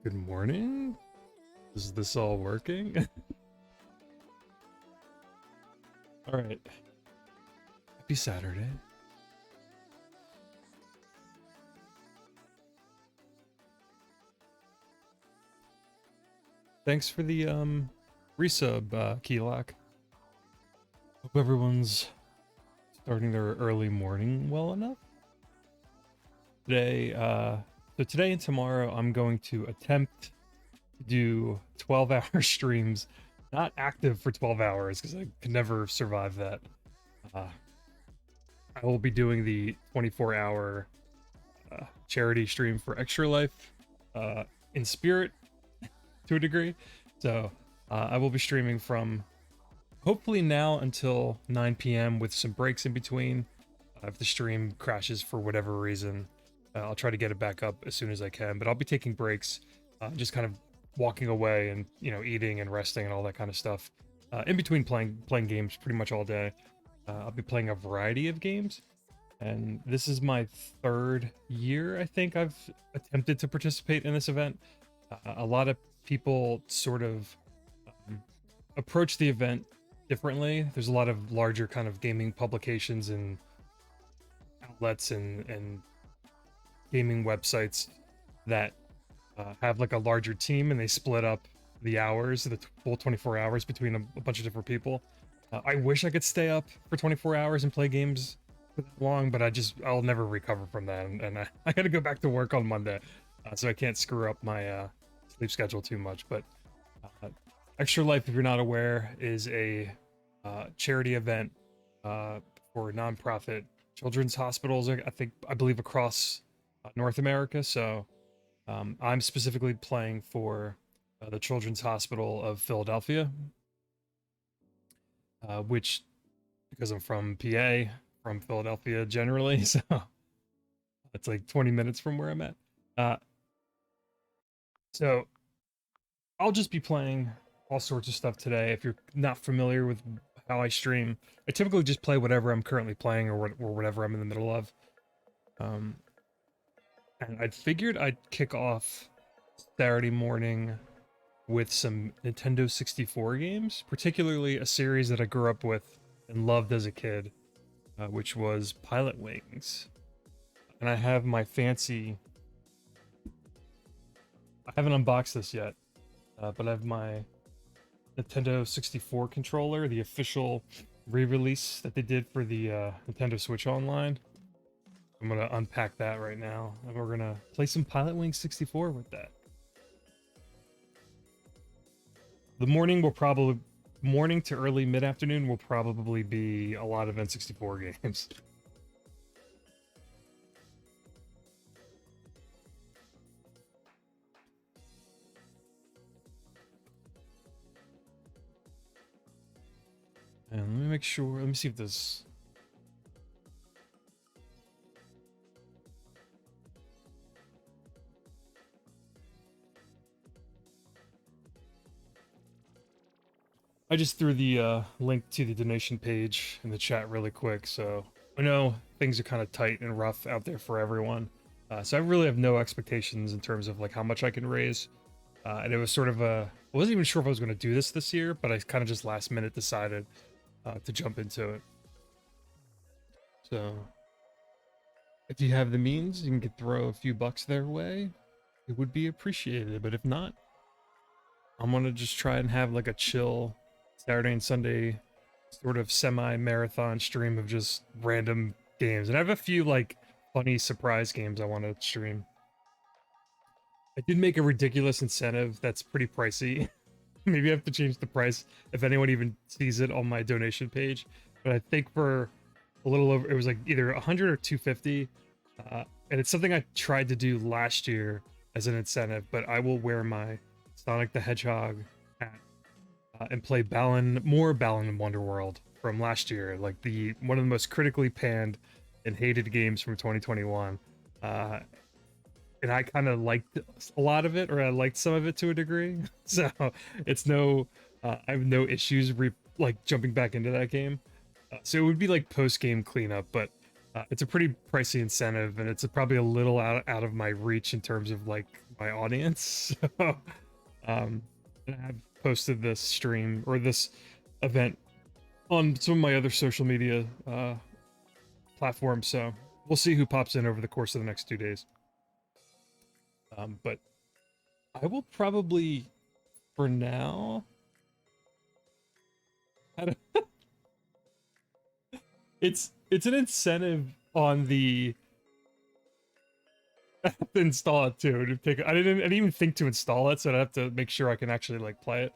Good morning? Is this all working? Alright. Happy Saturday. Thanks for the resub, Keylok. Hope everyone's starting their early morning well enough. Today, so today and tomorrow I'm going to attempt to do 12-hour streams. Not active for 12 hours because I could never survive that. I will be doing the 24-hour charity stream for Extra Life in spirit to a degree. So I will be streaming from hopefully now until 9 p.m. with some breaks in between. If the stream crashes for whatever reason, I'll try to get it back up as soon as I can. But I'll be taking breaks, just kind of walking away and eating and resting and all that kind of stuff in between playing games pretty much all day. I'll be playing a variety of games, and this is my third year I think I've attempted to participate in this event. A lot of people sort of approach the event differently. There's a lot of larger kind of gaming publications and outlets and gaming websites that have like a larger team, and they split up the hours, the full 24 hours between a bunch of different people. I wish I could stay up for 24 hours and play games for that long, but I'll never recover from that, and I gotta go back to work on Monday, so I can't screw up my sleep schedule too much. But Extra Life, if you're not aware, is a charity event for nonprofit children's hospitals, I believe across North America. So I'm specifically playing for the Children's Hospital of Philadelphia, which, because I'm from PA, from Philadelphia generally, so it's like 20 minutes from where I'm at. So I'll just be playing all sorts of stuff today. If you're not familiar with how I stream, I typically just play whatever I'm currently playing or whatever I'm in the middle of. And I figured I'd kick off Saturday morning with some Nintendo 64 games, particularly a series that I grew up with and loved as a kid, which was Pilotwings. And I have my fancy... I haven't unboxed this yet, but I have my Nintendo 64 controller, the official re-release that they did for the Nintendo Switch Online. I'm gonna unpack that right now, and we're gonna play some Pilotwings 64 with that. The morning to early mid-afternoon will probably be a lot of N64 games. And let me make sure, let me see if this... I just threw the link to the donation page in the chat really quick, so I know things are kind of tight and rough out there for everyone. So I really have no expectations in terms of like how much I can raise. And it was sort of I wasn't even sure if I was going to do this year, but I kind of just last minute decided to jump into it. So if you have the means, you can throw a few bucks their way. It would be appreciated, but if not, I'm going to just try and have like a chill Saturday and Sunday sort of semi-marathon stream of just random games. And I have a few like funny surprise games I want to stream. I did make a ridiculous incentive that's pretty pricey. Maybe I have to change the price if anyone even sees it on my donation page. But I think for a little over, it was like either 100 or 250. And it's something I tried to do last year as an incentive, but I will wear my Sonic the Hedgehog hat and play more Balan Wonderworld from last year, like one of the most critically panned and hated games from 2021. And I kind of liked a lot of it, or I liked some of it to a degree. So it's I have no issues like jumping back into that game. So it would be like post-game cleanup, but it's a pretty pricey incentive, and it's probably a little out of my reach in terms of like my audience. So, and I've posted this stream or this event on some of my other social media platforms. So we'll see who pops in over the course of the next 2 days. But I will probably, for now, I don't, it's an incentive on the I have to install it too. I didn't even think to install it, so I have to make sure I can actually like play it.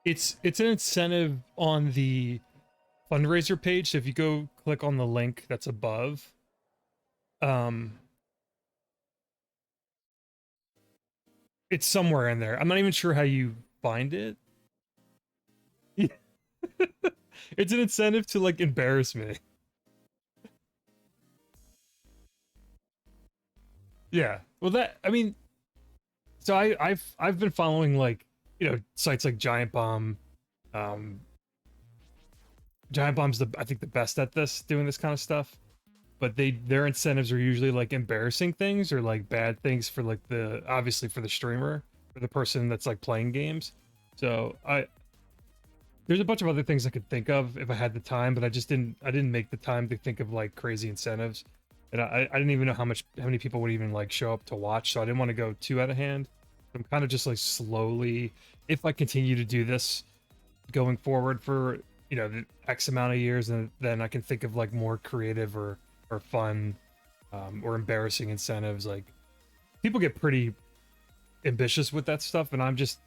It's an incentive on the fundraiser page. So if you go click on the link that's above, it's somewhere in there. I'm not even sure how you find it. It's an incentive to like embarrass me. Yeah. Well, I mean, so I've been following like, sites like Giant Bomb. Um, Giant Bomb's I think the best at doing this kind of stuff. But their incentives are usually like embarrassing things or like bad things for like obviously for the streamer or the person that's like playing games. So there's a bunch of other things I could think of if I had the time, but I didn't make the time to think of like crazy incentives. And I didn't even know how many people would even like show up to watch, so I didn't want to go too out of hand. I'm kind of just like slowly, if I continue to do this going forward for the X amount of years, and then I can think of like more creative or fun or embarrassing incentives. Like people get pretty ambitious with that stuff, and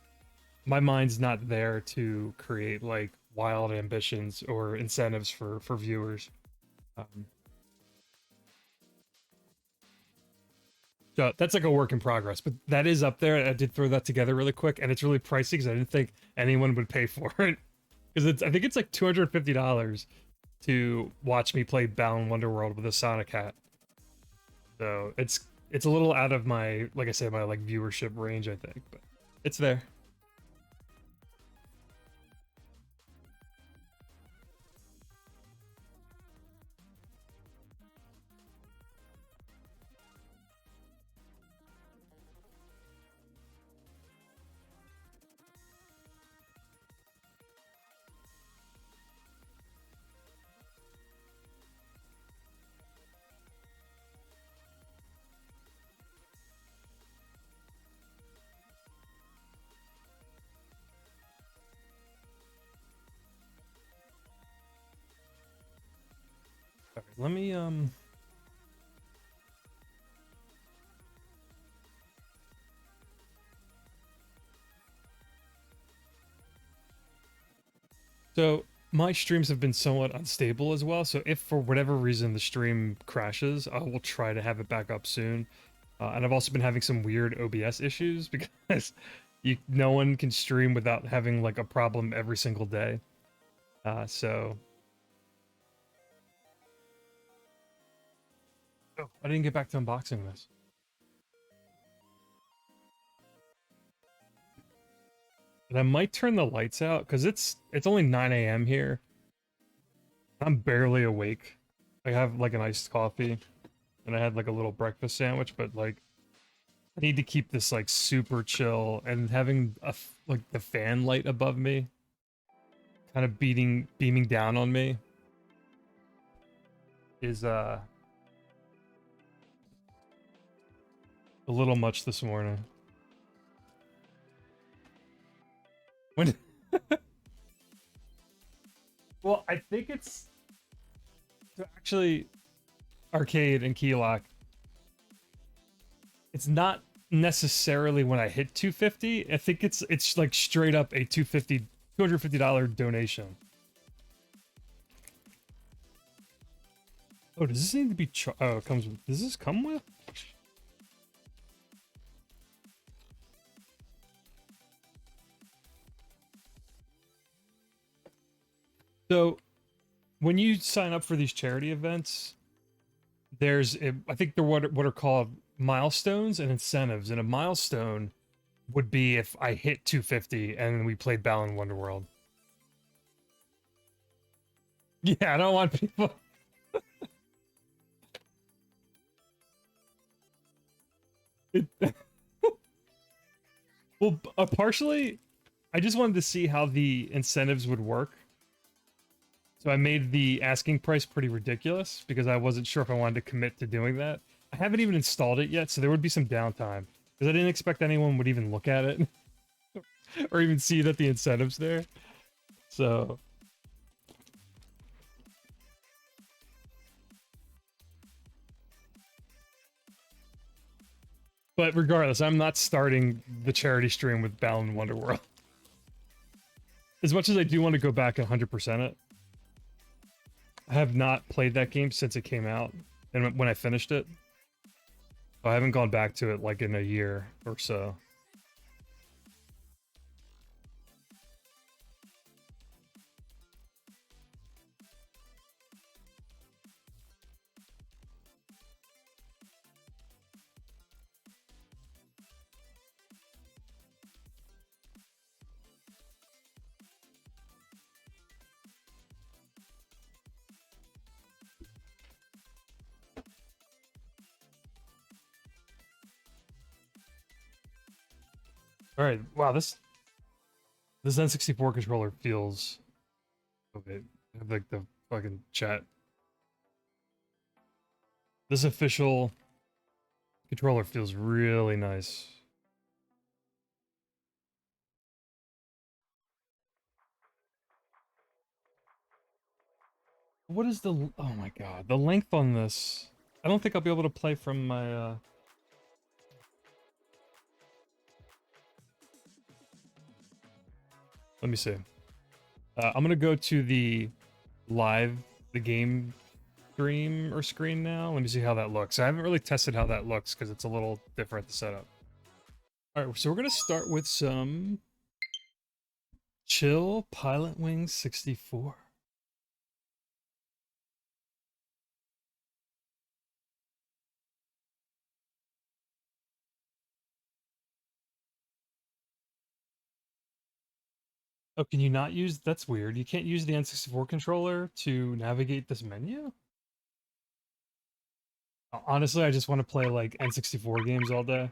my mind's not there to create like wild ambitions or incentives for viewers. So that's like a work in progress, but that is up there. I did throw that together really quick, and it's really pricey because I didn't think anyone would pay for it. Because I think it's like $250 to watch me play Balan Wonderworld with a Sonic hat. So it's a little out of my, like I said, my like viewership range, I think, but it's there. All right, let me So my streams have been somewhat unstable as well. So if for whatever reason the stream crashes, I will try to have it back up soon. And I've also been having some weird OBS issues because no one can stream without having like a problem every single day. So. Oh, I didn't get back to unboxing this. And I might turn the lights out because it's only 9 a.m. here. I'm barely awake. I have like an iced coffee and I had like a little breakfast sandwich, but like I need to keep this like super chill, and having like the fan light above me kind of beaming down on me is a little much this morning. When Well, I think it's so actually arcade and key lock. It's not necessarily when I hit 250. I think it's like straight up a $250 donation. Oh, does this need to be oh, it comes with, does this come with? So, when you sign up for these charity events, I think they're what are called milestones and incentives. And a milestone would be if I hit 250 and we played Balan Wonderworld. Yeah, I don't want people. It, well, partially, I just wanted to see how the incentives would work. So I made the asking price pretty ridiculous because I wasn't sure if I wanted to commit to doing that. I haven't even installed it yet, so there would be some downtime because I didn't expect anyone would even look at it or even see that the incentive's there. So but regardless, I'm not starting the charity stream with Balan Wonderworld. As much as I do want to go back and 100% it, I have not played that game since it came out and when I finished it. I haven't gone back to it like in a year or so. All right, wow, this N64 controller feels okay. I have like the fucking chat. This official controller feels really nice. What is the... Oh my god, the length on this. I don't think I'll be able to play from my, Let me see. I'm gonna go to the game stream or screen now. Let me see how that looks. I haven't really tested how that looks because it's a little different to set up. Alright, so we're gonna start with some chill Pilotwings 64. Oh, can you not use... That's weird. You can't use the N64 controller to navigate this menu? Honestly, I just want to play, like, N64 games all day.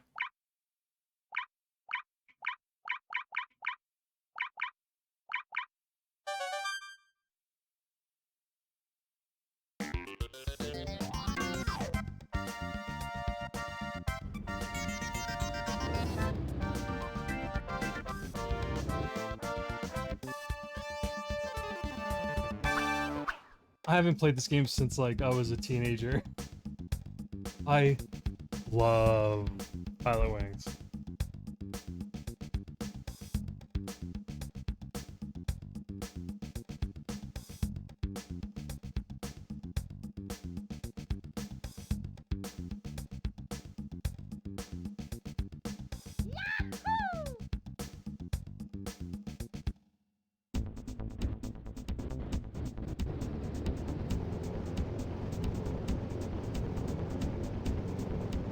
I haven't played this game since, like, I was a teenager. I love Pilotwings.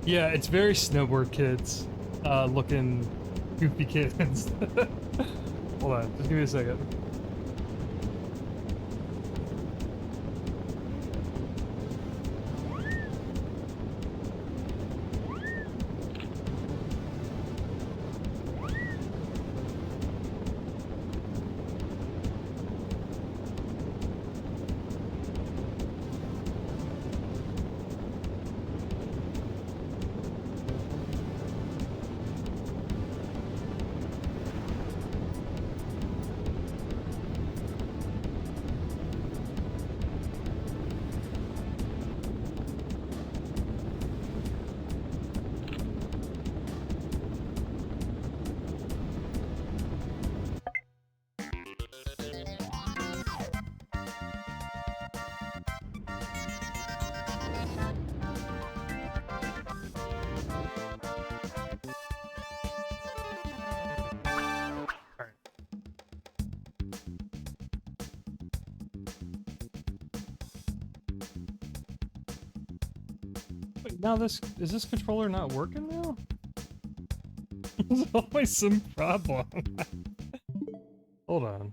Yeah, it's very snowboard kids, looking goofy kids. Hold on, just give me a second. Wait, now is this controller not working now? There's always some problem. Hold on.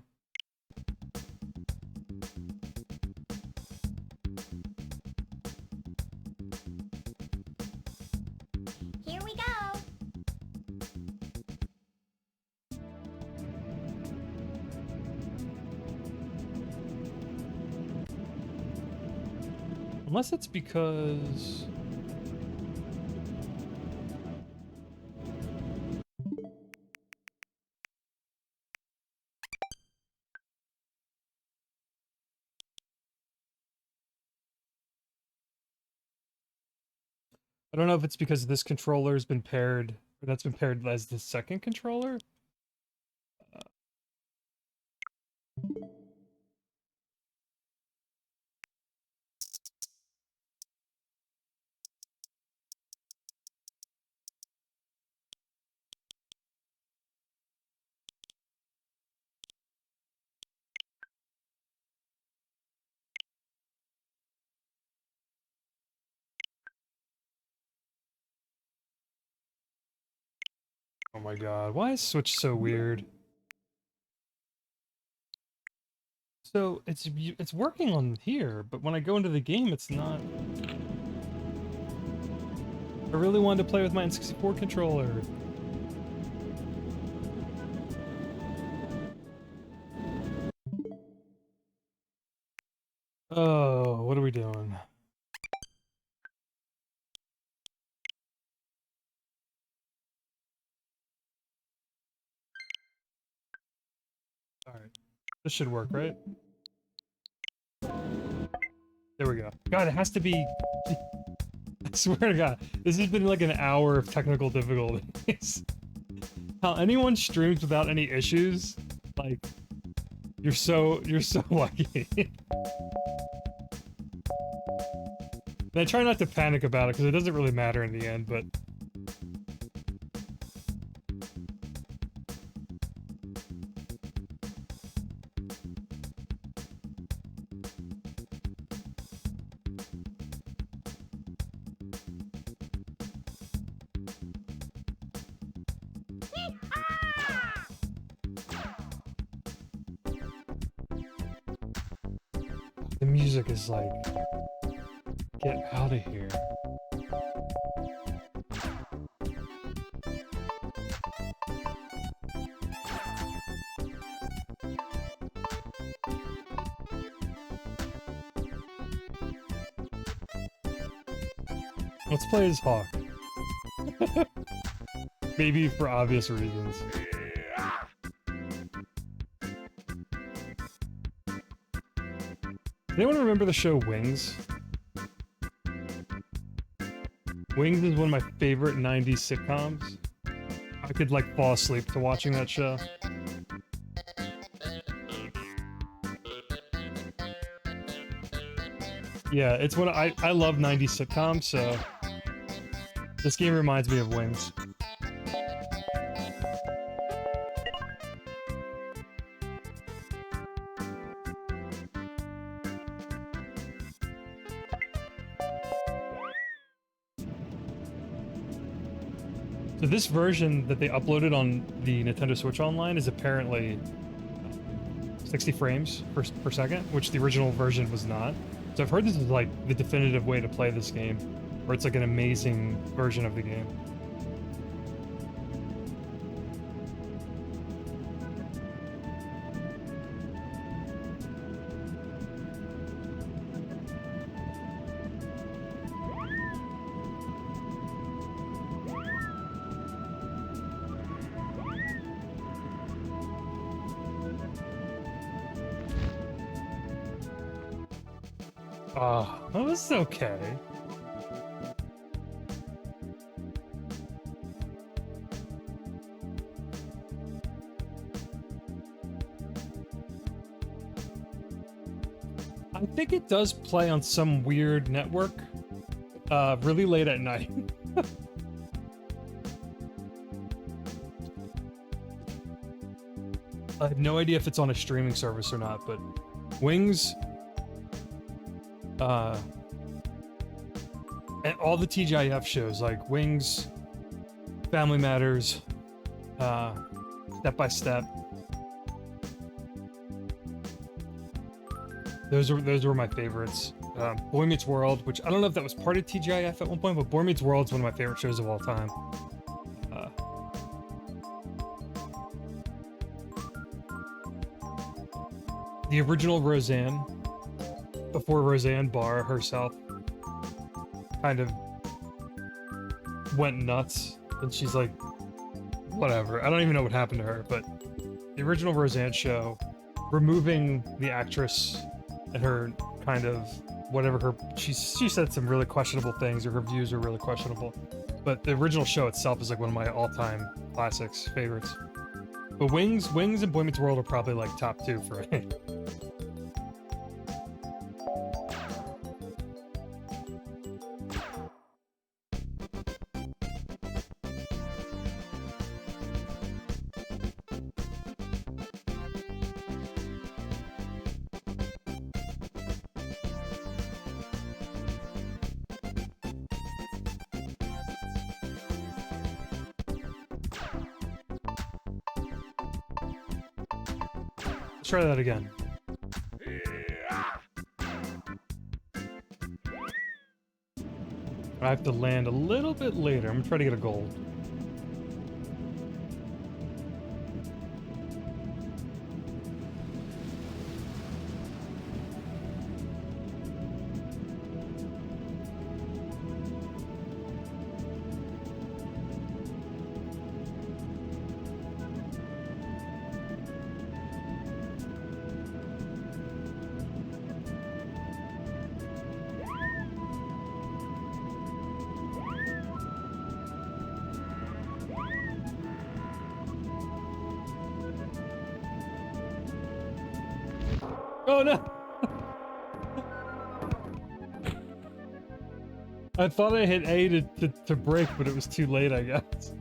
Here we go. Unless it's because... I don't know if it's because this controller's been paired, or that's been paired as the second controller. Oh my god, why is Switch so weird? So it's working on here, but when I go into the game, it's not. I really wanted to play with my N64 controller. Oh, what are we doing? Alright. This should work, right? There we go. God, it has to be... I swear to God, this has been like an hour of technical difficulties. How anyone streams without any issues, like, you're so lucky. And I try not to panic about it, because it doesn't really matter in the end, but... The music is like... Get out of here. Let's play as Hawk. Maybe for obvious reasons. Anyone remember the show Wings? Wings is one of my favorite 90s sitcoms. I could like fall asleep to watching that show. Yeah, it's one I love 90s sitcoms, so this game reminds me of Wings. So this version that they uploaded on the Nintendo Switch Online is apparently 60 frames per second, which the original version was not. So I've heard this is like the definitive way to play this game, where it's like an amazing version of the game. Oh, that was okay. I think it does play on some weird network, really late at night. I have no idea if it's on a streaming service or not, but Wings, and all the TGIF shows like Wings, Family Matters, Step by Step. Those were my favorites. Boy Meets World, which I don't know if that was part of TGIF at one point, but Boy Meets World's one of my favorite shows of all time. The original Roseanne, before Roseanne Barr herself kind of went nuts, and she's like, whatever. I don't even know what happened to her, but the original Roseanne show, removing the actress and her kind of whatever her she said some really questionable things, or her views are really questionable. But the original show itself is like one of my all-time classics, favorites. But Wings and Boy Meets World are probably like top 2 for me. Let's try that again. I have to land a little bit later. I'm gonna try to get a gold. Oh no! I thought I hit A to break, but it was too late, I guess.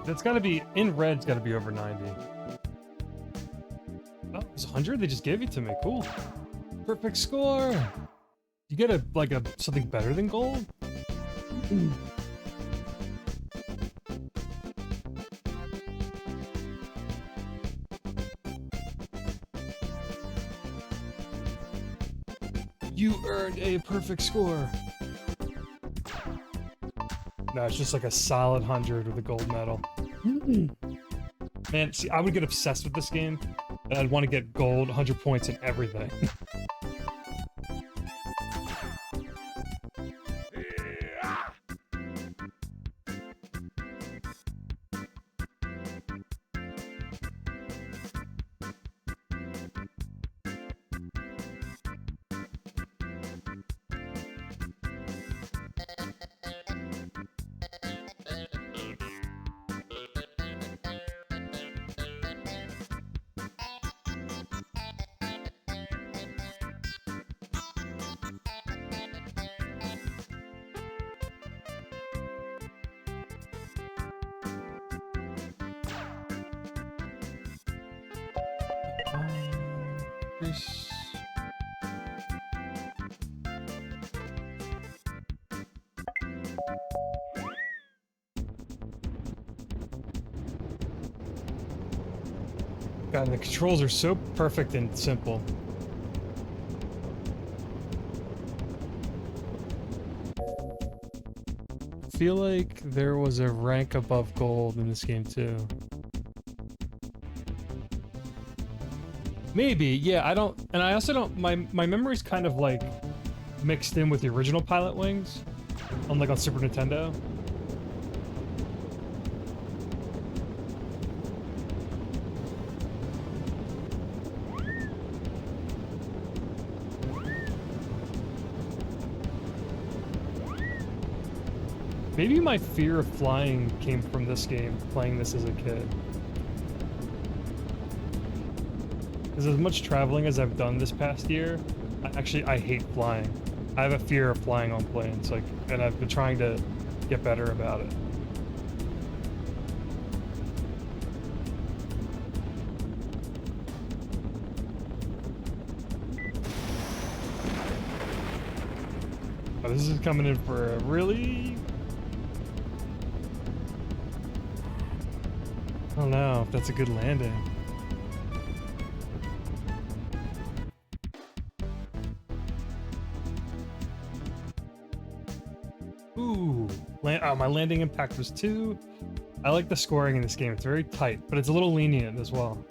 That's gotta be, in red's gotta be over 90. Oh, it's 100? They just gave it to me. Cool. Perfect score! You get something better than gold? You earned a perfect score. No, it's just like a solid 100 with a gold medal. Man, see, I would get obsessed with this game, and I'd want to get gold, 100 points in everything. God, the controls are so perfect and simple. I feel like there was a rank above gold in this game too. Maybe, yeah, I don't, and I also don't, my memory's kind of like mixed in with the original Pilotwings, on Super Nintendo. Maybe my fear of flying came from this game, playing this as a kid. Because as much traveling as I've done this past year, I hate flying. I have a fear of flying on planes, like, and I've been trying to get better about it. Oh, this is coming in for a really... I don't know if that's a good landing. Ooh, oh, my landing impact was 2. I like the scoring in this game. It's very tight, but it's a little lenient as well.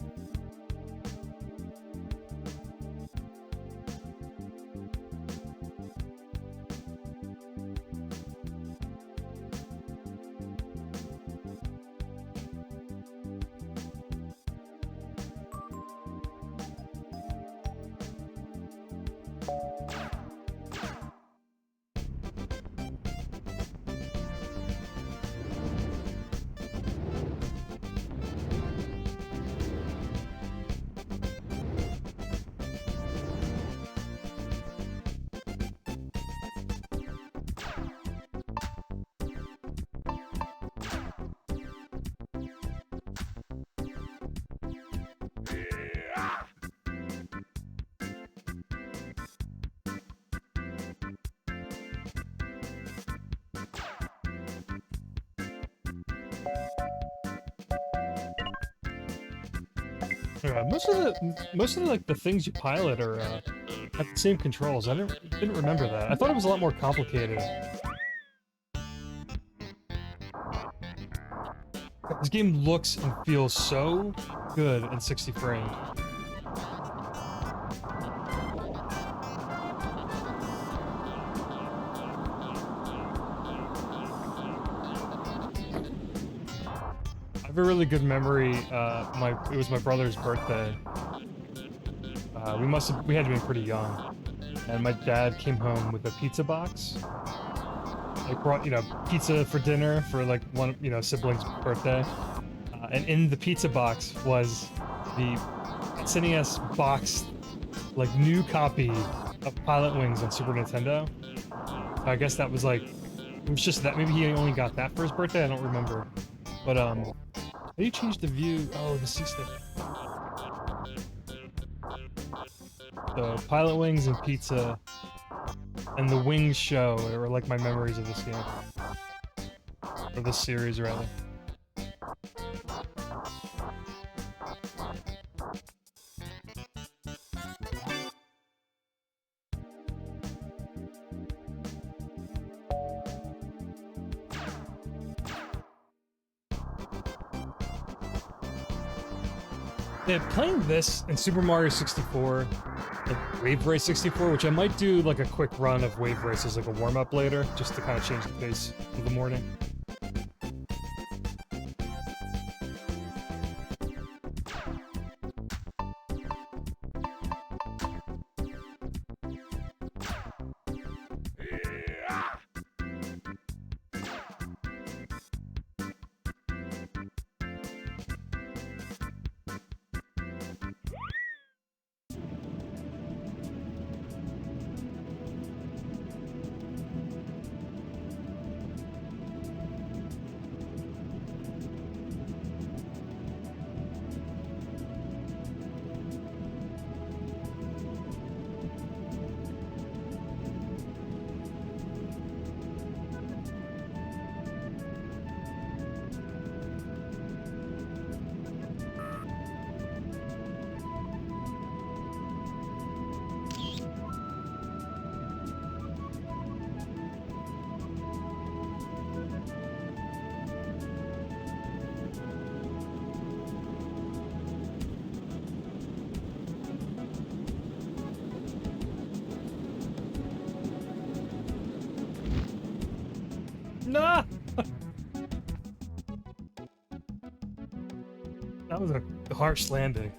Yeah, most of the, like the things you pilot are have the same controls. I didn't remember that. I thought it was a lot more complicated. This game looks and feels so good in 60 frames. I have a really good memory. It was my brother's birthday. We had to be pretty young, and my dad came home with a pizza box. Like brought, pizza for dinner for like one, sibling's birthday. And in the pizza box was the SNES boxed, like, new copy of Pilotwings on Super Nintendo. So I guess that was like, it was just that. Maybe he only got that for his birthday. I don't remember. But how do you change the view? Oh, the C-stick. So Pilotwings and pizza. And the Wings show are like my memories of this game. Or this series, rather. Yeah, playing this in Super Mario 64, like Wave Race 64, which I might do like a quick run of Wave Race as like a warm-up later, just to kind of change the pace of the morning. Nah! That was a harsh landing.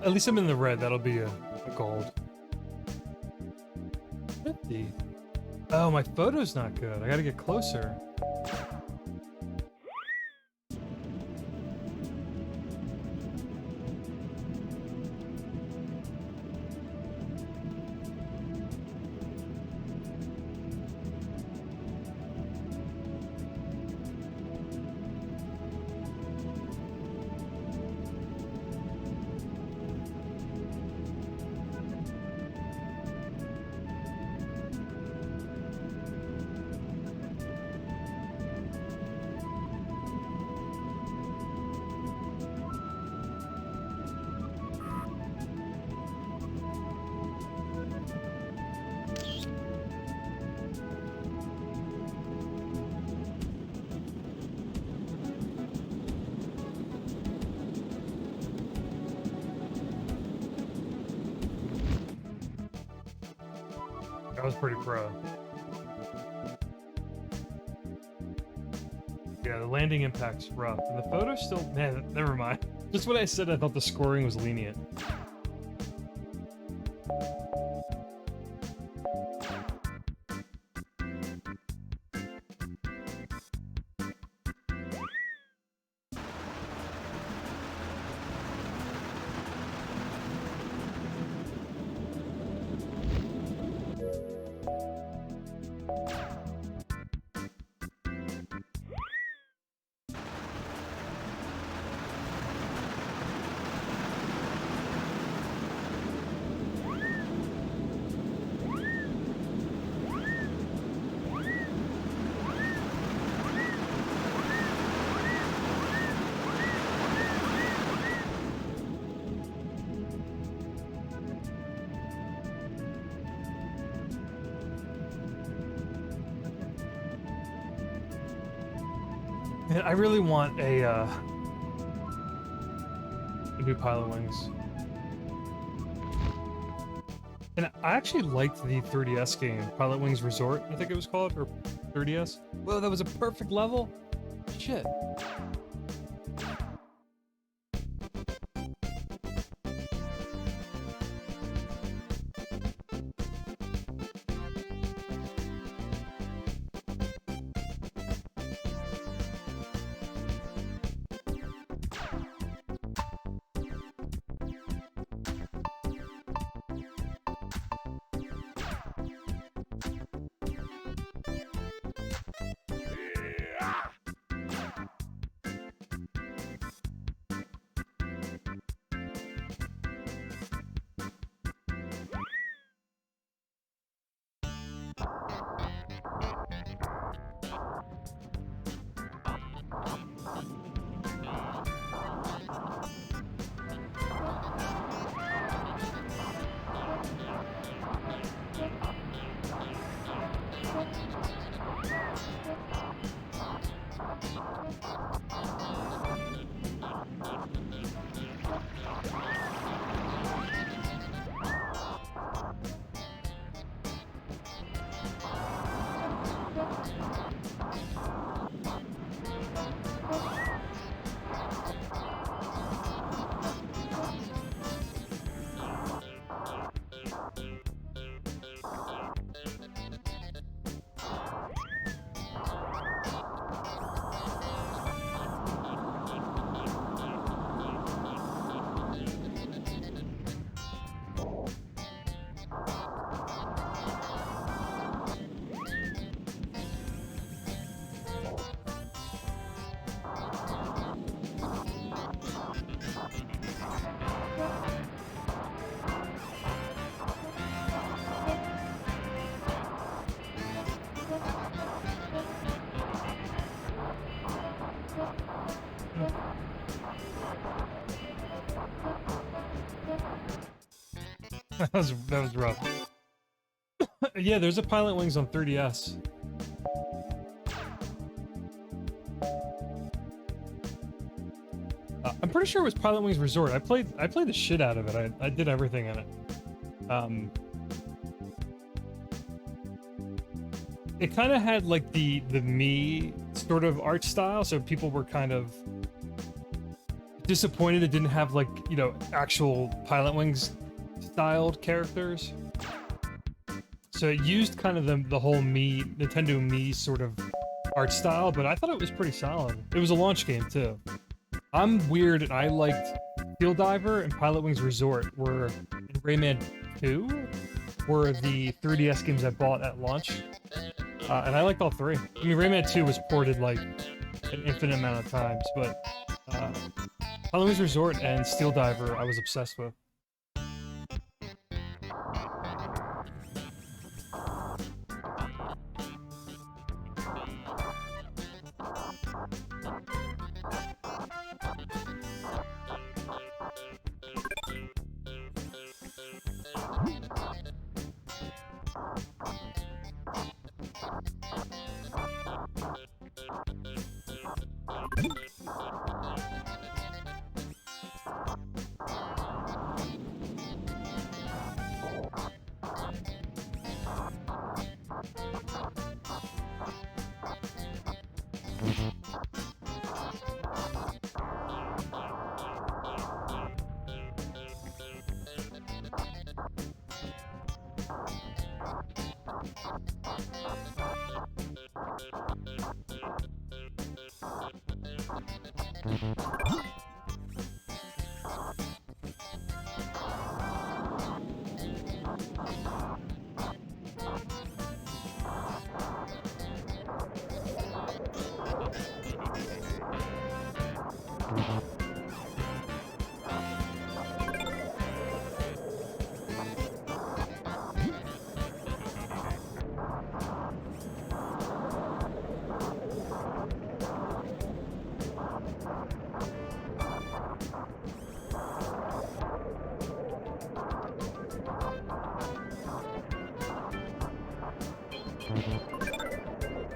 At least I'm in the red. That'll be a gold. 50. Oh, my photo's not good. I gotta get closer. That was pretty pro. Yeah, the landing impact's rough. And the photo's still... Man, never mind. Just what I said, I thought the scoring was lenient. Man, I really want a new Pilotwings. And I actually liked the 3DS game, Pilotwings Resort, I think it was called, or 3DS. Whoa, that was a perfect level? Shit. That was rough. Yeah, there's a Pilotwings on 3DS. I'm pretty sure it was Pilotwings Resort. I played the shit out of it. I did everything in it. It kind of had like the me sort of art style, so people were kind of disappointed it didn't have like, you know, actual Pilotwings styled characters. So it used kind of the whole Nintendo Mii sort of art style, but I thought it was pretty solid. It was a launch game too. I'm weird and I liked Field Diver and Pilotwings Resort were in Rayman 2 were the 3DS games I bought at launch. And I liked all three. I mean, Rayman 2 was ported like an infinite amount of times, but Pilotwings Resort and Steel Diver I was obsessed with.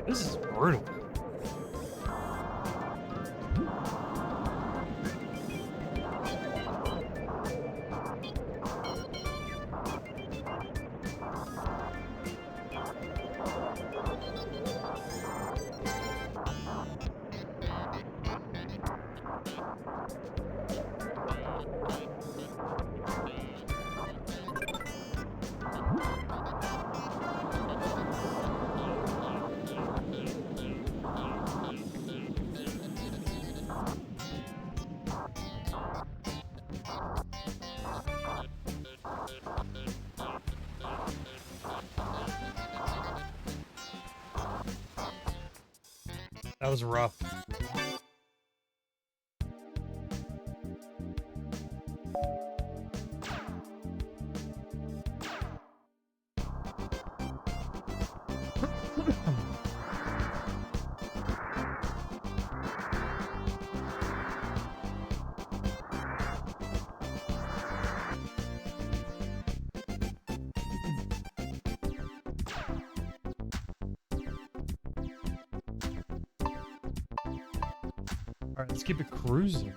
This is brutal. That was rough. Alright, let's keep it cruising.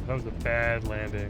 That was a bad landing.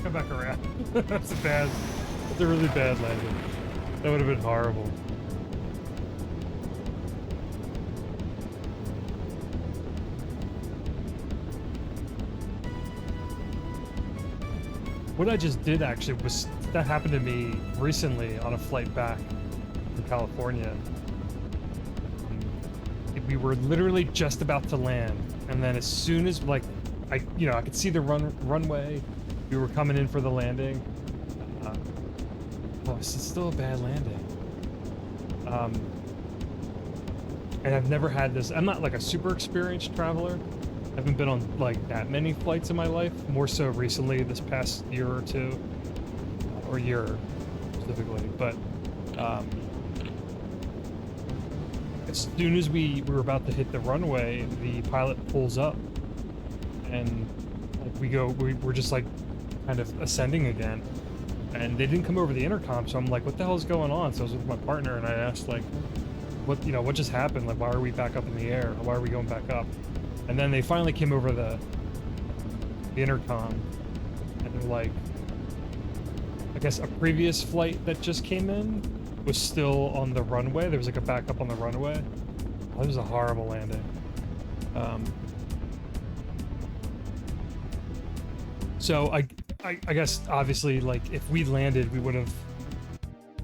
Come back around. That's a really bad landing. That would have been horrible. What I just did actually was, that happened to me recently on a flight back from California. We were literally just about to land, and then as soon as I could see the runway. We were coming in for the landing. It's still a bad landing. And I've never had this. I'm not like a super experienced traveler. I haven't been on like that many flights in my life. More so recently, this past year or two, or year specifically. But as soon as we were about to hit the runway, the pilot pulls up, and we're just like kind of ascending again, and they didn't come over the intercom, so I'm like, what the hell is going on? So I was with my partner and I asked, like, what just happened? Like, why are we back up in the air? Why are we going back up? And then they finally came over the intercom, and they're like, I guess a previous flight that just came in was still on the runway. There was like a backup on the runway. That was a horrible landing. So I guess obviously, like, if we landed, we would have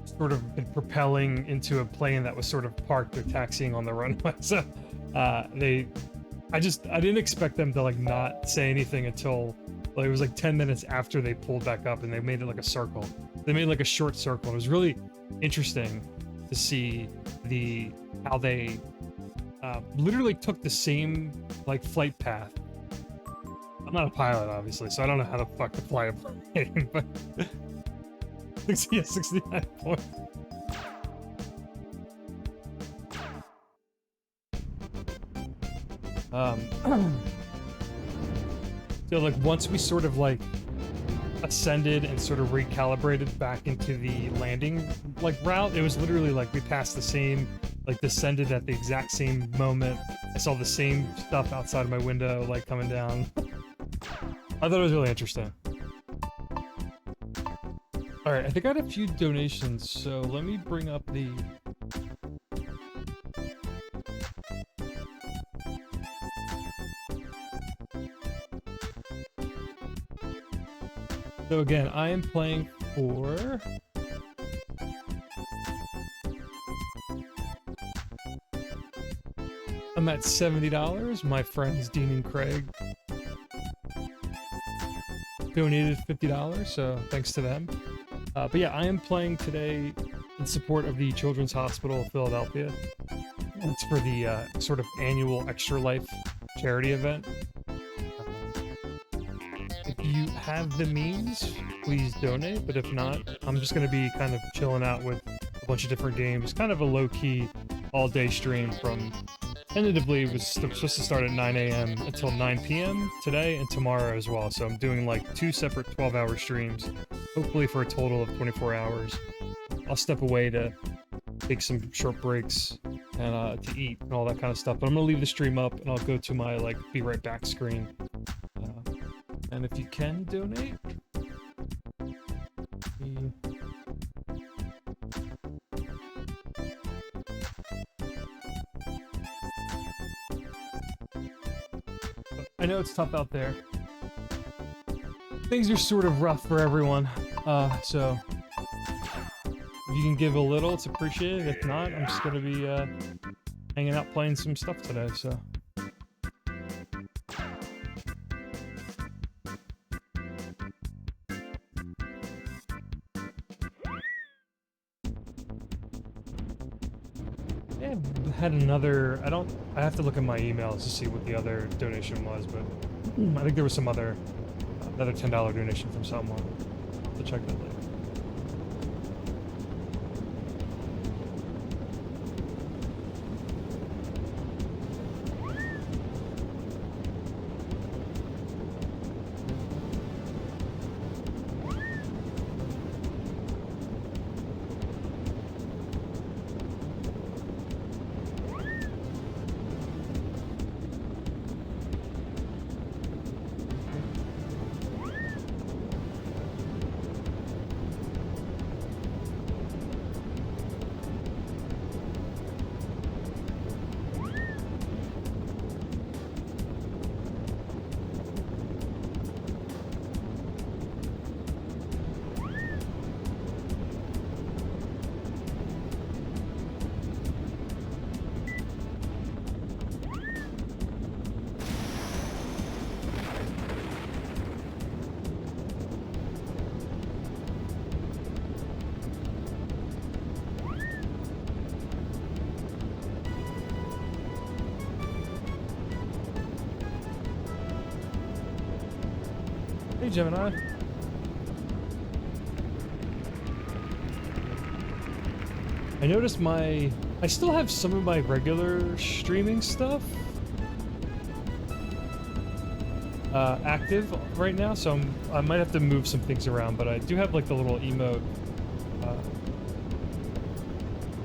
sort of been propelling into a plane that was sort of parked or taxiing on the runway. So I didn't expect them to like not say anything until it was like 10 minutes after they pulled back up, and they made it like a circle. They made like a short circle. It was really interesting to see how they literally took the same like flight path. I'm not a pilot, obviously, so I don't know how the fuck to fly a plane, but 69 points. So like once we sort of like ascended and sort of recalibrated back into the landing like route, it was literally like we passed the same, like descended at the exact same moment. I saw the same stuff outside of my window like coming down. I thought it was really interesting. All right, I think I had a few donations, so let me bring up the... So again, I am playing for... I'm at $70. My friends Dean and Craig donated $50, so thanks to them. But yeah, I am playing today in support of the Children's Hospital of Philadelphia. It's for the sort of annual Extra Life charity event. If you have the means, please donate, but if not, I'm just going to be kind of chilling out with a bunch of different games. Kind of a low-key, all-day stream from... Tentatively, it was supposed to start at 9 a.m. until 9 p.m. today and tomorrow as well, so I'm doing like 2 separate 12-hour streams, hopefully for a total of 24 hours. I'll step away to take some short breaks and to eat and all that kind of stuff, but I'm gonna leave the stream up and I'll go to my like be right back screen. And if you can donate, I know it's tough out there. Things are sort of rough for everyone, so if you can give a little, it's appreciated. If not, I'm just gonna be hanging out playing some stuff today, so. Yeah, I had another, I have to look at my emails to see what the other donation was, but I think there was some other, another $10 donation from someone. I'll have to check that later. Hey, Gemini. I noticed I still have some of my regular streaming stuff active right now, so I might have to move some things around, but I do have like the little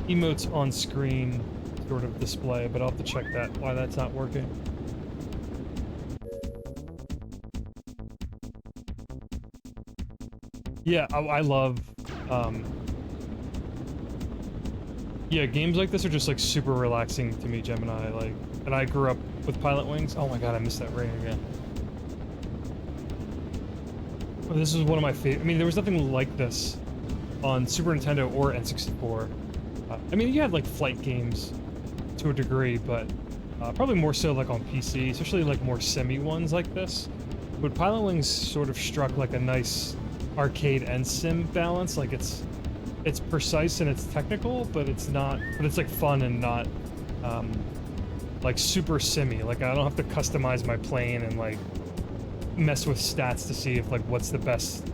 emotes on screen sort of display, but I'll have to check why that's not working. Yeah, I love, yeah, games like this are just like super relaxing to me, Gemini, like, and I grew up with Pilotwings. Oh my god, I missed that rain again. Well, this is one of my favorite, I mean, there was nothing like this on Super Nintendo or N64. I mean, you had like flight games to a degree, but probably more so like on PC, especially like more semi ones like this. But Pilotwings sort of struck like a nice arcade and sim balance. Like it's precise and it's technical, but it's like fun and not like super simmy. Like I don't have to customize my plane and like mess with stats to see if like what's the best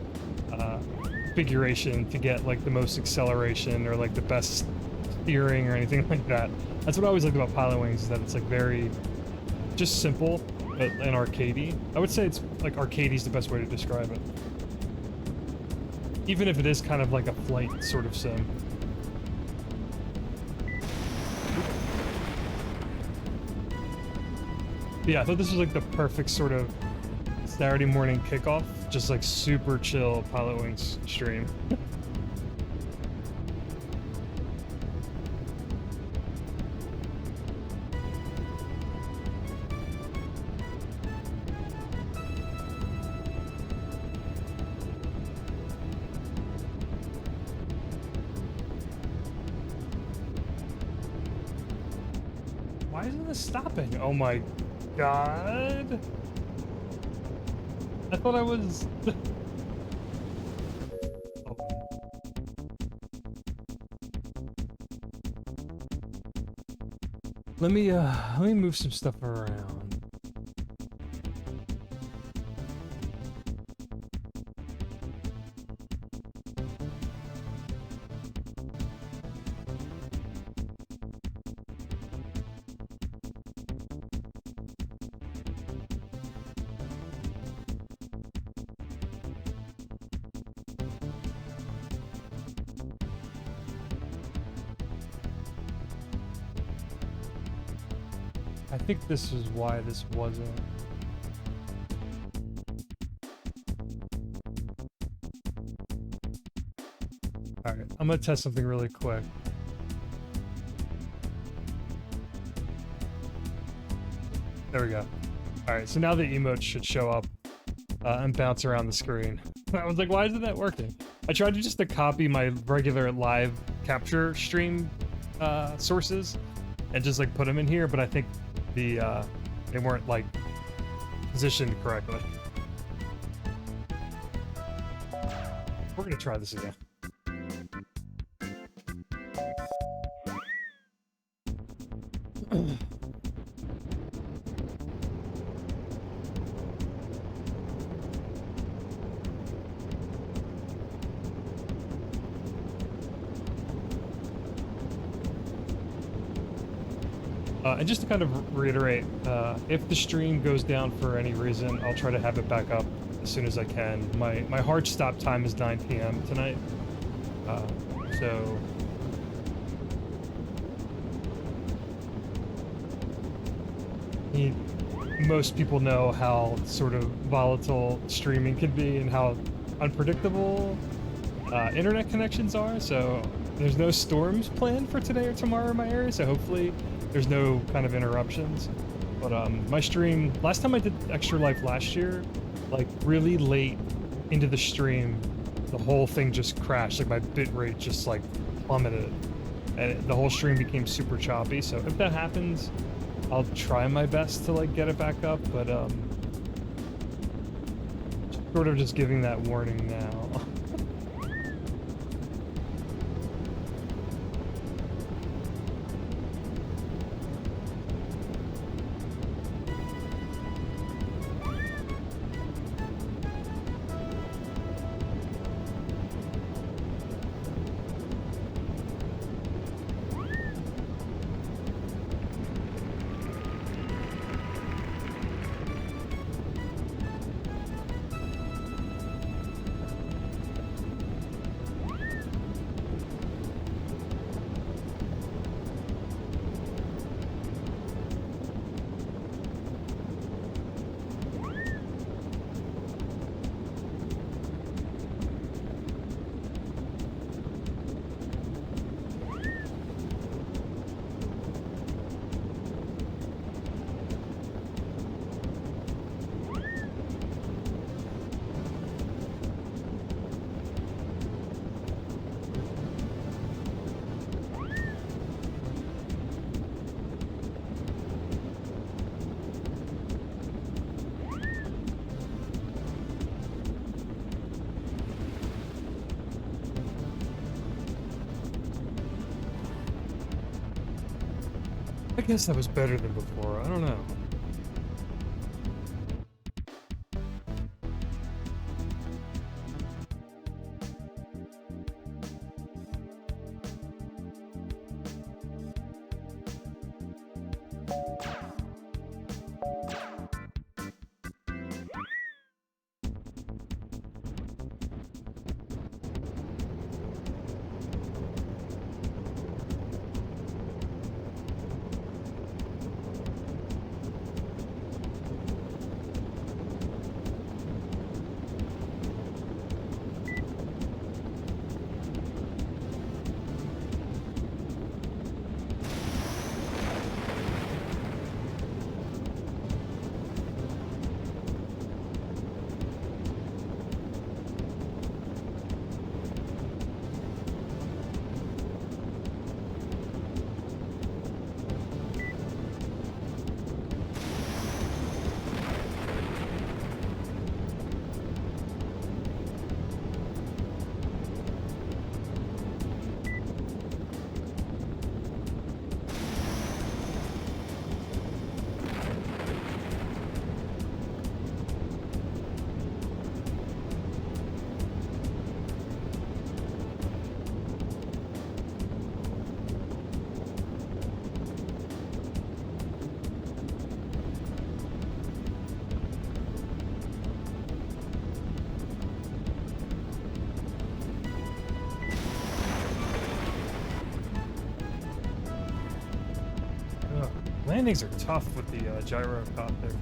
configuration to get like the most acceleration or like the best steering or anything like that. That's what I always like about Pilotwings, is that it's like very just simple but and arcadey. I would say it's like arcadey is the best way to describe it. Even if it is kind of like a flight sort of sim. But yeah, I thought this was like the perfect sort of Saturday morning kickoff. Just like super chill Pilotwings stream. Why isn't this stopping? Oh my god. I thought I was... Oh. Let me move some stuff around. I think this is why this wasn't. Alright, I'm gonna test something really quick. There we go. Alright, so now the emotes should show up and bounce around the screen. I was like, why isn't that working? I tried just to copy my regular live capture stream sources and just like put them in here, but I think they weren't like positioned correctly. We're gonna try this again. And just to kind of reiterate, if the stream goes down for any reason, I'll try to have it back up as soon as I can. My hard stop time is 9 p.m. tonight, so most people know how sort of volatile streaming can be and how unpredictable internet connections are. So there's no storms planned for today or tomorrow in my area, so hopefully there's no kind of interruptions. But my stream, last time I did Extra Life last year, like really late into the stream, the whole thing just crashed. Like my bit rate just like plummeted and the whole stream became super choppy. So if that happens, I'll try my best to like get it back up, but sort of just giving that warning now. I guess that was better than before, I don't know. landings are tough with the gyrocopter.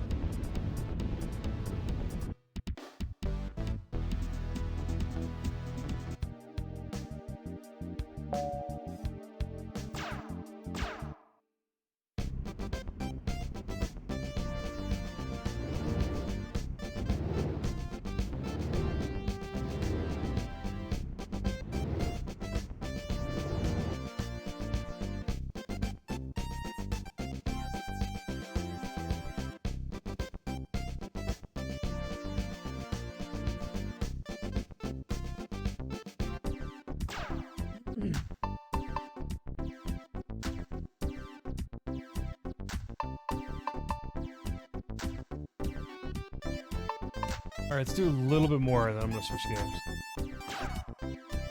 Alright, let's do a little bit more, then I'm gonna switch games.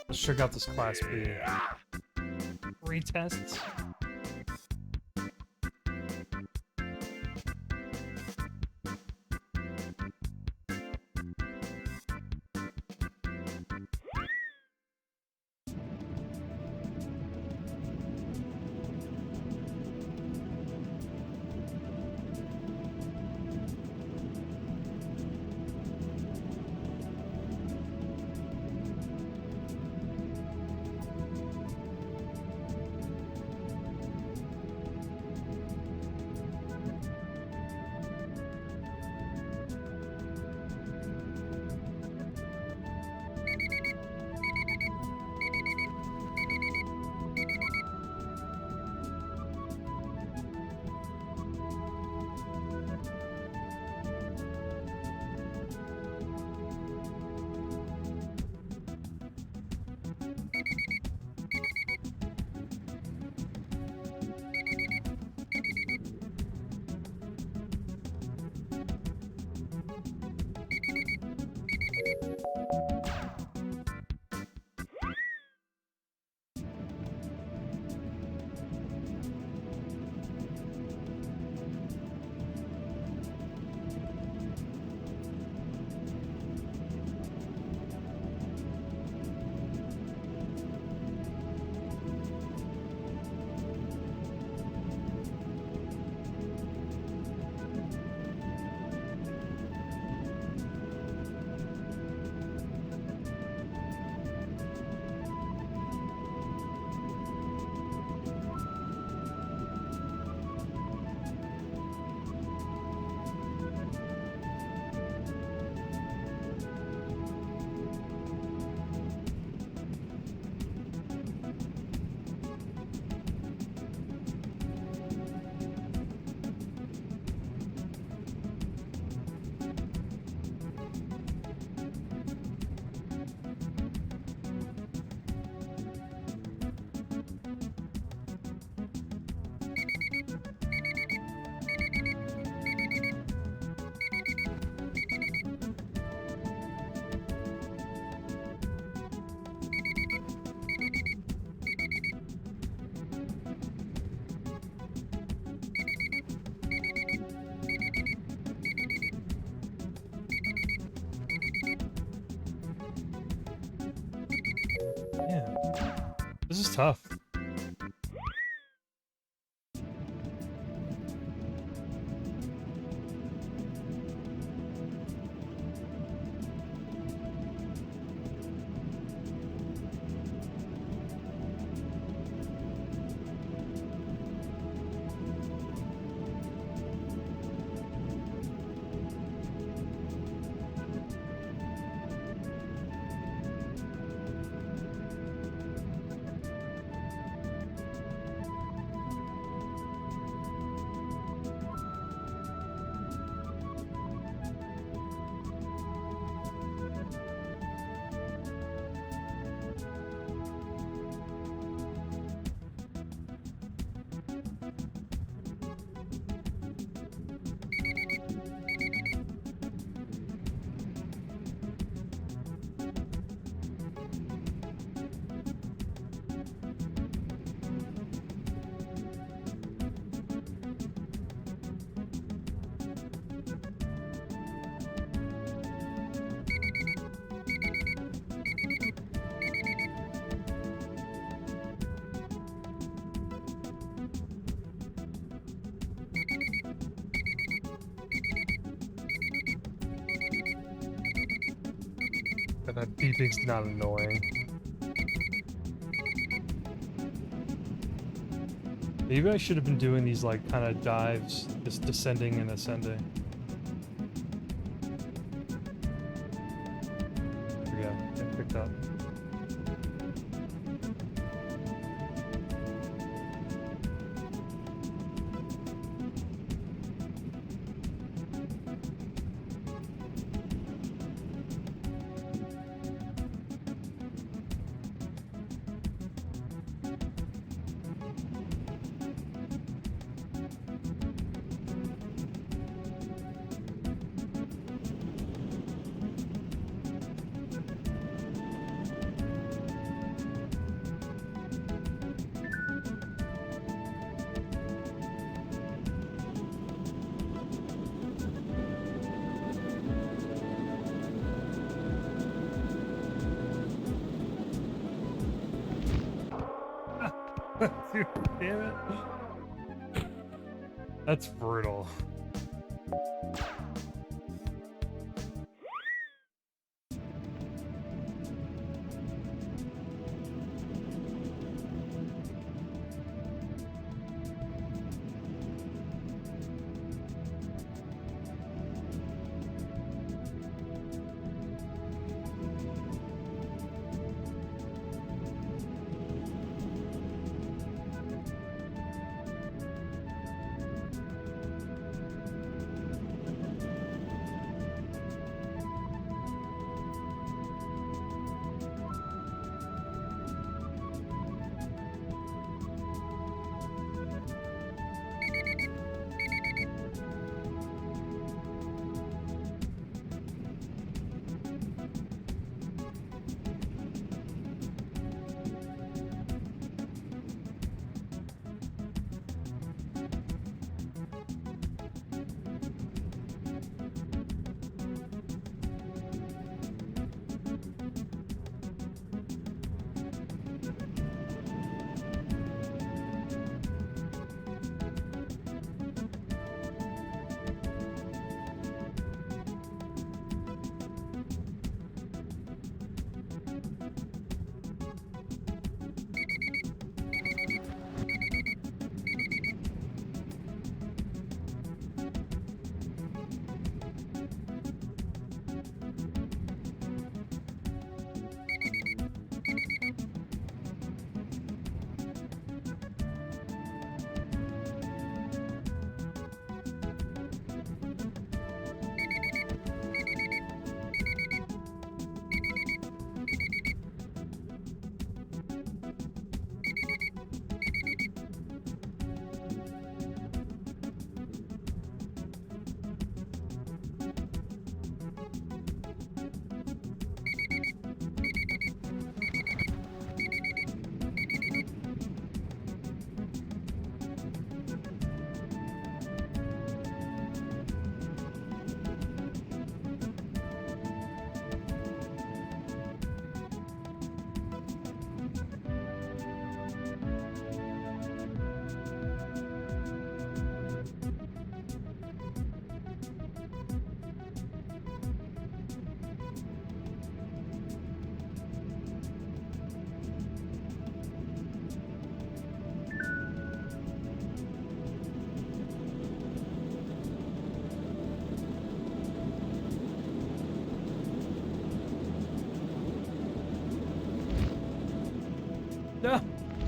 Let's check out this Class B. Retests. This is tough. That beeping's not annoying. Maybe I should have been doing these like kind of dives, just descending and ascending. There we go. Get picked up. Dude, damn it. That's brutal. No,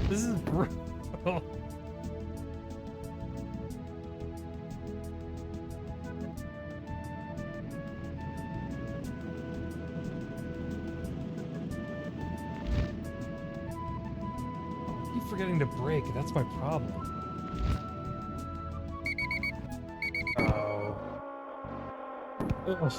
this is brutal. I keep forgetting to brake. That's my problem. Oh. Ugh.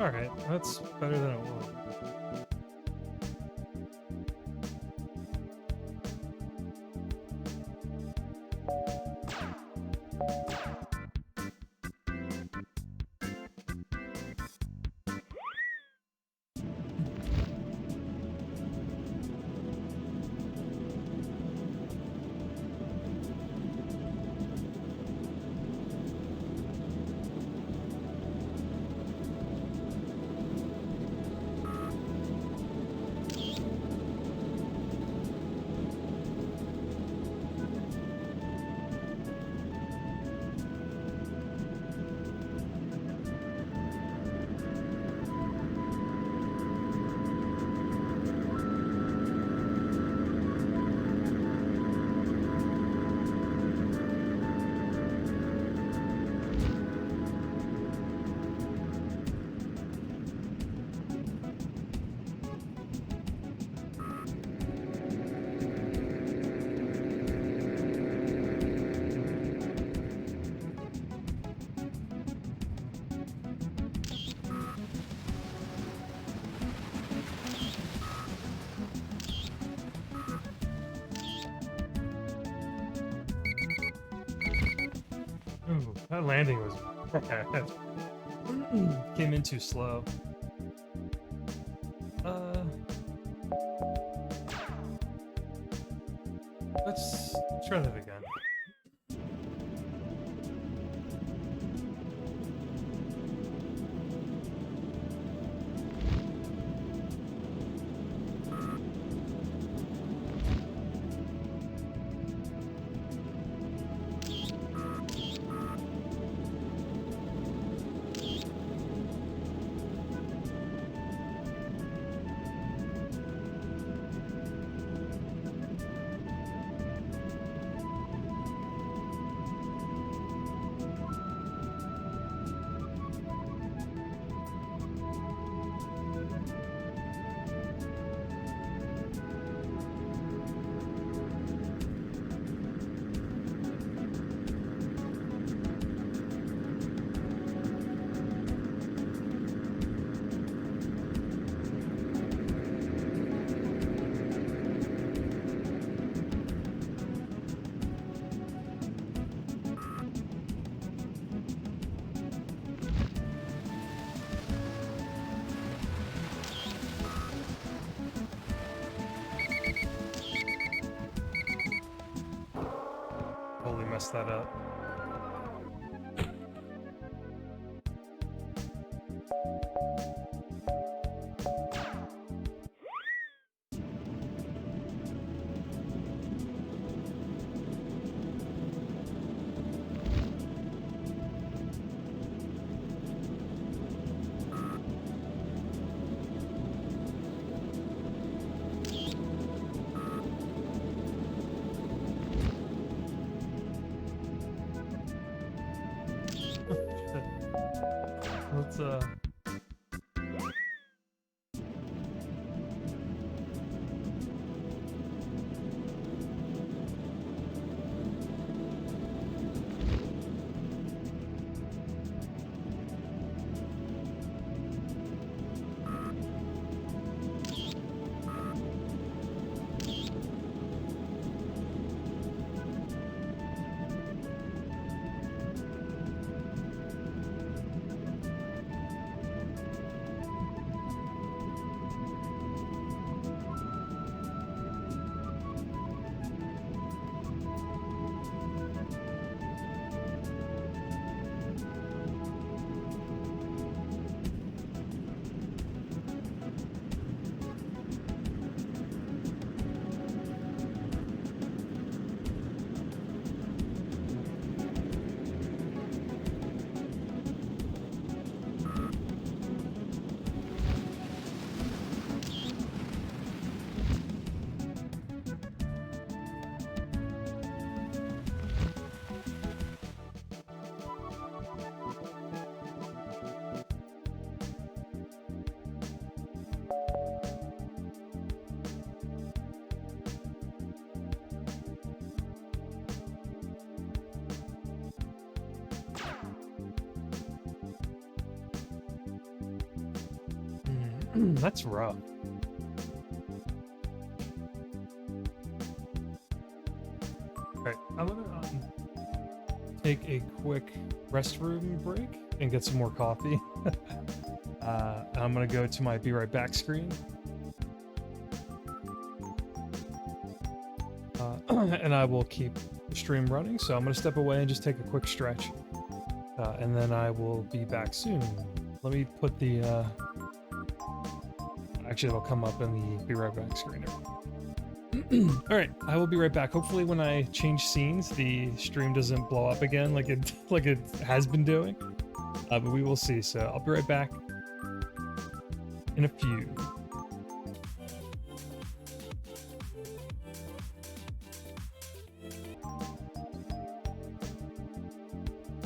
Alright, that's better than it was. Ooh, that landing was bad. Came in too slow. Let's try that again. Totally messed that up. That's rough. Alright, I'm gonna take a quick restroom break and get some more coffee. I'm gonna go to my be right back screen. And I will keep the stream running, so I'm gonna step away and just take a quick stretch. And then I will be back soon. Let me put the, actually it'll come up in the be right back screen. Alright, I will be right back. Hopefully when I change scenes, the stream doesn't blow up again like it has been doing. But we will see, so I'll be right back in a few.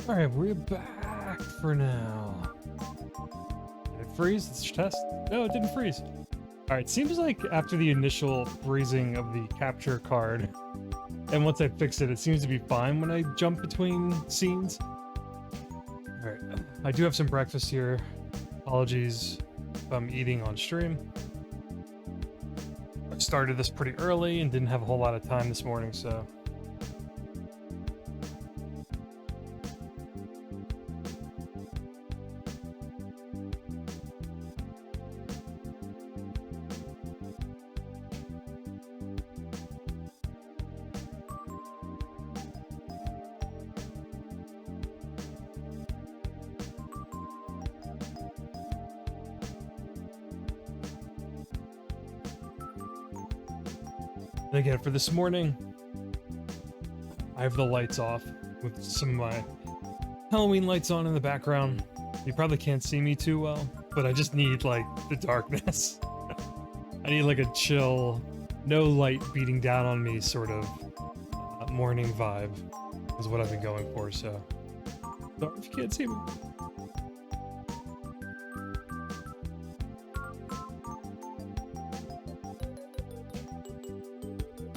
Alright, we're back for now. Did it freeze? Let's test. No, it didn't freeze. Alright, seems like after the initial freezing of the capture card, and once I fix it, it seems to be fine when I jump between scenes. Alright, I do have some breakfast here. Apologies if I'm eating on stream. I started this pretty early and didn't have a whole lot of time this morning, so... And again, for this morning, I have the lights off with some of my Halloween lights on in the background. You probably can't see me too well, but I just need, like, the darkness. I need, like, a chill, no light beating down on me sort of morning vibe is what I've been going for, so sorry if you can't see me.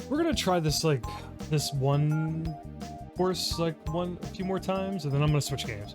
We're gonna try this, like, this one course, like, a few more times, and then I'm gonna switch games.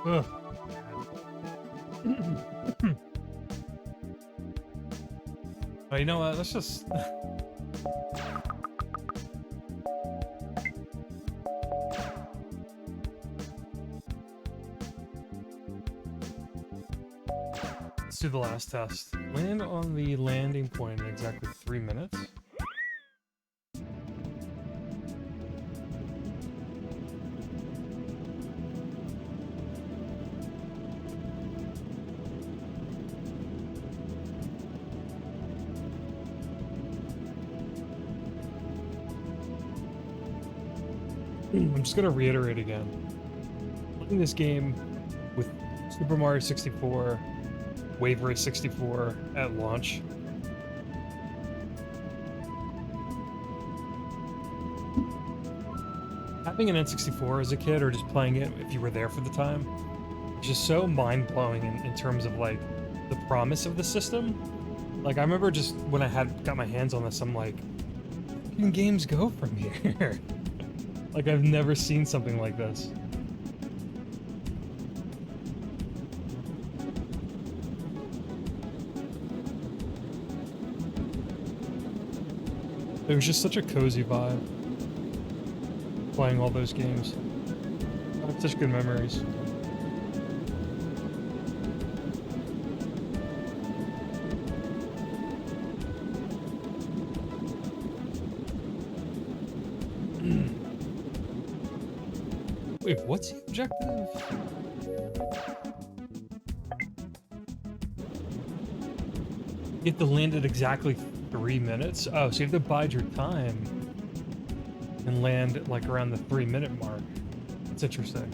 Ugh. Oh, you know what? Let's just... Let's do the last test. Land on the landing point in exactly 3 minutes. I'm just gonna reiterate again. Playing this game with Super Mario 64, Wave Race 64 at launch. Having an N64 as a kid, or just playing it if you were there for the time, was just so mind-blowing in terms of like the promise of the system. Like I remember just when I got my hands on this, I'm like, where can games go from here? Like I've never seen something like this. It was just such a cozy vibe playing all those games. I had such good memories. Wait, what's the objective? You have to land at exactly 3 minutes? Oh, so you have to bide your time and land like around the 3-minute mark. That's interesting.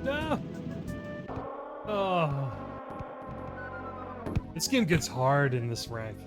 No! Oh. This game gets hard in this rank.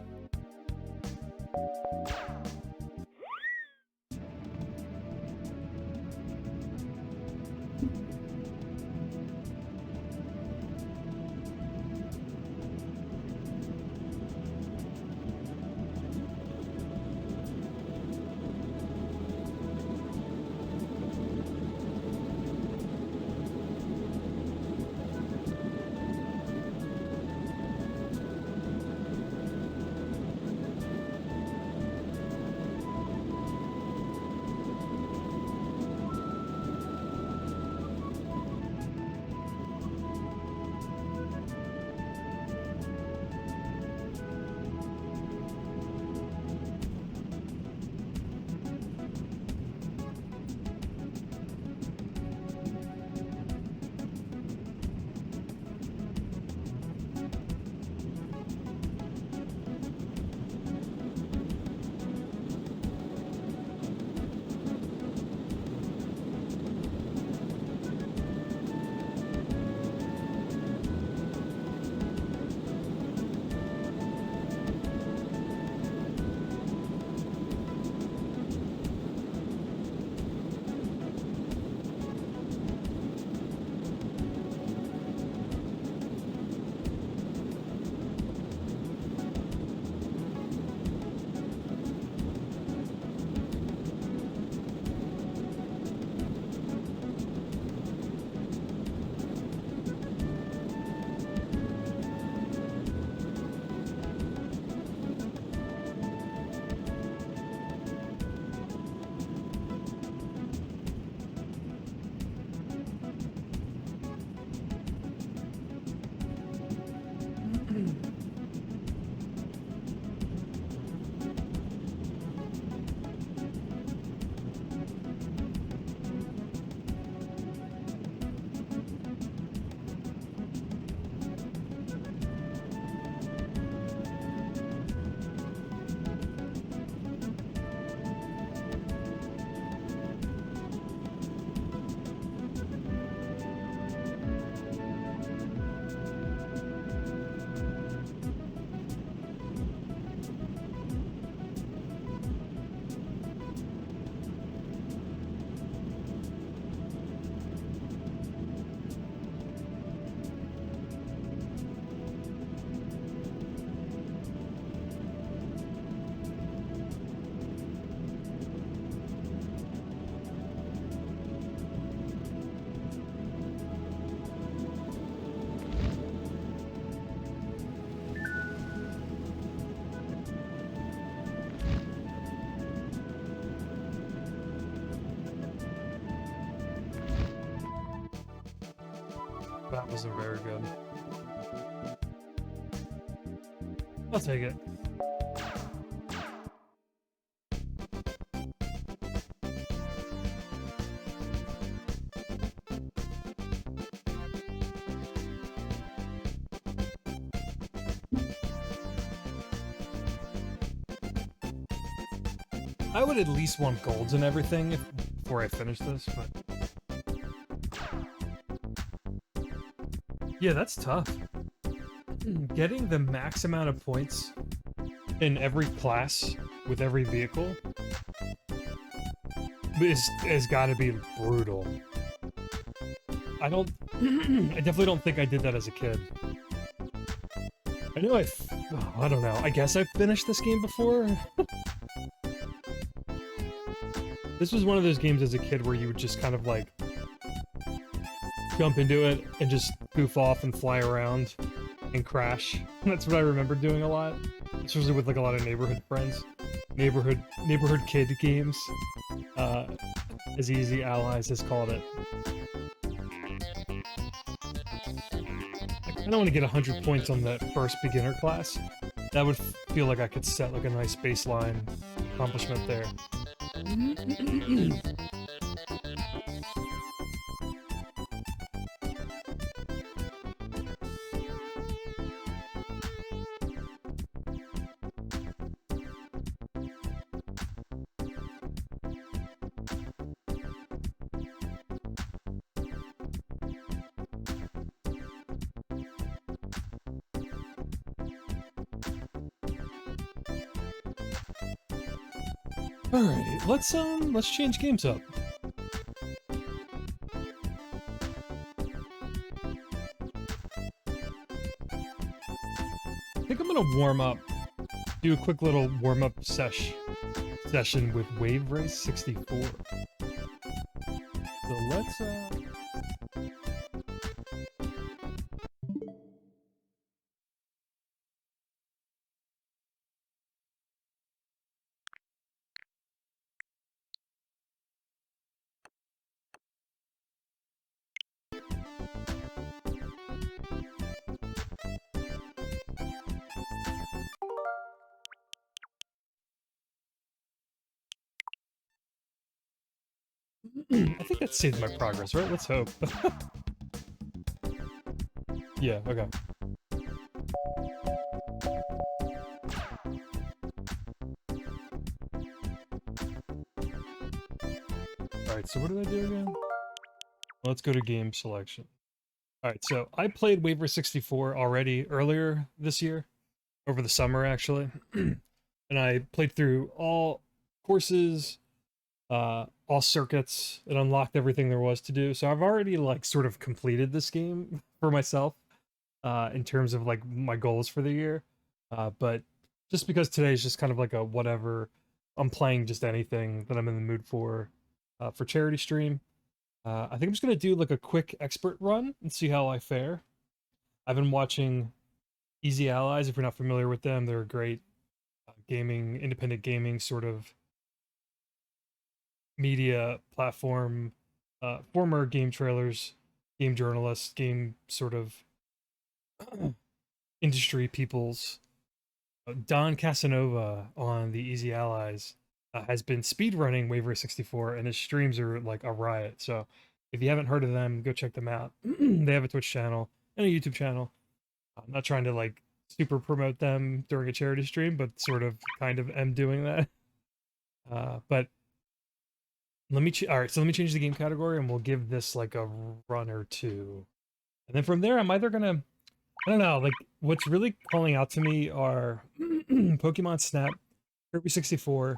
wasn't very good. I'll take it. I would at least want golds and everything before I finish this, but... Yeah, that's tough. Getting the max amount of points in every class with every vehicle is gotta be brutal. I definitely don't think I did that as a kid. I know I don't know. I guess I've finished this game before? This was one of those games as a kid where you would just kind of like jump into it and just goof off and fly around and crash. That's what I remember doing a lot, especially with like a lot of neighborhood friends. Neighborhood kid games, as Easy Allies has called it. I don't want to get 100 points on that first beginner class. That would feel like I could set like a nice baseline accomplishment there. Alrighty, let's change games up. I think I'm gonna warm up, do a quick little warm-up session with Wave Race 64. So let's I think that saved my progress, right? Let's hope. Yeah, okay. Alright, so what did I do again? Let's go to game selection. Alright, so I played Waiver 64 already earlier this year, over the summer actually, and I played through all courses, all circuits, and unlocked everything there was to do. So I've already like sort of completed this game for myself, in terms of like my goals for the year. But just because today is just kind of like a whatever, I'm playing just anything that I'm in the mood for charity stream. I think I'm just gonna do like a quick expert run and see how I fare. I've been watching Easy Allies. If you're not familiar with them, they're a great independent gaming sort of media platform, former game trailers, game journalists, game sort of industry peoples. Don Casanova on the Easy Allies has been speedrunning Waiver 64, and his streams are like a riot. So if you haven't heard of them, go check them out. They have a Twitch channel and a YouTube channel. I'm not trying to like super promote them during a charity stream, but sort of kind of am doing that. But let me let me change the game category, and we'll give this like a run or two. And then from there, I'm either gonna, I don't know, like what's really calling out to me are Pokemon Snap, Kirby 64,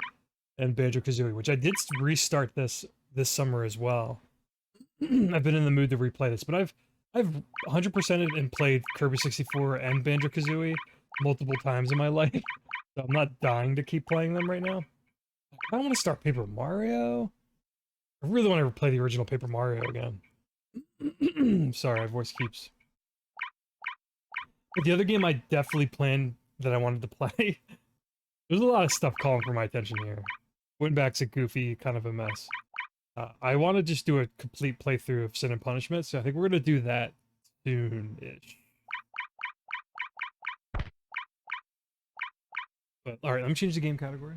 and Banjo-Kazooie, which I did restart this summer as well. I've been in the mood to replay this, but I've 100%ed and played Kirby 64 and Banjo-Kazooie multiple times in my life, so I'm not dying to keep playing them right now. I don't want to start Paper Mario. I really want to play the original Paper Mario again. Sorry, my voice keeps. But the other game I definitely planned that I wanted to play, there's a lot of stuff calling for my attention here. Winback's a goofy, kind of a mess. I want to just do a complete playthrough of Sin and Punishment, so I think we're going to do that soon-ish. But all right, let me change the game category.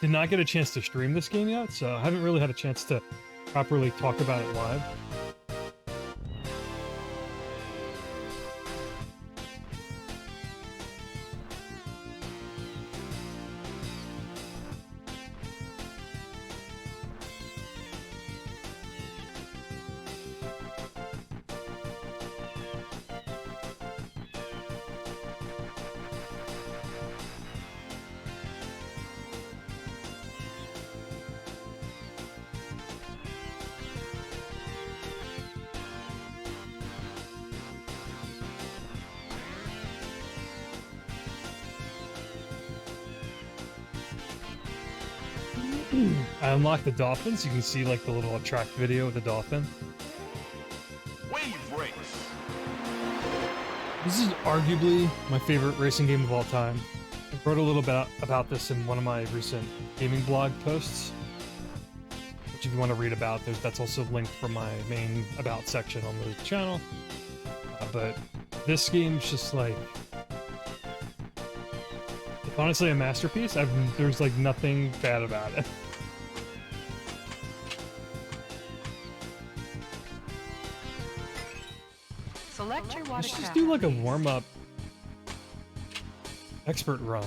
Did not get a chance to stream this game yet, so I haven't really had a chance to properly talk about it live. I unlocked the dolphins. You can see like the little attract video of the dolphin. Wave race. This is arguably my favorite racing game of all time. I wrote a little bit about this in one of my recent gaming blog posts, which if you want to read about, that's also linked from my main about section on the channel. But this game's just like, it's honestly a masterpiece. There's like nothing bad about it. Select your Let's watercraft. just do like a warm-up expert run.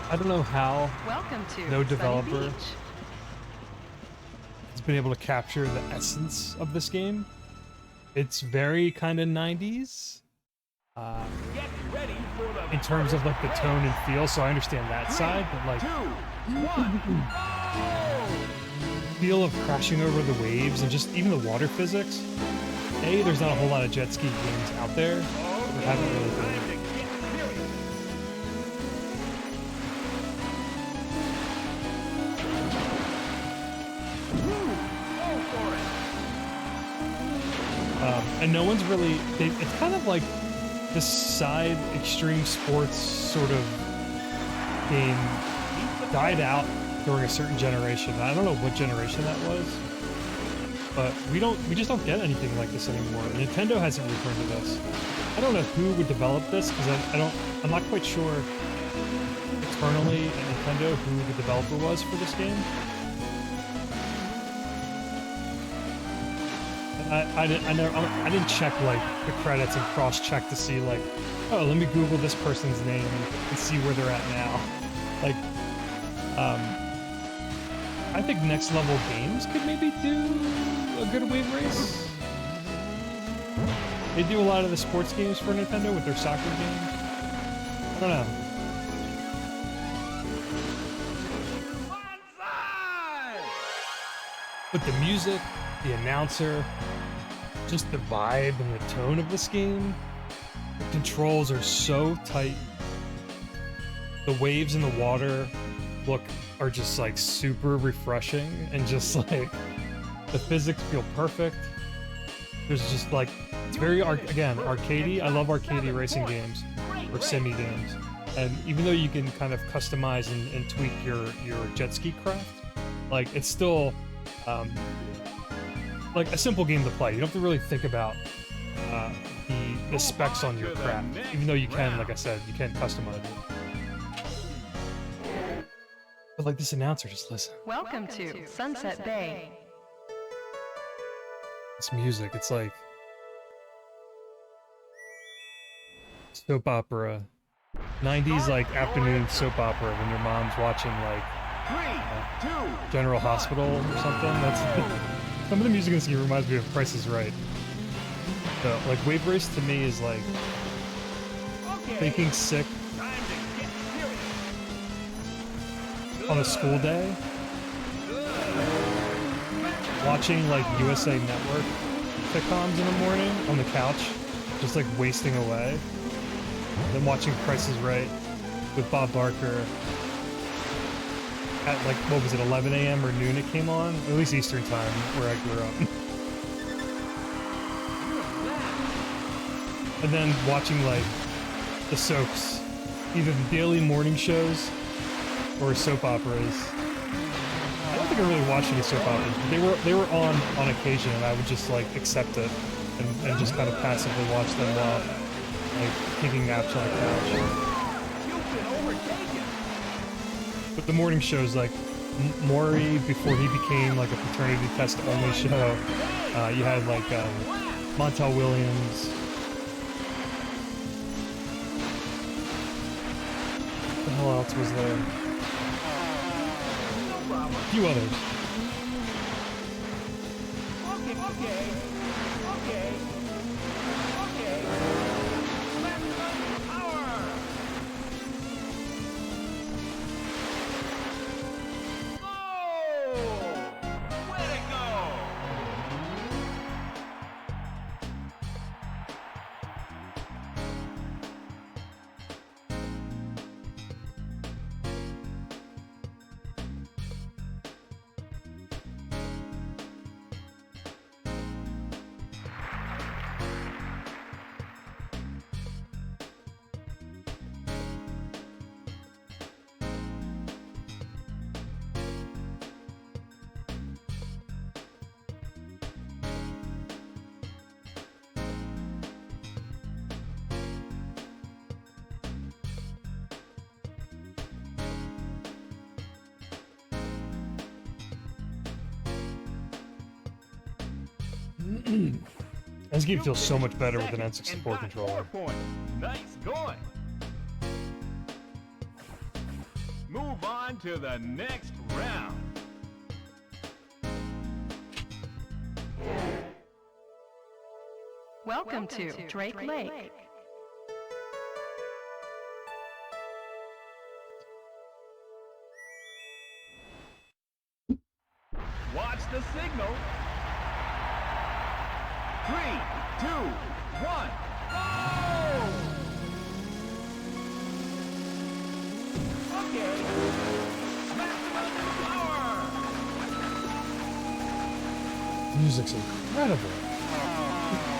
I don't know how Welcome to no Sunny developer Beach. has been able to capture the essence of this game. It's very kind of 90s Get ready for the in terms of like the tone and feel, so I understand that side, but like 2, 1, feel of crashing over the waves and just even the water physics. There's not a whole lot of jet ski games out there. There haven't really been. Time to get serious. Go for it. And no one's really. It's kind of like this side extreme sports sort of game died out during a certain generation. I don't know what generation that was, but we just don't get anything like this anymore. Nintendo hasn't returned to this. I don't know who would develop this because I'm not quite sure internally at Nintendo who the developer was for this game. I didn't check like the credits and cross-check to see like, oh, let me Google this person's name and see where they're at now. Like, I think Next Level Games could maybe do a good wave race. They do a lot of the sports games for Nintendo with their soccer games. I don't know. But the music, the announcer, just the vibe and the tone of this game, the controls are so tight. The waves in the water are just like super refreshing, and just like the physics feel perfect. There's just like, it's very again arcadey. I love arcadey racing games or semi games, and even though you can kind of customize and tweak your jet ski craft, like it's still like a simple game to play. You don't have to really think about the specs on your craft, even though you can, like I said, you can customize it. But like this announcer, just listen. Welcome to Sunset Bay. This music, it's like soap opera, 90s like afternoon soap opera when your mom's watching like 3, 2, General Hospital or something. That's some of the music in this game reminds me of Price is Right. So like Wave Race to me is like okay. thinking sick Time to get serious. on a school day, watching like USA Network sitcoms in the morning on the couch, just like wasting away. Then watching Price is Right with Bob Barker at like, what was it, 11 a.m. or noon it came on? At least Eastern time, where I grew up. And then watching like the soaps, either the daily morning shows or soap operas. I don't think I really watched any soap operas, but they were on occasion, and I would just like accept it and just kind of passively watch them while like taking naps on the couch. You've been overtaken. But the morning shows like Maury, before he became like a paternity test only show, you had like Montel Williams. What the hell else was there? A few others. Okay. Maximum power. Go! Way to go! This game feels so much better with an N64 controller. Nice going. Move on to the next round. Welcome to Drake Lake. Watch the signal. 3, 2, 1, go! Okay. Maximum power. Music's incredible.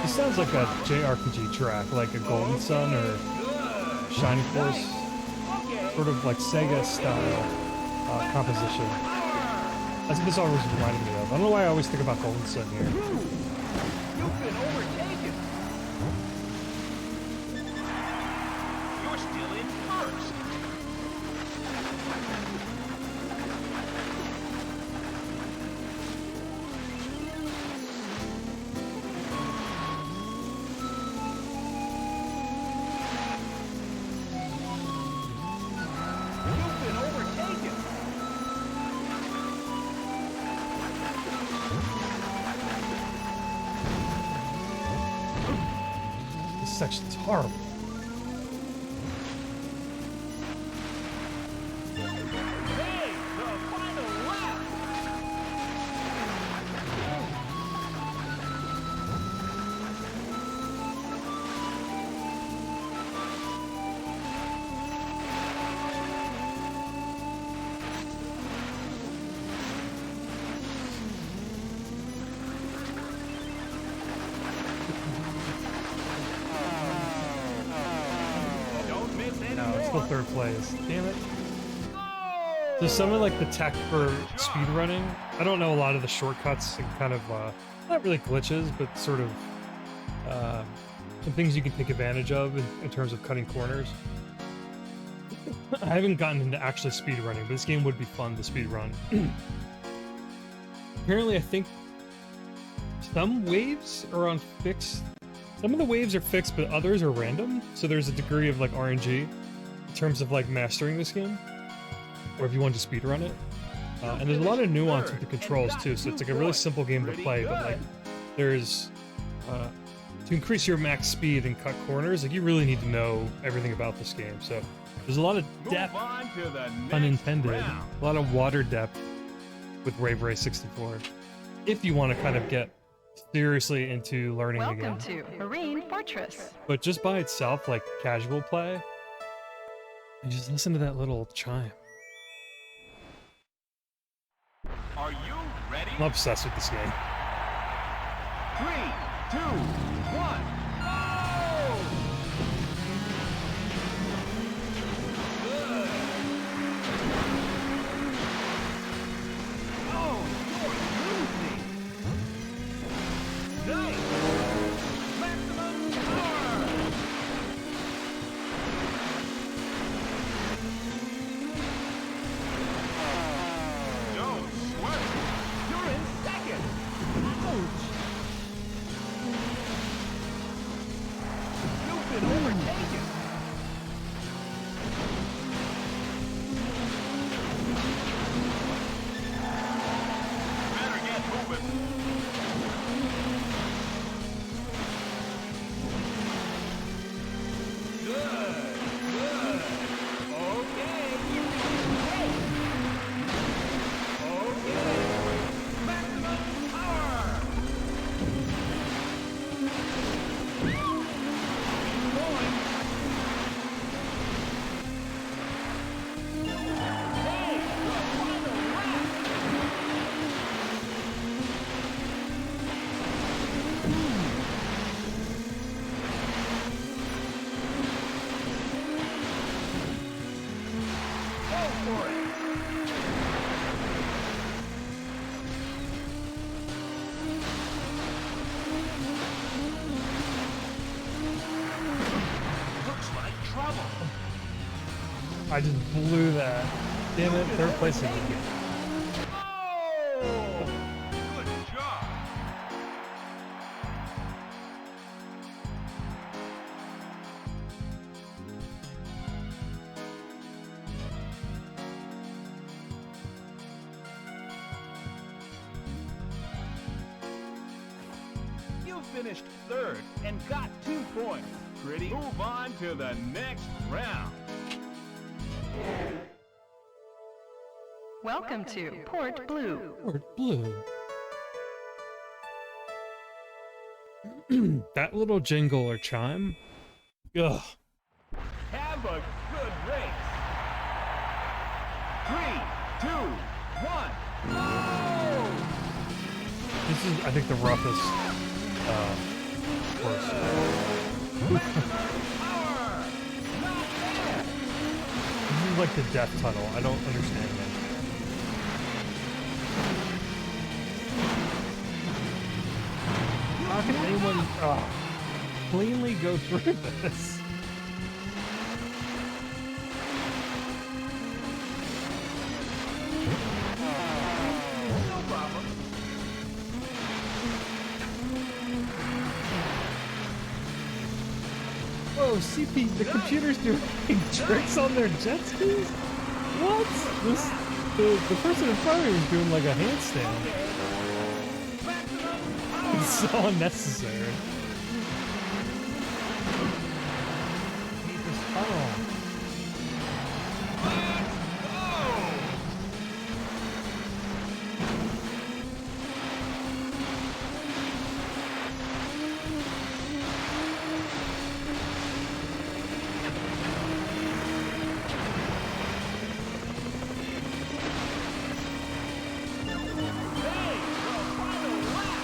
It sounds like a JRPG track, like a Golden Sun or Shining Force, sort of like Sega style composition. That's what this always reminded me of. I don't know why I always think about Golden Sun here. You've been overtaken. You're still in first. You've been overtaken. This section's horrible. Hey, the final lap. Don't miss any No, it's still more. third place. Damn it. Go! So some of like the tech for speedrunning, I don't know a lot of the shortcuts and kind of, not really glitches, but sort of some things you can take advantage of in terms of cutting corners. I haven't gotten into actually speedrunning, but this game would be fun to speedrun. Apparently, I think some waves are on fixed. Some of the waves are fixed, but others are random. So there's a degree of like RNG in terms of like mastering this game, or if you want to speedrun it. And there's a lot of nuance with the controls too. So it's like a really simple game to play, but like there's to increase your max speed and cut corners, like you really need to know everything about this game. So there's a lot of depth, Move on to the next unintended, round. a lot of water depth with Wave Race 64. If you want to kind of get seriously into learning Welcome again. to Marine Fortress. But just by itself, like casual play, you just listen to that little chime. Are you ready? I'm obsessed with this game. 3, 2, 1, go! Good. Oh, you're losing. Nice. Maximum power. Don't sweat. You're in second. Ouch. You've been overtaken. Better get moving. Good, good. Okay. Hey. Okay. Maximum power. Keep going. Hey, the final lap. Go for it. Looks like trouble. I just blew that. Damn it, third place again. Oh! Good job. You finished third and got 2 points. Pretty. Move on to the next round. Welcome to Port Blue. Port Blue. That little jingle or chime. Ugh. Have a good race. 3, 2, 1, go! This is, I think, the roughest course. Maximum power! Not bad! This is like the death tunnel. I don't understand it. How can anyone cleanly go through this? No problem. Oh, CP, the computer's doing tricks on their jet skis? What? The person in front of me was doing like a handstand. Maximum power! It's so unnecessary. Hate this tunnel. Let's go! Hey, the final lap!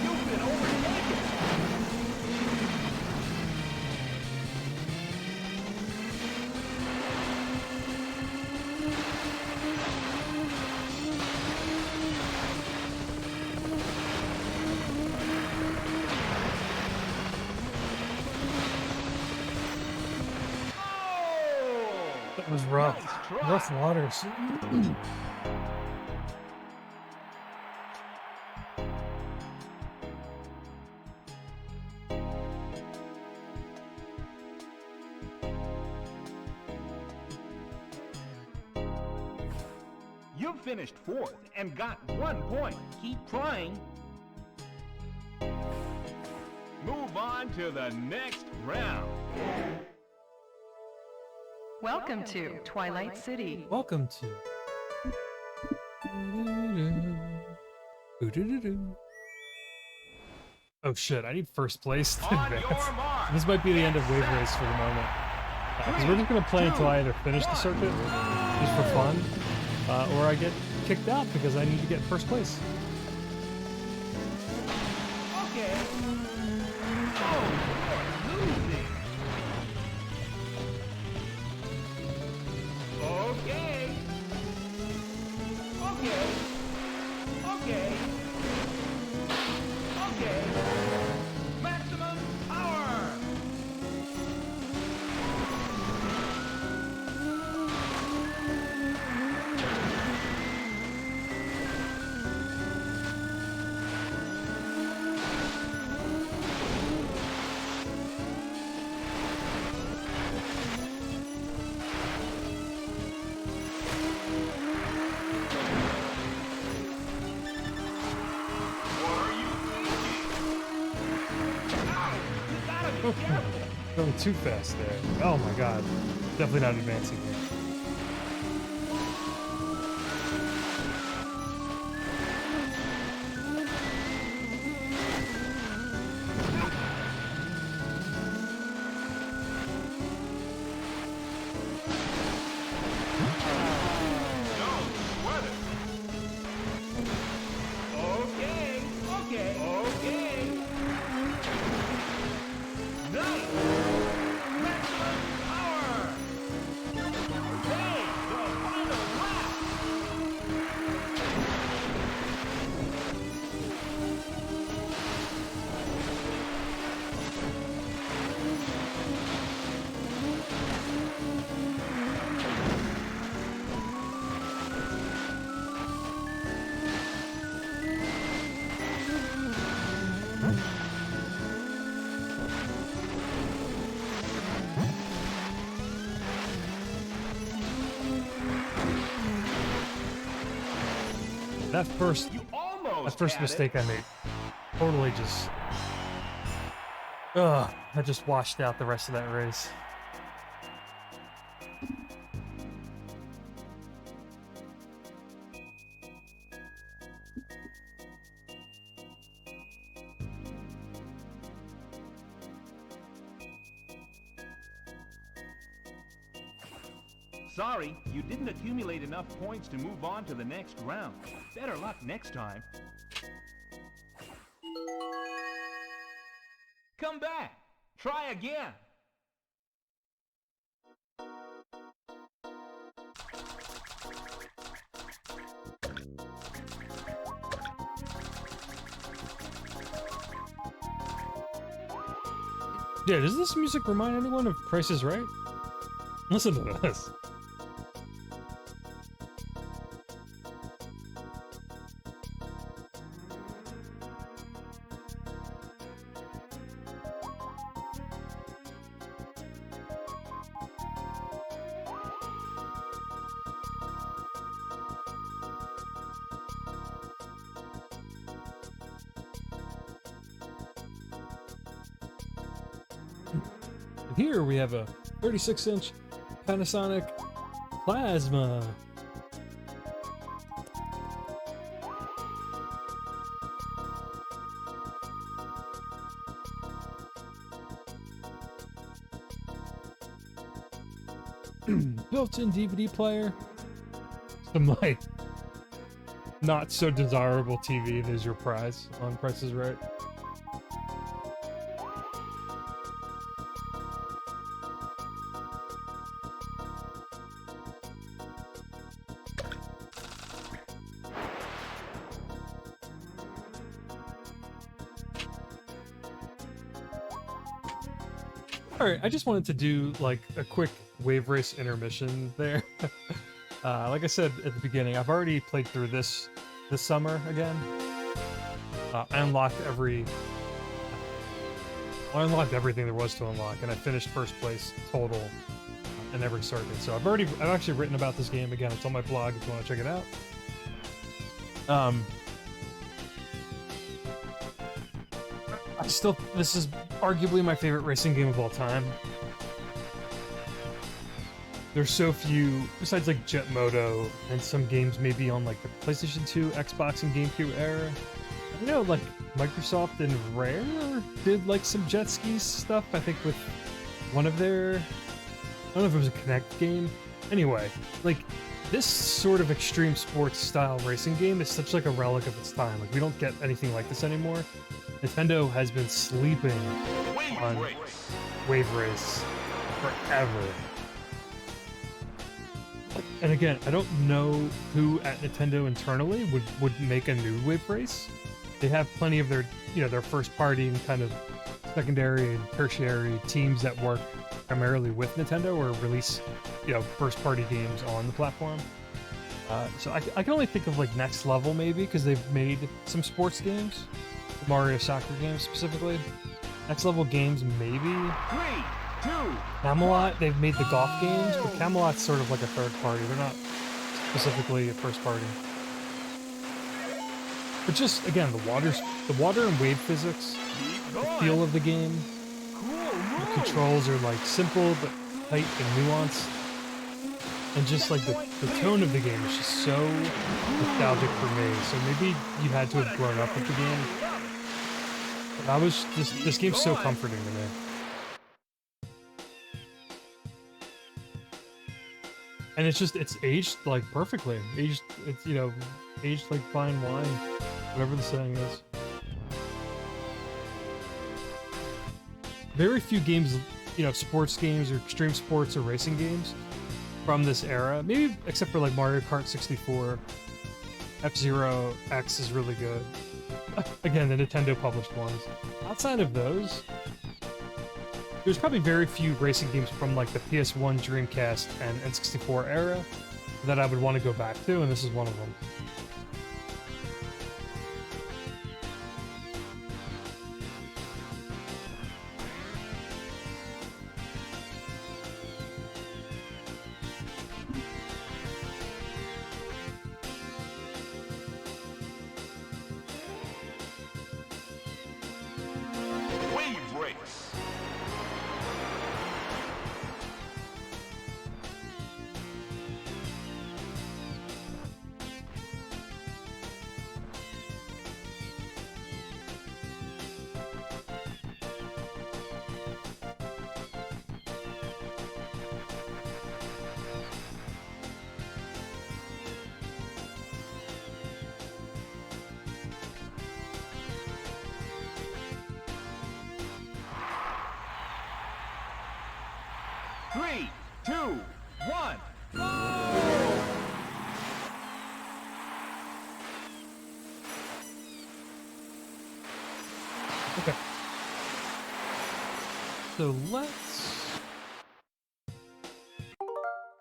You've been overtaken! Oh! That was rough. Nice try. Rough waters. You finished fourth and got 1 point. Keep trying. Move on to the next round. Welcome to Twilight City. Welcome to. Oh shit, I need first place to On advance. your mark. This might be the end of Wave Race for the moment. Because we're just going to play until I either finish the circuit, just for fun, or I get kicked out because I need to get first place. Okay. Oh, you're losing. Okay. Okay. Okay. Okay. Maximum power. What are you thinking? Ow! You gotta be careful. Going too fast there. Oh my god. Definitely not advancing here. Don't sweat it. Okay, okay, okay. Nice. Maximum power. Hey, the final lap. That first You almost had mistake I made totally just that just washed out the rest of that race. Sorry, you didn't accumulate enough points to move on to the next round. Better luck next time. Come back. Try again. Yeah, does this music remind anyone of Price is Right? Listen to this. Here we have a 36-inch Panasonic Plasma. Built-in DVD player. Some like not so desirable TV. There's your prize on Price is Right. Alright, I just wanted to do like a quick wave race intermission there. Like I said at the beginning, I've already played through this summer again. I unlocked everything there was to unlock, and I finished first place total in every circuit. So I've actually written about this game again. It's on my blog if you want to check it out. This is arguably my favorite racing game of all time. there's so few, besides like Jet Moto and some games maybe on like the PlayStation 2, Xbox, and GameCube era. I know like Microsoft and Rare did like some jet skis stuff, I think with one of their, I don't know if it was a Kinect game. Anyway, like this sort of extreme sports style racing game is such like a relic of its time. Like we don't get anything like this anymore. Nintendo has been sleeping on Wave Race forever. And again, I don't know who at Nintendo internally would make a new Wave Race. They have plenty of their, their first party and kind of secondary and tertiary teams that work primarily with Nintendo or release, first party games on the platform. So I can only think of like Next Level maybe, because they've made some sports games, Mario soccer games specifically. Next Level Games maybe. 3, 2, Camelot, they've made the golf games, but Camelot's sort of like a third party. They're not specifically a first party. But just again, the water and wave physics, the feel of the game, the controls are like simple but tight and nuanced, and just like the tone of the game is just so nostalgic for me. So maybe you had to have grown up with the game. But I was just, this game's so comforting to me. And it's aged like perfectly. Aged like fine wine, whatever the saying is. Very few games, sports games or extreme sports or racing games from this era, maybe except for like Mario Kart 64. F-Zero X is really good. Again, the Nintendo published ones. Outside of those, there's probably very few racing games from like the PS1, Dreamcast, and N64 era that I would want to go back to, and this is one of them. Wave Race. Three, two, one, go! Okay. So let's...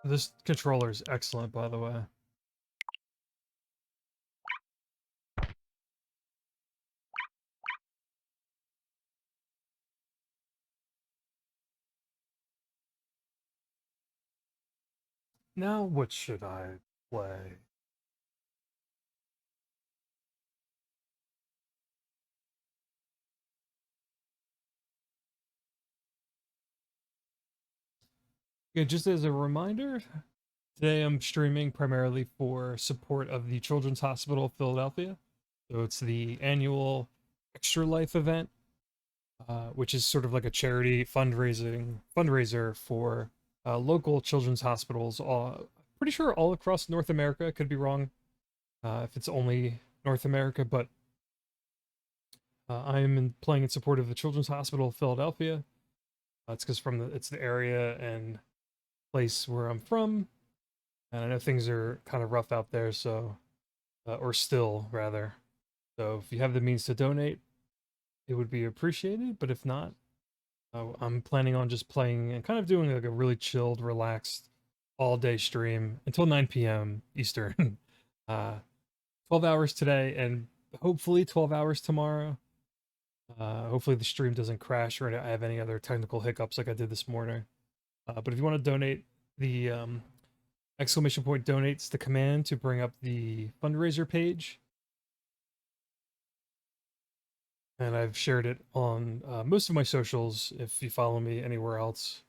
This controller is excellent, by the way. Now, what should I play? Yeah, just as a reminder, today I'm streaming primarily for support of the Children's Hospital of Philadelphia. So it's the annual Extra Life event, which is sort of like a charity fundraiser for local children's hospitals. Pretty sure all across North America. Could be wrong if it's only North America, but I am playing in support of the Children's Hospital of Philadelphia. It's because it's the area and place where I'm from, and I know things are kind of rough out there, so or still rather. So if you have the means to donate, it would be appreciated. But if not, I'm planning on just playing and kind of doing like a really chilled, relaxed, all-day stream until 9 p.m. Eastern. 12 hours today, and hopefully 12 hours tomorrow. Hopefully the stream doesn't crash or I have any other technical hiccups like I did this morning. But if you want to donate, the exclamation point donates the command to bring up the fundraiser page. And I've shared it on most of my socials if you follow me anywhere else.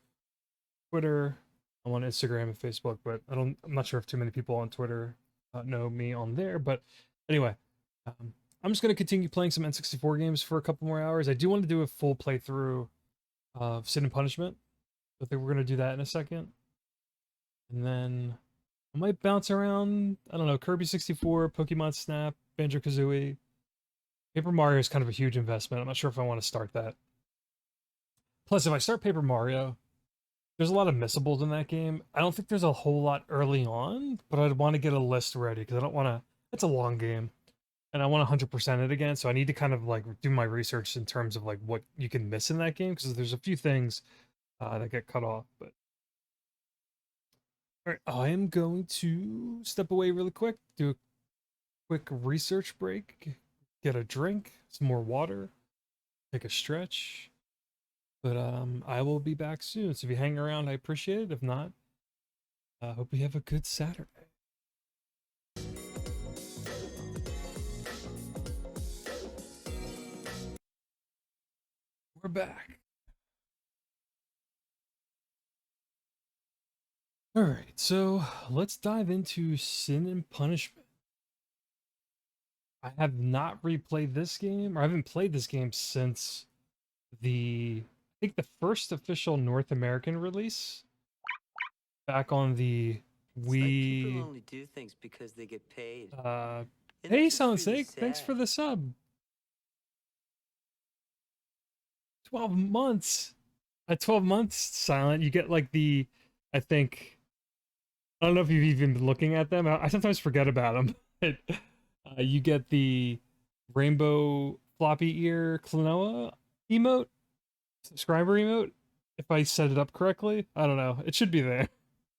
Twitter, I'm on Instagram and Facebook, but I'm not sure if too many people on Twitter know me on there. But anyway, I'm just gonna continue playing some N64 games for a couple more hours. I do want to do a full playthrough of Sin and Punishment. I think we're gonna do that in a second, and then I might bounce around. I don't know, Kirby 64, Pokemon Snap, Banjo-Kazooie. Paper Mario is kind of a huge investment. I'm not sure if I want to start that. Plus, if I start Paper Mario, there's a lot of missables in that game. I don't think there's a whole lot early on, but I'd want to get a list ready because I don't want to. It's a long game, and I want 100% it again. So I need to kind of like do my research in terms of like what you can miss in that game because there's a few things that get cut off. But all right, I am going to step away really quick, do a quick research break, get a drink, some more water, take a stretch. But I will be back soon. So if you hang around, I appreciate it. If not, I hope you have a good Saturday. We're back. All right, so let's dive into Sin and Punishment. I have not replayed this game, or I haven't played this game since I think the first official North American release back on the It's Wii. like people only do things because they get paid. And Hey, that's Sound just really Sake, thanks sad. for the sub. 12 months. At 12 months, Silent, you get like I think, I don't know if you've even been looking at them. I sometimes forget about them. But, you get the rainbow floppy ear Klonoa emote, subscriber emote, if I set it up correctly. I don't know. It should be there.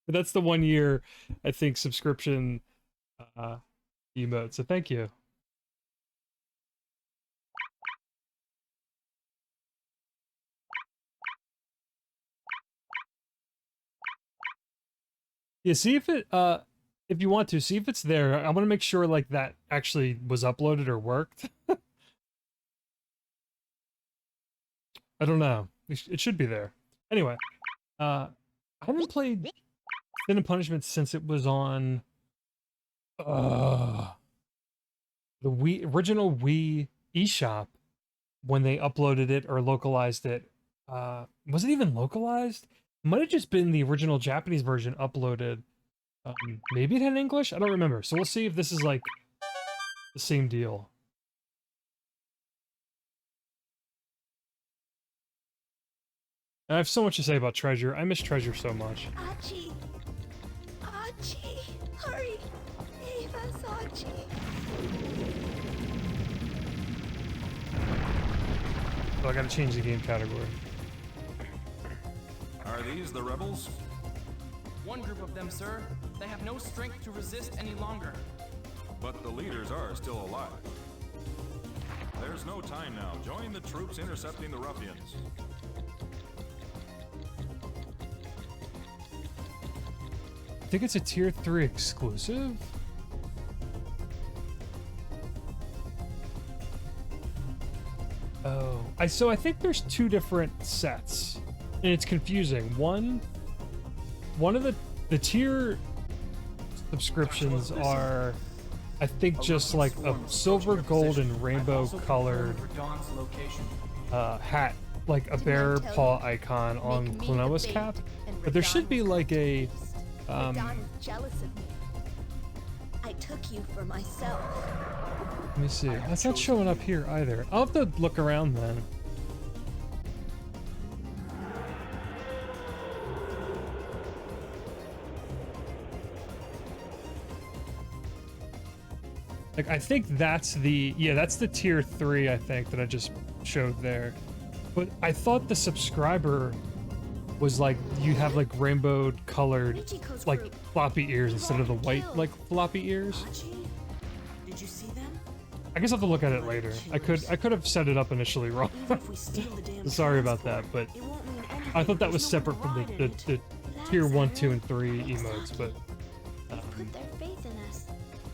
But that's the 1 year, I think, subscription emote. So thank you. Yeah, see if you want to, see if it's there. I want to make sure like that actually was uploaded or worked. I don't know. It should be there. Anyway, I haven't played Sin and Punishment since it was on the original Wii eShop when they uploaded it or localized it. Was it even localized? It might have just been the original Japanese version uploaded. Maybe it had English? I don't remember. So we'll see if this is like the same deal. I have so much to say about Treasure. I miss Treasure so much. Archie! Archie! Hurry! Save us, Archie! Oh, I gotta change the game category. Are these the rebels? One group of them, sir. They have no strength to resist any longer. But the leaders are still alive. There's no time now. Join the troops intercepting the ruffians. I think it's a tier 3 exclusive. Oh, so I think there's 2 different sets, and it's confusing. One of the tier subscriptions are, I think, just like a silver, gold, and rainbow colored hat, like a bear paw icon on Klonoa's cap. But there should be like a Radon's jealous of me. I took you for myself. let me see. That's not showing up here either. I'll have to look around then. Like, I think that's the tier 3, I think, that I just showed there. But I thought the subscriber was like, you have like rainbow colored, Michiko's like group. floppy ears instead of the white, like floppy ears. Archie, did you see them? I guess I'll have to look at it later. I could have set it up initially wrong. Even if we steal the damn Sorry about that, transport, but it won't mean anything I thought that if was there's no separate from one to the ride in it. tier 1, Relax, 2, and 3 Exactly. emotes, but Put their faith in us.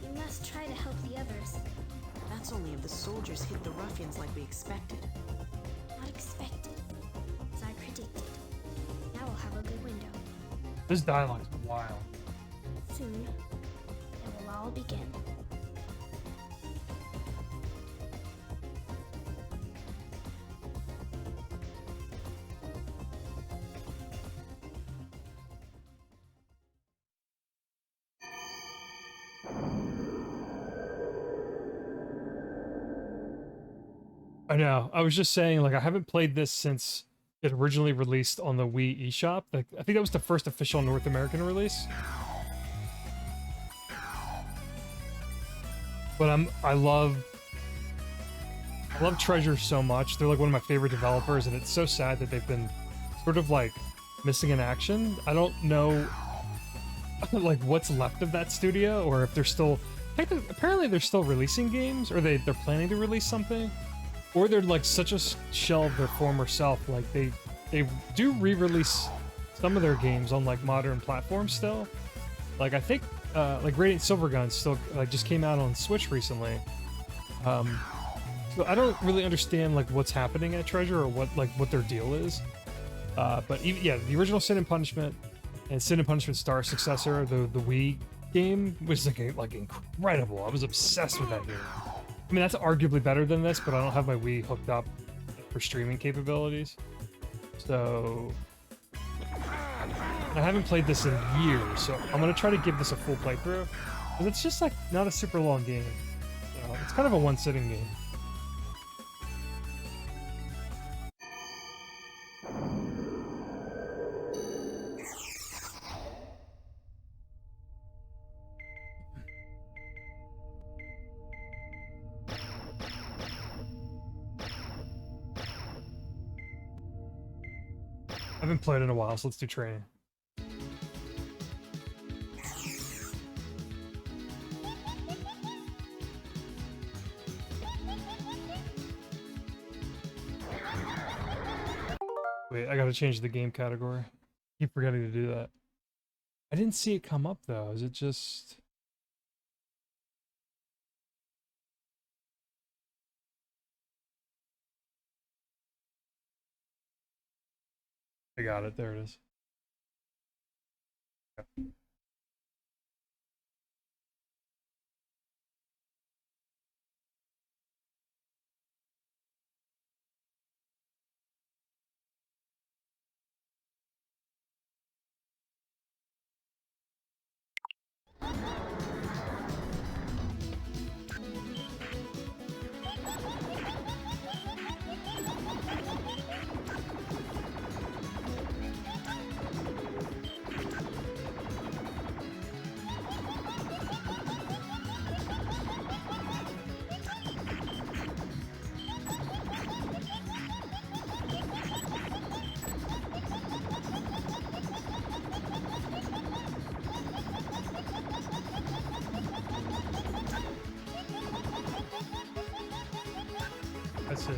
We must try to help the others. That's only if the soldiers hit the ruffians like we expected. Not expected. As I predicted. Now we'll have a good window. This dialogue's wild. Soon, it will all begin. I know. I was just saying, like, I haven't played this since it originally released on the Wii eShop. Like, I think that was the first official North American release. But I love Treasure so much. They're like one of my favorite developers, and it's so sad that they've been sort of like missing in action. I don't know like what's left of that studio, or if they're still apparently they're still releasing games, or they're planning to release something. Or they're like such a shell of their former self. Like they do re-release some of their games on like modern platforms still. Like I think like Radiant Silvergun still like just came out on Switch recently. So I don't really understand like what's happening at Treasure or what their deal is. But even, yeah, the original Sin and Punishment and Sin and Punishment Star successor, the Wii game, was like incredible. I was obsessed with that game. I mean, that's arguably better than this, but I don't have my Wii hooked up for streaming capabilities. So I haven't played this in years, so I'm gonna try to give this a full playthrough. Because it's just like not a super long game. So it's kind of a one-sitting game. I haven't played in a while, so let's do training. Wait, I gotta change the game category. Keep forgetting to do that. I didn't see it come up though. Is it just... I got it. There it is. Okay. That's it.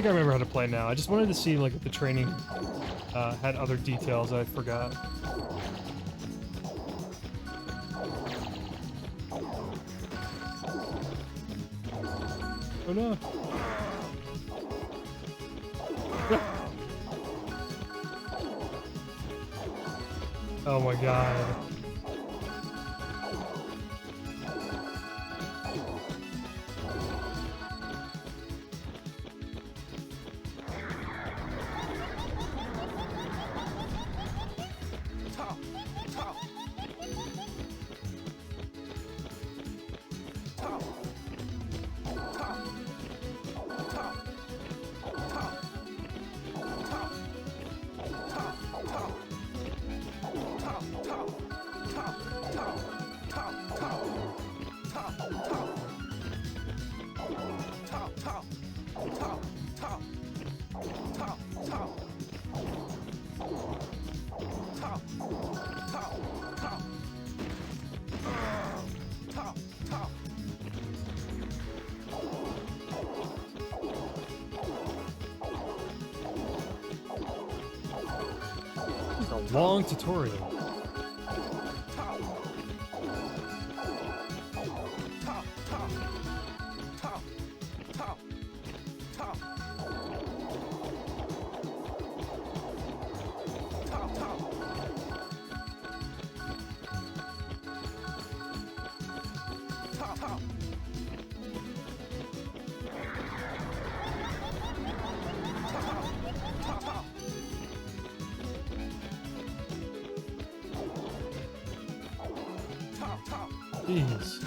think I remember how to play now. I just wanted to see like if the training had other details I forgot. Oh no. Oh my god. Long tutorial. Jeez.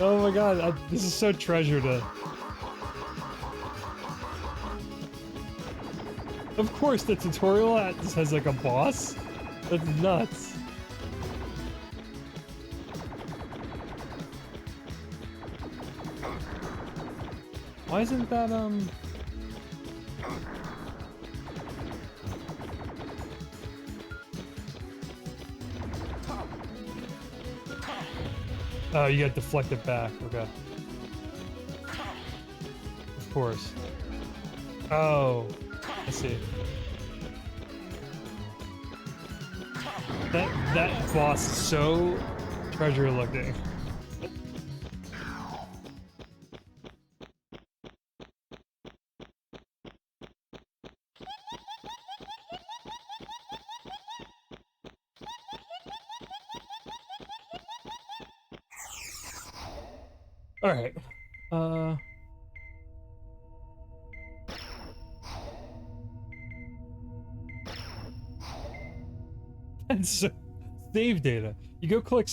Oh my god, this is so treasure to... Of course, the tutorial just has like a boss? That's nuts. Why isn't that, Oh, you gotta deflect it back. Okay. Of course. Oh, I see. That boss is so treasure looking. All right. And so, save data. You go click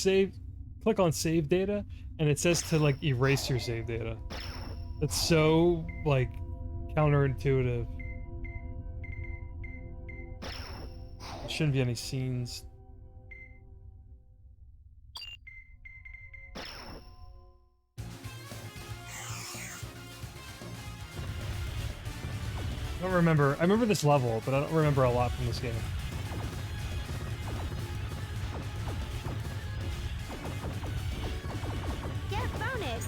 on save data, and it says to like erase your save data. That's so like counterintuitive. There shouldn't be any scenes. I don't remember. I remember this level, but I don't remember a lot from this game. Get bonus.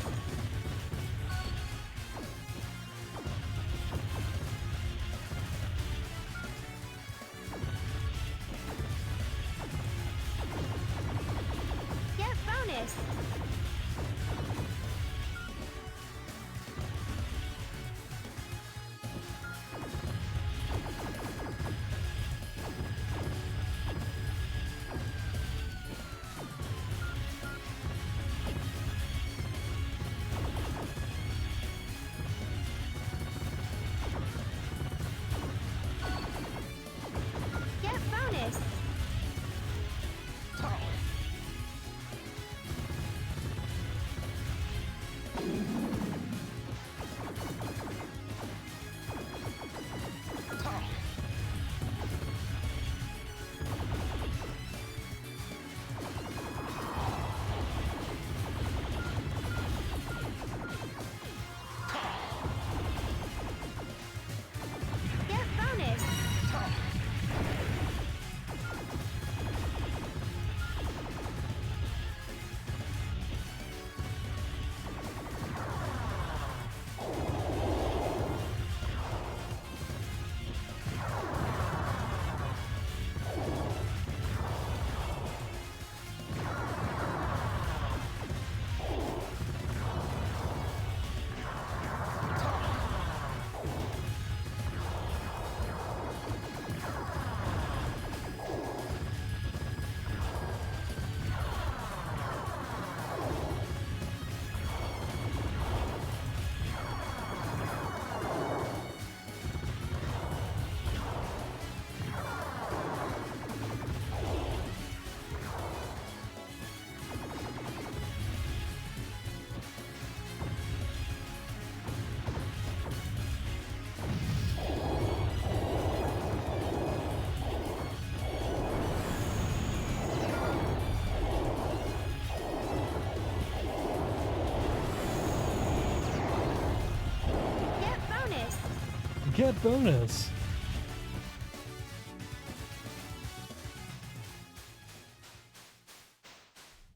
get bonus.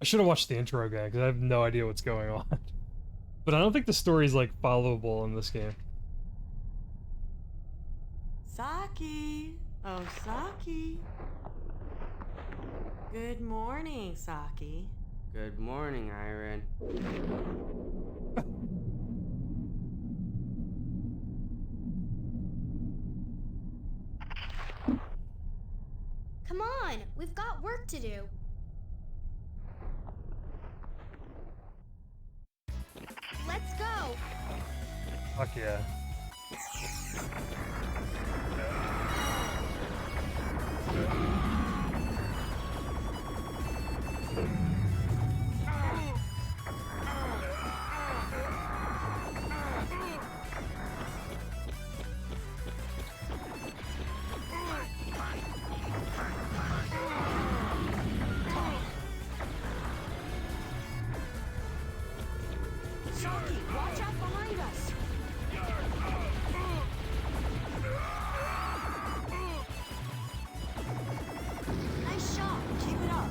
I should have watched the intro again because I have no idea what's going on. But I don't think the story's like followable in this game. Saki! Oh, Saki! Good morning, Saki. Good morning, Iron. Come on, we've got work to do. Let's go. Fuck yeah. Saki, watch out behind us! Nice shot. Keep it up.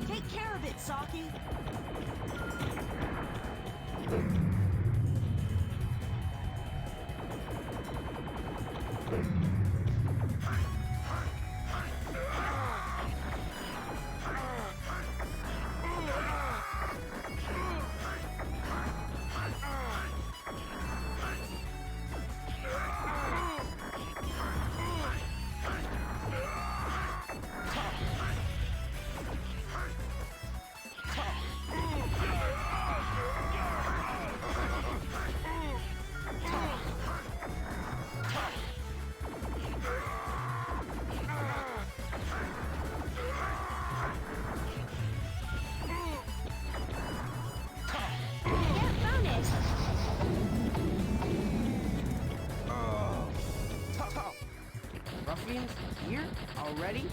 Take care of it, Saki. Ruffians? Here? Already?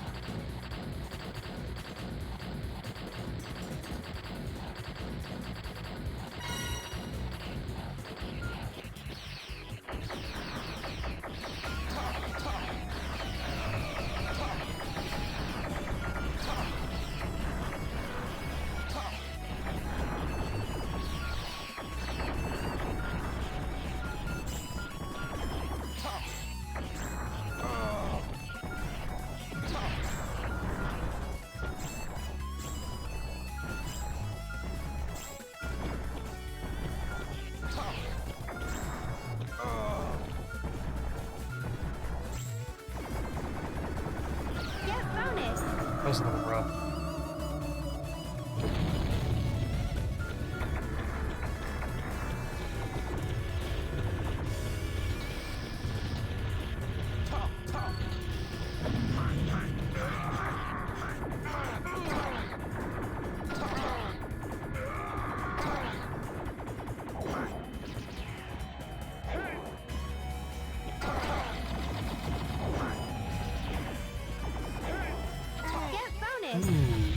That was a little rough.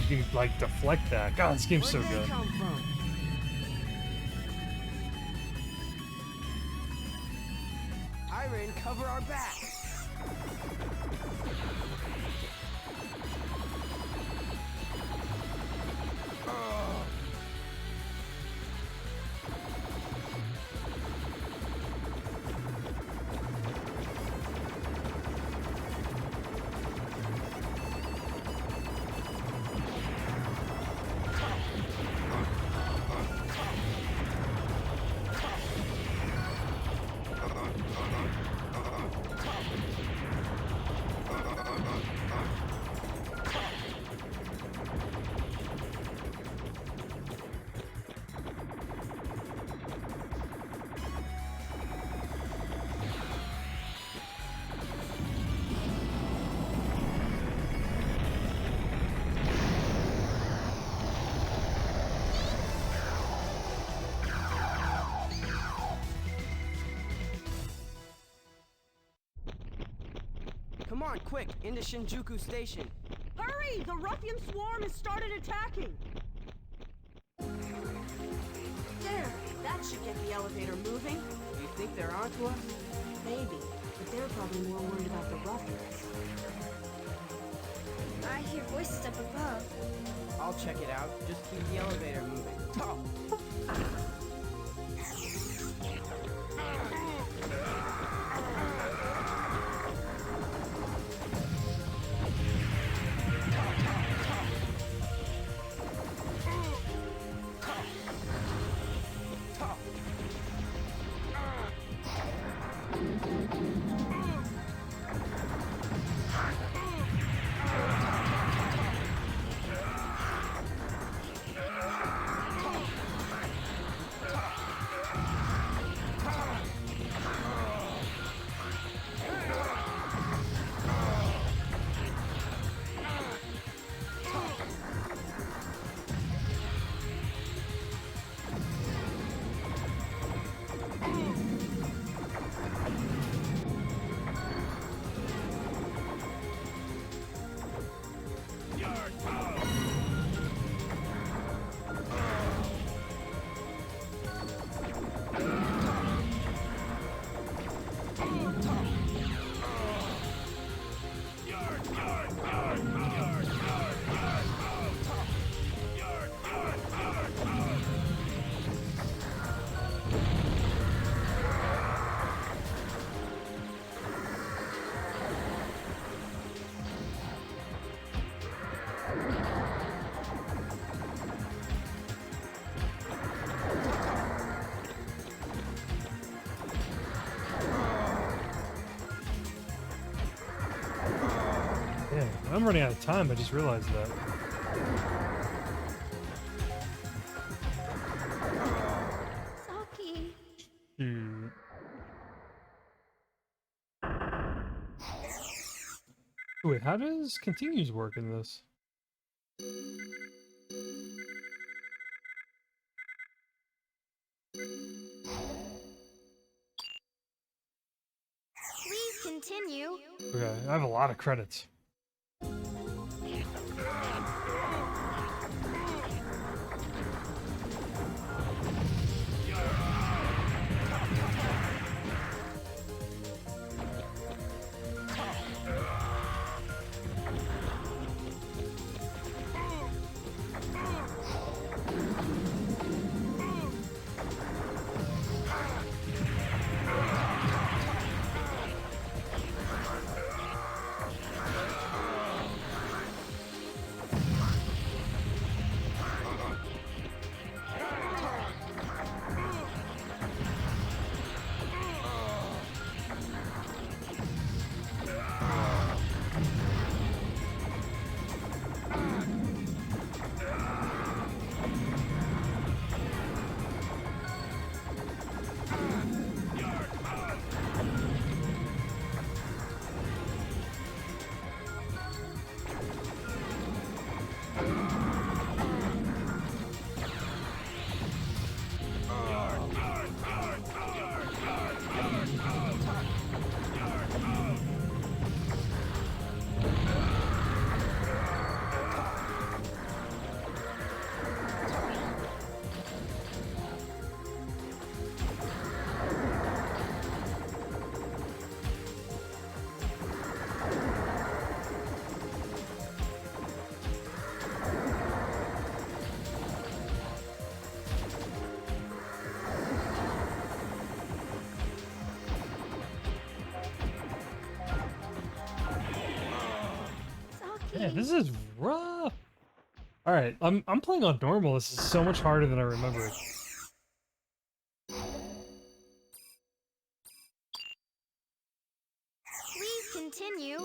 You can, like, deflect that. God, this game's so good. Iron, cover our backs. Come on, quick, into Shinjuku Station. Hurry! The ruffian swarm has started attacking! should get the elevator moving. You think they're onto us? Maybe, but they're probably more worried about the ruffians. I hear voices up above. I'll check it out. Just keep the elevator moving. Top. I'm running out of time. I just realized that. Saki. Shoot. Wait, how does continues work in this? Please continue. Okay, I have a lot of credits. Yeah, this is rough. All right, I'm playing on normal. This is so much harder than I remembered. Please continue.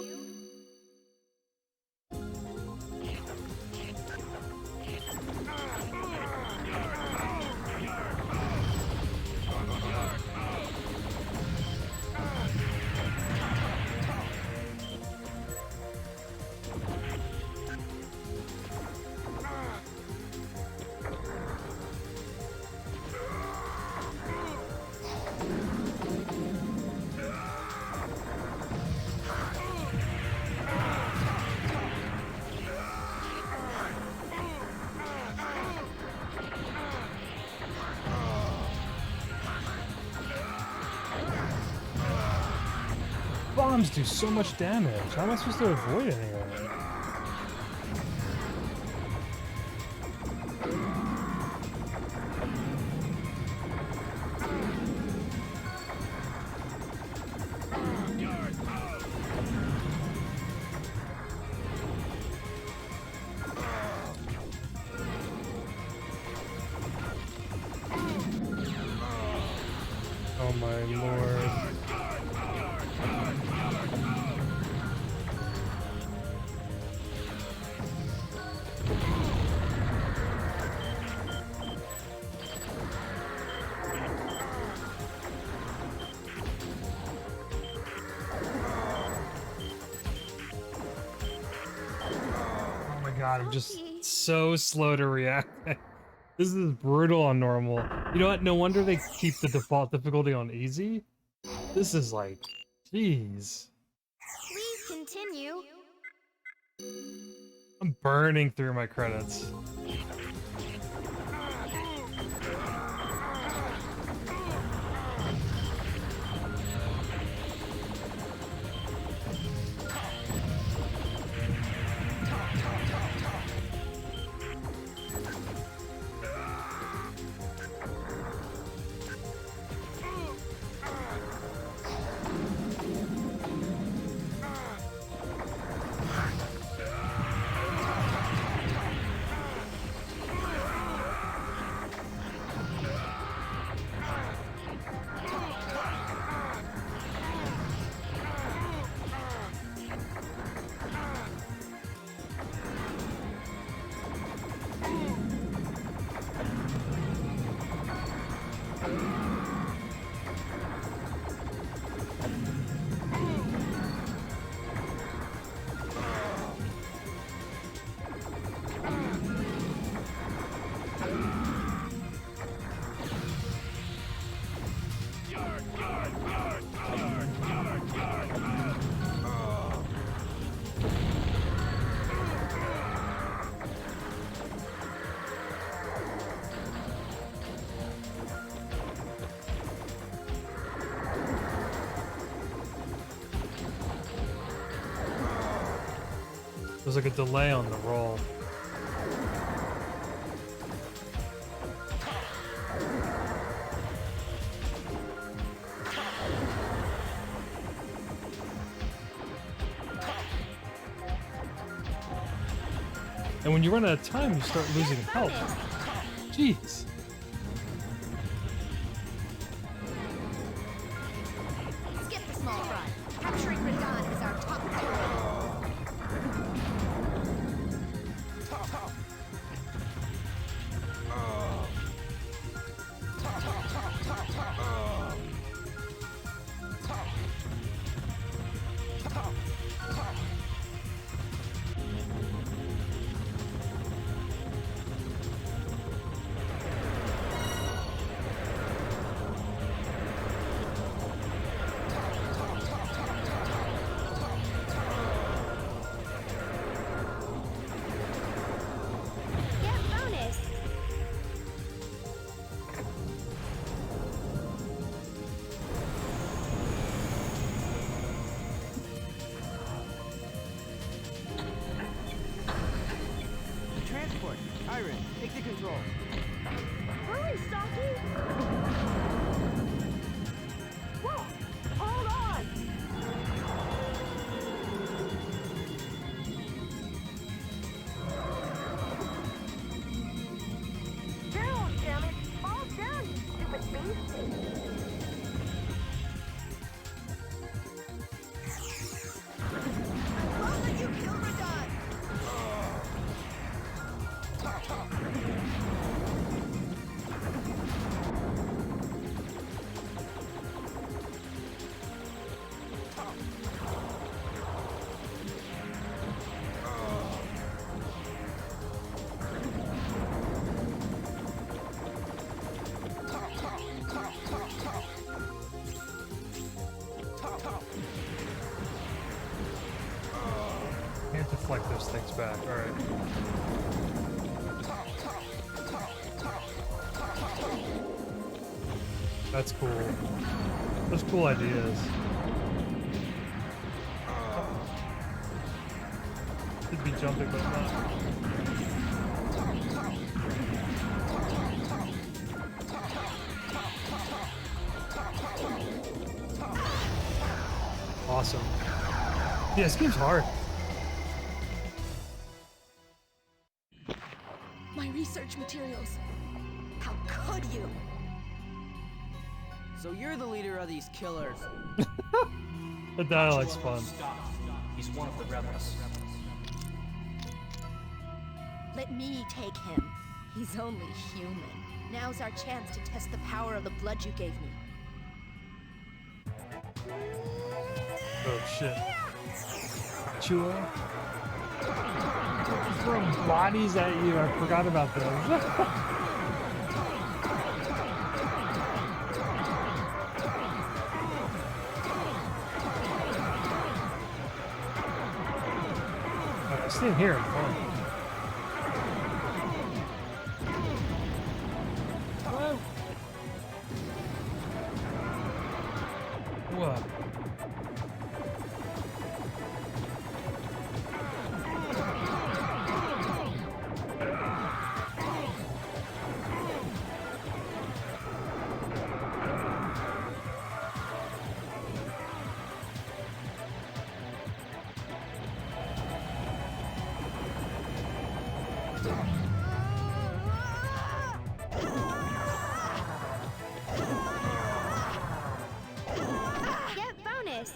bombs do so much damage. How am I supposed to avoid any of it? Oh my lord. Oh my god, I'm just so slow to react. This is brutal on normal. You know what? No wonder they keep the default difficulty on easy. This is like, jeez. Please continue. I'm burning through my credits. There's like a delay on the roll. And when you run out of time, you start losing health. Jeez. Skip the small fry. Capturing Radon is our top priority. Transport. Iron, take the control. Hurry, Stocky! Whoa! Hold on! Down, damn it! Fall down, you stupid beast! I won't let you kill Radon! Can't deflect those things back. Alright. That's cool. Those cool ideas. jumping, but I'm not. Awesome. Yeah, this game's hard. My research materials. How could you? So you're the leader of these killers. The dialogue's fun. Stop. He's one of the rebels. Let me take him. He's only human. Now's our chance to test the power of the blood you gave me. Oh shit. Chua. Throwing bodies at you. I forgot about those. Stay here. Whoa. Whoa. Get bonus!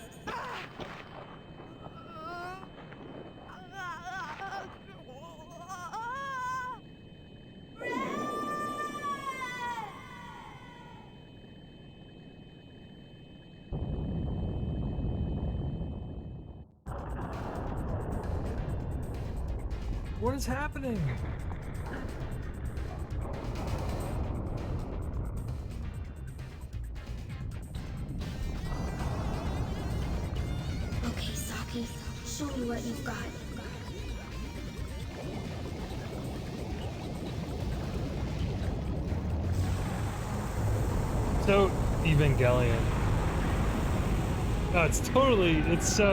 What is happening? Okay, Saki, show me what you've got. So Evangelion. Oh, it's so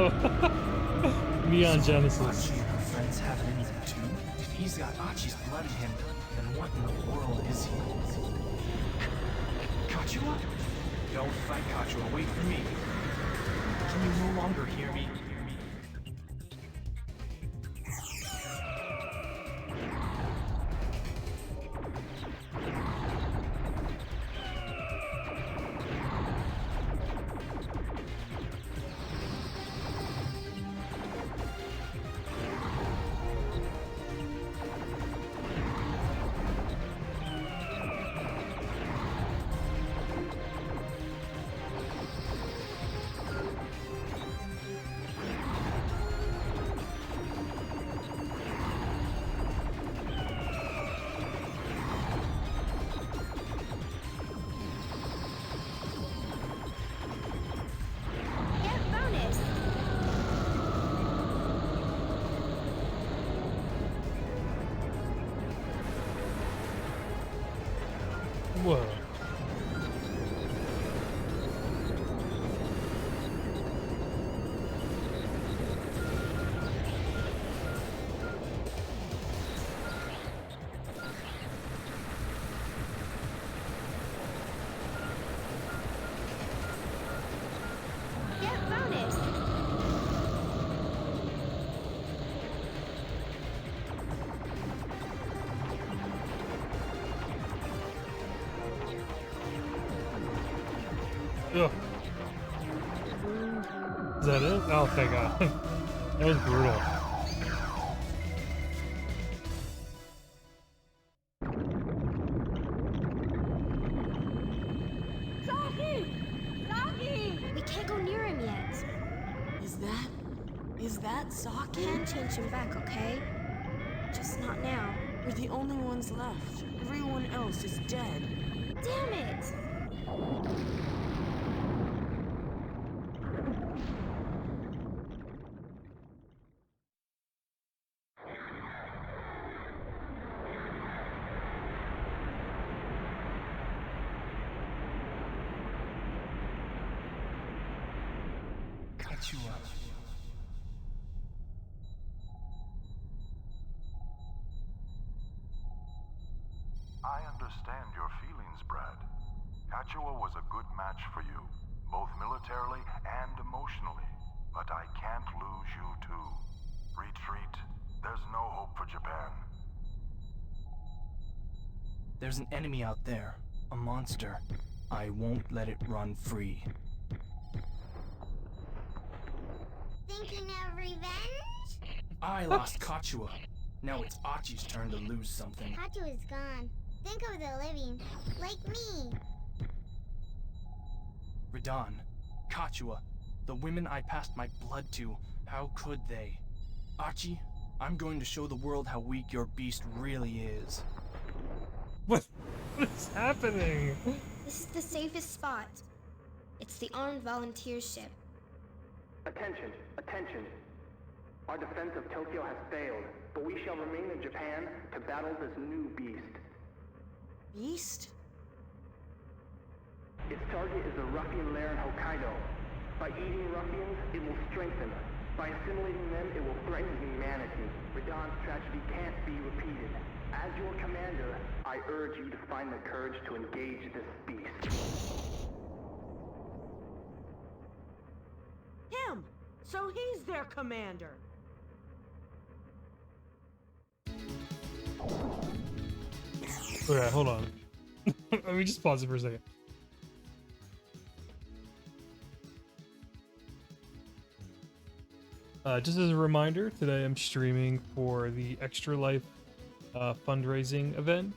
Neon Genesis. Archie and her friends have it in him too? If he's got Archie's blood in him, then what in the world is he? Kachua? Don't fight Kachua, wait for me. Can you no longer hear me? Get bonus! Whoa. Get bonus! Ugh. Is that it? Oh, thank God. That was brutal. Saki! Saki! We can't go near him yet. Is that Saki? Can't change him back, okay? Just not now. We're the only ones left. Everyone else is dead. Damn it! Kachua. I understand your feelings, Brad. Kachua was a good match for you, both militarily and emotionally. But I can't lose you too. Retreat. There's no hope for Japan. There's an enemy out there. A monster. I won't let it run free. Thinking of revenge? I lost Kachua. Now it's Achi's turn to lose something. Hachu is gone. Think of the living, like me. Radon, Kachua, the women I passed my blood to, how could they? Achi, I'm going to show the world how weak your beast really is. What is happening? This is the safest spot. It's the armed volunteer ship. Attention, attention. Our defense of Tokyo has failed, but we shall remain in Japan to battle this new beast. Beast? Its target is the ruffian lair in Hokkaido. By eating ruffians, it will strengthen us. By assimilating them, it will threaten humanity. Radon's tragedy can't be repeated. As your commander, I urge you to find the courage to engage this beast. Him! So he's their commander! Okay, hold on. Let me just pause it for a second. Just as a reminder, today I'm streaming for the Extra Life fundraising event,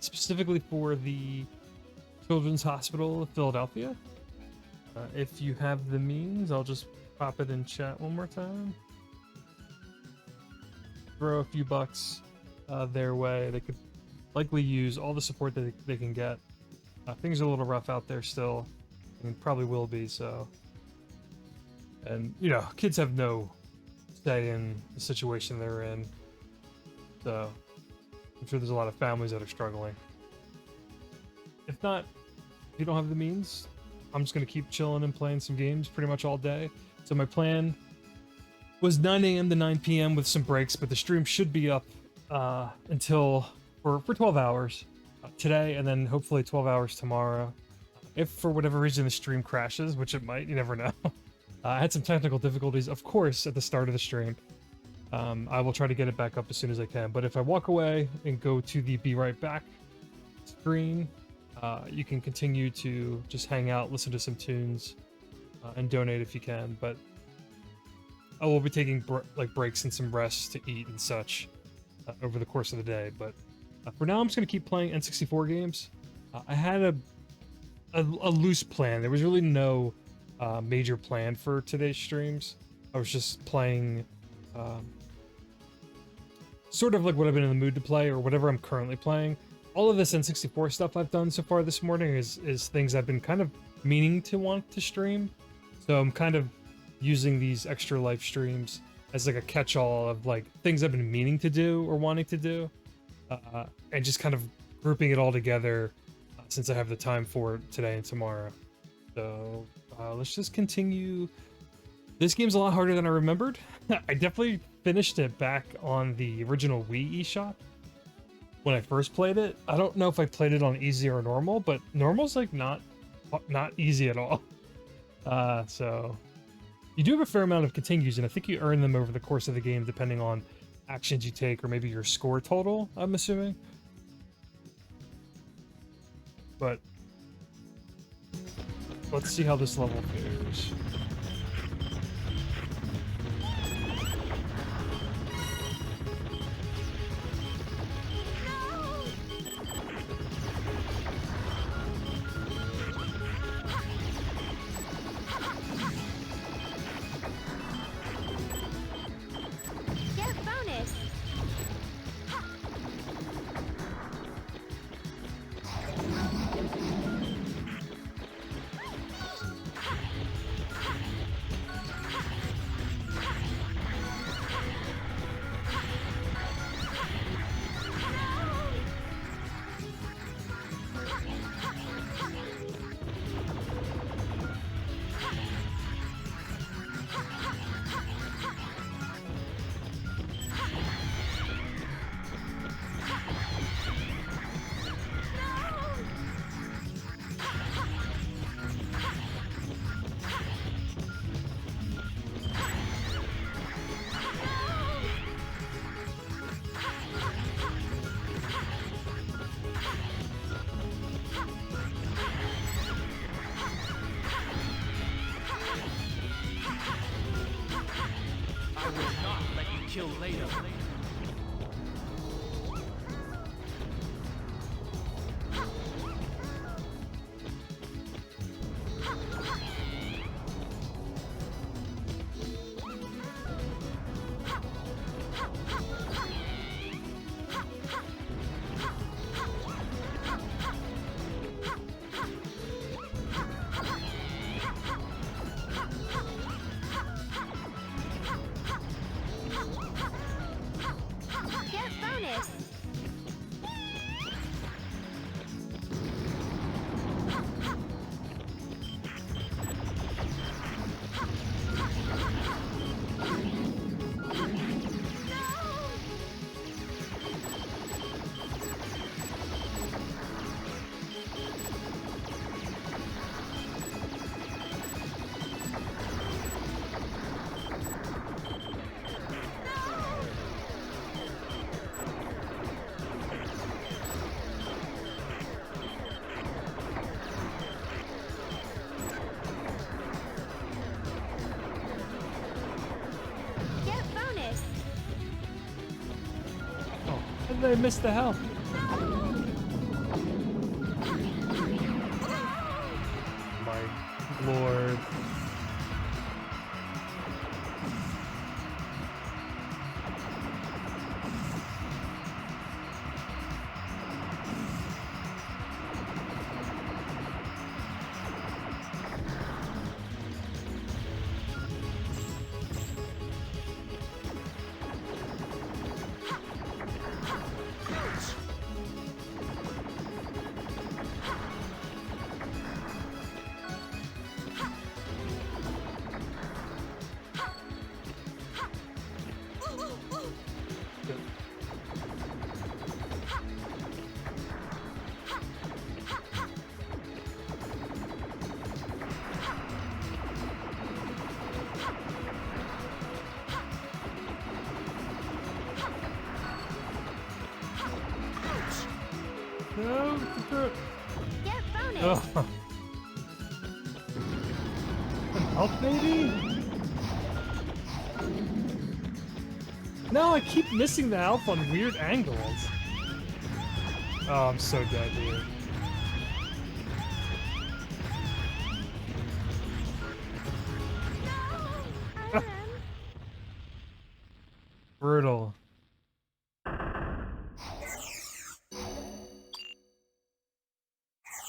specifically for the Children's Hospital of Philadelphia. If you have the means, I'll just pop it in chat one more time. Throw a few bucks their way. They could likely use all the support that they can get. Things are a little rough out there still, and probably will be, so. And, you know, kids have no say in the situation they're in, so I'm sure there's a lot of families that are struggling. If not, if you don't have the means, I'm just going to keep chilling and playing some games pretty much all day. So my plan was 9 a.m. to 9 p.m. with some breaks, but the stream should be up until for 12 hours today, and then hopefully 12 hours tomorrow. If for whatever reason the stream crashes, which it might, you never know. I had some technical difficulties, of course, at the start of the stream. I will try to get it back up as soon as I can, but if I walk away and go to the Be Right Back screen, you can continue to just hang out, listen to some tunes, and donate if you can. But I will be taking breaks and some rest to eat and such over the course of the day. But for now, I'm just going to keep playing N64 games. I had a loose plan. There was really no major plan for today's streams. I was just playing sort of like what I've been in the mood to play, or whatever I'm currently playing. All of this N64 stuff I've done so far this morning is things I've been kind of meaning to want to stream. So I'm kind of using these Extra Life streams as like a catch-all of like things I've been meaning to do or wanting to do, and just kind of grouping it all together since I have the time for it today and tomorrow. So let's just continue. This game's a lot harder than I remembered. I definitely finished it back on the original Wii eShop when I first played it. I don't know if I played it on easy or normal, but normal's like not easy at all. So you do have a fair amount of continues, and I think you earn them over the course of the game depending on actions you take, or maybe your score total, I'm assuming. But let's see how this level fares. kill later. Get bonus! Get bonus! Oh, how did I miss the health? My lord. No, Get bonus! oh. Help, maybe? No, I keep missing the health on weird angles. Oh, I'm so dead here. Brutal.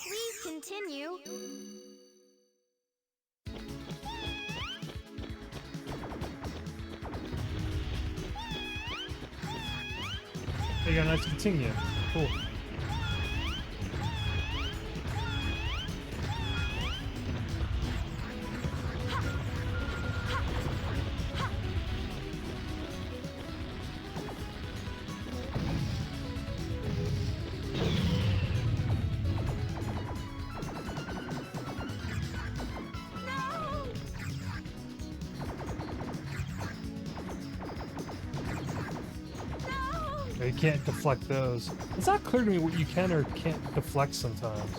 Please continue. There you go, nice to continue. Cool. You can't deflect those. It's not clear to me what you can or can't deflect sometimes.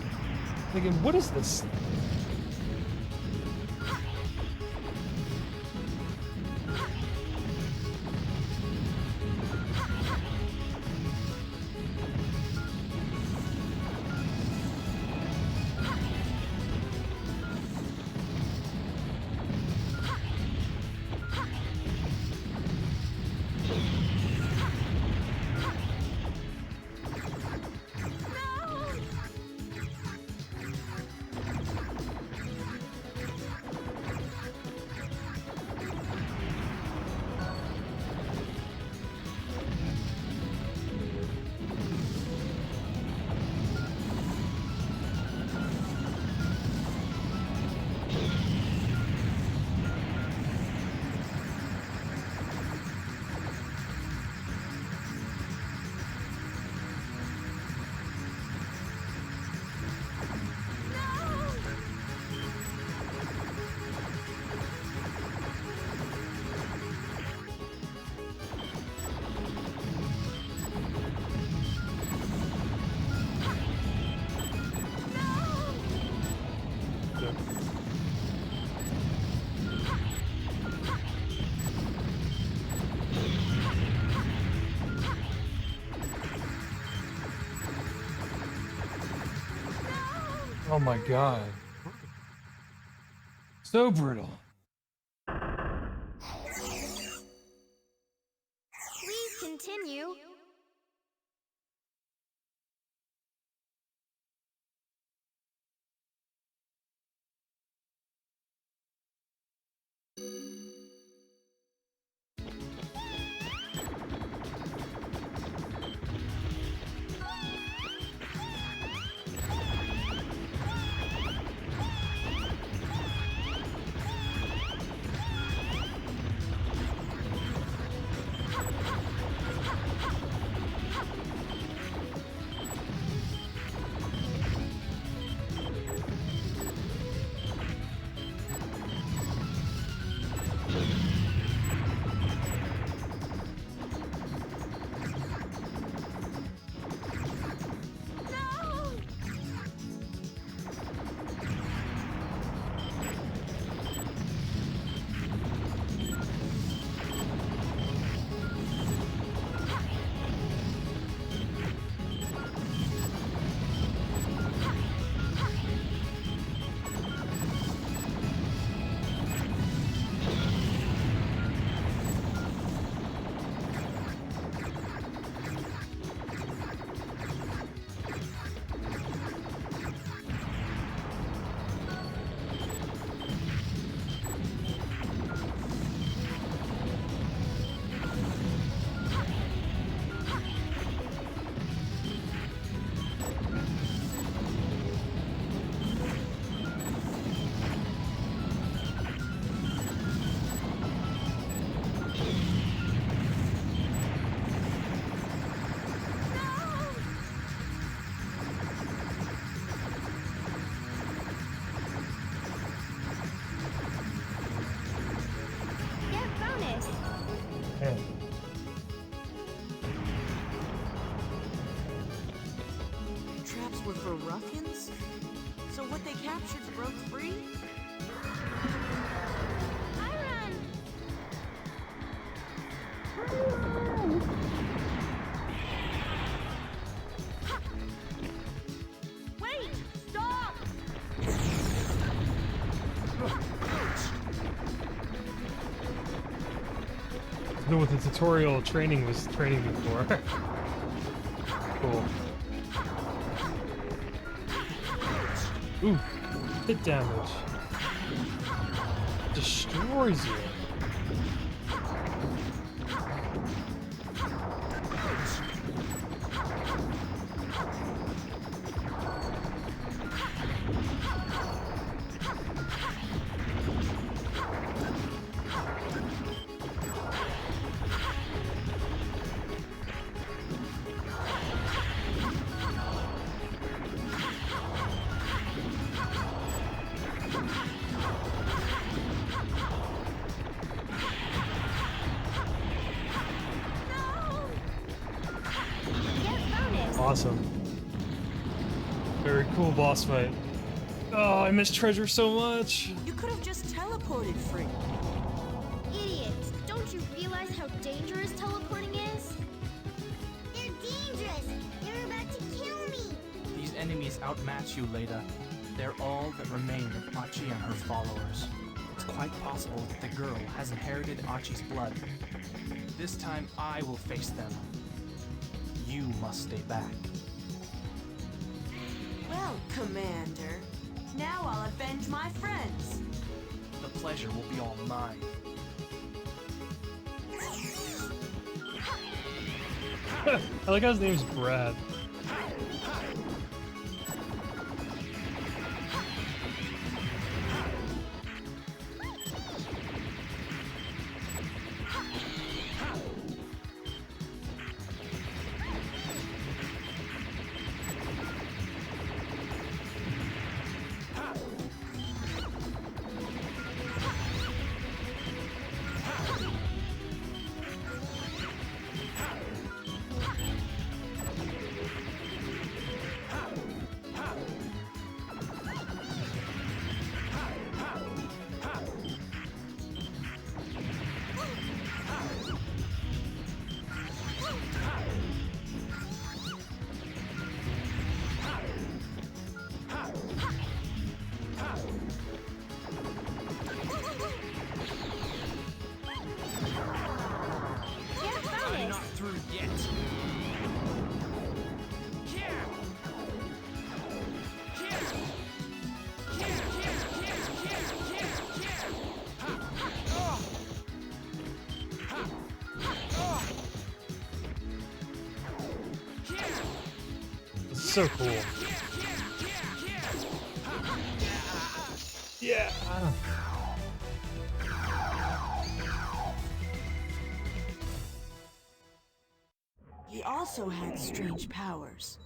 Thinking, what is this? Oh my god. So brutal. Please continue. Traps were for ruffians? So what they captured broke free? Wait! Stop! Know what the tutorial training was training me for. Cool. Ooh, hit damage. Destroys you. Awesome. Very cool boss fight. Oh, I miss Treasure so much. You could have just teleported free. Idiots! Don't you realize how dangerous teleporting is? They're dangerous! They're about to kill me! These enemies outmatch you, Leda. They're all that remain of Achi and her followers. It's quite possible that the girl has inherited Achi's blood. This time I will face them. You must stay back. Well, Commander, now I'll avenge my friends. The pleasure will be all mine. I like how his name's Brad. so cool. Yeah. He also had strange powers.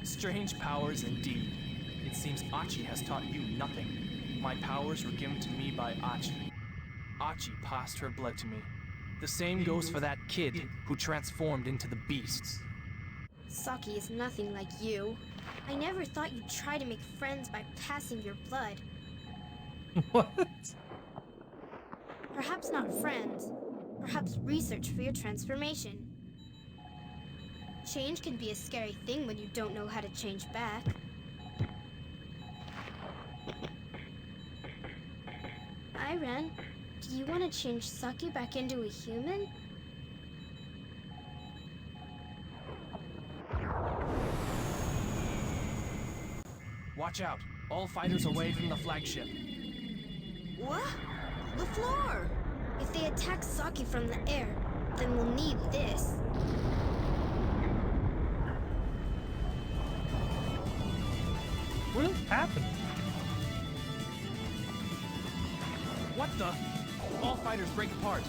Strange powers indeed. It seems Achi has taught you nothing. My powers were given to me by Achi. Achi passed her blood to me. The same goes for that kid who transformed into the beasts. Saki is nothing like you. I never thought you'd try to make friends by passing your blood. What? Perhaps not friends. Perhaps research for your transformation. Change can be a scary thing when you don't know how to change back. Iran, do you want to change Saki back into a human? Watch out. All fighters away from the flagship. What? The floor! If they attack Saki from the air, then we'll need this. What is happening? What the? All fighters break apart.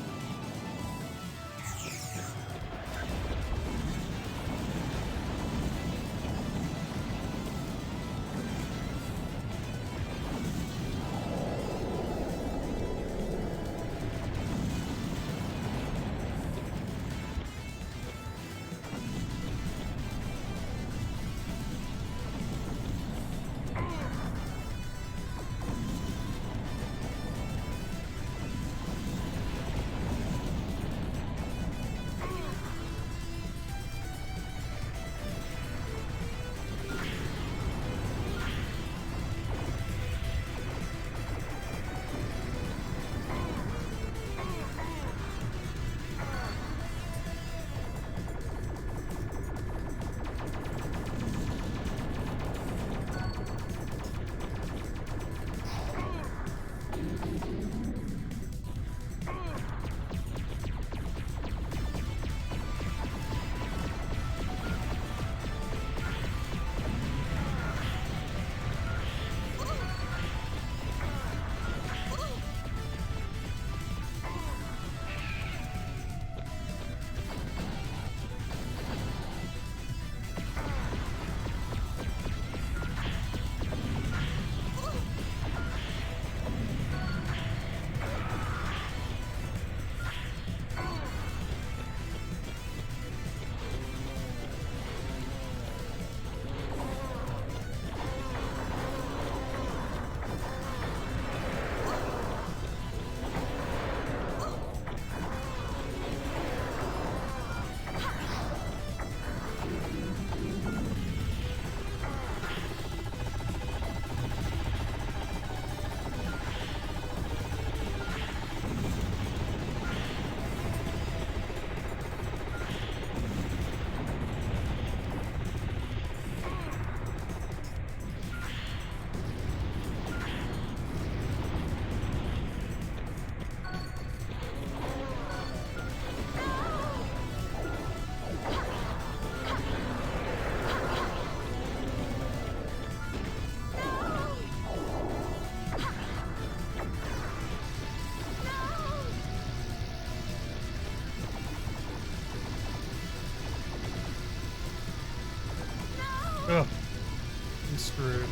Ugh. I'm screwed.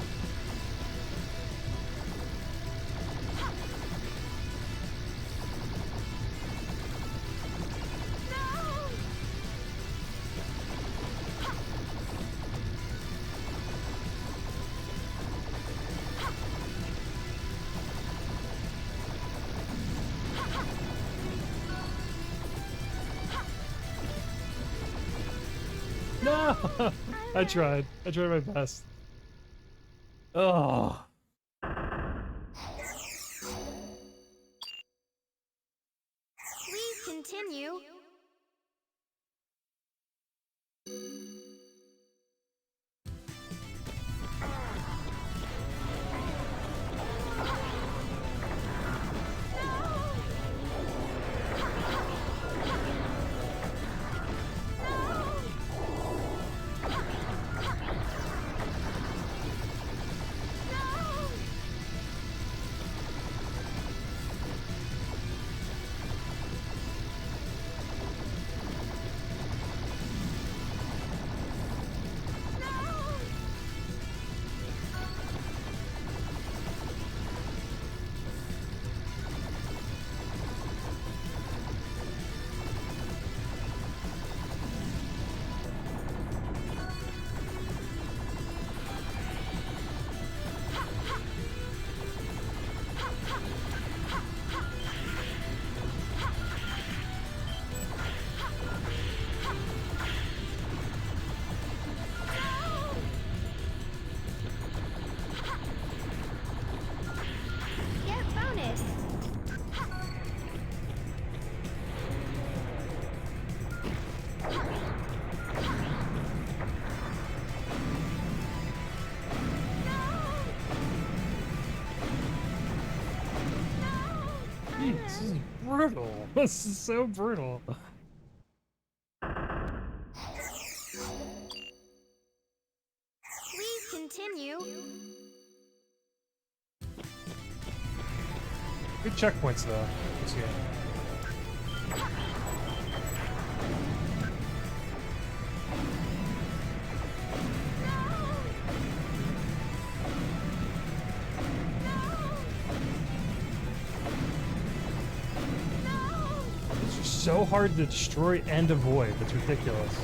No! I tried my best. Oh. Please continue. brutal. This is so brutal. Please continue. Good checkpoints though. This game. It's just so hard to destroy and avoid. It's ridiculous.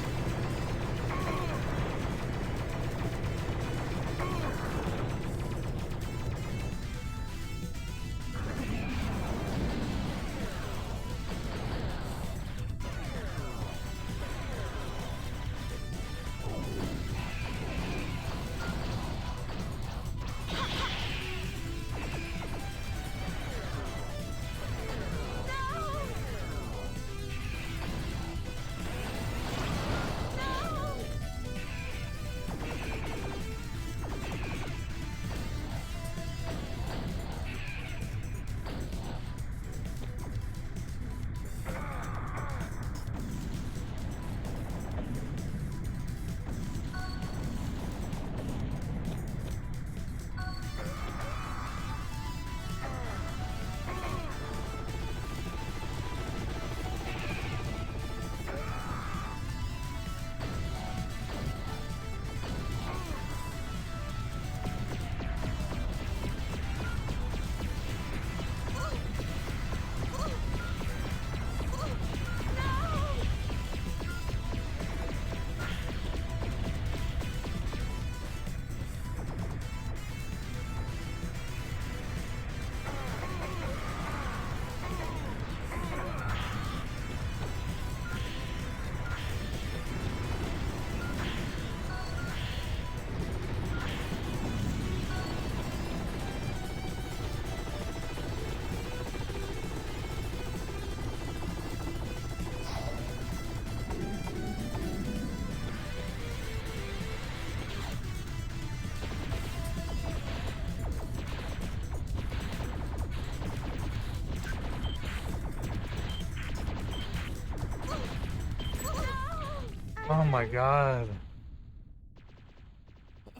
Oh my god.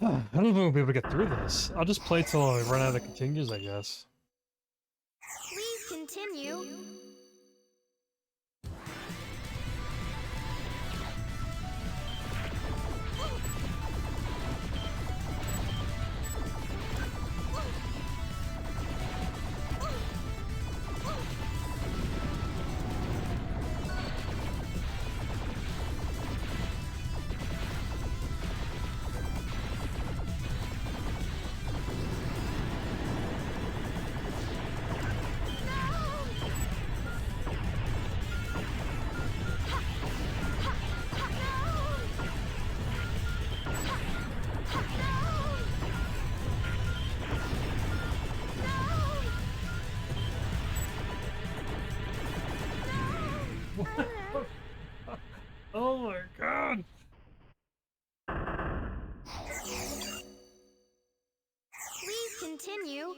I don't know if we'll be able to get through this. I'll just play till I run out of continues, I guess. Please continue. Oh my god! Please continue.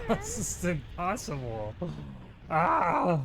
This is impossible. Ah!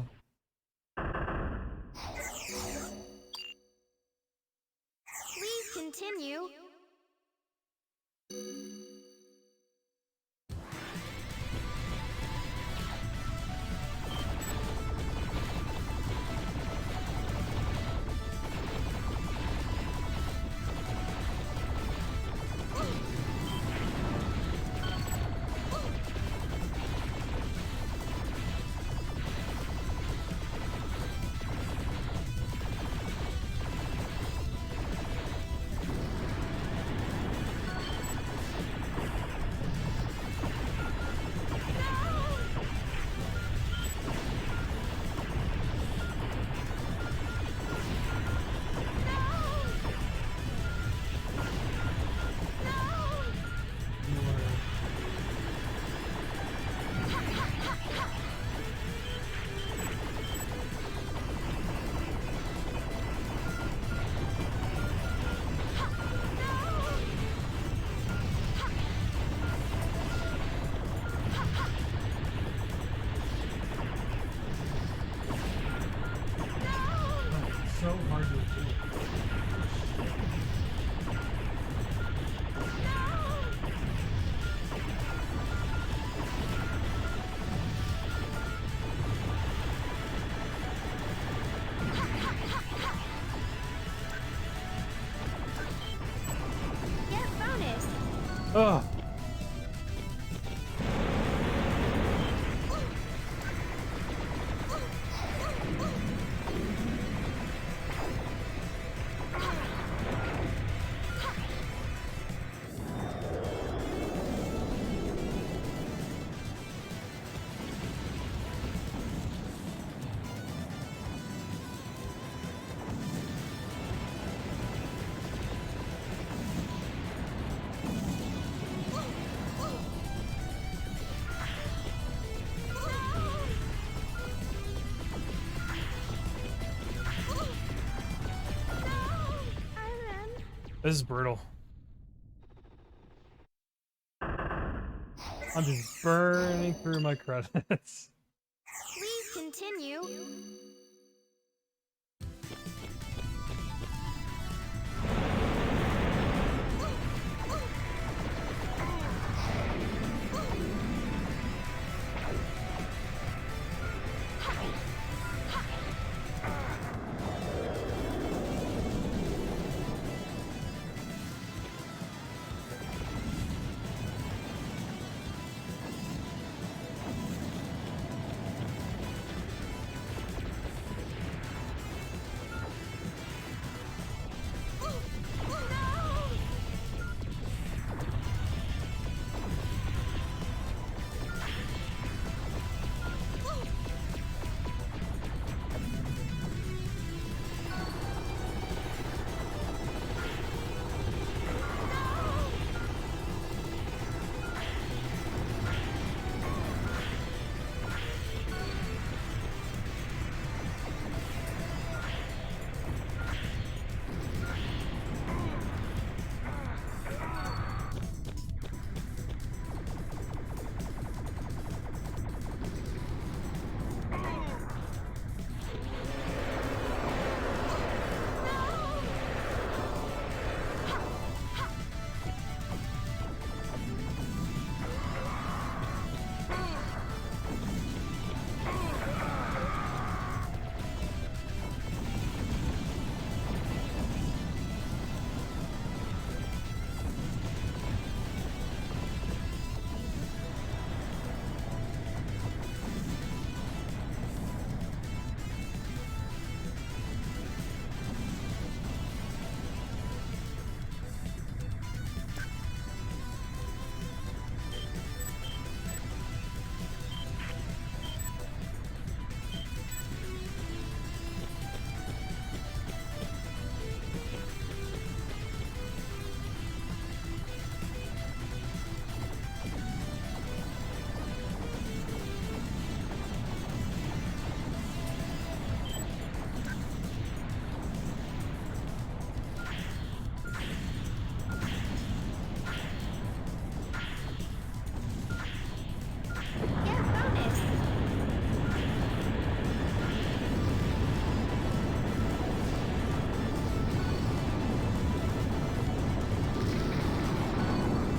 This is brutal. I'm just burning through my credits. Please continue.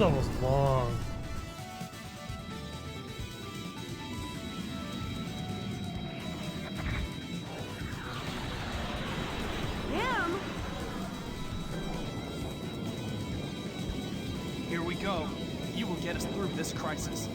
level's long. Him? Here we go. You will get us through this crisis.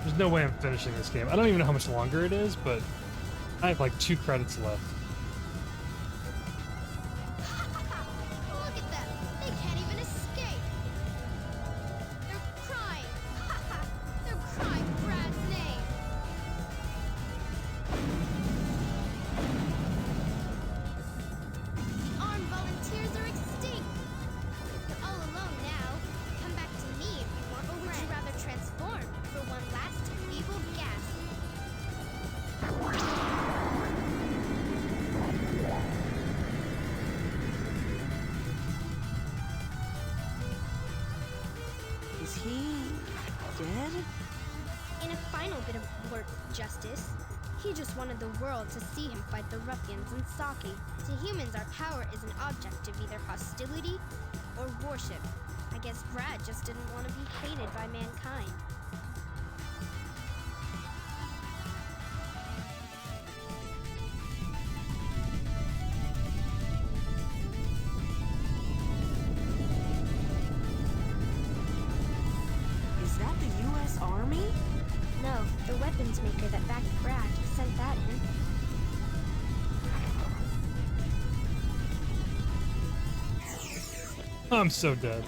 There's no way I'm finishing this game. I don't even know how much longer it is, but I have like 2 credits left. Look at them! They can't even escape! They're crying! They're crying Brad's name! The armed volunteers are extinct! You're all alone now. Come back to me if you want, or would you rather transform for one last feeble gasp? Is he dead? In a final bit of work justice, He just wanted the world to see him fight the ruffians in Saki. To humans, our power is an object of either hostility or worship. I guess Brad just didn't want to be hated by mankind. Is that the U.S. Army? No, the weapons maker that backed Brad sent that in. I'm so dead.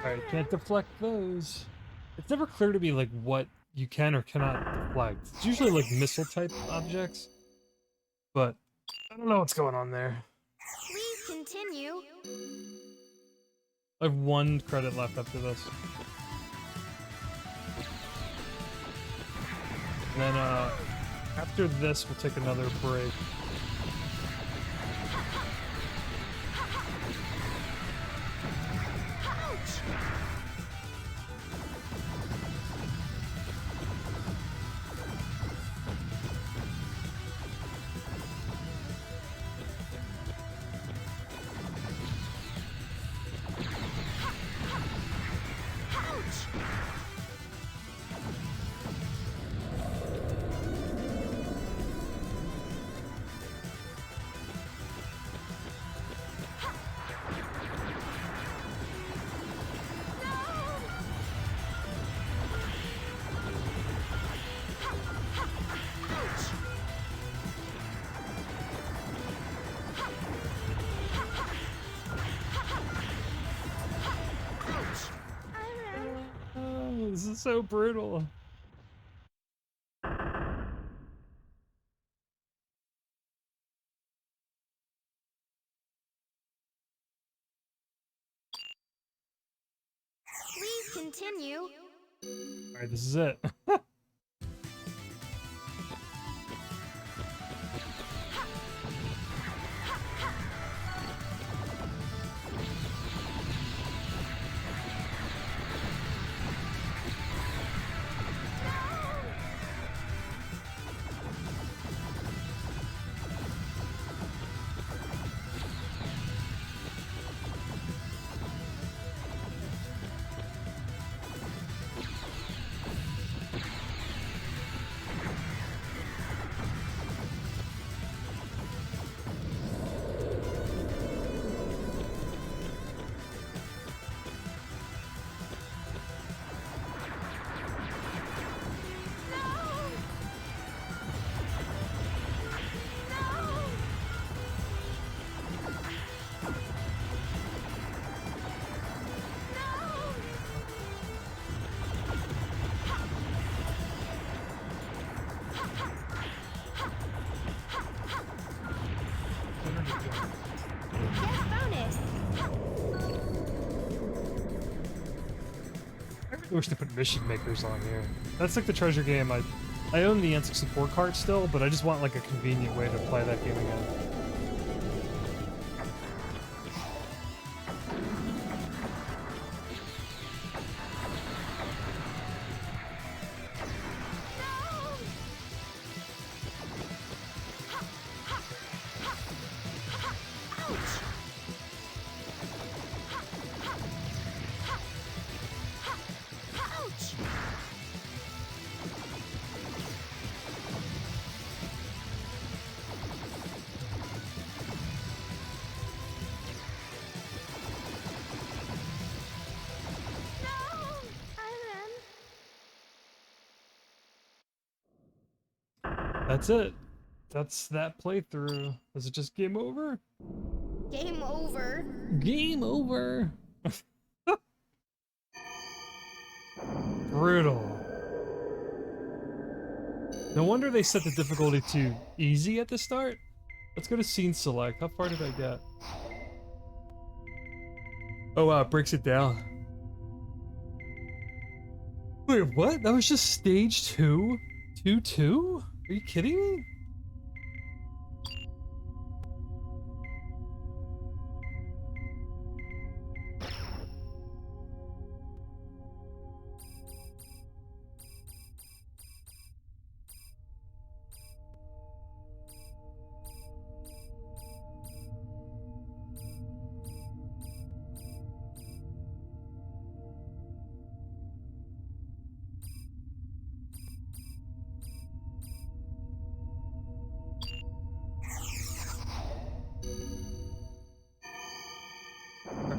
Alright, can't deflect those. It's never clear to me, like, what you can or cannot deflect. It's usually, like, missile-type objects. But, I don't know what's going on there. Please continue. I have 1 credit left after this. And then, after this, we'll take another break. This is so brutal. Please continue. Alright, this is it. I wish they put mission makers on here. That's like the treasure game. I own the N64 cart still, but I just want like a convenient way to play that game again. That's it. that's that playthrough. Is it just game over? Game over. Game over. Brutal. No wonder they set the difficulty to easy at the start. Let's go to scene select. How far did I get? Oh wow, it breaks it down. Wait, what? That was just stage 2? 2-2? Are you kidding me?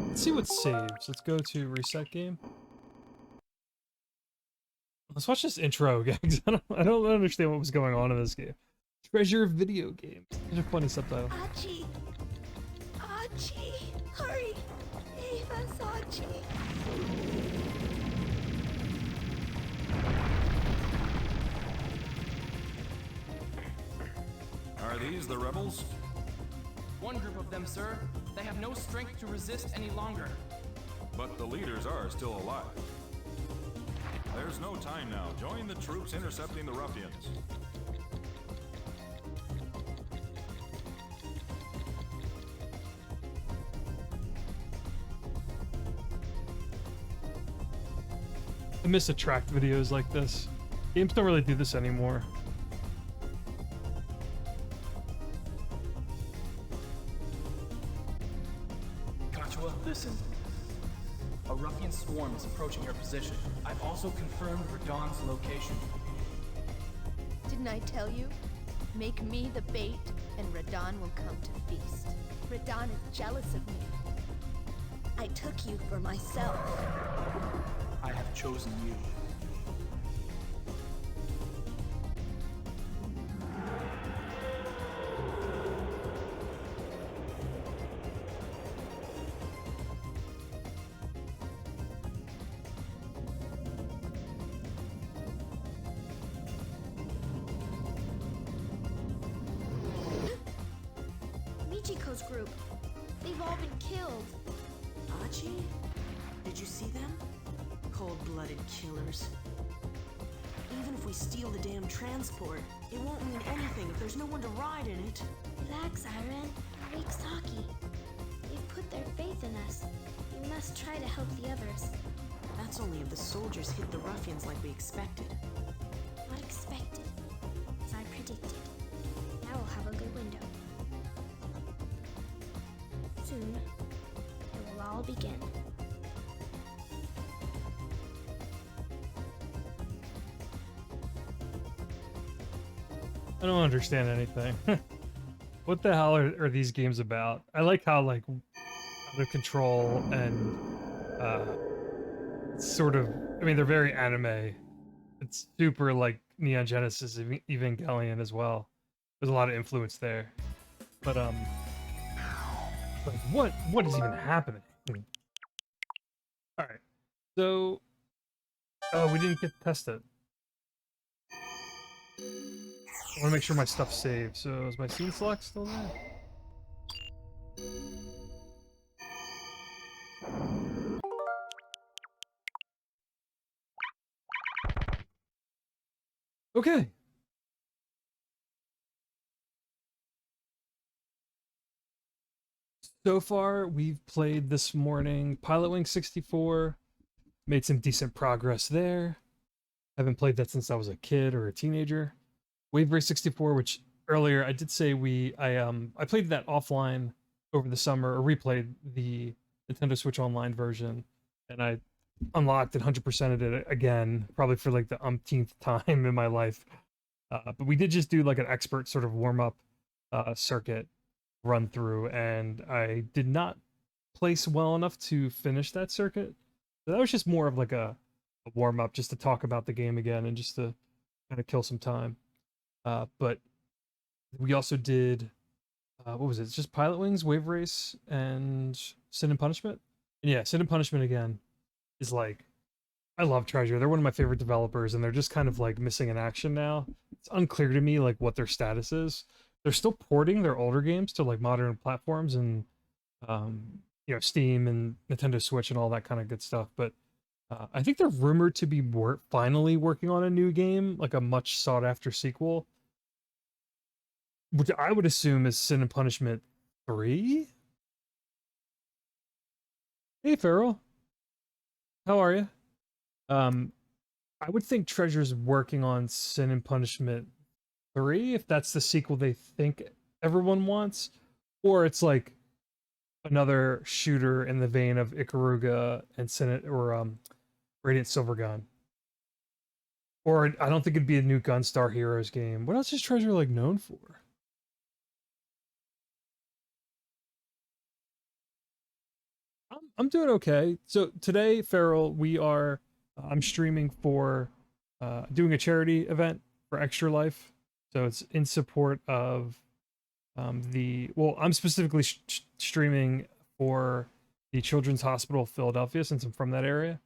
Let's see what saves. Let's go to reset game. Let's watch this intro again. I don't understand what was going on in this game. Treasure video games. Such a funny subtitle. Archie! Archie! Hurry! Save us, Archie! Are these the rebels? One group of them, sir. They have no strength to resist any longer. But the leaders are still alive. There's no time now. Join the troops intercepting the ruffians. I miss attract videos like this. Games don't really do this anymore. Listen. A ruffian swarm is approaching your position. I've also confirmed Radon's location. Didn't I tell you? Make me the bait, and Radon will come to feast. Radon is jealous of me. I took you for myself. I have chosen you. Michiko's group. They've all been killed. Archie? Did you see them? Cold-blooded killers. Even if we steal the damn transport, it won't mean anything if there's no one to ride in it. Relax, Iron. Wake Saki. They've put their faith in us. We must try to help the others. That's only if the soldiers hit the ruffians like we expected. Not expected. As I predicted. Now we'll have a good window. Soon, it will all begin. I don't understand anything. What the hell are these games about? I like how like out of control and sort of, I mean, they're very anime. It's super like Neon Genesis Evangelion as well. There's a lot of influence there. But like what is even happening? All right. So we didn't get to test it. I want to make sure my stuff's saved. So is my scene select still there? Okay. So far, we've played this morning Pilotwings 64, made some decent progress there. Haven't played that since I was a kid or a teenager. Wave Race 64, which earlier I did say I played that offline over the summer, or replayed the Nintendo Switch Online version, and I unlocked and 100%ed it again, probably for like the umpteenth time in my life. But we did just do like an expert sort of warm-up circuit run through, and I did not place well enough to finish that circuit. So that was just more of like a warm-up, just to talk about the game again and just to kind of kill some time. But We also did what was it? It's just Pilotwings, Wave Race, and Sin and Punishment. And yeah, Sin and Punishment again is like, I love Treasure. They're one of my favorite developers, and they're just kind of like missing in action now. It's unclear to me like what their status is. They're still porting their older games to like modern platforms and Steam and Nintendo Switch and all that kind of good stuff. But I think they're rumored to be finally working on a new game, like a much sought after sequel, which I would assume is Sin and Punishment 3. Hey, Farrell. How are you? I would think Treasure's working on Sin and Punishment 3, if that's the sequel they think everyone wants, or it's like another shooter in the vein of Ikaruga and Radiant Silvergun. Or I don't think it'd be a new Gunstar Heroes game. What else is Treasure like known for? I'm doing okay. So today, Farrell, I'm streaming for doing a charity event for Extra Life. So it's in support of I'm specifically streaming for the Children's Hospital of Philadelphia, since I'm from that area.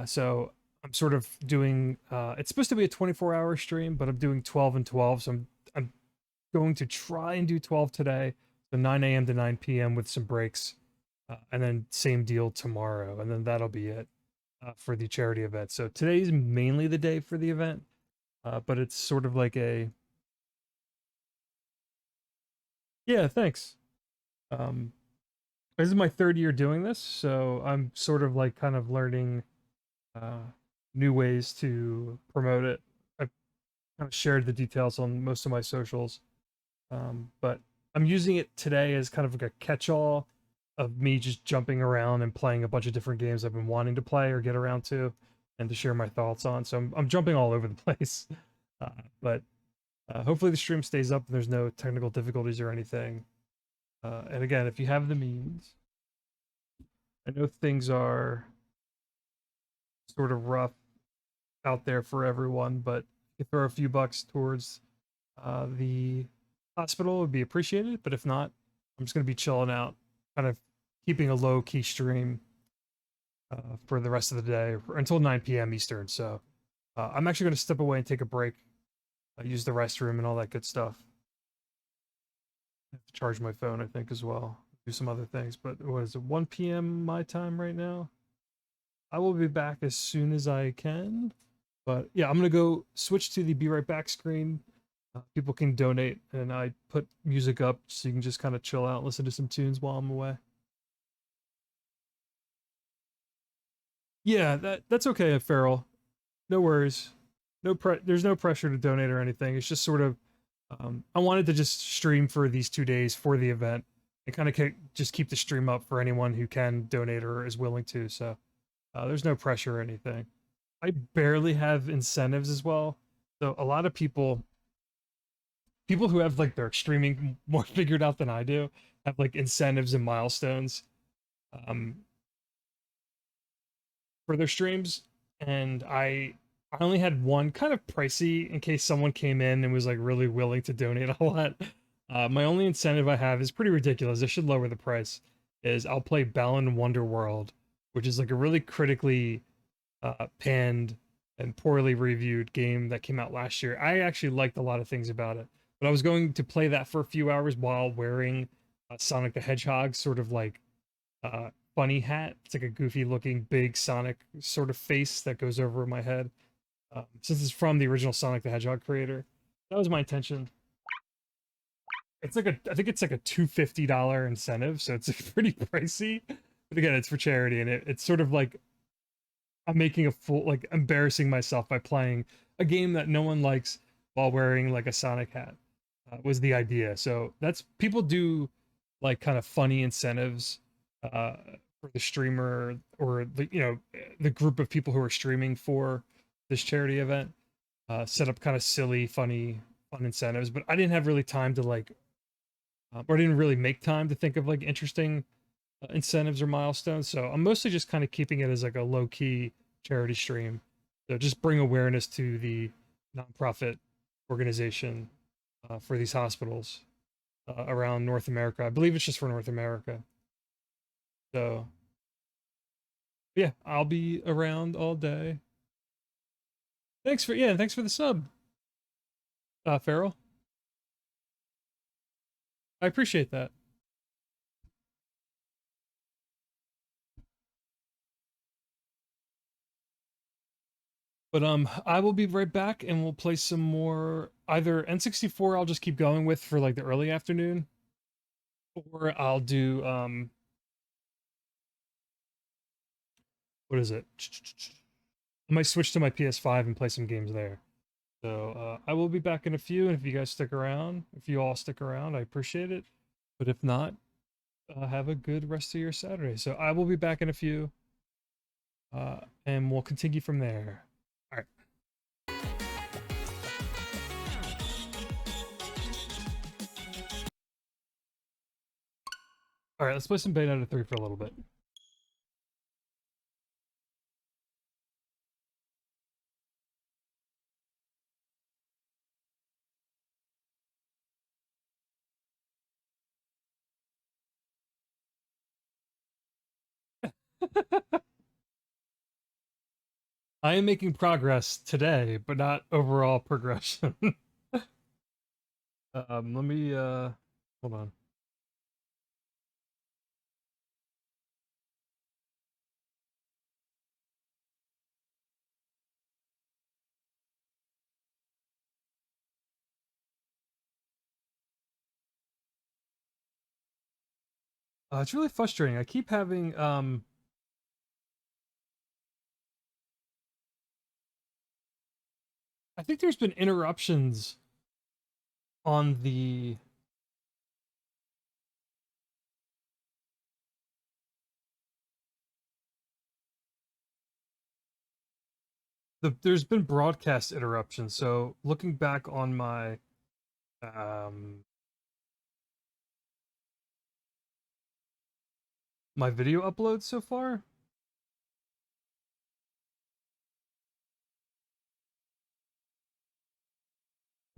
So I'm sort of doing, it's supposed to be a 24-hour stream, but I'm doing 12 and 12. So I'm going to try and do 12 today. So 9 a.m. to 9 p.m. with some breaks. And then same deal tomorrow. And then that'll be it for the charity event. So today's mainly the day for the event. But it's sort of like a... Yeah, thanks. This is my 3rd year doing this, so I'm sort of like kind of learning new ways to promote it. I've kind of shared the details on most of my socials, but I'm using it today as kind of like a catch-all of me just jumping around and playing a bunch of different games I've been wanting to play or get around to, and to share my thoughts on. So I'm jumping all over the place, but hopefully the stream stays up and there's no technical difficulties or anything. And again, if you have the means, I know things are sort of rough out there for everyone, but if you throw a few bucks towards the hospital, it would be appreciated. But if not, I'm just going to be chilling out, kind of keeping a low-key stream for the rest of the day until 9 p.m. Eastern. So I'm actually going to step away and take a break, use the restroom and all that good stuff. I have to charge my phone, I think, as well. Do some other things. But what is it, 1 p.m. my time right now? I will be back as soon as I can. But yeah, I'm going to go switch to the Be Right Back screen. People can donate, and I put music up so you can just kind of chill out, listen to some tunes while I'm away. Yeah, that's okay, Farrell. No worries. There's no pressure to donate or anything. It's just sort of I wanted to just stream for these 2 days for the event and kind of just keep the stream up for anyone who can donate or is willing to. So there's no pressure or anything. I barely have incentives as well. So a lot of people who have like their streaming more figured out than I do have like incentives and milestones for their streams. And I only had one kind of pricey in case someone came in and was like really willing to donate a lot. My only incentive I have is pretty ridiculous. I should lower the price. Is I'll play Balan Wonderworld, which is like a really critically panned and poorly reviewed game that came out last year. I actually liked a lot of things about it, but I was going to play that for a few hours while wearing Sonic the Hedgehog sort of like funny hat. It's like a goofy looking big Sonic sort of face that goes over my head. Since it's from the original Sonic the Hedgehog creator, that was my intention. It's like I think it's like a $250 incentive, so it's pretty pricey. But again, it's for charity, and it's sort of like I'm making a full, like, embarrassing myself by playing a game that no one likes while wearing like a Sonic hat. Was the idea. So that's, people do like kind of funny incentives for the streamer or the group of people who are streaming for this charity event, set up kind of silly, fun incentives. But I didn't have really time to like, or I didn't really make time to think of like interesting incentives or milestones. So I'm mostly just kind of keeping it as like a low key charity stream. So just bring awareness to the nonprofit organization for these hospitals around North America. I believe it's just for North America. So, yeah, I'll be around all day. Thanks for the sub, Farrell. I appreciate that. But I will be right back, and we'll play some more. Either N64 I'll just keep going with for like the early afternoon, or I'll do what is it? I might switch to my PS5 and play some games there. So I will be back in a few, and if you guys stick around, if you all stick around, I appreciate it. But if not, have a good rest of your Saturday. So I will be back in a few, and we'll continue from there. All right. All right, let's play some Bayonetta 3 for a little bit. I am making progress today, but not overall progression. Let me hold on. It's really frustrating. I keep having I think there's been interruptions on there's been broadcast interruptions. So looking back on my my video uploads so far.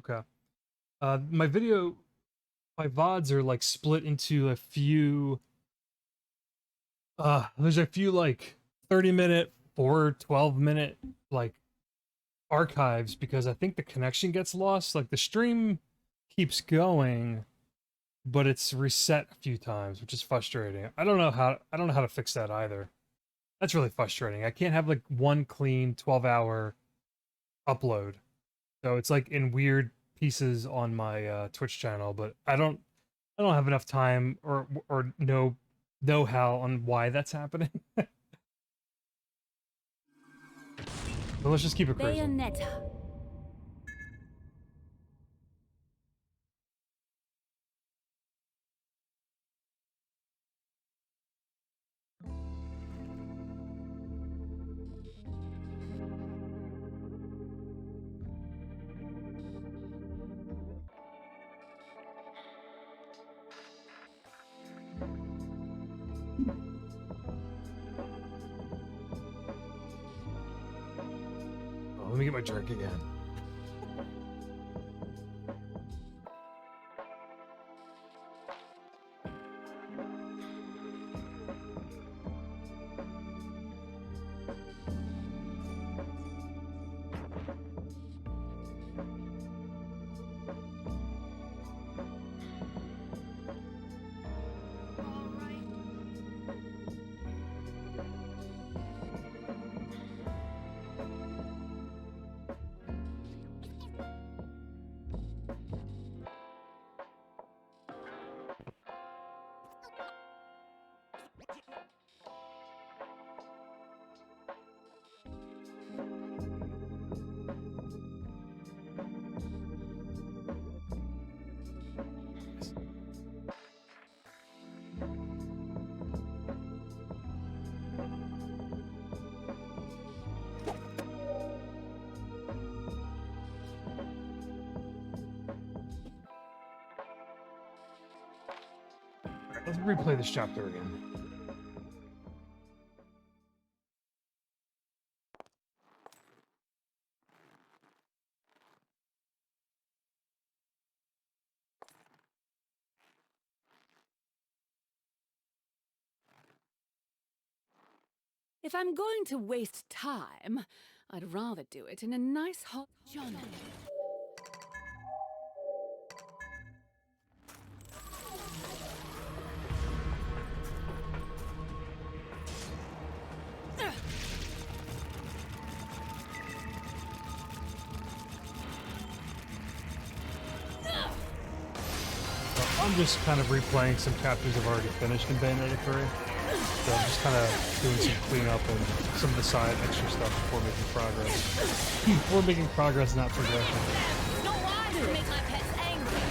Okay. My VODs are like split into a few there's a few like 30-minute or 12-minute like archives because I think the connection gets lost. Like the stream keeps going, but it's reset a few times, which is frustrating. I don't know how to fix that either. That's really frustrating. I can't have like one clean 12-hour upload. So it's like in weird pieces on my Twitch channel, but I don't have enough time or know-how on why that's happening. But let's just keep it crazy. Bayonetta. Oh, let me get my drink again. Let's replay this chapter again. If I'm going to waste time, I'd rather do it in a nice hot Johnny. I'm just kind of replaying some chapters I've already finished in Bayonetta 3. So I'm just kind of doing some cleanup and some of the side extra stuff before making progress. Before making progress, not progression. Not wise to make my pets angry.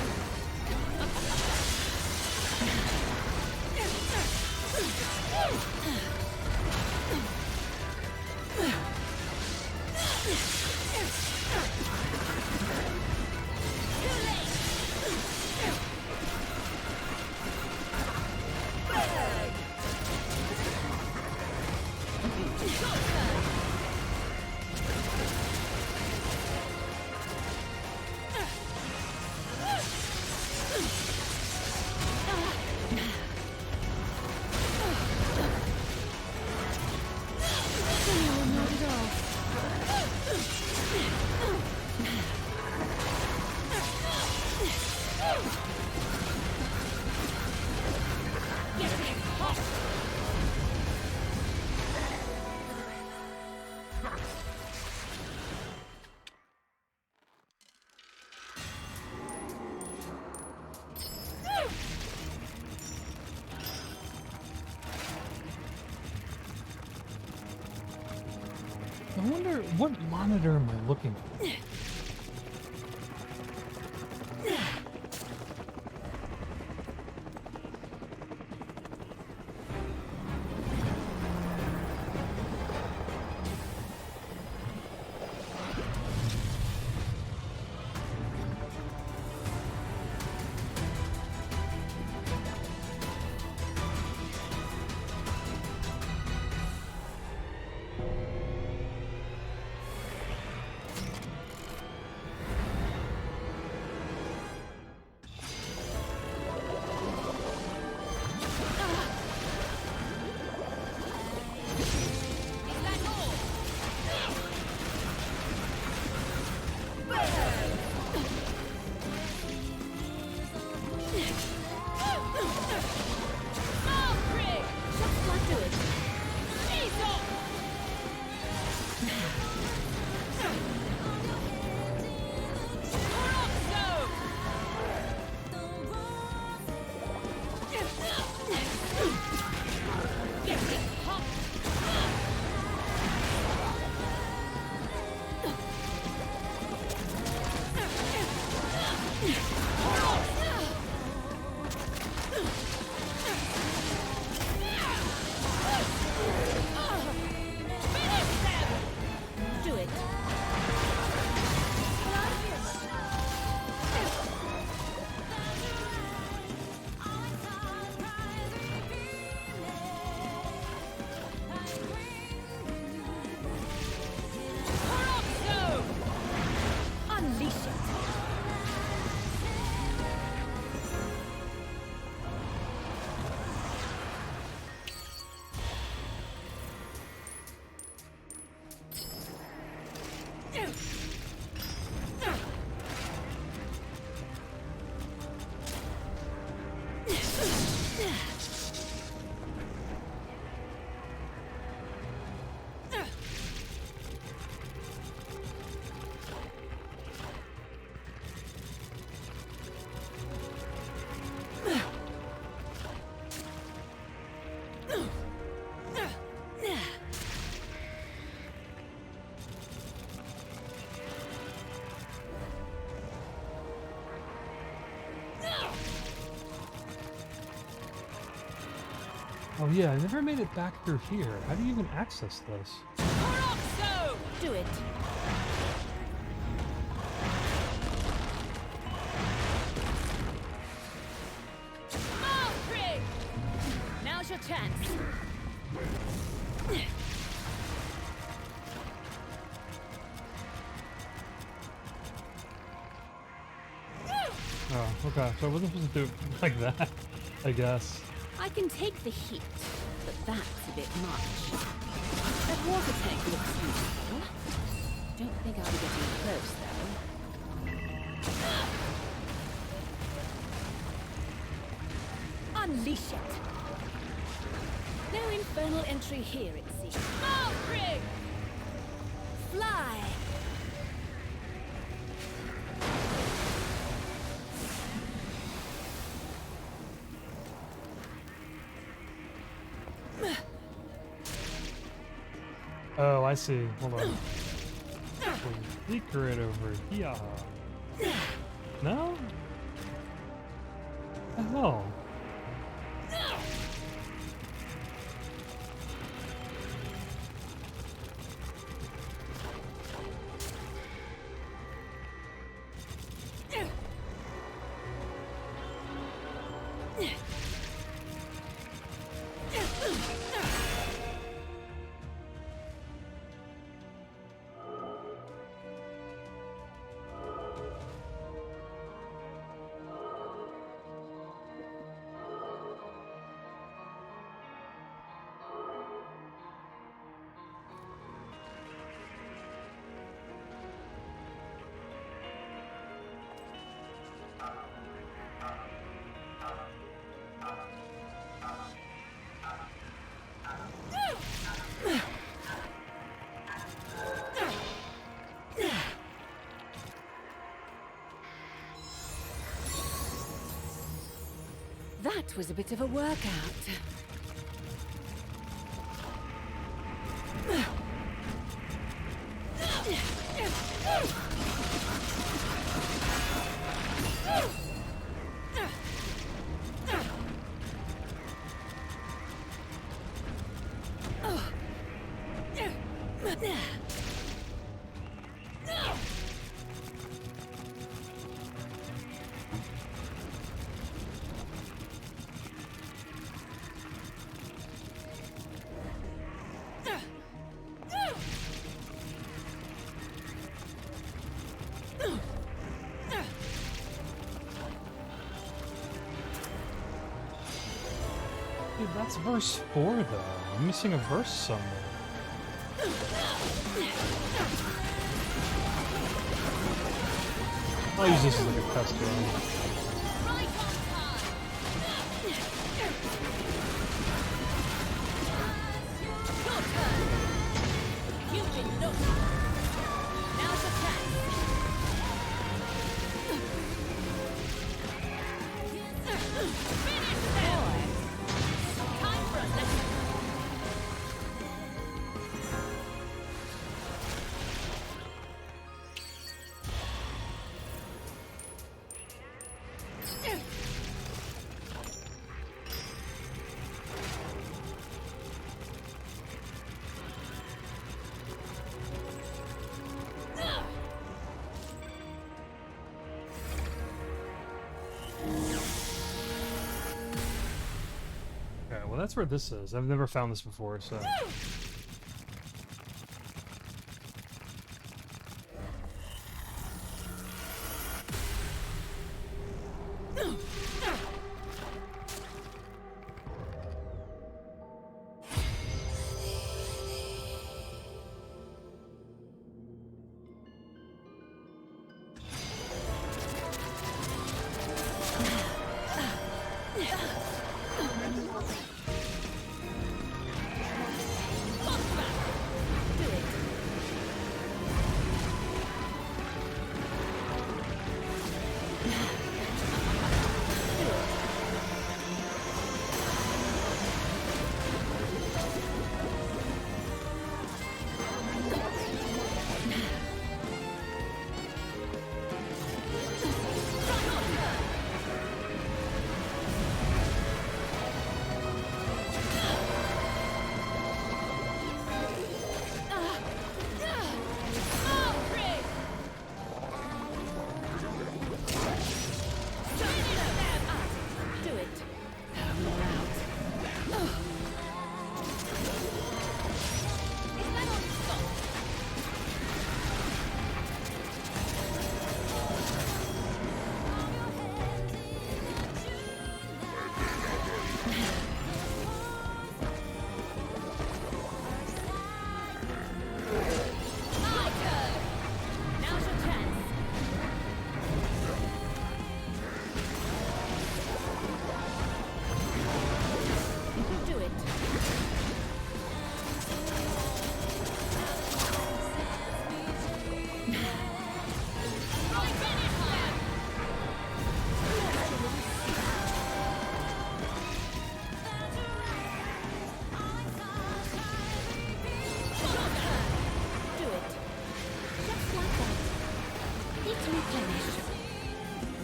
I wonder, what monitor am I looking for? Oh yeah, I never made it back through here. How do you even access this? Do it. Now's your chance. Oh, okay. So I wasn't supposed to do it like that, I guess. I can take the heat, but that's a bit much. That water tank looks useful. Don't think I'll be getting close, though. Unleash it! No infernal entry here, it seems. Smoke ring! Fly! Oh, I see. Hold on. Secret over here. No? What the hell? That was a bit of a workout. Dude, that's verse 4 though. I'm missing a verse somewhere. I'll use this as like a test run. Well, that's where this is. I've never found this before, so...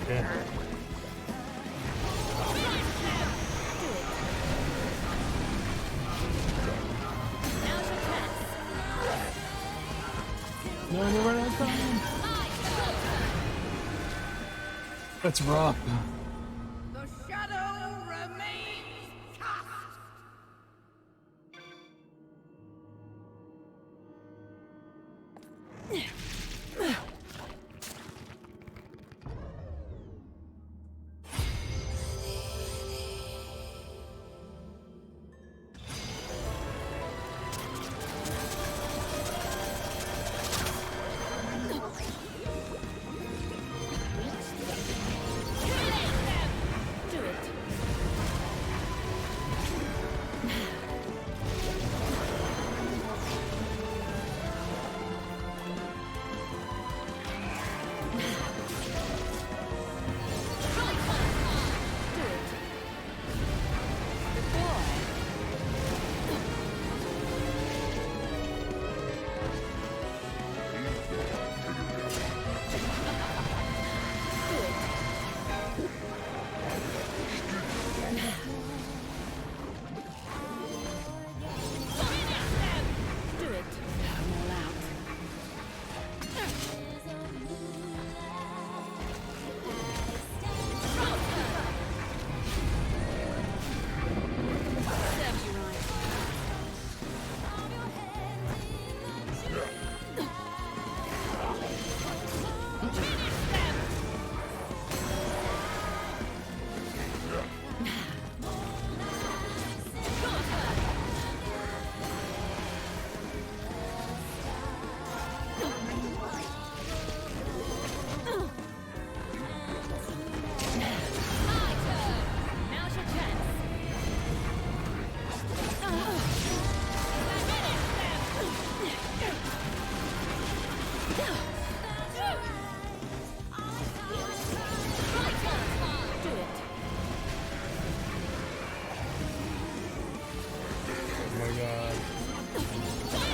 Yeah. No, we're running out of time. That's rough. The shadow remains cast.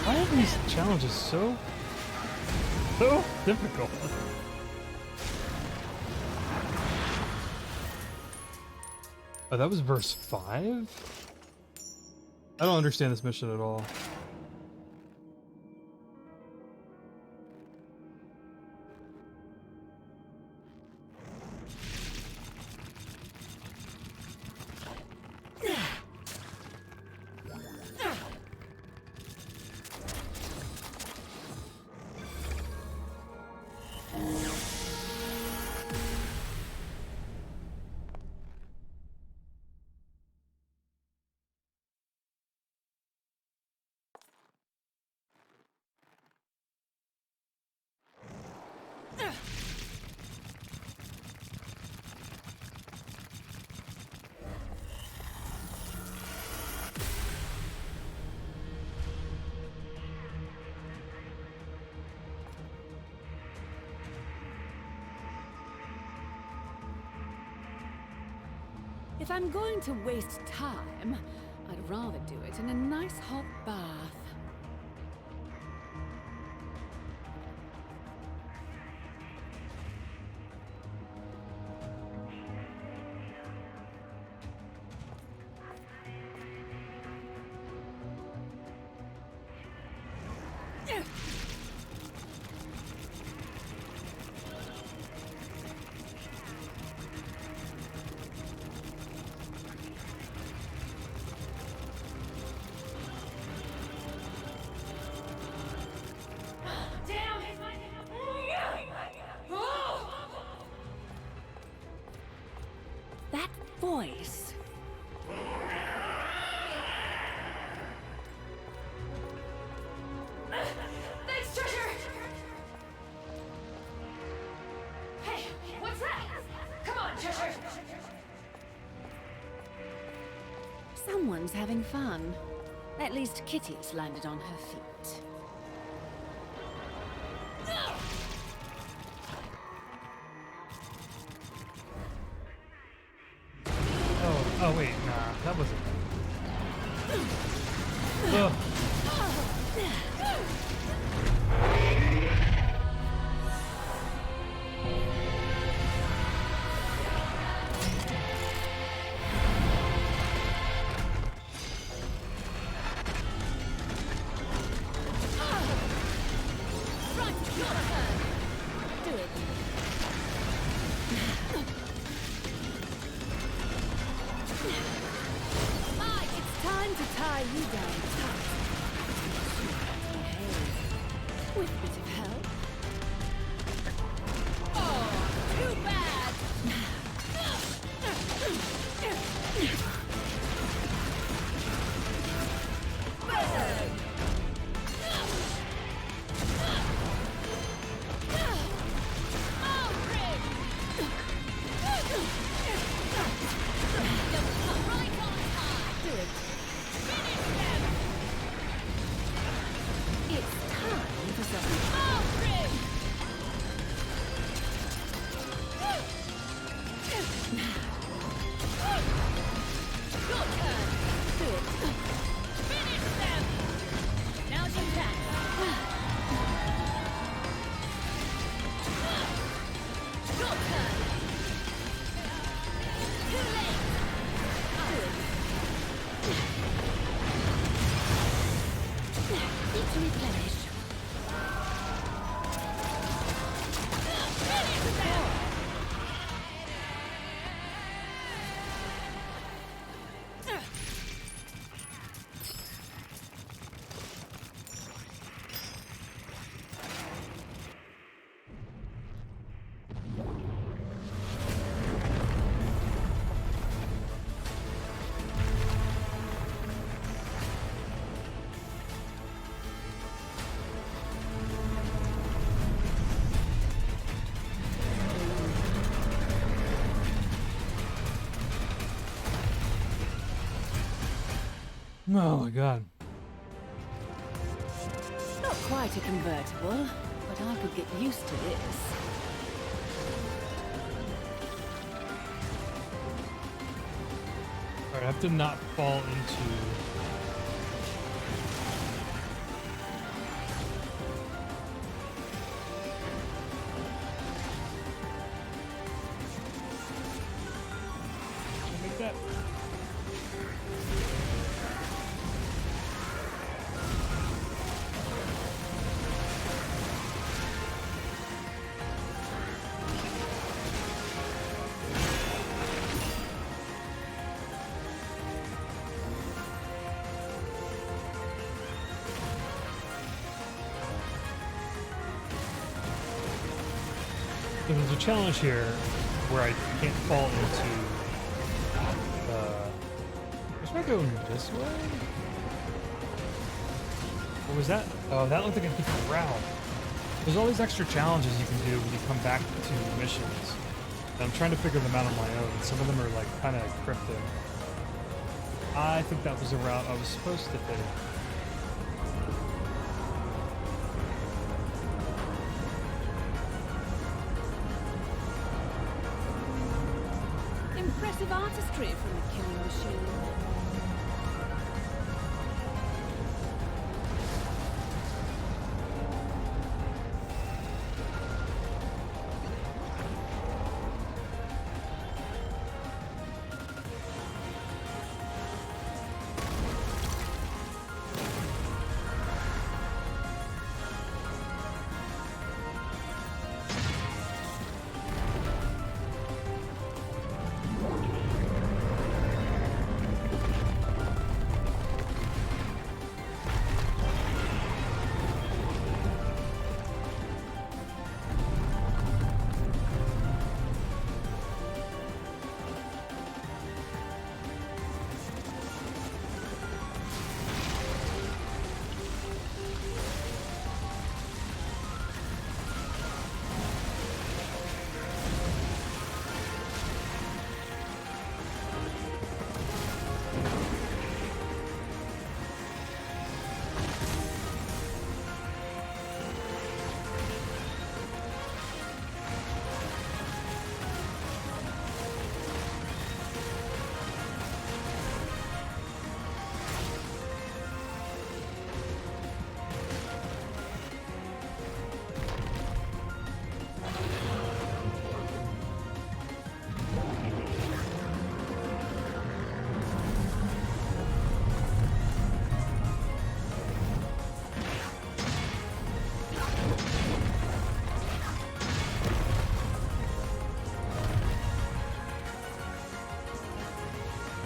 Why are these challenges so difficult? Oh, that was verse 5? I don't understand this mission at all. If I'm going to waste time, I'd rather do it in a nice hot bath. That voice. Thanks, treasure! Hey, what's that? Come on, treasure! Someone's having fun. At least Kitty's landed on her feet. Oh wait, nah, that wasn't. Ugh. Oh my god. Not quite a convertible, but I could get used to this. Alright, I have to not fall into... Make that. So there's a challenge here where I can't fall into should I go this way? Or was that? Oh, that looked like a different route. There's all these extra challenges you can do when you come back to missions. And I'm trying to figure them out on my own. Some of them are like kind of cryptic. I think that was the route I was supposed to take. Impressive artistry from the killing machine.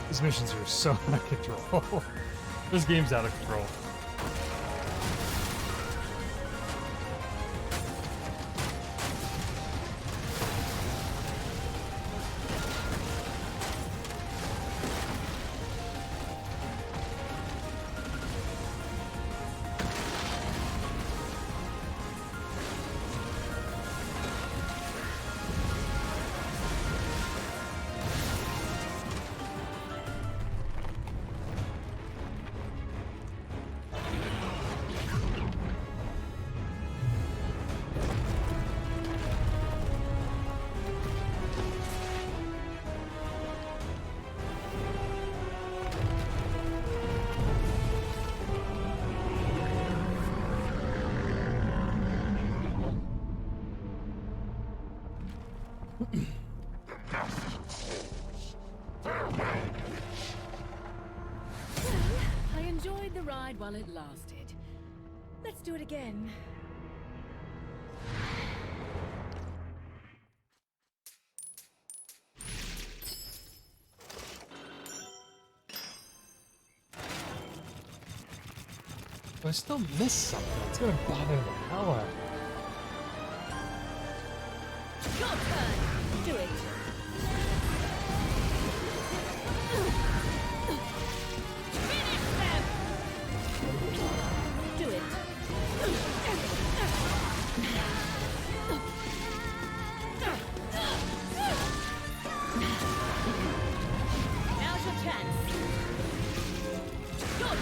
These missions are so out of control. This game's out of control. I enjoyed the ride while it lasted. Let's do it again. But I still miss something. It's gonna bother the hell out of me. Your turn. Do it. Finish them. Do it. Now's your chance. Your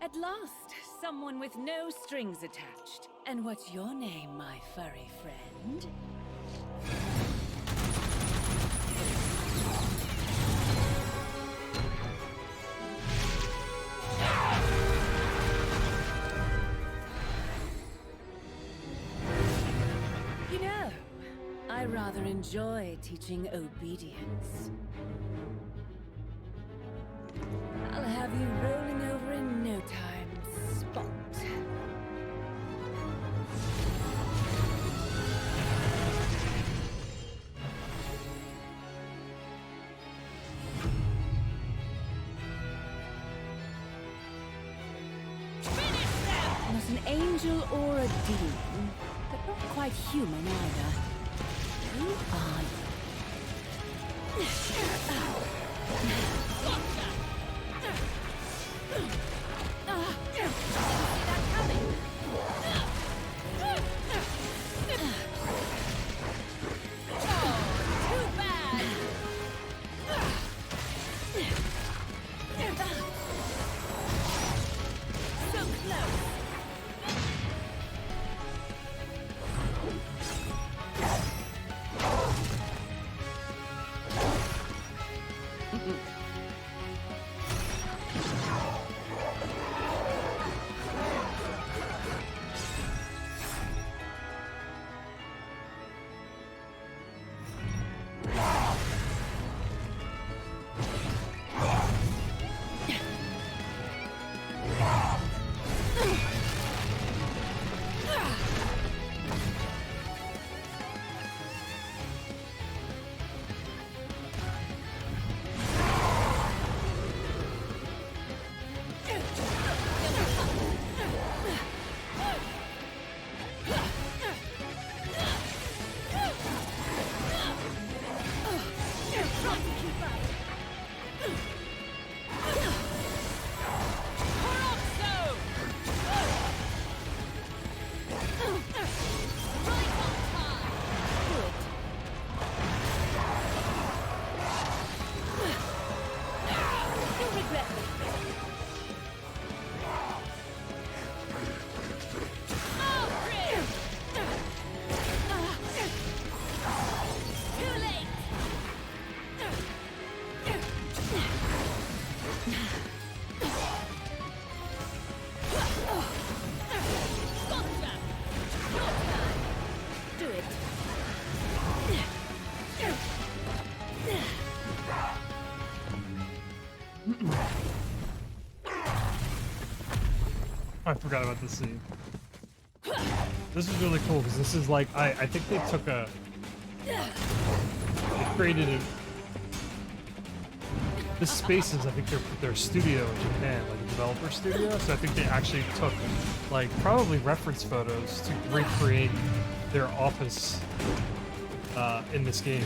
At last, someone with no strings attached. And what's your name, my furry friend? You know, I rather enjoy teaching obedience. I'll have you rolling over in no time, Spot. Not an angel or a demon, but not quite human either. Who are you? I forgot about this scene. This is really cool because this is like I think they took a they created a this space is I think their studio in Japan, like a developer studio. So I think they actually took like probably reference photos to recreate their office in this game.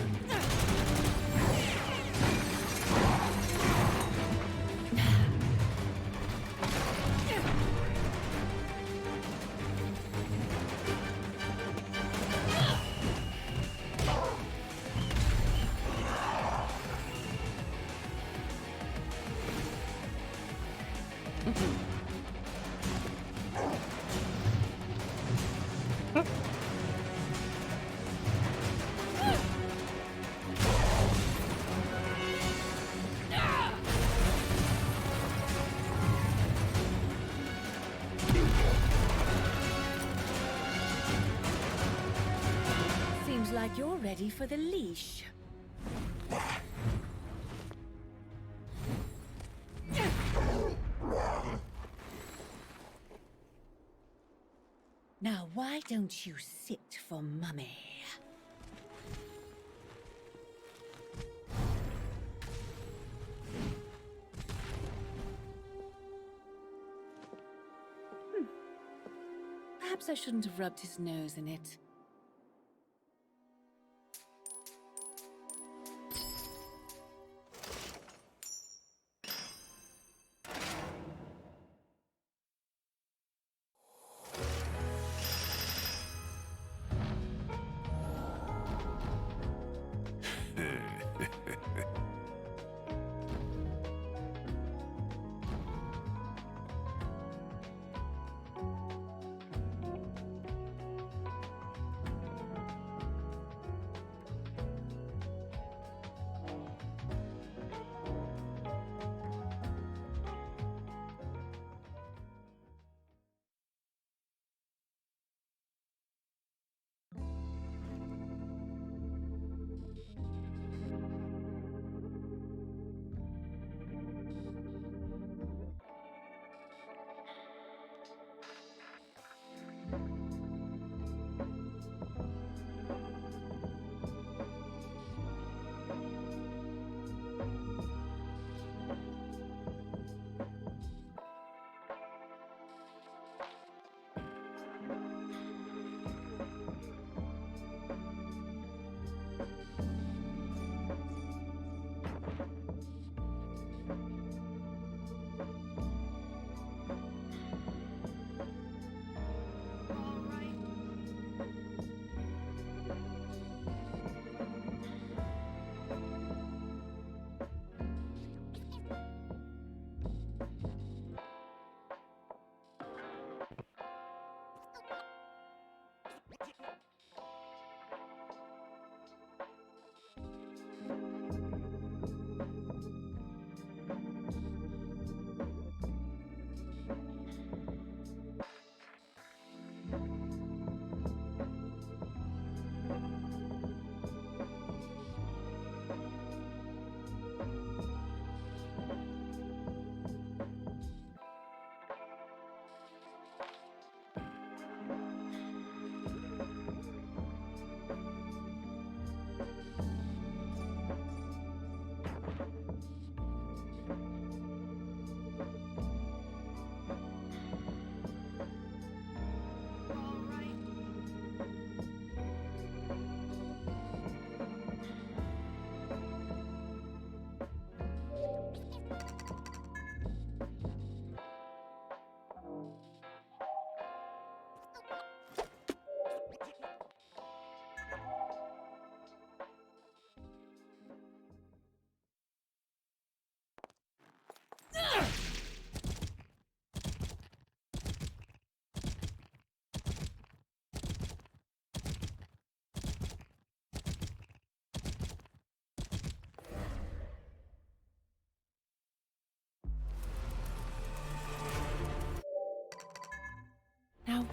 Like you're ready for the leash. Now, why don't you sit for Mummy? Perhaps I shouldn't have rubbed his nose in it.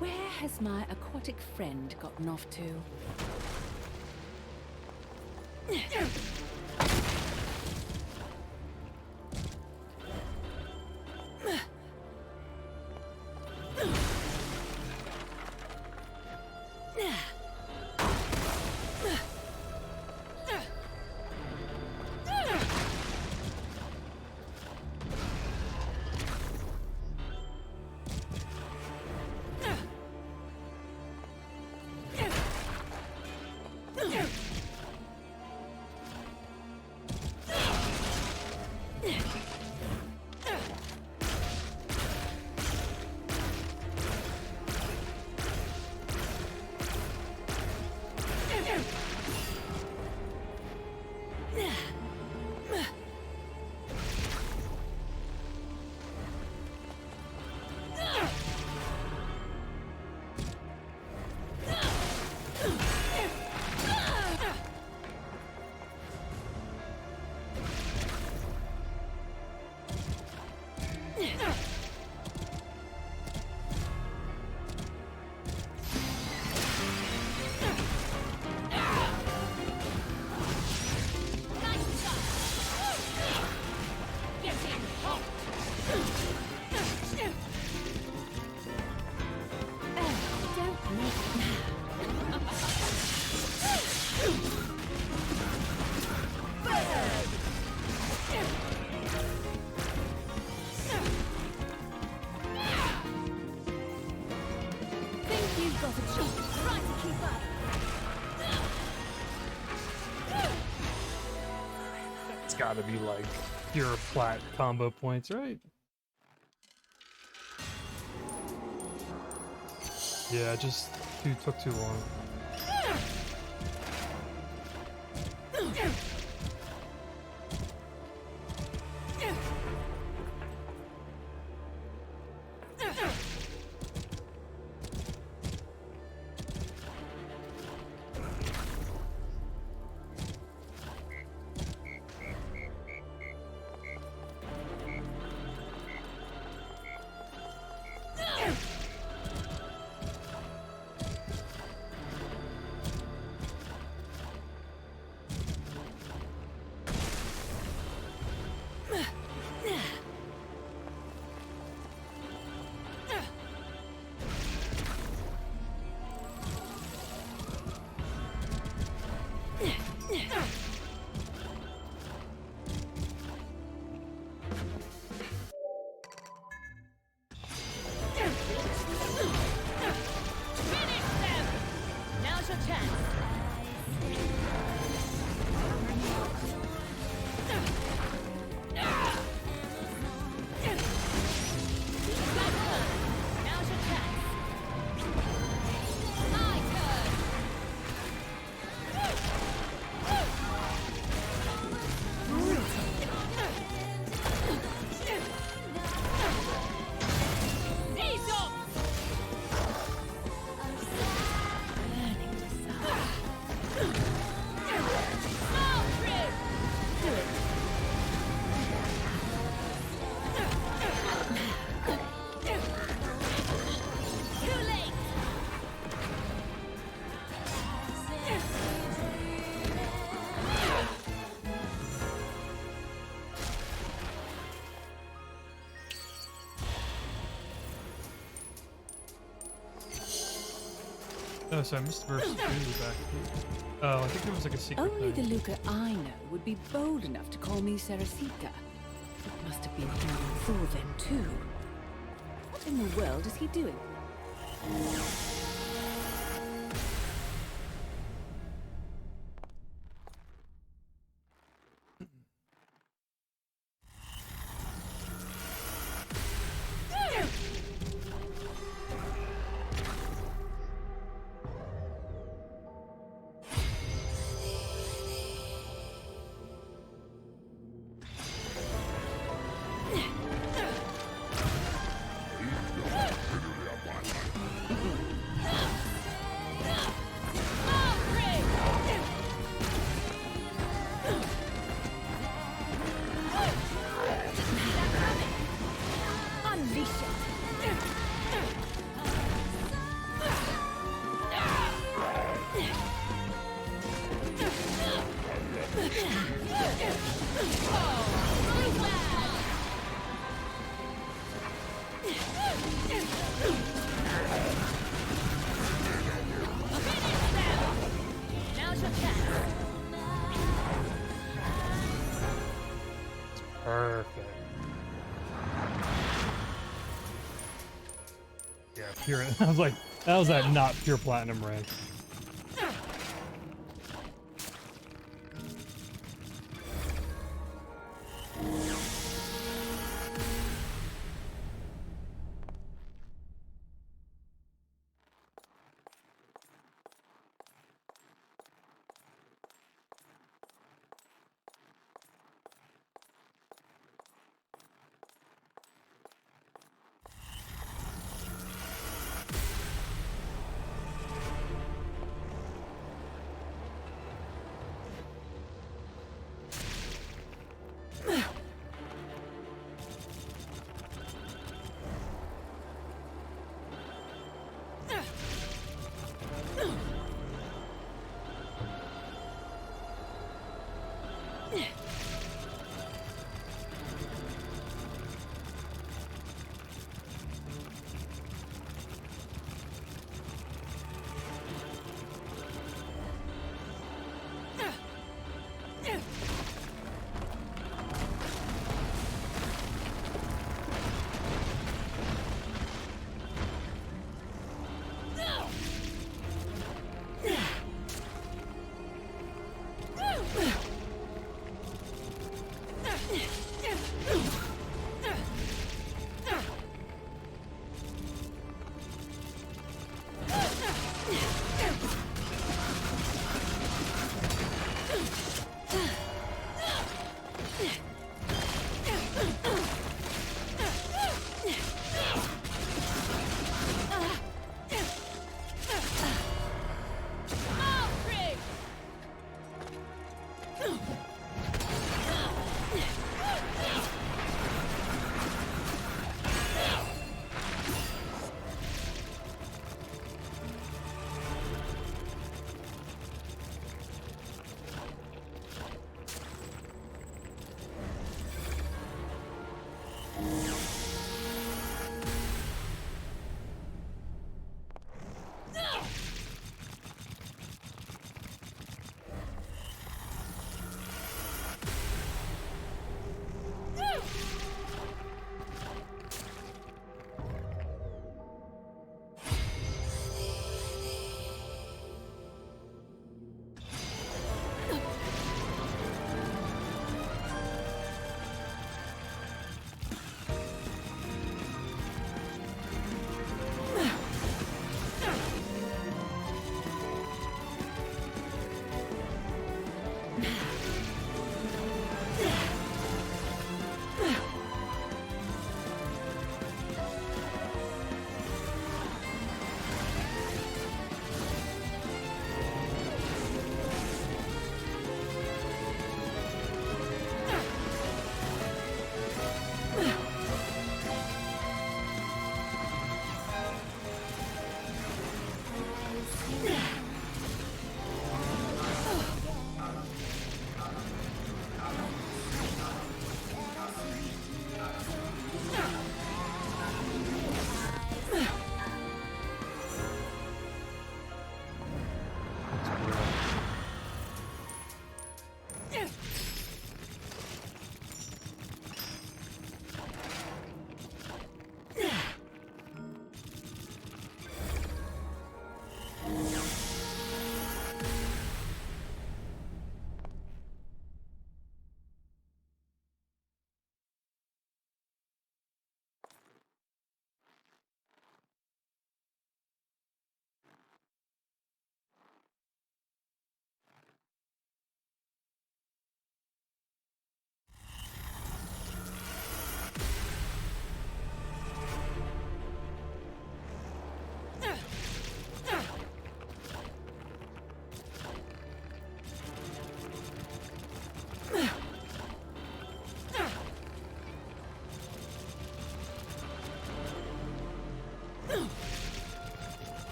Where has my aquatic friend gotten off to? It's gotta be like pure plat combo points, right? Yeah, just took too long. Oh, so I missed verse 2 back. Oh, I think there was like a secret Only thing. the Luca I know would be bold enough to call me Sarasita. It must have been him and Thor then, too. What in the world is he doing? Perfect. Yeah, pure. I was like, that was that not pure platinum rank.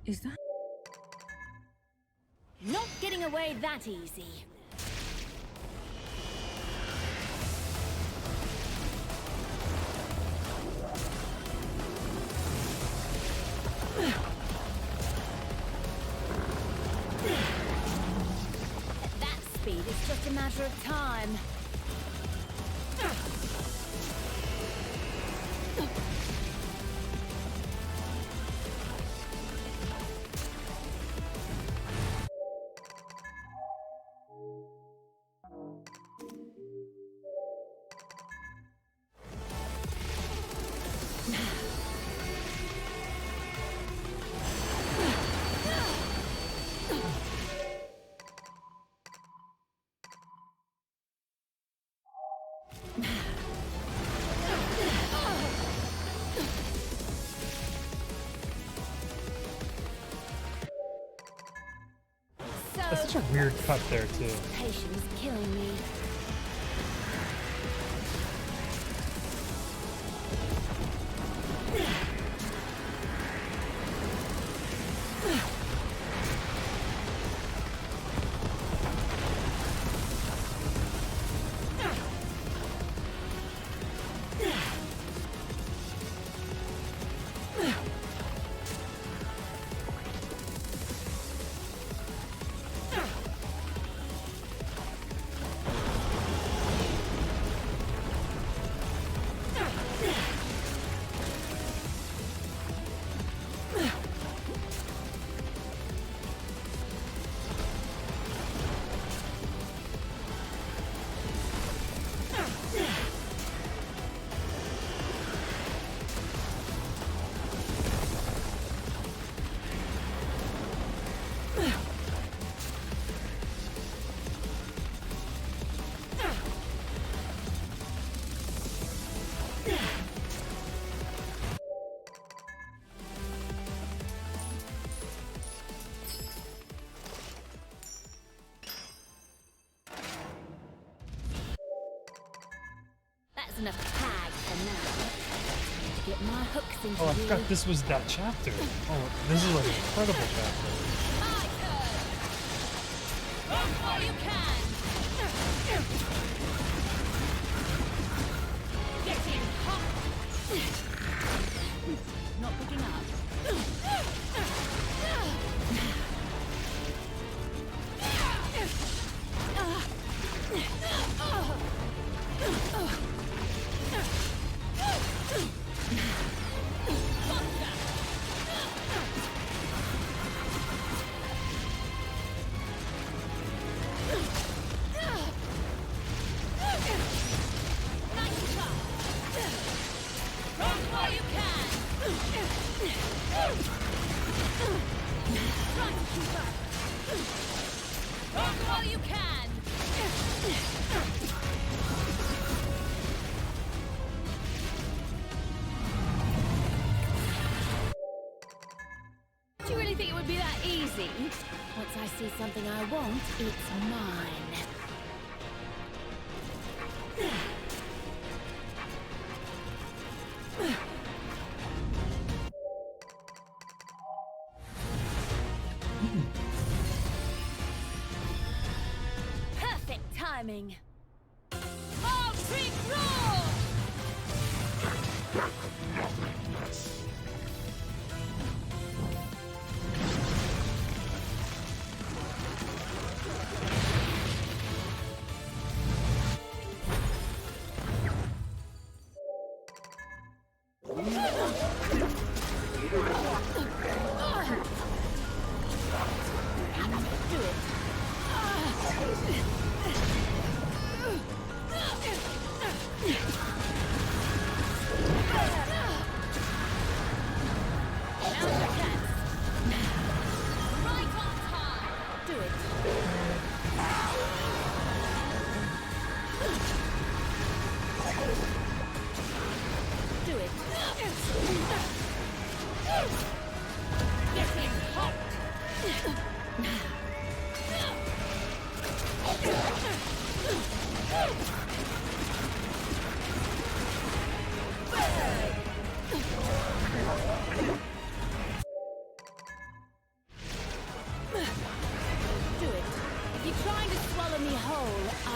Is that? Not getting away that easy. At that speed, it's just a matter of time. That's such a weird cut there too. Patience killing me. That's enough tag for now. To get my hooks into Oh, I you. forgot this was that chapter. Oh, this is an incredible chapter. My turn. Run while you can. Get in hot. Not picking up. Try to keep up. Run while you can. Do you really think it would be that easy? Once I see something I want, it's mine. Perfect timing. All trick roll!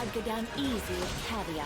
I'd go down easy with caviar.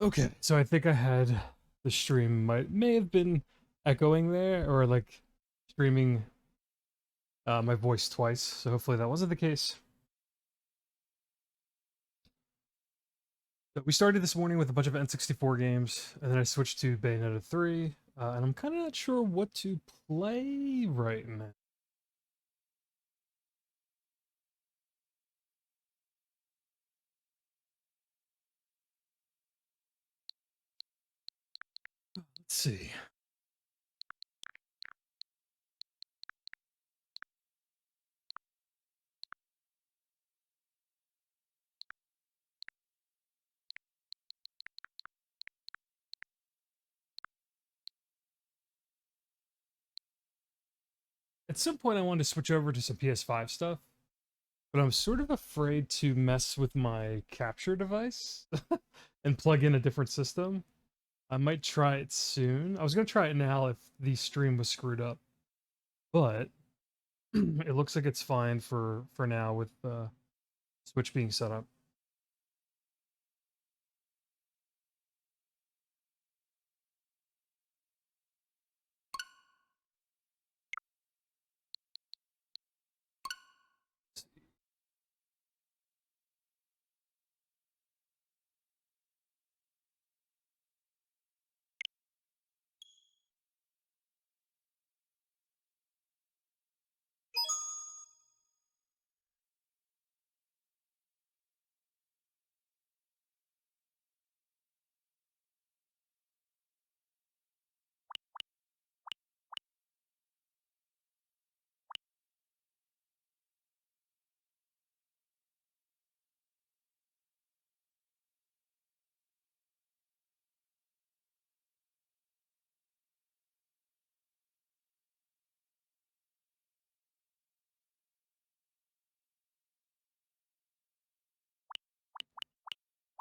Okay, so I think I had the stream may have been echoing there, or like streaming my voice twice, so hopefully that wasn't the case. So we started this morning with a bunch of N64 games, and then I switched to Bayonetta 3, and I'm kind of not sure what to play right now. Let's see. At some point I wanted to switch over to some PS5 stuff, but I'm sort of afraid to mess with my capture device and plug in a different system. I might try it soon. I was going to try it now if the stream was screwed up, but it looks like it's fine for now with Switch being set up.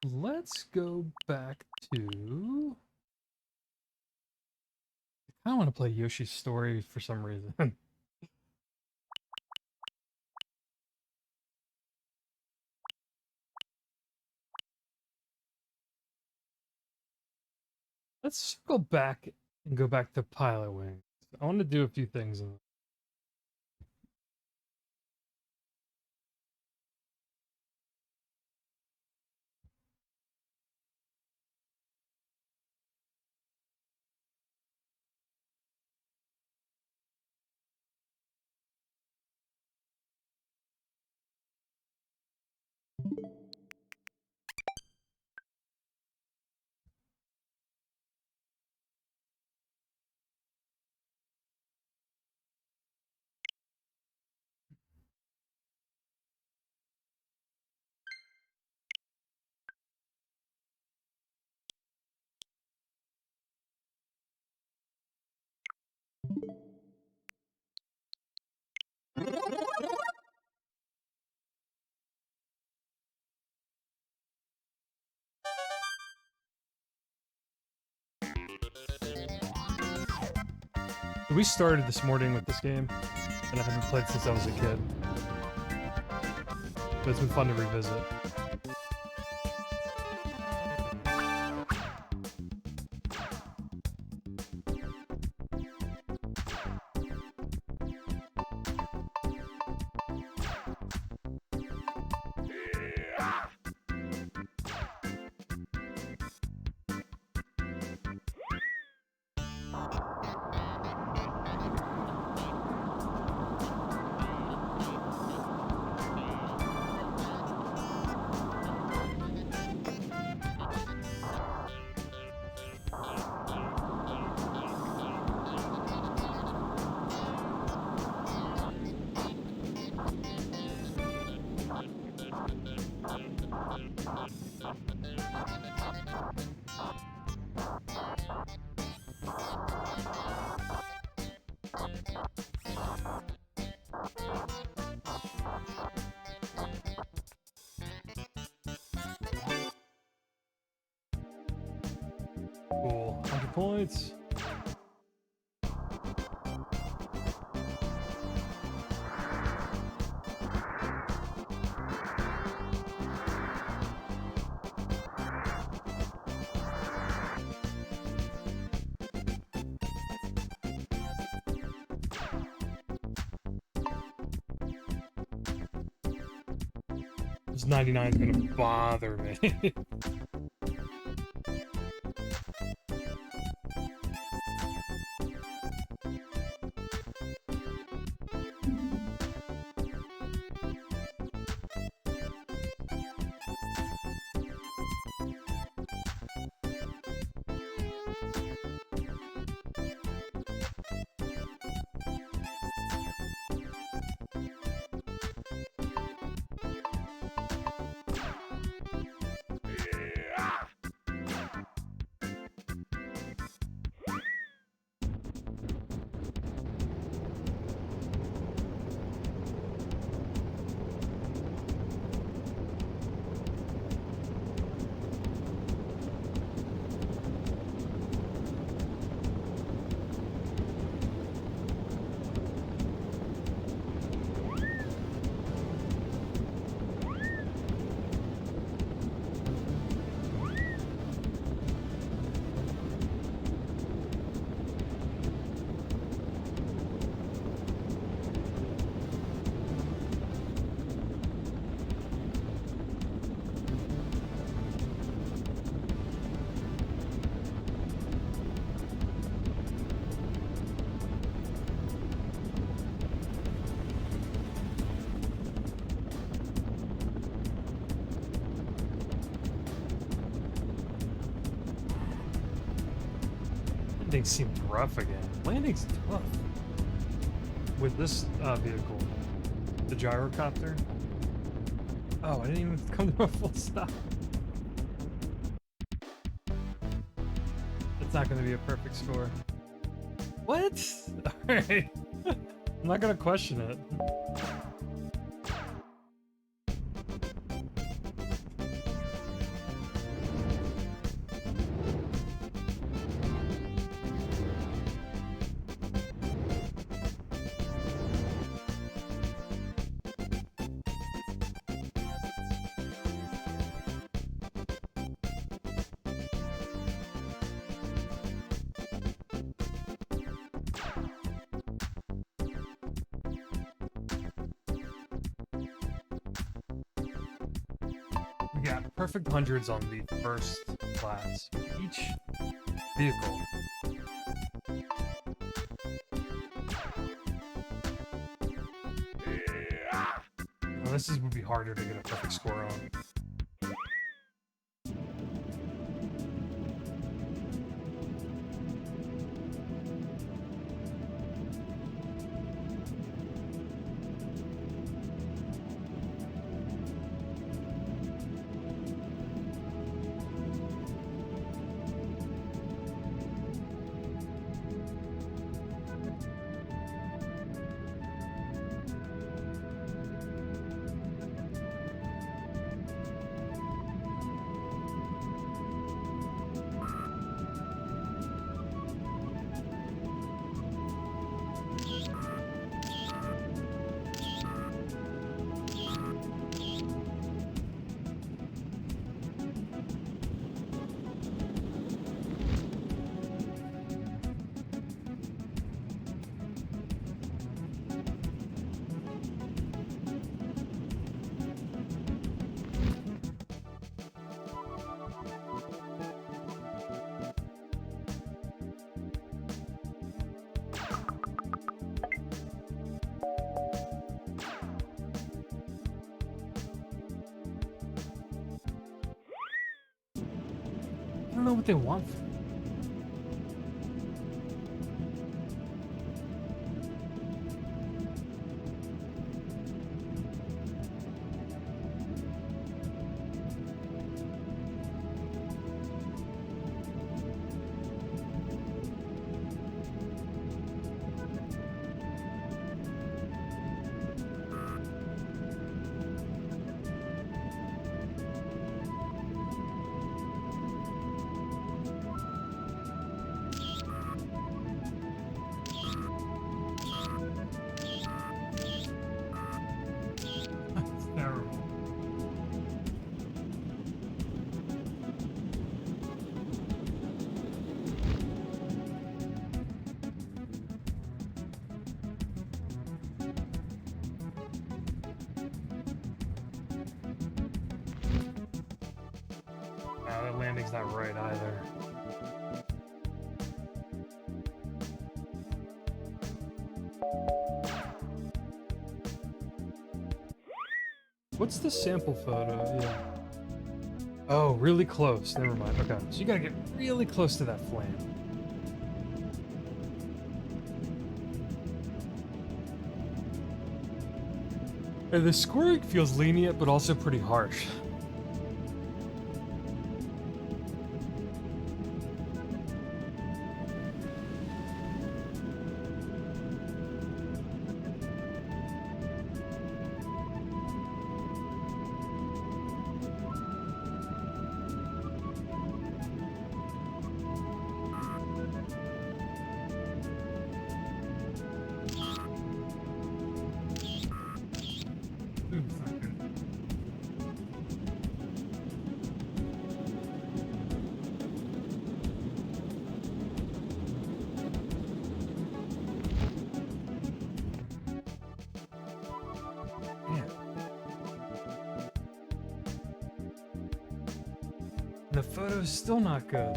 Let's go back to... I want to play Yoshi's Story for some reason. Let's go back and go back to Pilotwings. I want to do a few things in We started this morning with this game, and I haven't played since I was a kid. But it's been fun to revisit. Cool. 100 points. This 99 is gonna bother me. Landing seemed rough again. Landing's tough. With this vehicle, the gyrocopter. Oh, I didn't even come to a full stop. It's not going to be a perfect score. What? Alright. I'm not going to question it. We got perfect hundreds on the first class with each vehicle. Well, this would be harder to get a perfect score on. I don't know what they want from me. landing's not right either. What's the sample photo? Yeah. Oh, really close. Never mind. Okay, so you gotta get really close to that flame. And the scoring feels lenient, but also pretty harsh. The photo's still not good.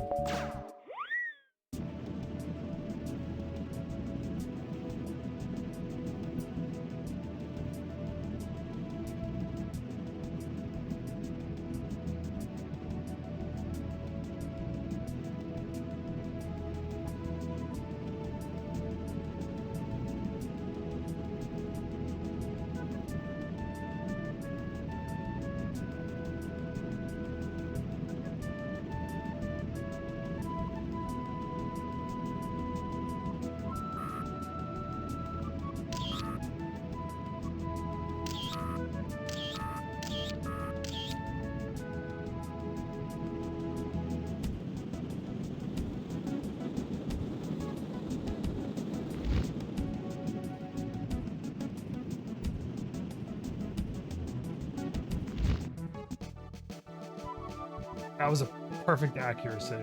That was a perfect accuracy.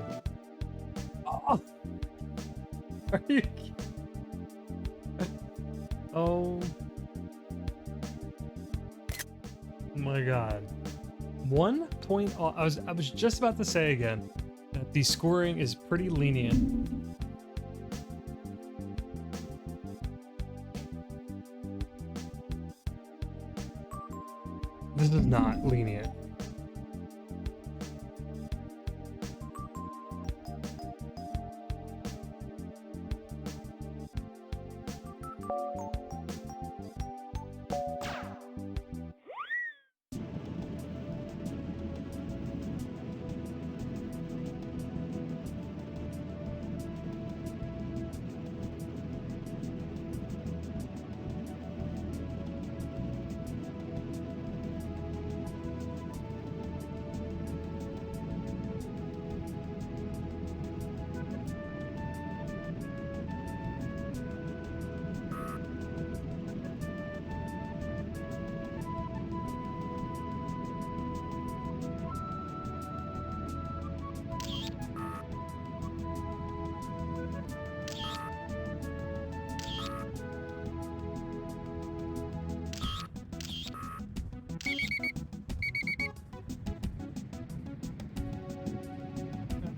Oh. Are you? Oh my god. 1 point. I was just about to say again that the scoring is pretty lenient. This is not lenient.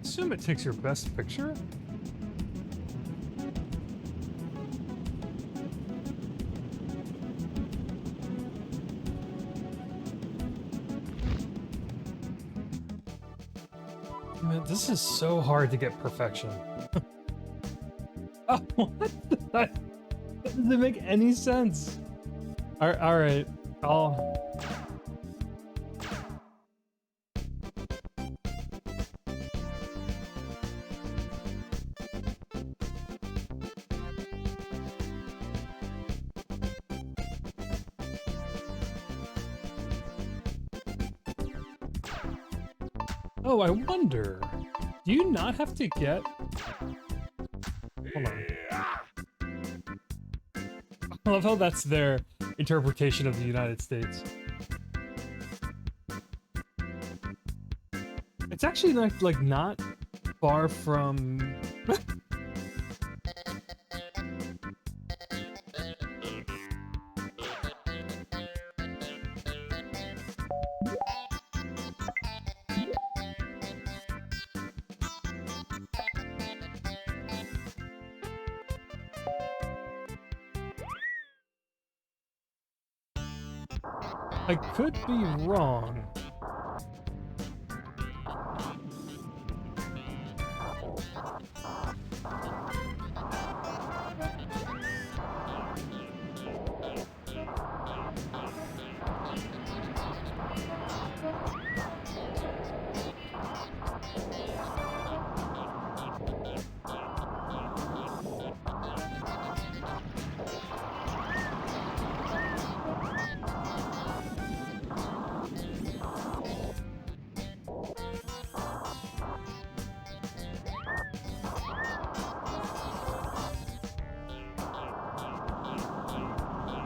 Assume it takes your best picture? Man, this is so hard to get perfection. Oh, what? That doesn't make any sense. Alright, I'll... Oh, I wonder, do you not have to get... Hold on. I love how that's their interpretation of the United States. It's actually like not far from... I could be wrong.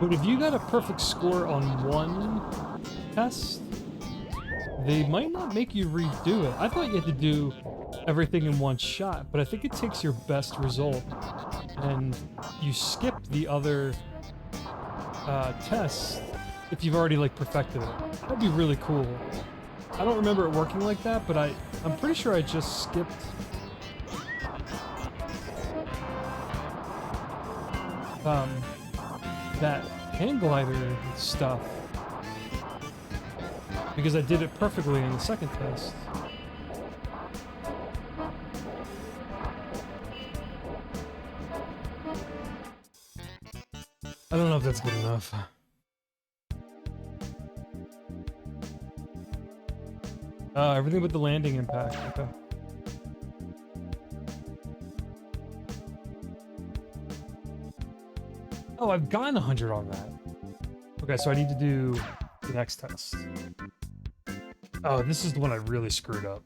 But if you got a perfect score on one test, they might not make you redo it. I thought you had to do everything in one shot, but I think it takes your best result and you skip the other tests if you've already like perfected it. That'd be really cool. I don't remember it working like that, but I'm pretty sure I just skipped that hang glider stuff because I did it perfectly in the second test. I don't know if that's good enough. Everything but the landing impact. Okay. Oh, I've gotten 100 on that. Okay, so I need to do the next test. Oh, this is the one I really screwed up.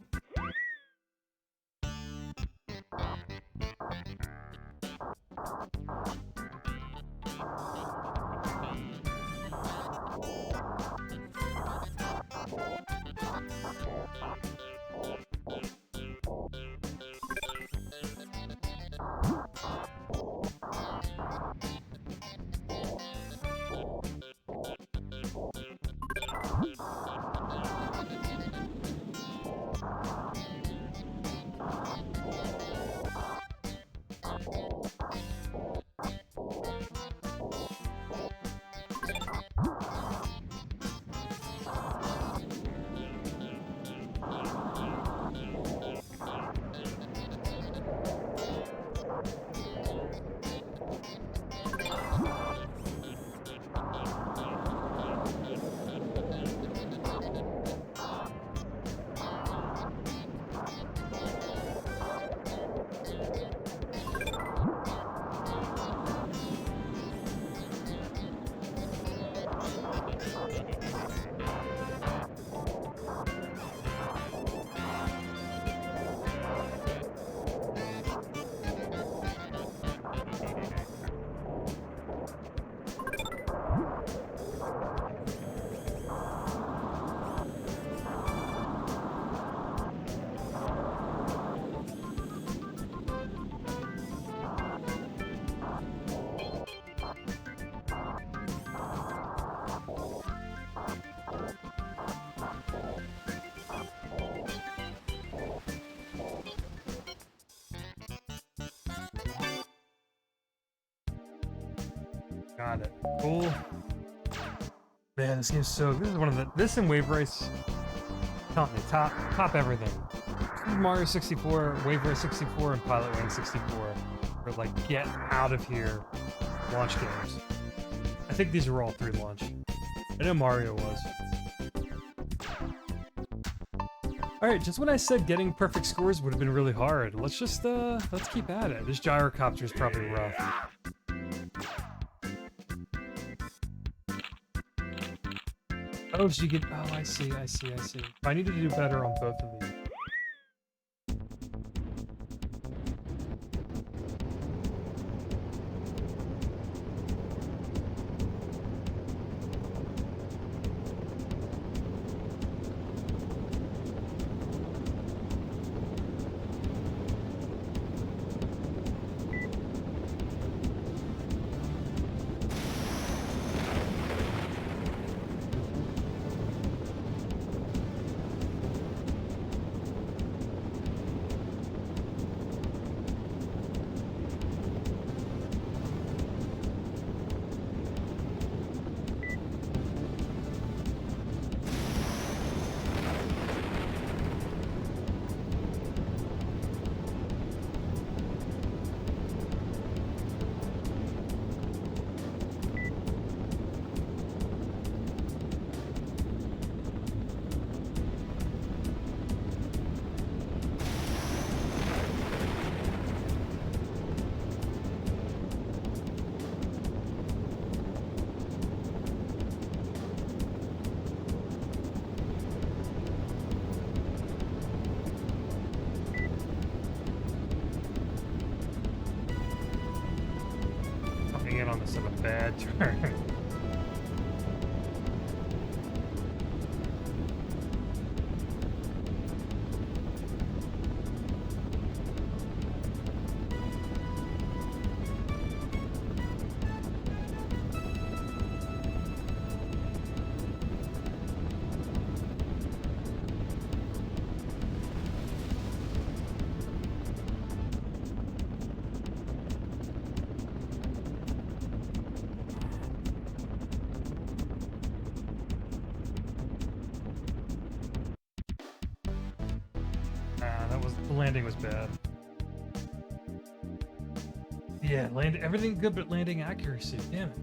Got it. Cool. Man, this game's so. This is one of the. This and Wave Race. Telling me, top everything. Super Mario 64, Wave Race 64, and Pilotwings 64 are like get out of here launch games. I think these are all 3 launch. I know Mario was. All right, just when I said getting perfect scores would have been really hard, let's just let's keep at it. This gyrocopter is probably rough. Oh, so you get. Oh, I see. I need to do better on both of these. Must have a bad turn. The landing was bad. Yeah, everything good but landing accuracy. Damn it.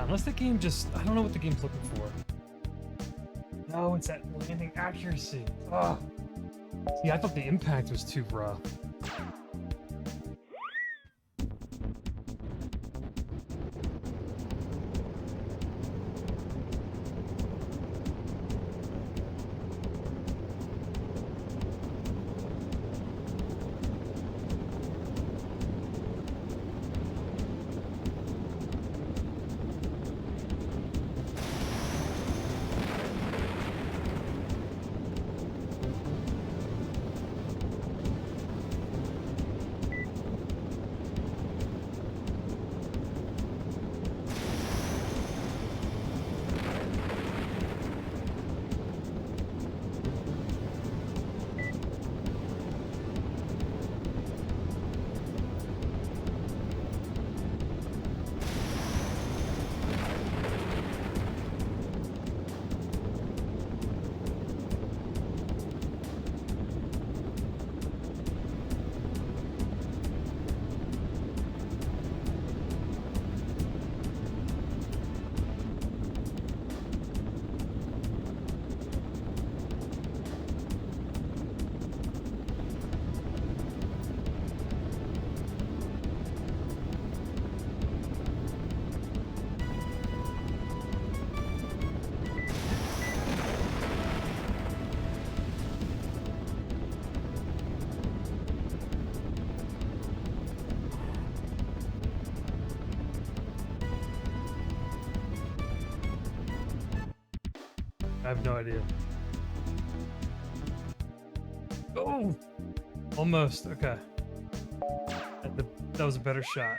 Unless the game just... I don't know what the game's looking for. No, it's that landing accuracy. Ugh. See, I thought the impact was too rough. have no idea. Oh! Almost. Okay. That was a better shot.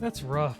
That's rough.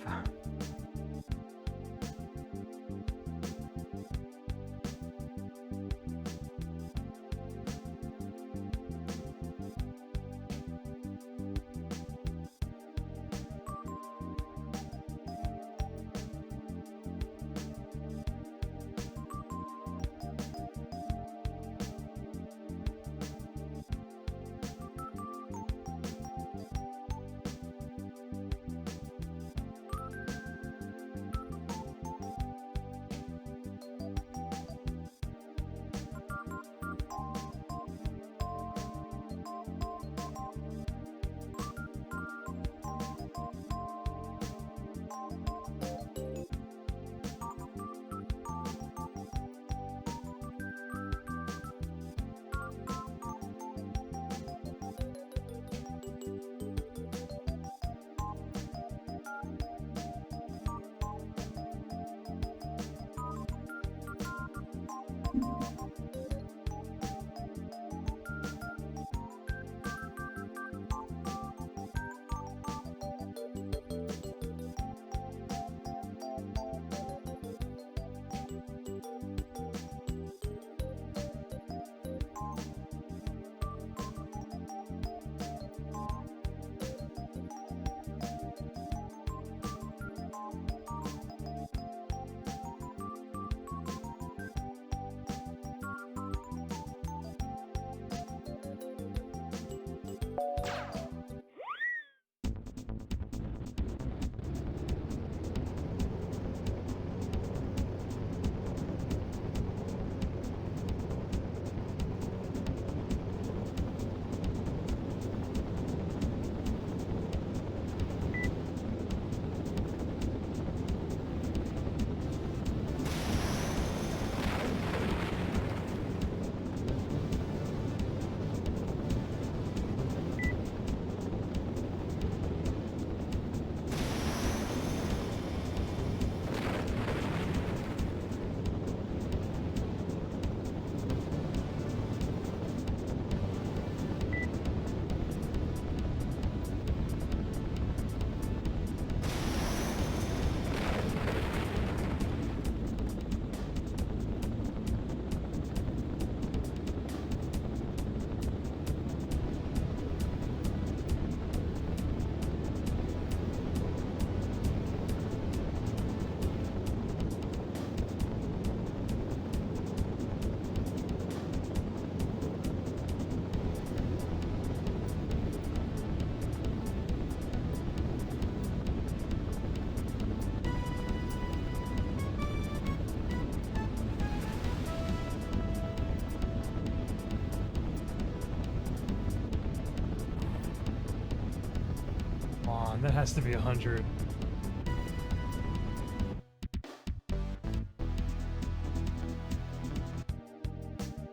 on, that has to be 100.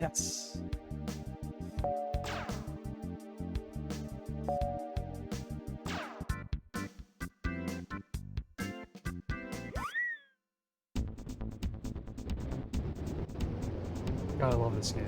Yes. God, I love this game.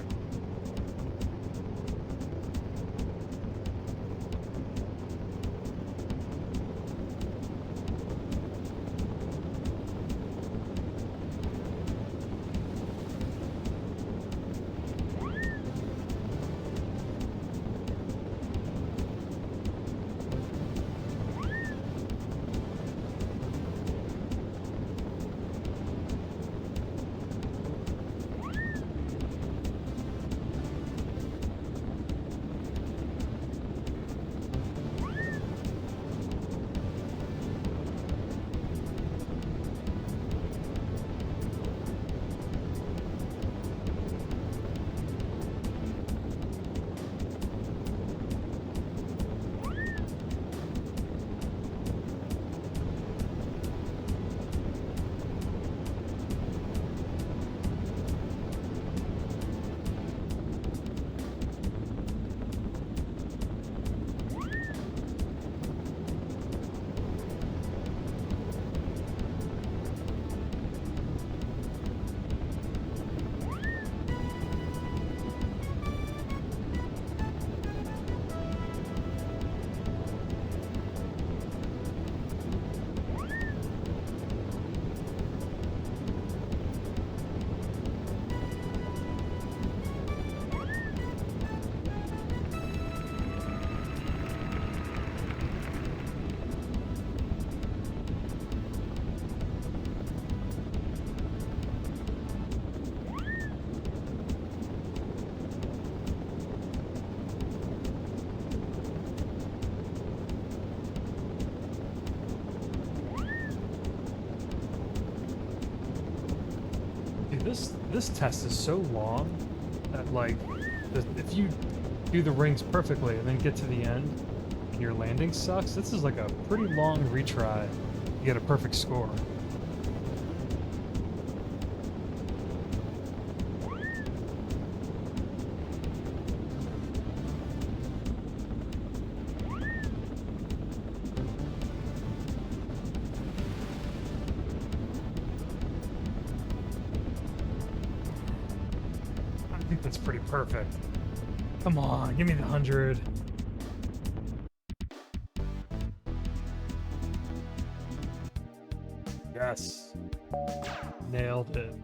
This test is so long that, like, if you do the rings perfectly and then get to the end and your landing sucks, this is like a pretty long retry to get a perfect score. That's pretty perfect. Come on, give me the 100. Yes. Nailed it.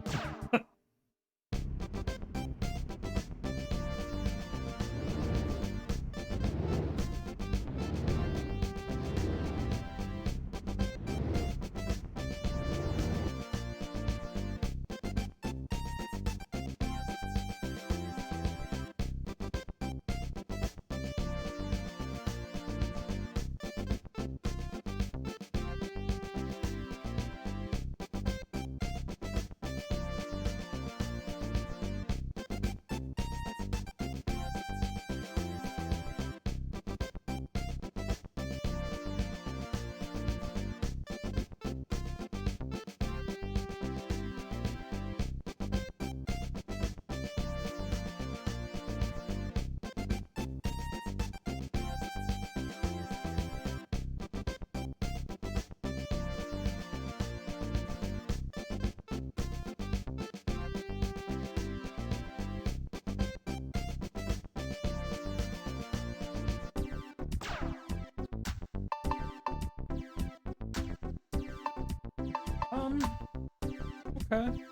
Okay.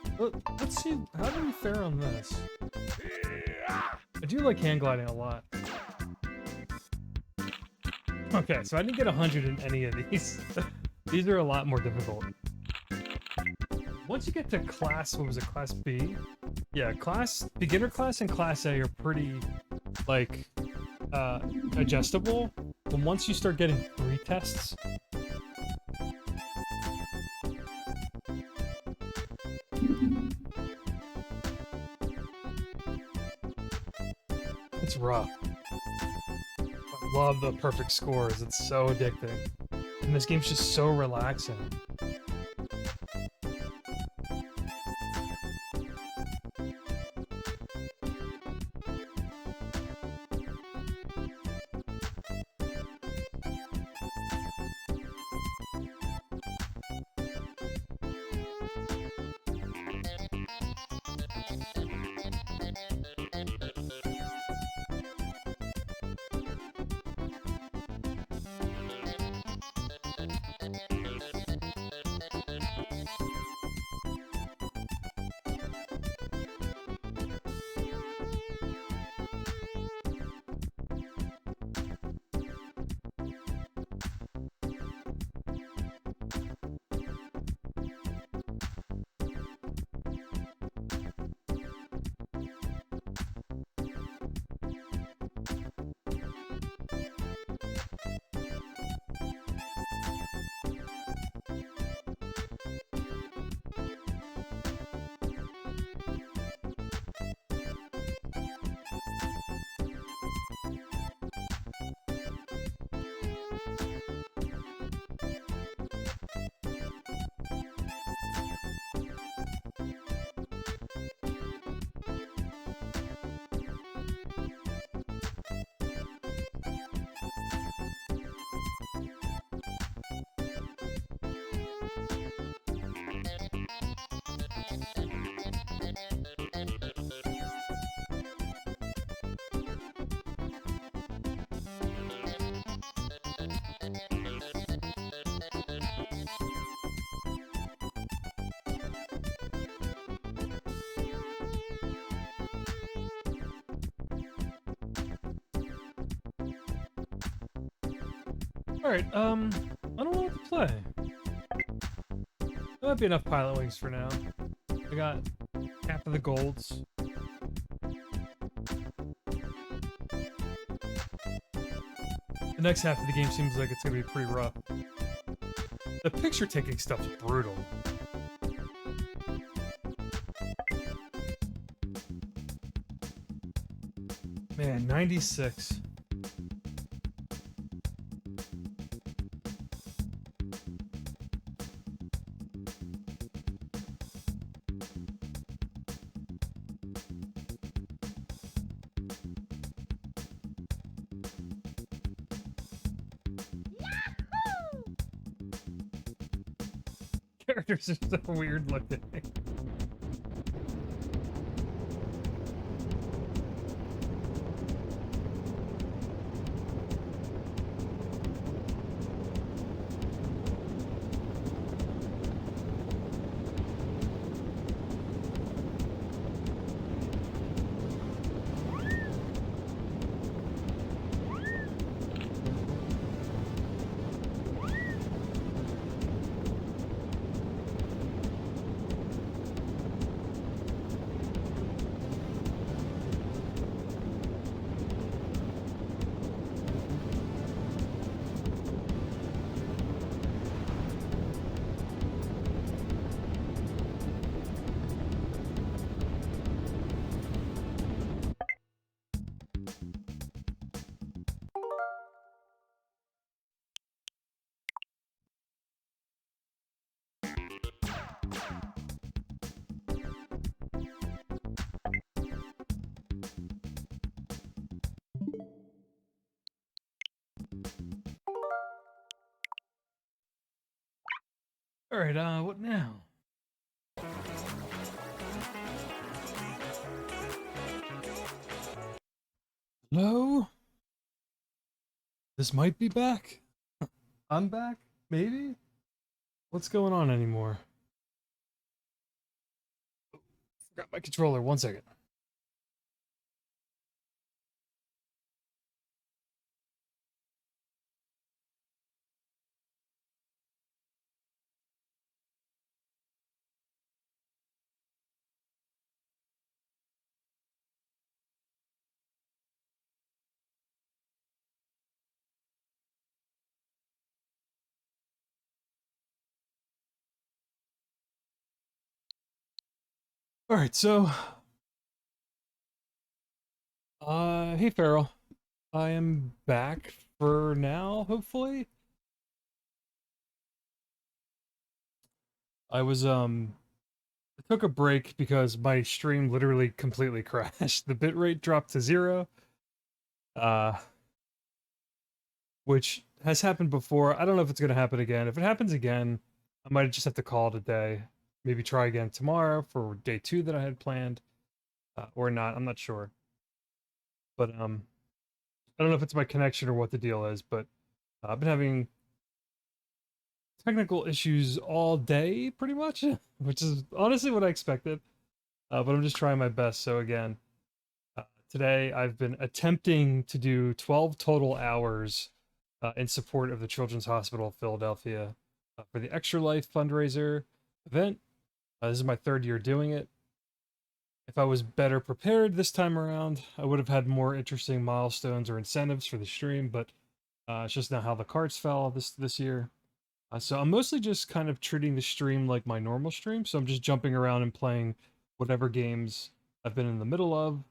Let's see. How do we fare on this? I do like hand gliding a lot. Okay, so I didn't get 100 in any of these. These are a lot more difficult. Once you get to class, what was it, class B? Yeah, beginner class and class A are pretty, like, adjustable. But once you start getting 3 tests, it's rough. love the perfect scores. It's so addicting. And this game's just so relaxing. Alright, I don't know what to play. That might be enough Pilotwings for now. I got half of the golds. The next half of the game seems like it's gonna be pretty rough. The picture taking stuff's brutal. Man, 96. Characters are so weird looking. Alright, what now? Hello? This might be back? I'm back? Maybe? What's going on anymore? Forgot my controller, 1 second. Alright, so... hey, Farrell. I am back for now, hopefully. I was, I took a break because my stream literally completely crashed. The bitrate dropped to 0, which has happened before. I don't know if it's going to happen again. If it happens again, I might just have to call it a day. Maybe try again tomorrow for day 2 that I had planned, or not. I'm not sure. But, I don't know if it's my connection or what the deal is, but I've been having technical issues all day, pretty much, which is honestly what I expected. But I'm just trying my best. So again, today I've been attempting to do 12 total hours in support of the Children's Hospital of Philadelphia for the Extra Life fundraiser event. This is my 3rd year doing it. If I was better prepared this time around, I would have had more interesting milestones or incentives for the stream, but it's just not how the cards fell this year. So I'm mostly just kind of treating the stream like my normal stream, so I'm just jumping around and playing whatever games I've been in the middle of,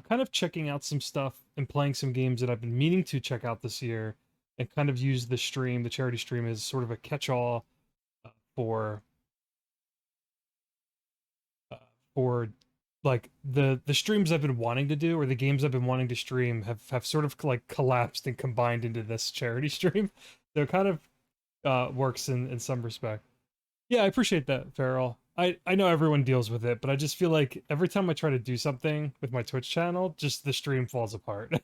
kind of checking out some stuff and playing some games that I've been meaning to check out this year, and kind of use the stream, the charity stream, as sort of a catch-all for like the streams I've been wanting to do, or the games I've been wanting to stream have sort of like collapsed and combined into this charity stream. So it kind of works in some respect. Yeah, I appreciate that, Farrell. I know everyone deals with it, but I just feel like every time I try to do something with my Twitch channel, just the stream falls apart.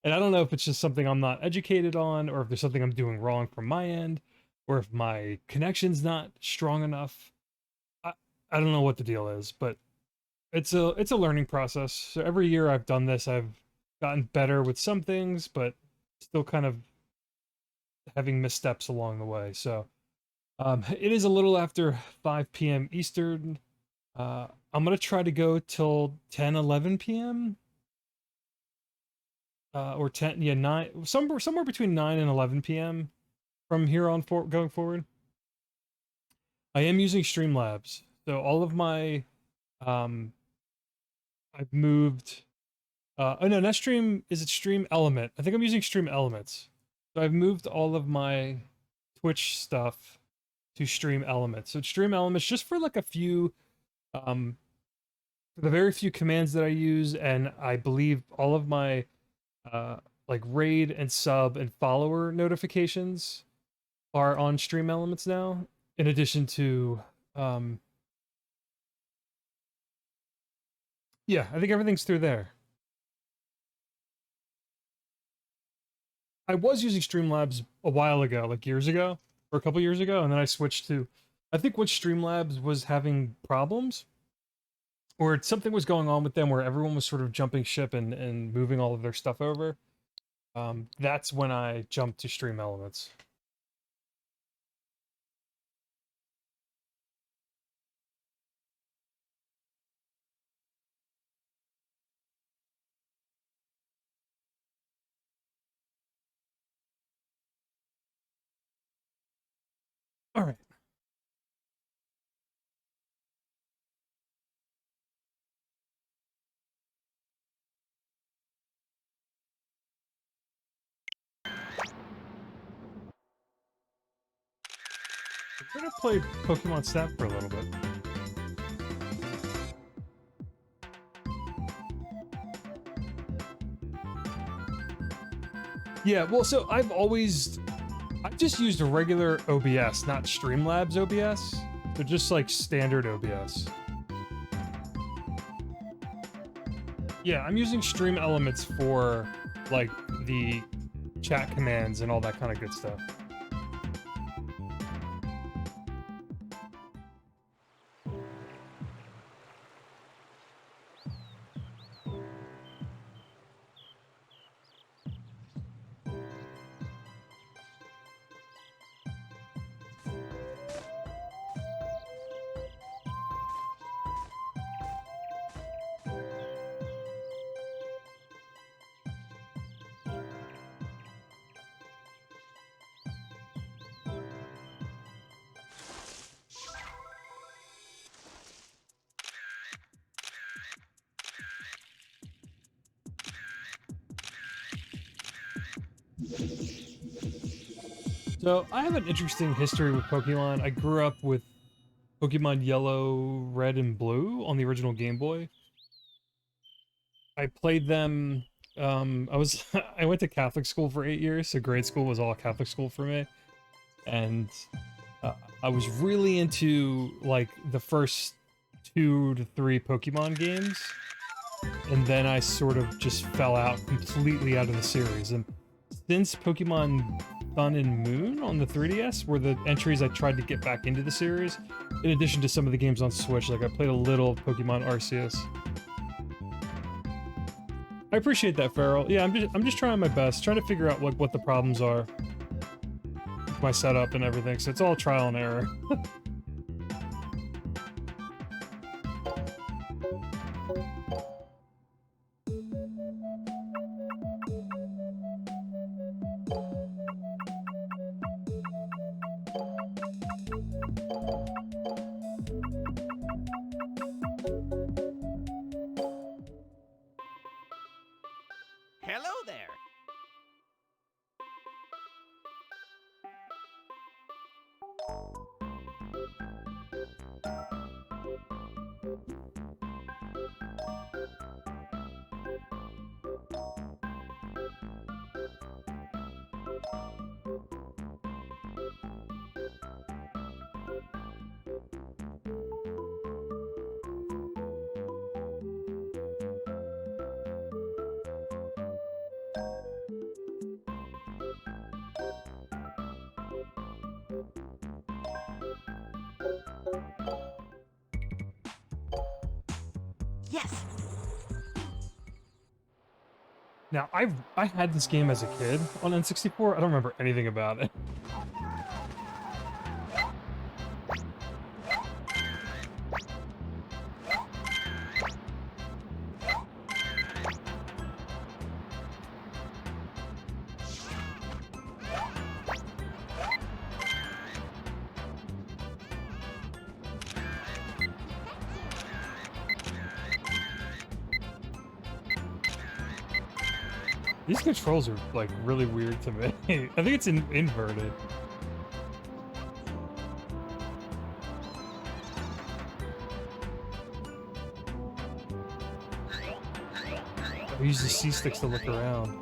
And I don't know if it's just something I'm not educated on, or if there's something I'm doing wrong from my end, or if my connection's not strong enough. I don't know what the deal is, but it's a learning process. So every year I've done this, I've gotten better with some things, but still kind of having missteps along the way. So it is a little after 5 p.m. Eastern. I'm gonna try to go till 10-11 p.m. Or 10, yeah, 9, somewhere between 9 and 11 p.m. from here on going forward. I am using Streamlabs, so all of my I've moved. Oh no, not Stream. Is it Stream Element? I think I'm using Stream Elements. So I've moved all of my Twitch stuff to Stream Elements. So Stream Elements just for like a few, for the very few commands that I use, and I believe all of my like raid and sub and follower notifications are on Stream Elements now. In addition to, yeah, I think everything's through there. I was using Streamlabs a while ago, like years ago, or a couple years ago, and then I switched to, I think what Streamlabs was having problems, or something was going on with them where everyone was sort of jumping ship and moving all of their stuff over. That's when I jumped to Stream Elements. All right. We're gonna play Pokemon Snap for a little bit. Yeah, well, so I've just used a regular OBS, not Streamlabs OBS. So just like standard OBS. Yeah, I'm using Stream Elements for like the chat commands and all that kind of good stuff. So I have an interesting history with Pokemon. I grew up with Pokemon Yellow, Red, and Blue on the original Game Boy. I played them. I went to Catholic school for 8 years, so grade school was all Catholic school for me, and I was really into like the first 2 to 3 Pokemon games, and then I sort of just fell out completely out of the series. And since Pokemon Sun and Moon on the 3DS were the entries I tried to get back into the series, in addition to some of the games on Switch. Like I played a little Pokemon Arceus. I appreciate that, Farrell. Yeah, I'm just trying my best, trying to figure out what the problems are with my setup and everything. So it's all trial and error. Hello there. Yes. Now, I had this game as a kid on N64. I don't remember anything about it. These controls are, like, really weird to me. I think it's inverted. I use the C-sticks to look around.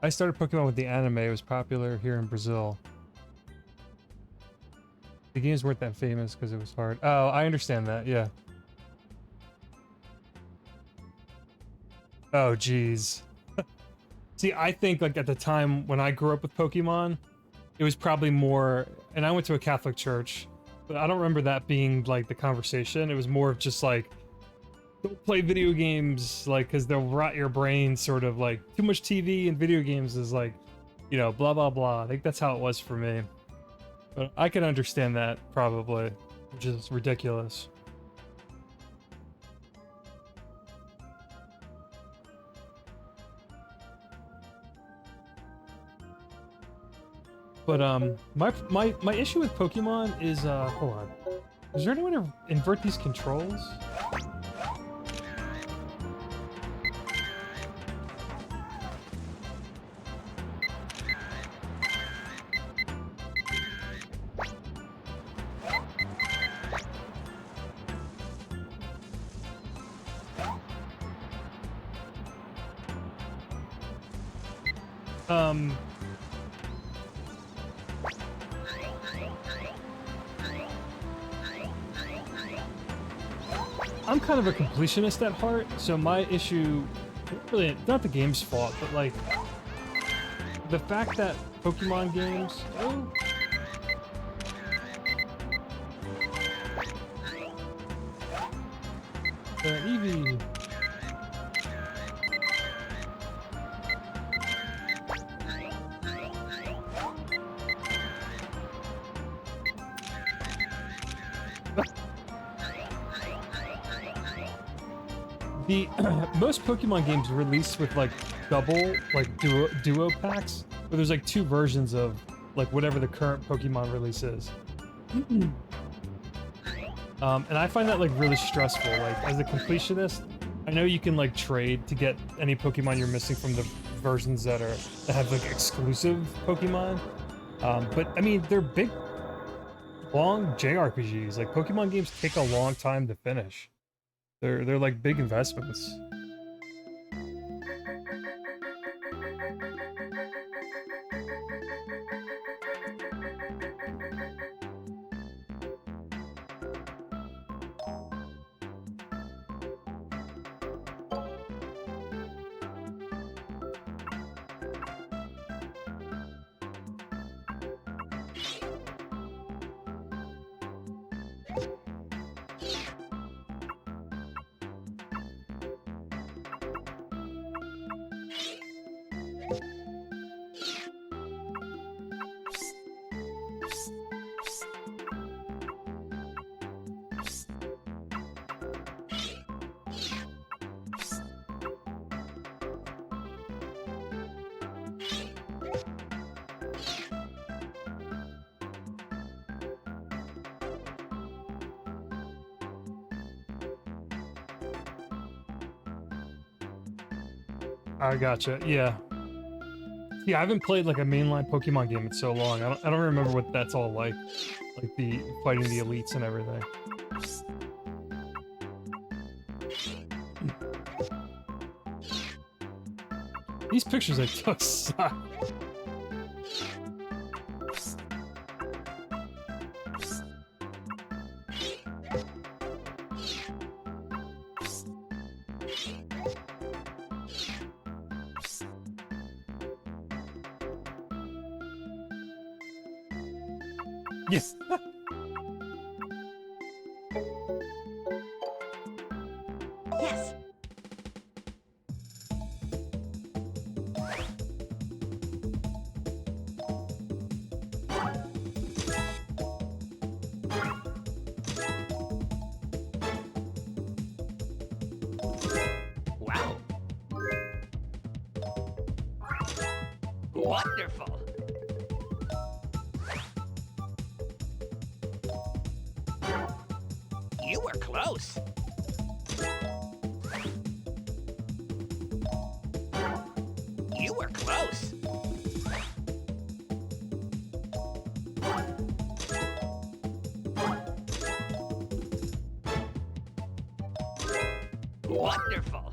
I started Pokemon with the anime. It was popular here in Brazil. The games weren't that famous because it was hard. Oh, I understand that, yeah. Oh, geez. See, I think, like, at the time when I grew up with Pokemon, it was probably more... And I went to a Catholic church, but I don't remember that being, like, the conversation. It was more of just, like, don't play video games, like, because they'll rot your brain, sort of, like, too much TV and video games is, like, you know, blah, blah, blah. I think that's how it was for me. But I can understand that, probably, which is ridiculous. But, my issue with Pokemon is, hold on. Is there any way to invert these controls? I'm kind of a completionist at heart, so my issue, really not the game's fault, but like the fact that Pokemon games, Eevee. The most Pokemon games release with like double, like duo packs, where there's like 2 versions of like whatever the current Pokemon release is. And I find that like really stressful. Like as a completionist, I know you can like trade to get any Pokemon you're missing from the versions that have like exclusive Pokemon. But I mean, they're big, long JRPGs. Like Pokemon games take a long time to finish. They're like big investments. I gotcha. Yeah. Yeah, I haven't played like a mainline Pokemon game in so long. I don't remember what that's all like. Like the fighting the elites and everything. These pictures I took suck. Yes. Yes. Wow. Wonderful. You were close. You were close. Wonderful.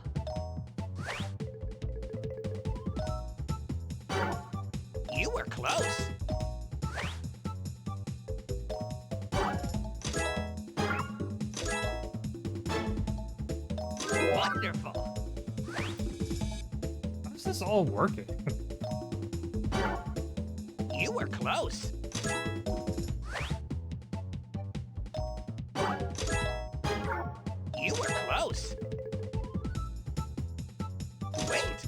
You were close. Wonderful. How's this all working? You were close. You were close. Wait.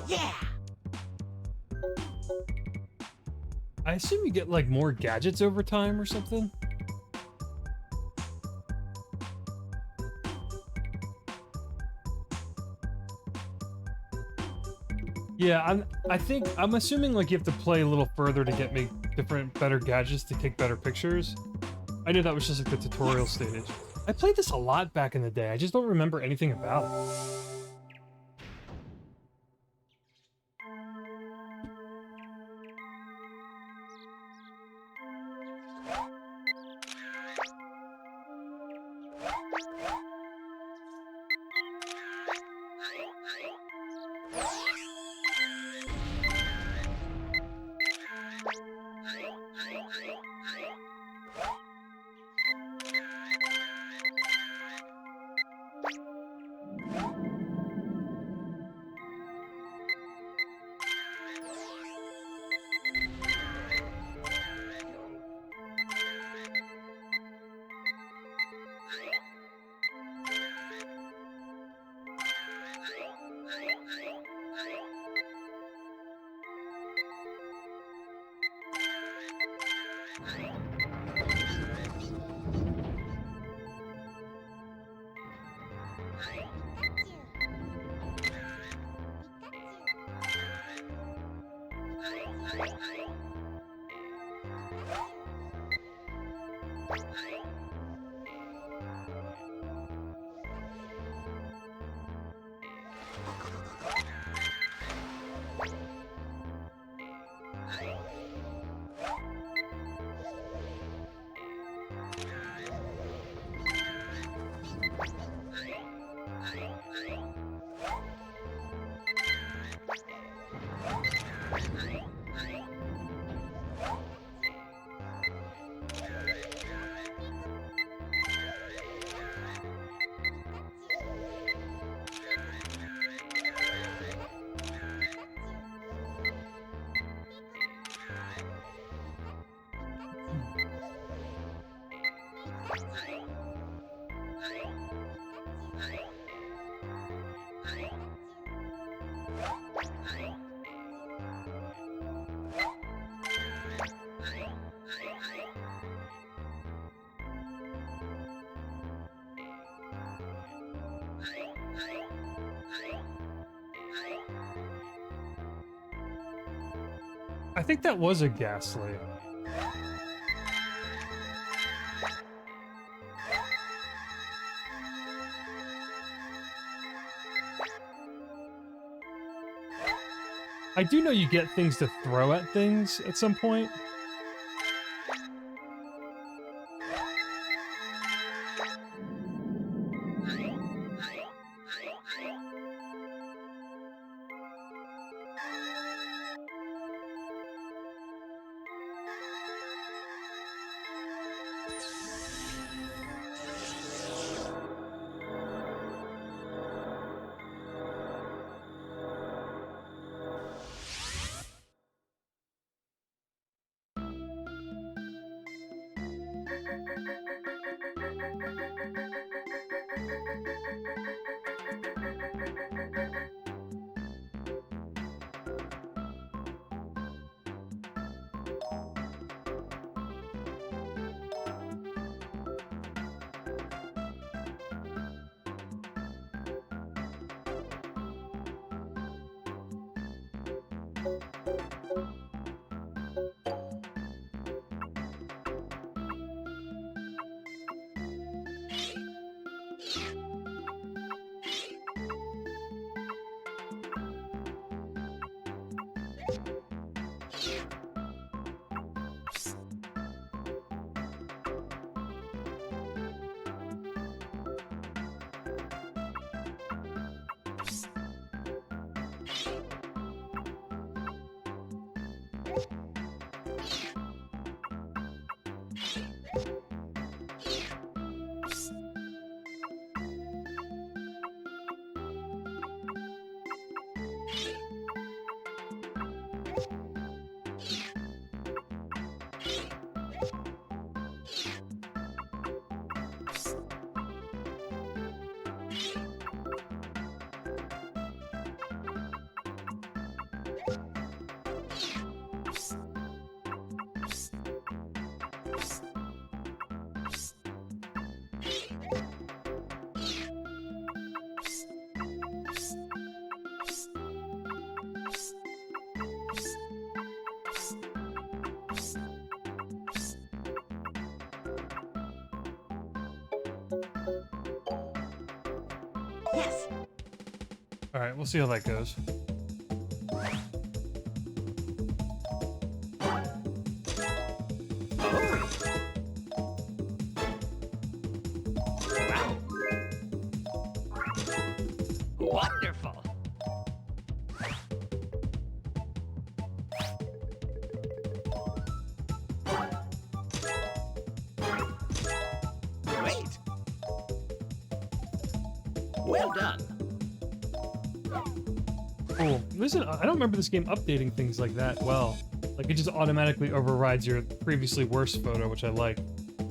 Yeah. I assume you get like more gadgets over time or something. Yeah, I'm assuming like you have to play a little further to get better gadgets to take better pictures. I knew that was just like the tutorial stage. I played this a lot back in the day. I just don't remember anything about it. I think that was a Ghastly. I do know you get things to throw at things at some point. Yes. All right, we'll see how that goes. Wonderful. Well done. Cool. Listen, I don't remember this game updating things like that well. Like, it just automatically overrides your previously worse photo, which I like.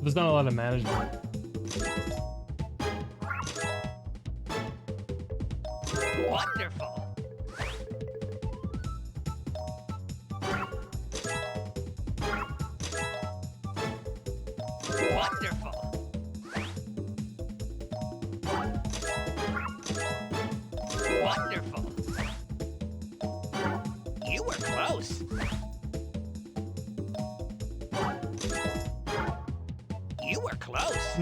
There's not a lot of management. Wonderful. Wonderful. Wonderful. You were close. You were close.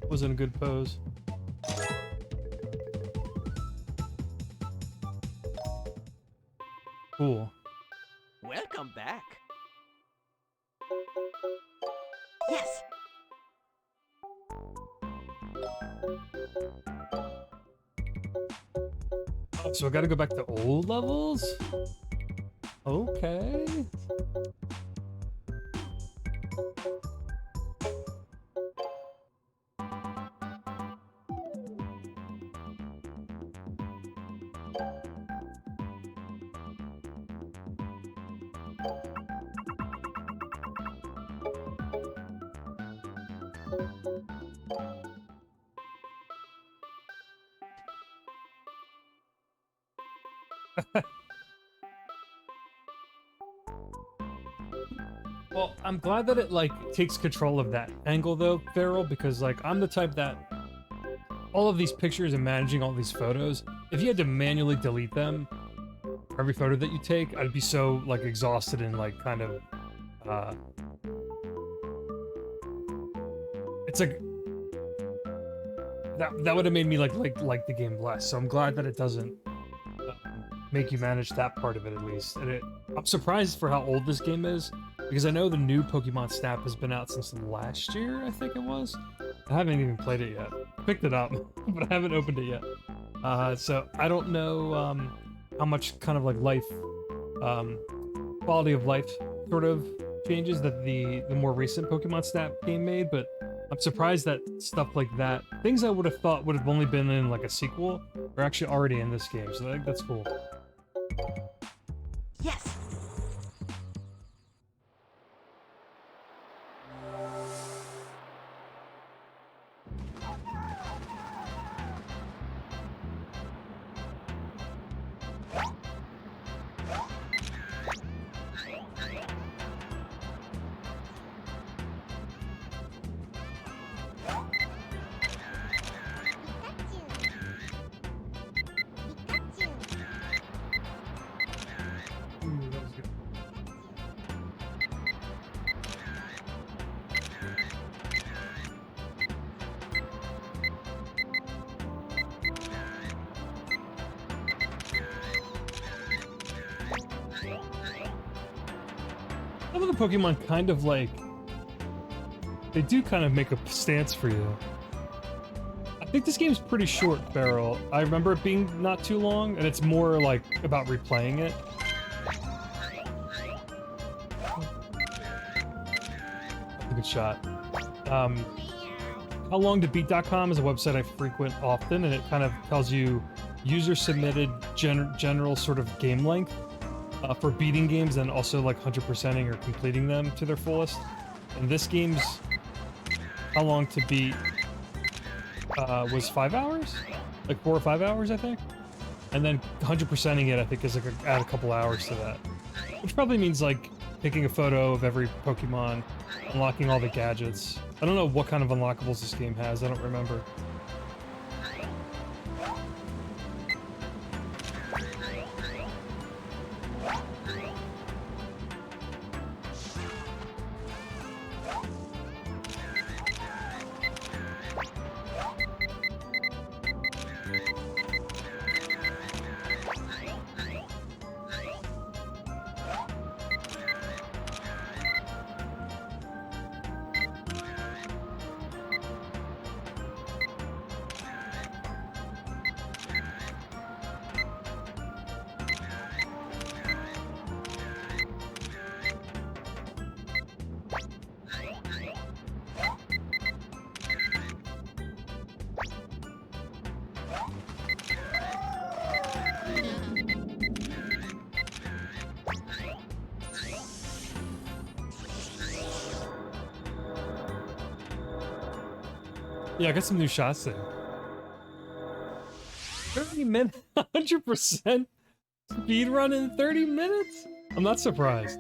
Wasn't a good pose. Cool. Welcome back. Yes. Oh, so I gotta go back to old levels? Okay. Well, I'm glad that it, like, takes control of that angle, though, Feral, because, like, I'm the type that all of these pictures and managing all these photos, if you had to manually delete them for every photo that you take, I'd be so, like, exhausted and, like, kind of, it's like, that would have made me, like the game less, so I'm glad that it doesn't make you manage that part of it, at least. And I'm surprised for how old this game is, because I know the new Pokemon Snap has been out since last year, I think it was. I haven't even played it yet. I picked it up, but I haven't opened it yet. So I don't know how much kind of like life, quality of life sort of changes that the more recent Pokemon Snap game made, but I'm surprised that stuff like that, things I would have thought would have only been in like a sequel, are actually already in this game, so I think that's cool. Yes. Some of the Pokemon kind of like, they do kind of make a stance for you. I think this game's pretty short, Feral. I remember it being not too long, and it's more like about replaying it. Good shot. HowLongToBeat.com is a website I frequent often, and it kind of tells you user-submitted general sort of game length for beating games, and also like 100%ing or completing them to their fullest. And this game's How Long to Beat was 5 hours? Like 4 or 5 hours, I think? And then 100%ing it, I think, is like add a couple hours to that. Which probably means like taking a photo of every Pokemon, unlocking all the gadgets. I don't know what kind of unlockables this game has, I don't remember. Yeah, I got some new shots there. 30 minutes, 100% speed run in 30 minutes? I'm not surprised.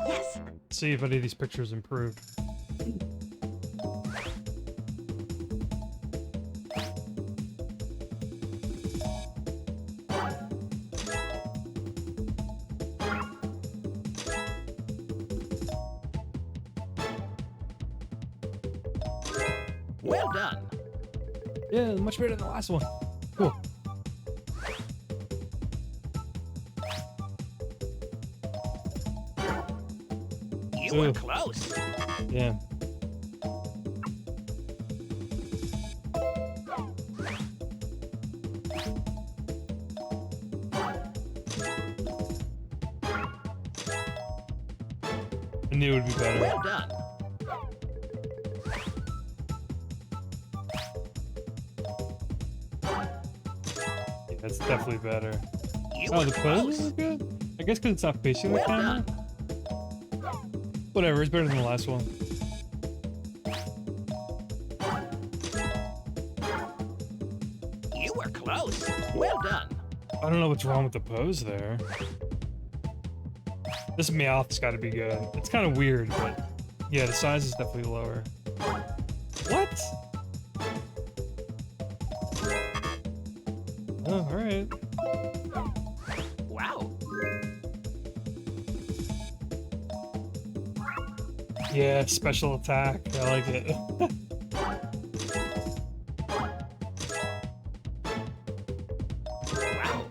Yes. See if any of these pictures improved. Well done. Yeah, much better than the last one. Cool. You were close. Yeah. I knew it would be better. Well done. Yeah, that's definitely better. You Oh, were the close. pose is good? I guess because it's not facing the Well camera? done. Whatever, it's better than the last one. You were close. Well done. I don't know what's wrong with the pose there. This mouth's gotta be good. It's kind of weird, but yeah, the size is definitely lower. What? Oh, alright. Wow. Yeah, special attack. I like it. Wow.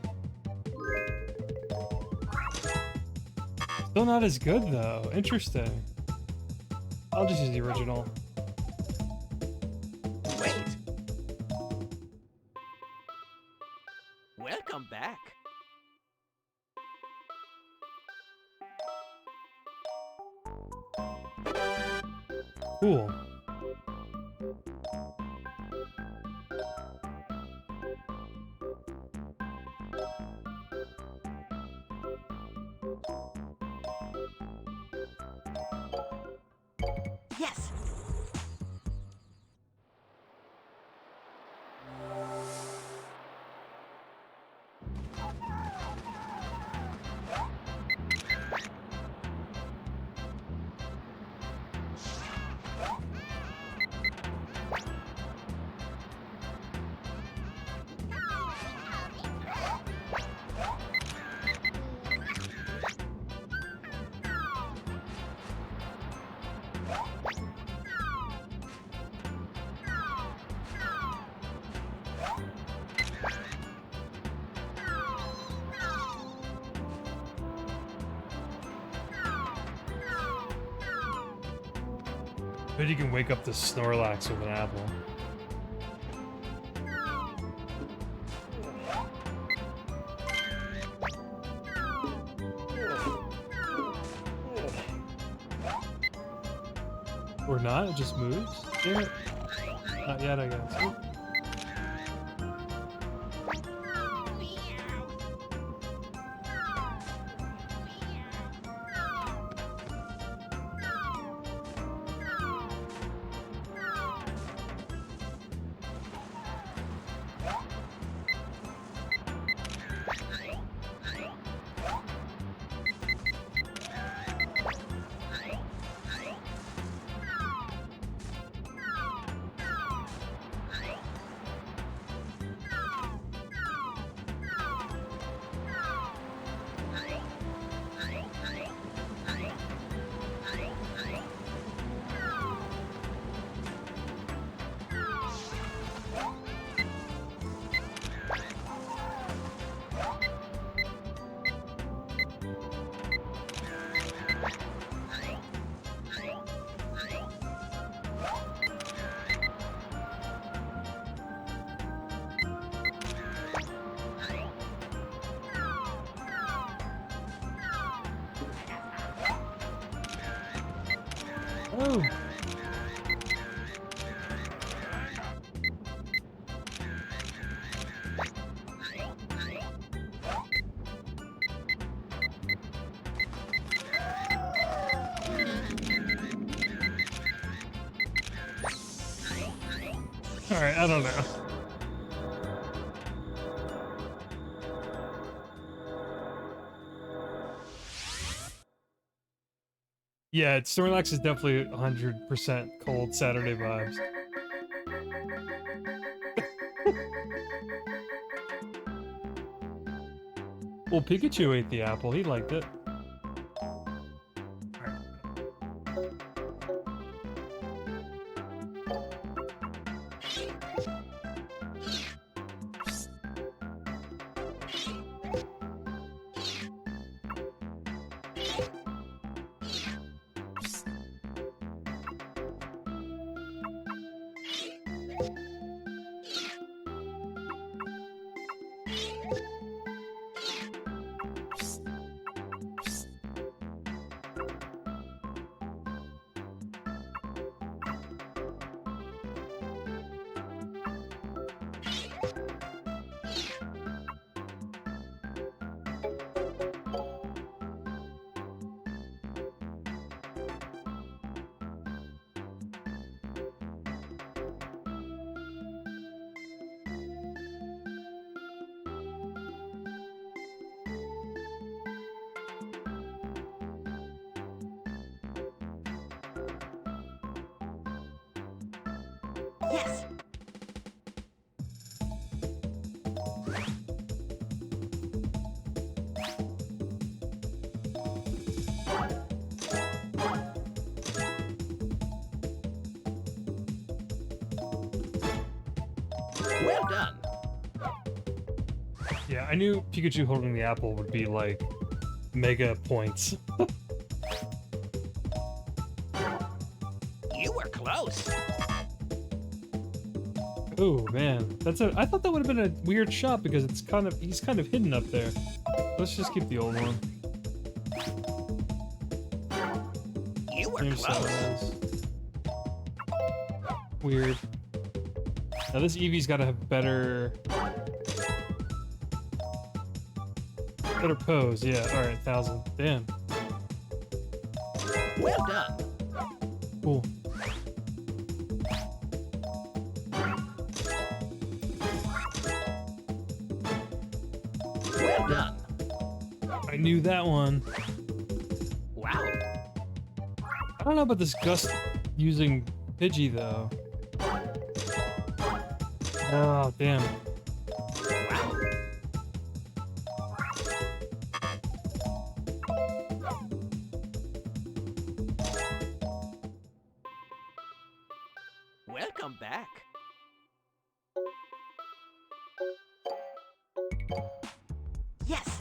Still not as good though. Interesting. I'll just use the original. Wait. Welcome back. Cool. Yes. Bet you can wake up the Snorlax with an apple. Or not, it just moves? Damn it. Not yet, I guess. Oh. Oh. All right, I don't know. Yeah, Snorlax is definitely 100% cold Saturday vibes. Well, Pikachu ate the apple. He liked it. Yes! Well done. Yeah, I knew Pikachu holding the apple would be like mega points. You were close. Oh man, I thought that would have been a weird shot because he's kind of hidden up there. Let's just keep the old one. You were There's close. Weird. Now this Eevee's got to have better pose. Yeah. All right, 1,000. Damn. Well done. Cool. Well done. I knew that one. Wow. I don't know about this Gust using Pidgey though. Oh, damn. Wow. Welcome back. Yes!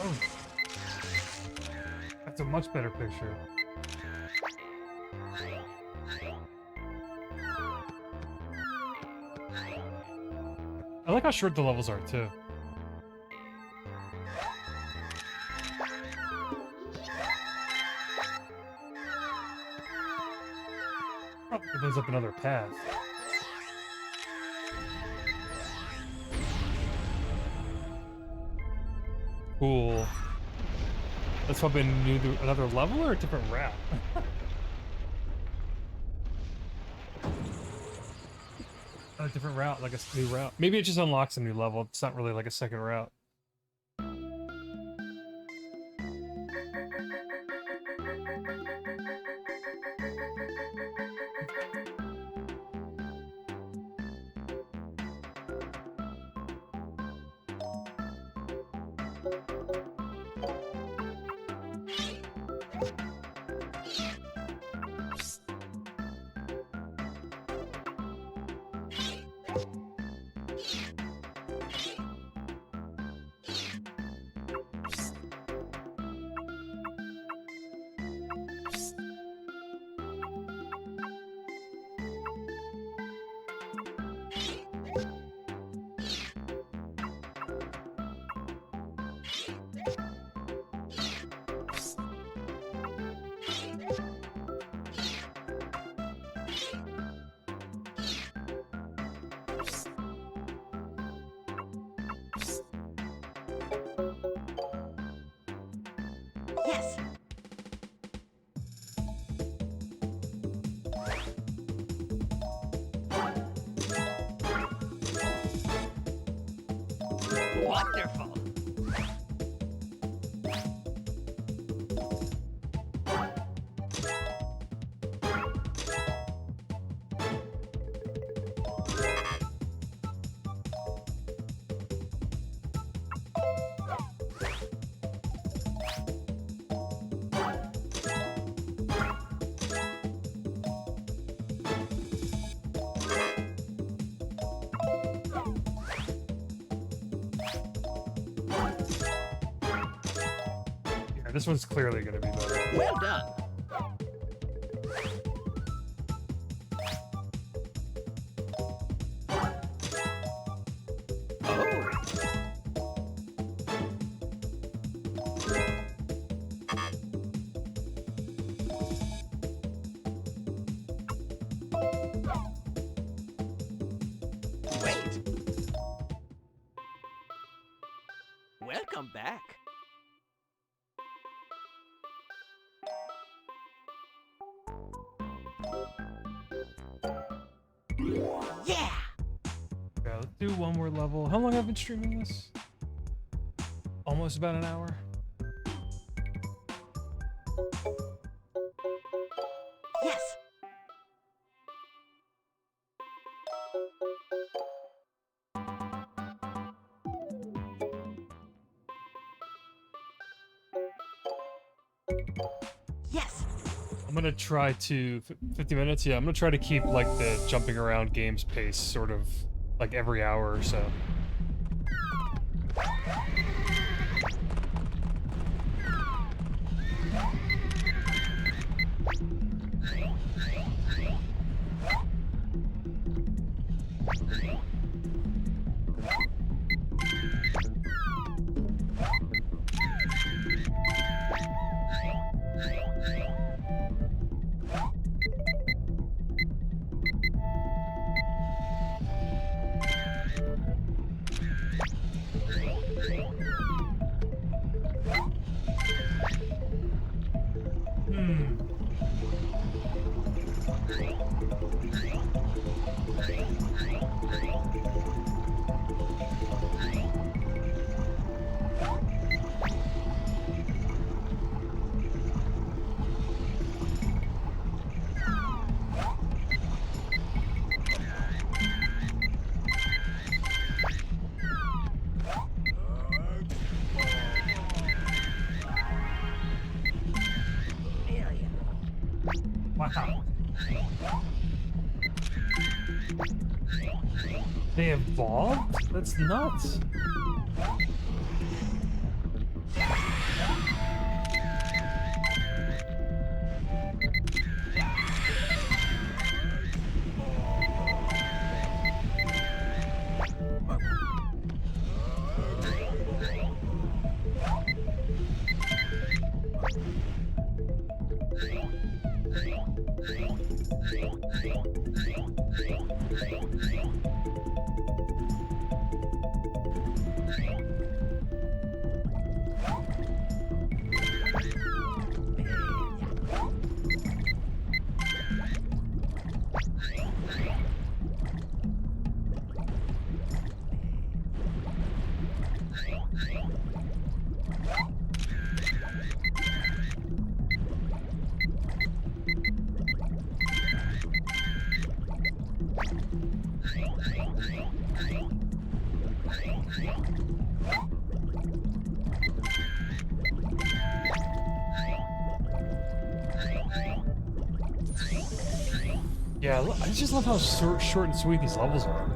Oh. That's a much better picture. I like how short the levels are, too. Probably opens up another path. Cool. Let's probably another level or a different route. A different route, like a new route. Maybe it just unlocks a new level. It's not really like a second route. Yes. Wonderful. Yeah, this one's clearly going to be better. Well done. Wait. Welcome back. Yeah. Yeah, let's do one more level. How long have I been streaming this? Almost about an hour. Yes. Yes. I'm gonna try to 50 minutes. Yeah, I'm gonna try to keep like the jumping around games pace sort of like every hour or so. They evolved? That's nuts. Yeah, I just love how short and sweet these levels are.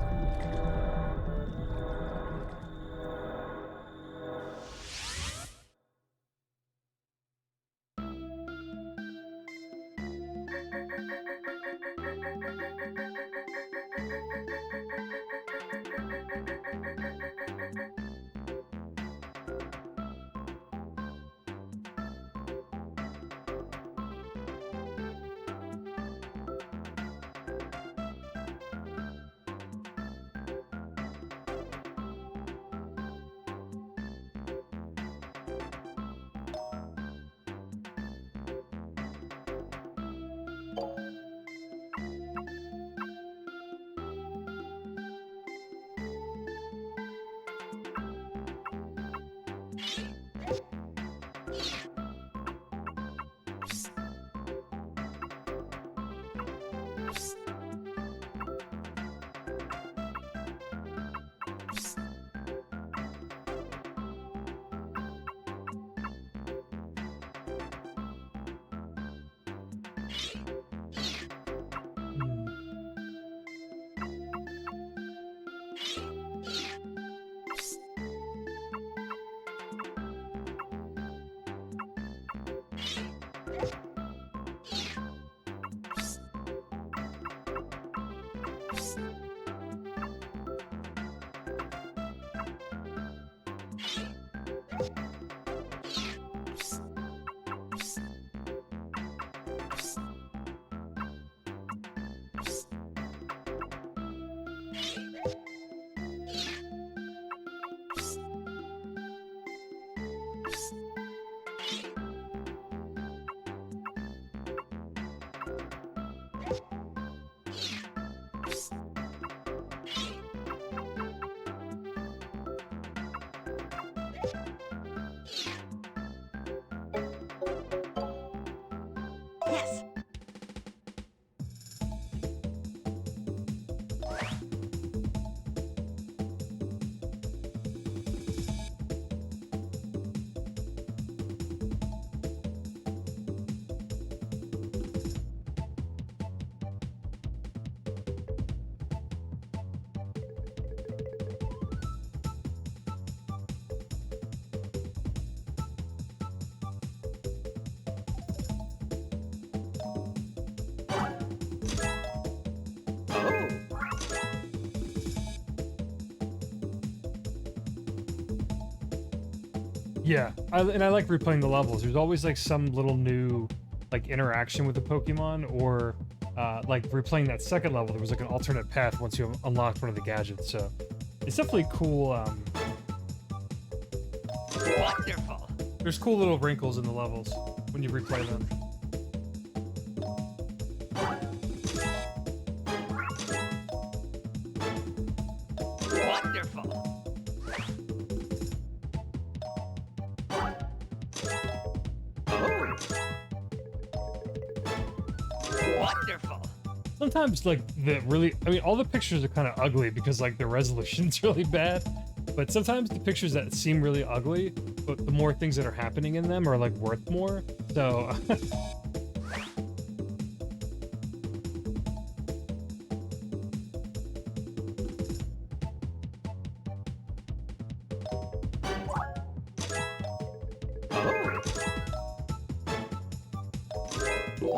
Yes. Yeah, I like replaying the levels. There's always like some little new like interaction with the Pokemon, or like replaying that second level, there was like an alternate path once you unlocked one of the gadgets. So it's definitely cool. Wonderful. There's cool little wrinkles in the levels when you replay them. Wonderful. Wonderful. Sometimes like all the pictures are kind of ugly because like the resolution's really bad, but sometimes the pictures that seem really ugly, but the more things that are happening in them are like worth more. So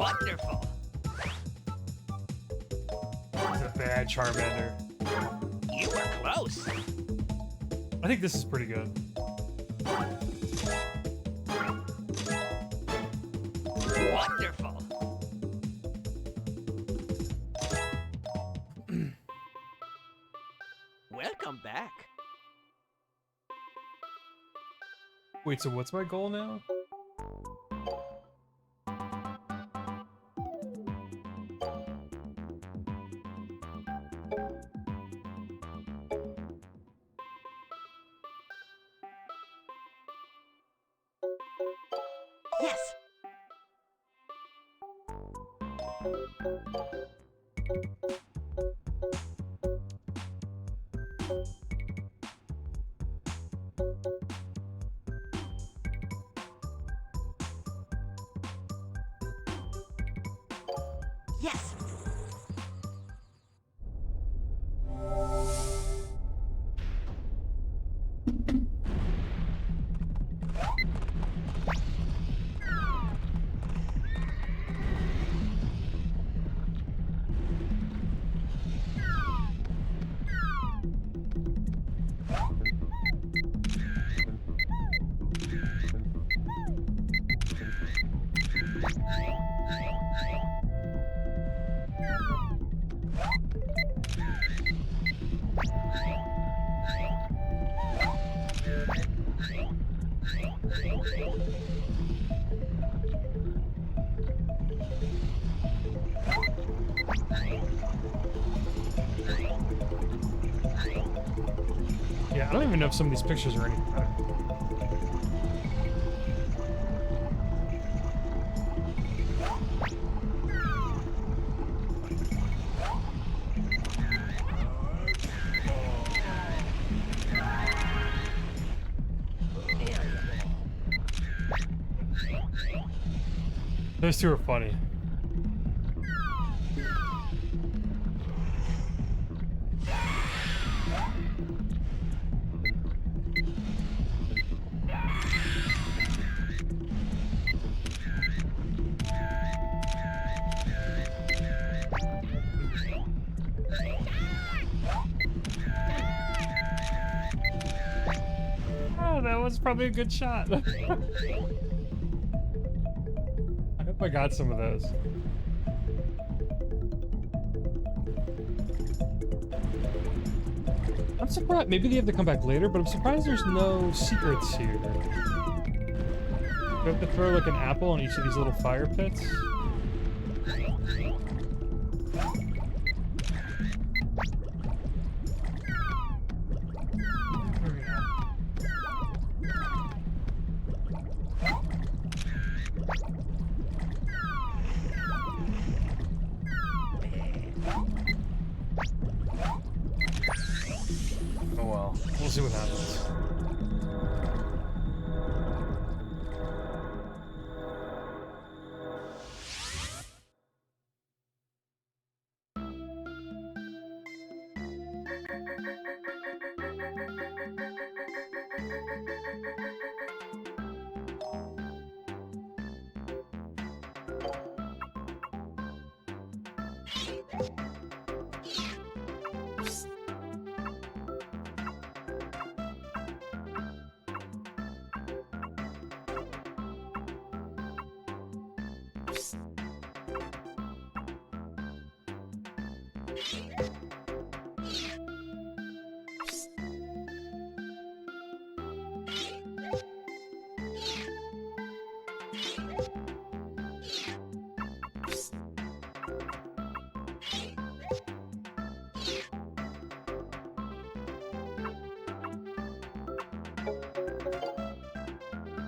Wonderful. The bad Charmander. You were close. I think this is pretty good. Wonderful. Welcome back. Wait, so what's my goal now? Yes. Yes. Yeah, I don't even know if some of these pictures are any better. Those two are funny. Oh, that was probably a good shot. I hope I got some of those. I'm surprised. Maybe they have to come back later, but I'm surprised there's no secrets here. You have to throw like an apple on each of these little fire pits. Oh well, we'll see what happens.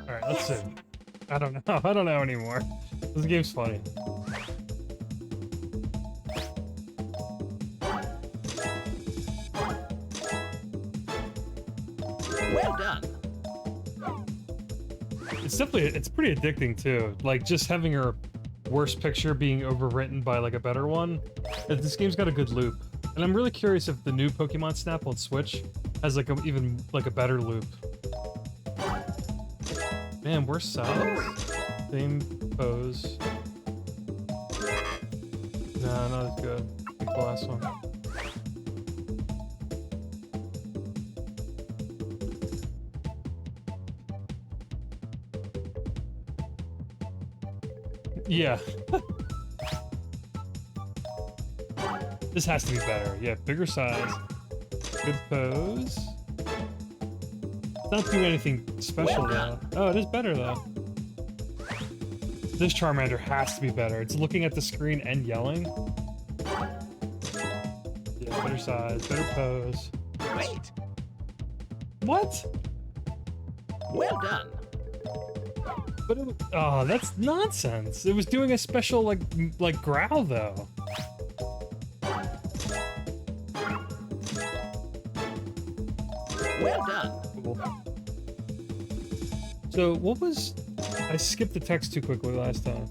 Alright, let's see. I don't know. I don't know anymore. This game's funny. Well done. It's pretty addicting too. Like just having your worst picture being overwritten by like a better one. This game's got a good loop. And I'm really curious if the new Pokemon Snap on Switch has like even like a better loop. Man, worst size. Same pose. Not as good. Like the last one. Yeah. This has to be better. Yeah, bigger size. Good pose. It's not doing anything special though. Oh, it is better though. This Charmander has to be better. It's looking at the screen and yelling. Yeah, better size, better pose. Wait. What? Well done. But it, oh, that's nonsense. It was doing a special like growl though. Well done. Cool. So what was... I skipped the text too quickly last time.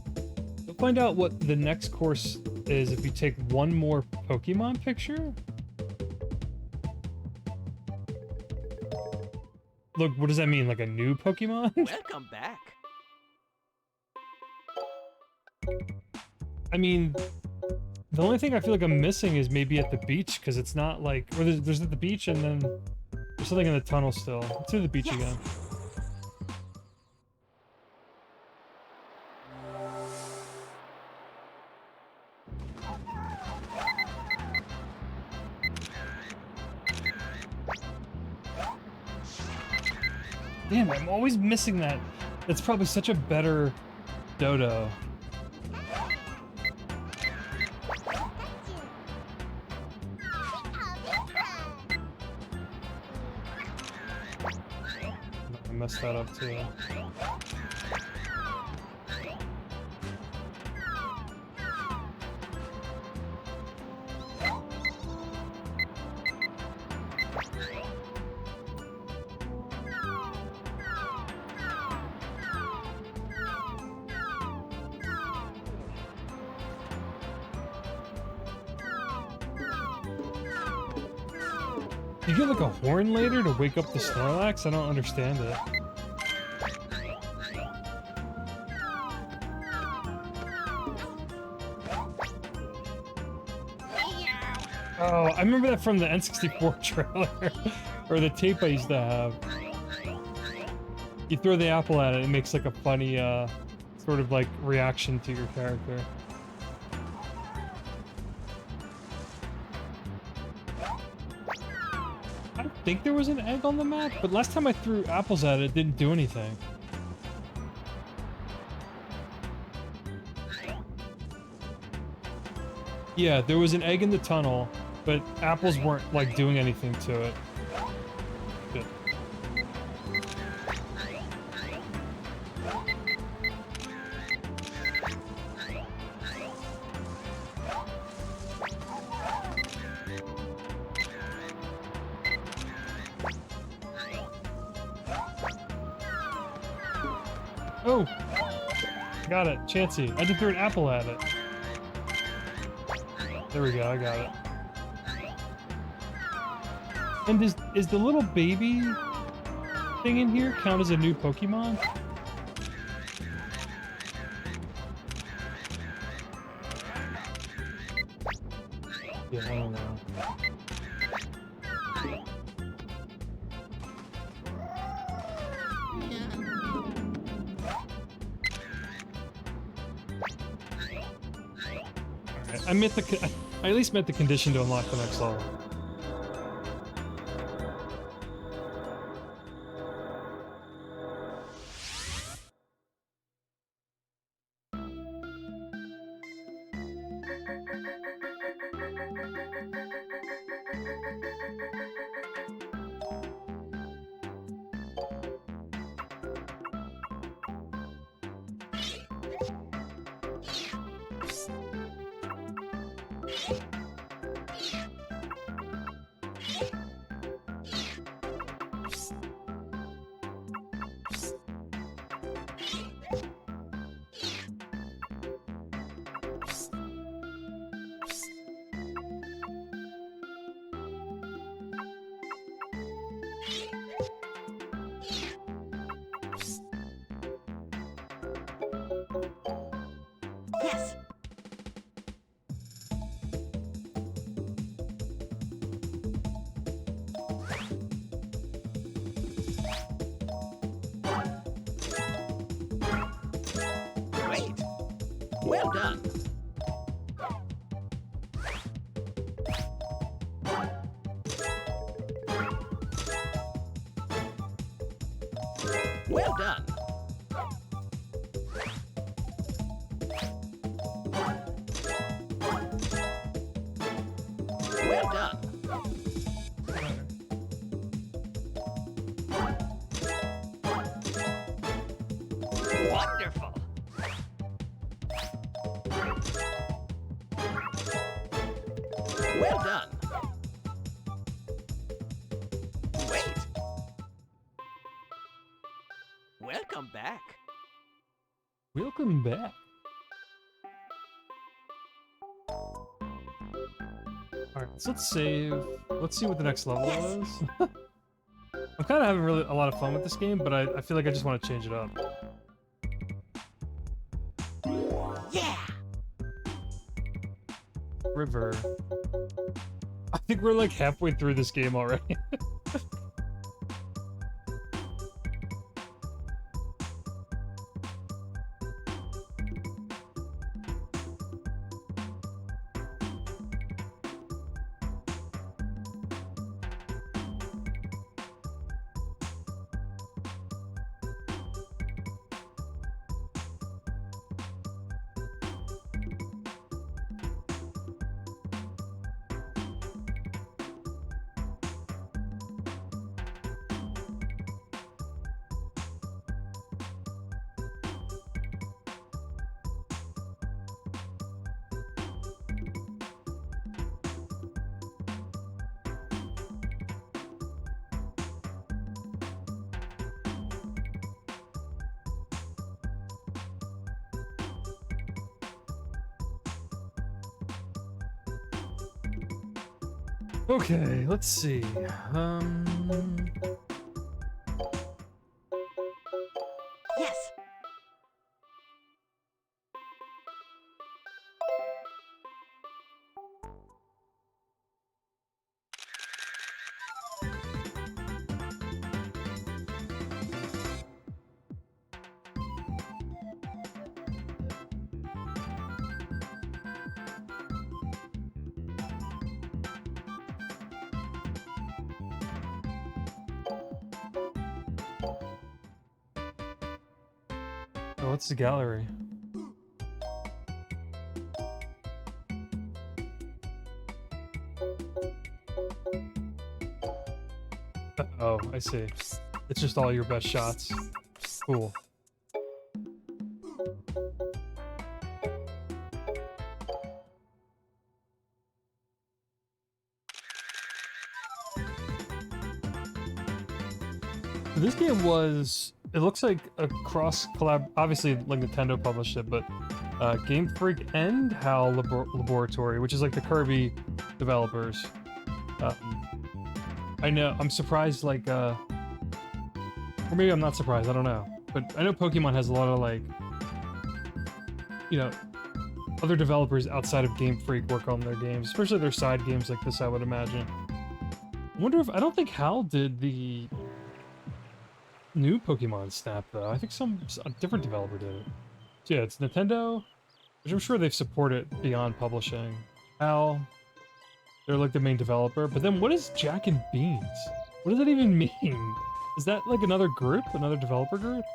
We'll find out what the next course is if you take one more Pokemon picture. Look, what does that mean? Like a new Pokemon? Welcome back. I mean, the only thing I feel like I'm missing is maybe at the beach, because it's not like... Or there's at the beach and then there's something in the tunnel still. Let's do the beach again. Damn, I'm always missing that. That's probably such a better Dodo. I messed that up too. You get like a horn later to wake up the Snorlax? I don't understand it. Oh, I remember that from the N64 trailer. Or the tape I used to have. You throw the apple at it, it makes like a funny, sort of like reaction to your character. I don't think there was an egg on the map, but last time I threw apples at it, it didn't do anything. Yeah, there was an egg in the tunnel, but apples weren't like doing anything to it. Good. Oh! Got it, Chansey. I just threw an apple at it. There we go, I got it. And is the little baby thing in here count as a new Pokemon? Yeah, I don't know. Alright, I at least met the condition to unlock the next level. Yes. Well done. Well done. Wonderful. Well done. Wait. Welcome back. Welcome back. Alright, so let's save. Let's see what the next level is. I'm kind of having really a lot of fun with this game, but I feel like I just want to change it up. Yeah. River. I think we're like halfway through this game already. Okay, let's see. Yes. Oh, what's the gallery? Oh, I see. It's just all your best shots. Cool. This game was, it looks like a cross collab, obviously like Nintendo published it, but Game Freak and HAL Laboratory, which is like the Kirby developers. I know, I'm surprised, like, or maybe I'm not surprised, I don't know. But I know Pokemon has a lot of, like, you know, other developers outside of Game Freak work on their games, especially their side games like this, I would imagine. I wonder if, I don't think HAL did the new Pokemon Snap, though. I think a different developer did it. So yeah, it's Nintendo, which I'm sure they've supported beyond publishing. HAL, they're like the main developer. But then what is Jack and Beans? What does that even mean? Is that like another group? Another developer group?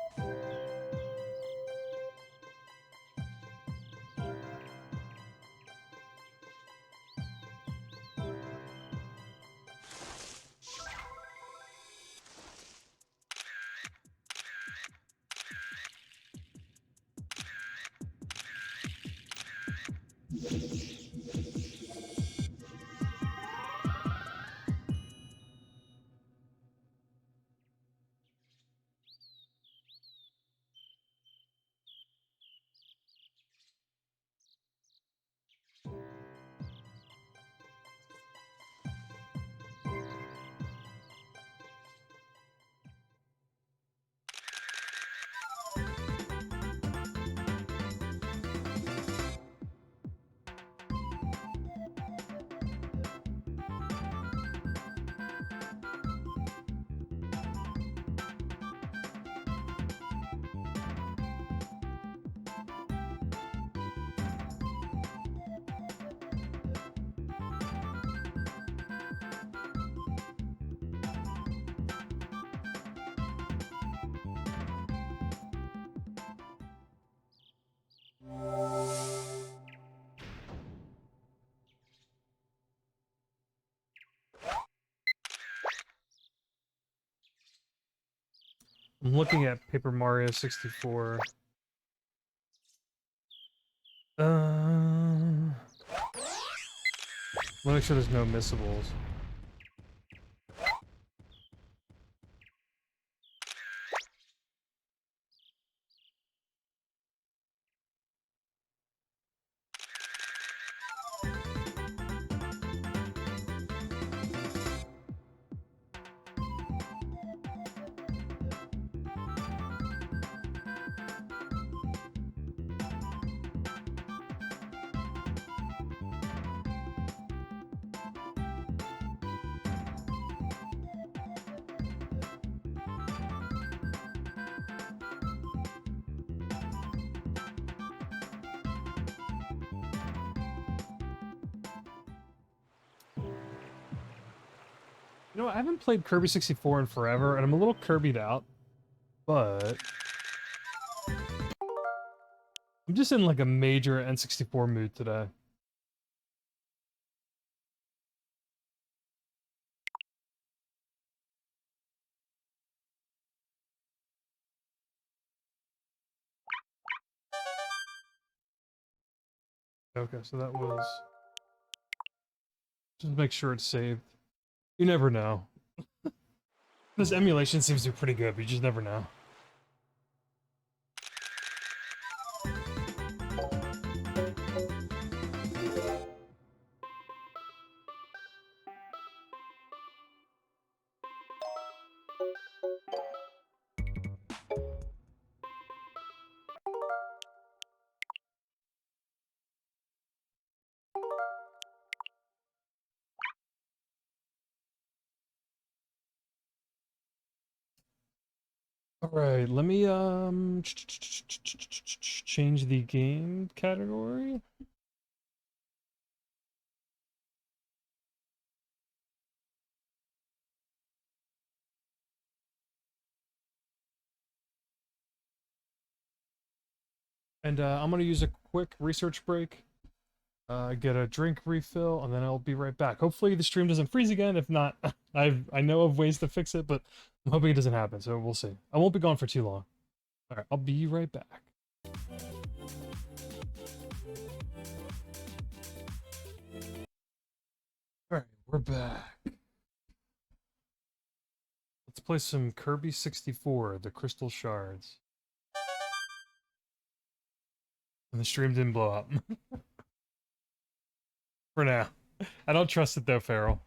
I'm looking at Paper Mario 64. Wanna make sure there's no missables. You know what, I haven't played Kirby 64 in forever, and I'm a little Kirby'd out, but I'm just in like a major N64 mood today. Okay, so that was... Just make sure it's saved. You never know. This emulation seems to be pretty good, but you just never know. Alright, let me, change the game category. And I'm gonna use a quick research break, get a drink refill, and then I'll be right back. Hopefully the stream doesn't freeze again. If not, I know of ways to fix it, but I'm hoping it doesn't happen, so we'll see. I won't be gone for too long. Alright, I'll be right back. Alright, we're back. Let's play some Kirby 64, the Crystal Shards. And the stream didn't blow up. For now. I don't trust it though, Farrell.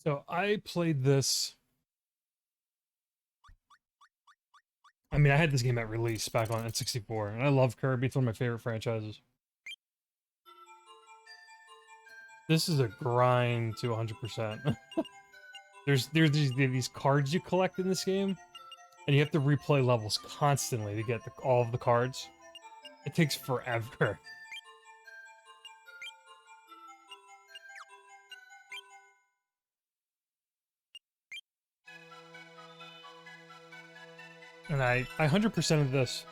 So I played this. I mean, I had this game at release back on N64, and I love Kirby. It's one of my favorite franchises. This is a grind to 100%. There's these cards you collect in this game, and you have to replay levels constantly to get all of the cards. It takes forever. And I 100%ed this.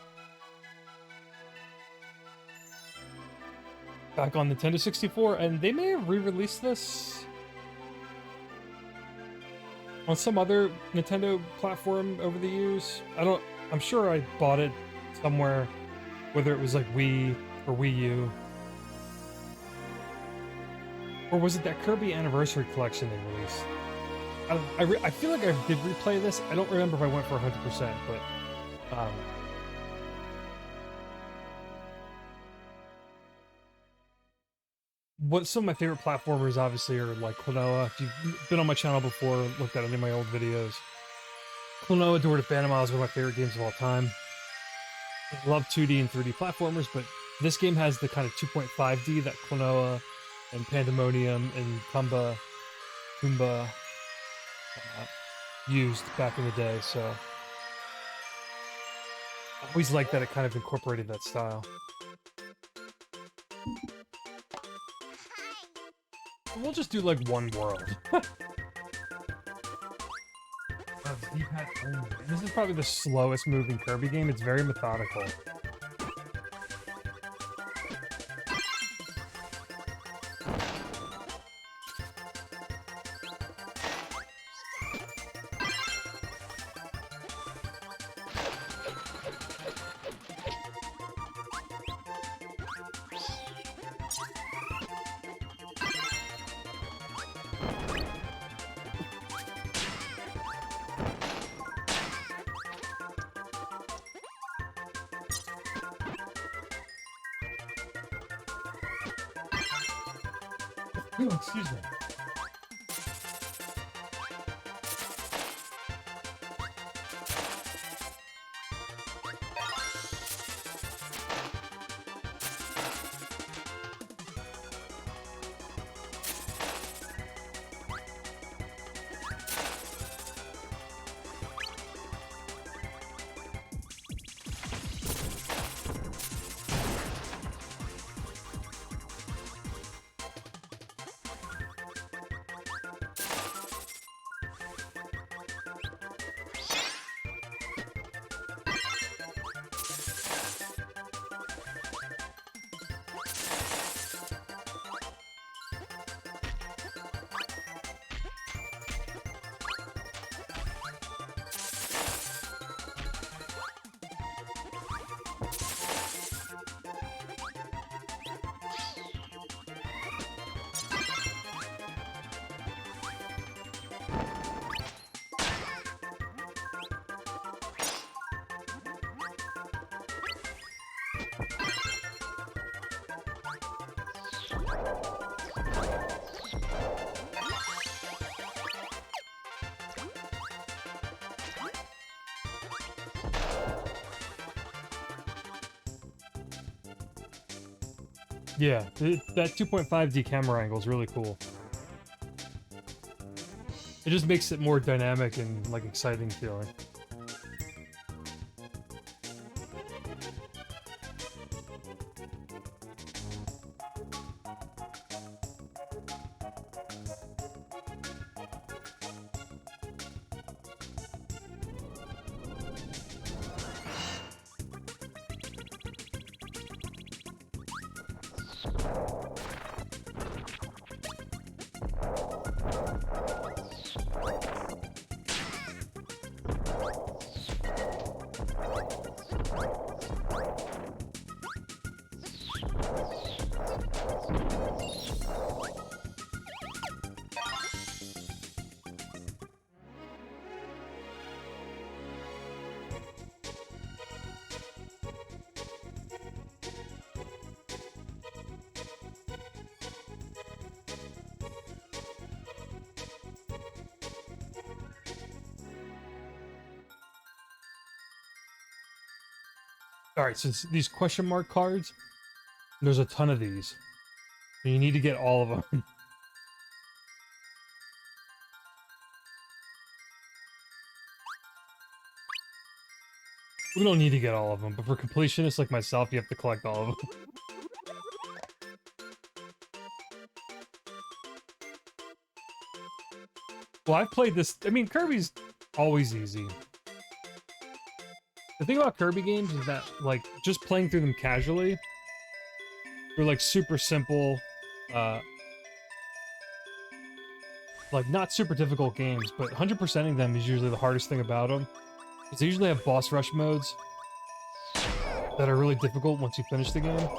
Back on Nintendo 64, and they may have re-released this on some other Nintendo platform over the years. I'm sure I bought it somewhere, whether it was like Wii or Wii U. Or was it that Kirby Anniversary Collection they released? I feel like I did replay this. I don't remember if I went for 100%, but what some of my favorite platformers obviously are like Klonoa. If you've been on my channel before, looked at any of my old videos. Klonoa Door to Phantom is one of my favorite games of all time. I love 2D and 3D platformers, but this game has the kind of 2.5D that Klonoa and Pandemonium and Tumba used back in the day, so I always liked that it kind of incorporated that style. We'll just do like one world. This is probably the slowest moving Kirby game. It's very methodical. Oh, excuse me. Yeah, that 2.5D camera angle is really cool. It just makes it more dynamic and like exciting feeling. Alright, so these question mark cards, there's a ton of these. And you need to get all of them. We don't need to get all of them, but for completionists like myself, you have to collect all of them. Well, I've played this... I mean, Kirby's always easy. The thing about Kirby games is that, like, just playing through them casually, they're, like, super simple, like, not super difficult games, but 100%ing them is usually the hardest thing about them. Because they usually have boss rush modes that are really difficult once you finish the game.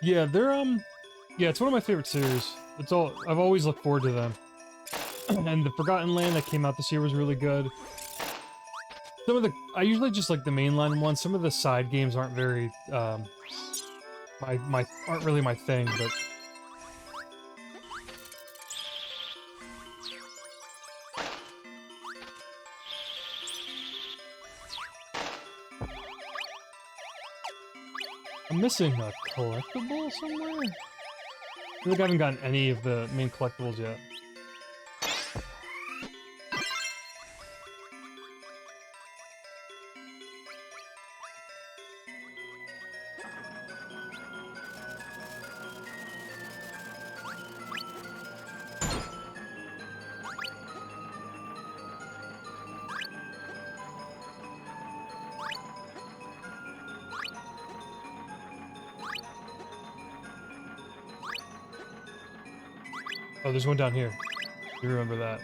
Yeah, they're yeah, it's one of my favorite series. It's all I've always looked forward to them. And the Forgotten Land that came out this year was really good. Some of the I usually just like the mainline ones. Some of the side games aren't very aren't really my thing, but I'm missing a collectible somewhere? I feel like I haven't gotten any of the main collectibles yet. Oh, there's one down here. You remember that.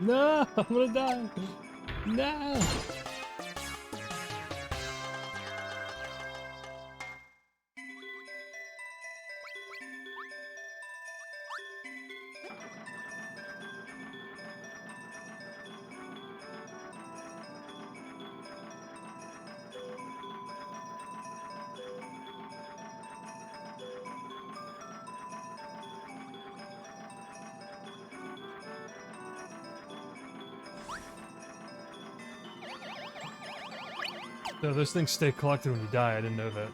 No! I'm gonna die! No! No, those things stay collected when you die. I didn't know that.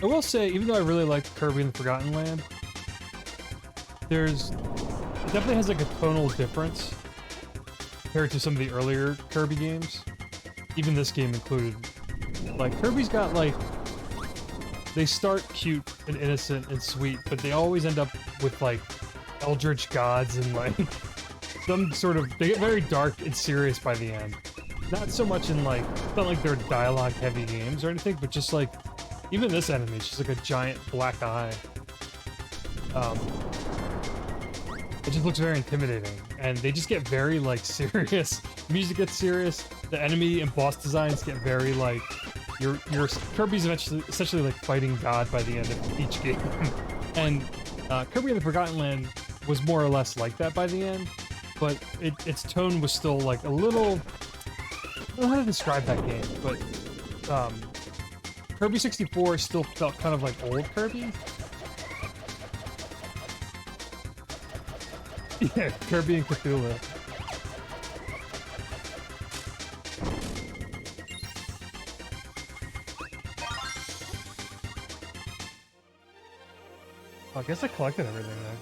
I will say, even though I really like Kirby and the Forgotten Land, it definitely has like a tonal difference compared to some of the earlier Kirby games, even this game included. Like, Kirby's got like, they start cute and innocent and sweet, but they always end up with like eldritch gods and like some sort of, they get very dark and serious by the end. Not so much in like, it's not like they're dialogue heavy games or anything, but just like, even this enemy is just like a giant black eye. It just looks very intimidating, and they just get very like serious. Music gets serious. The enemy and boss designs get very like your Kirby's essentially like fighting God by the end of each game. And Kirby and the Forgotten Land was more or less like that by the end, but its tone was still like a little don't know how to describe that game, but Kirby 64 still felt kind of like old Kirby. Yeah, Kirby and Cthulhu. I guess I collected everything then.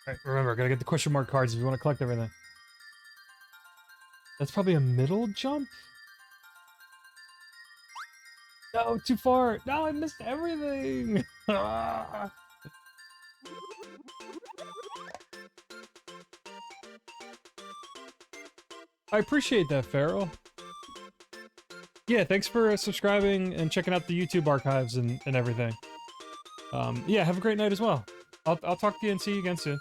Alright, remember, gotta get the question mark cards if you want to collect everything. That's probably a middle jump? No, too far! No, I missed everything! Ah. I appreciate that, Farrell. Yeah, thanks for subscribing and checking out the YouTube archives and everything. Yeah, have a great night as well. I'll talk to you and see you again soon.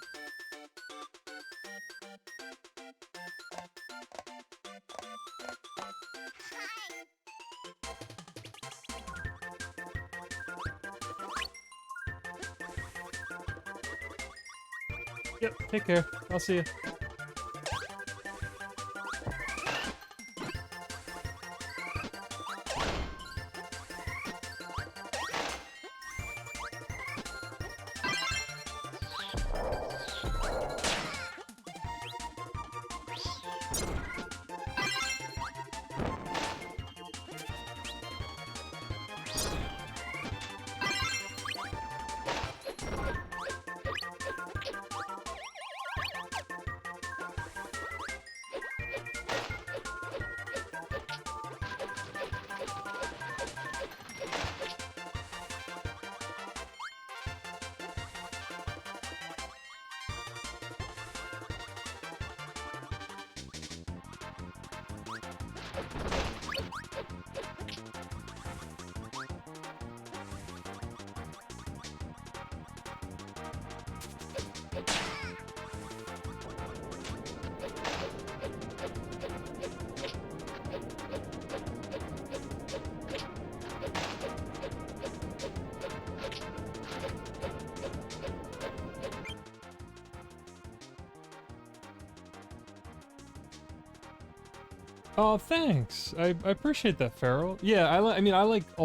Yep, take care. I'll see you. Oh, thanks. I appreciate that, Farrell. Yeah, I mean, I like a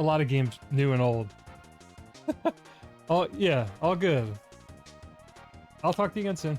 lot of games, new and old. Oh, yeah, all good. I'll talk to you again soon.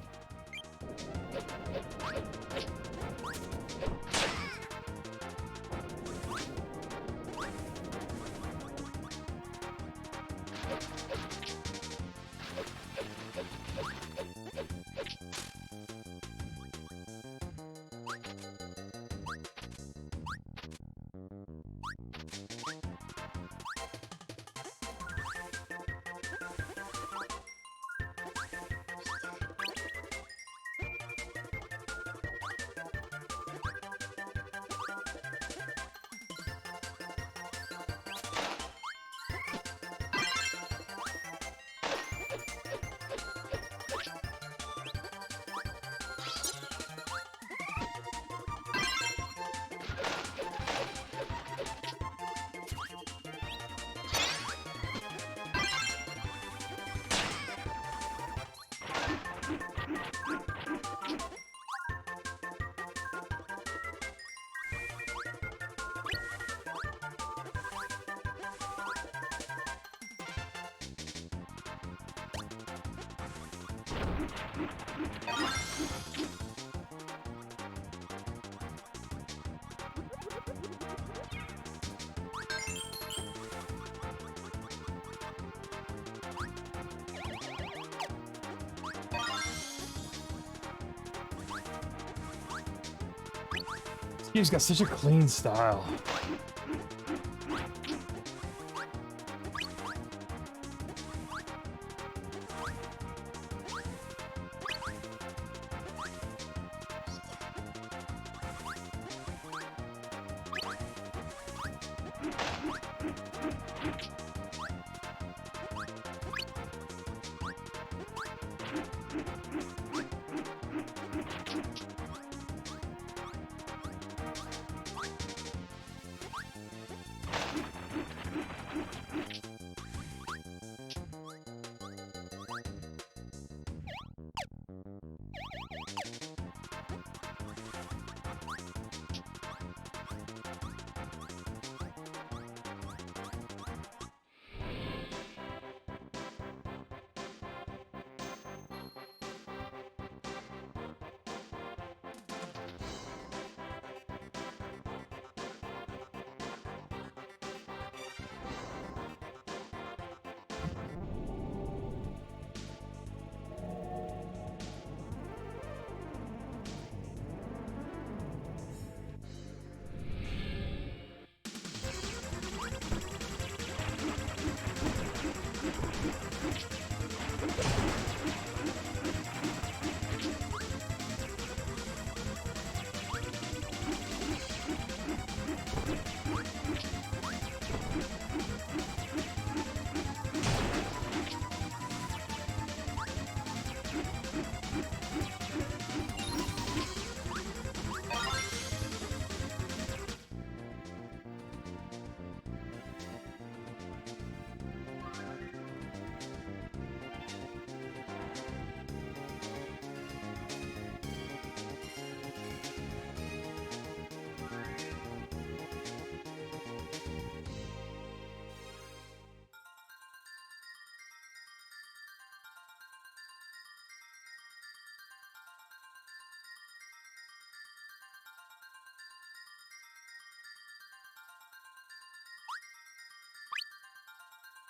Game's got such a clean style.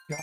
Yeah.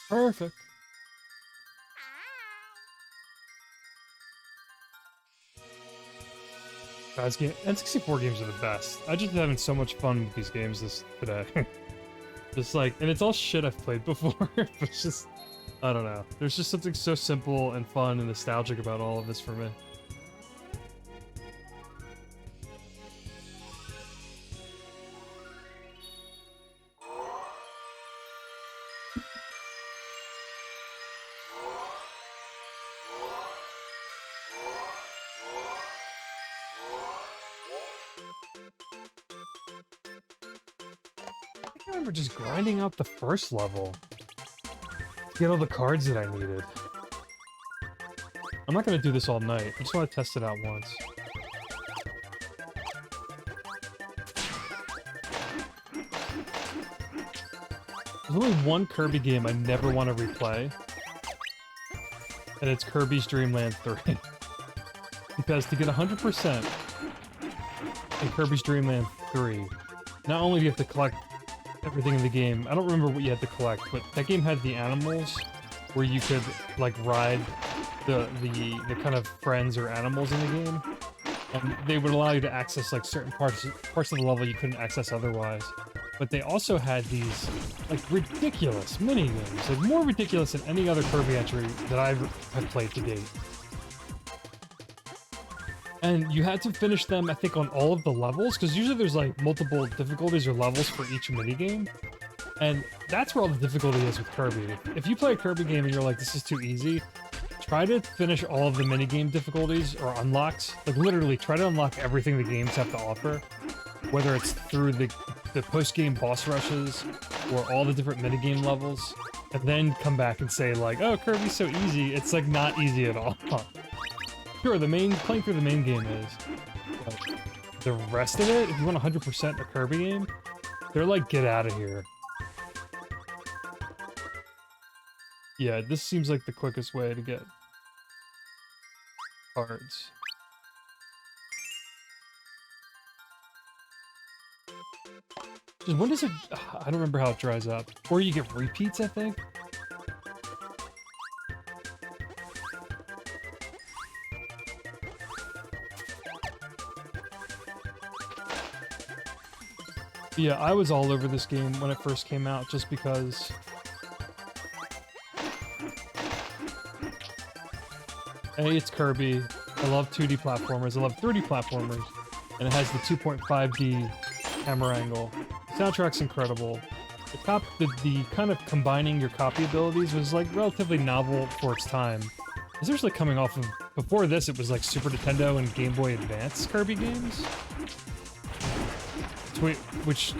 Perfect. Guys, N64 games are the best. I just been having so much fun with these games today. Just like, and it's all shit I've played before, but it's just, I don't know. There's just something so simple and fun and nostalgic about all of this for me. I remember just grinding out the first level to get all the cards that I needed. I'm not gonna do this all night. I just want to test it out once. There's only one Kirby game I never want to replay, and it's Kirby's Dream Land 3. Because to get 100% in Kirby's Dream Land 3, not only do you have to collect everything in the game. I don't remember what you had to collect, but that game had the animals where you could like ride the kind of friends or animals in the game, and they would allow you to access like certain parts of the level you couldn't access otherwise. But they also had these like ridiculous mini games, like more ridiculous than any other Kirby entry that I've played to date. And you had to finish them, I think, on all of the levels, because usually there's like multiple difficulties or levels for each minigame. And that's where all the difficulty is with Kirby. If you play a Kirby game and you're like, this is too easy, try to finish all of the minigame difficulties or unlocks. Like literally, try to unlock everything the games have to offer. Whether it's through the post-game boss rushes or all the different minigame levels. And then come back and say like, oh, Kirby's so easy. It's like not easy at all. Sure, playing through the main game is, but the rest of it, if you want 100% a Kirby game, they're like, get out of here. Yeah, this seems like the quickest way to get cards. Just when does it... I don't remember how it dries up. Or you get repeats, I think? Yeah, I was all over this game when it first came out, just because... A, it's Kirby. I love 2D platformers. I love 3D platformers. And it has the 2.5D camera angle. The soundtrack's incredible. The kind of combining your copy abilities was like relatively novel for its time. Especially coming off of... Before this, it was like Super Nintendo and Game Boy Advance Kirby games. Which,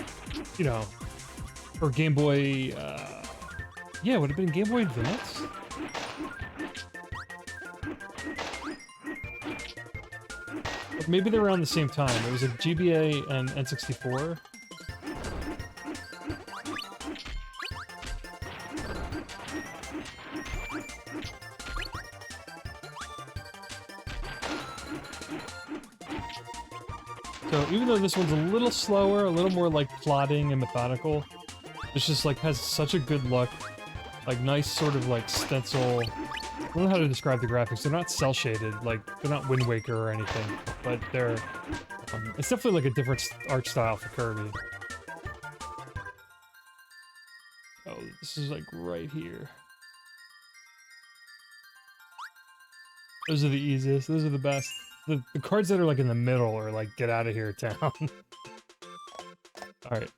you know, or Game Boy, yeah, would have been Game Boy Advance? Or maybe they were around the same time. It was a GBA and N64. So even though this one's a little slower, a little more like plotting and methodical, it's just like has such a good look, like nice sort of like stencil. I don't know how to describe the graphics. They're not cel shaded, like they're not Wind Waker or anything, but they're. It's definitely like a different art style for Kirby. Oh, this is like right here. Those are the easiest. Those are the best. The cards that are like in the middle are like, get out of here, town. Alright,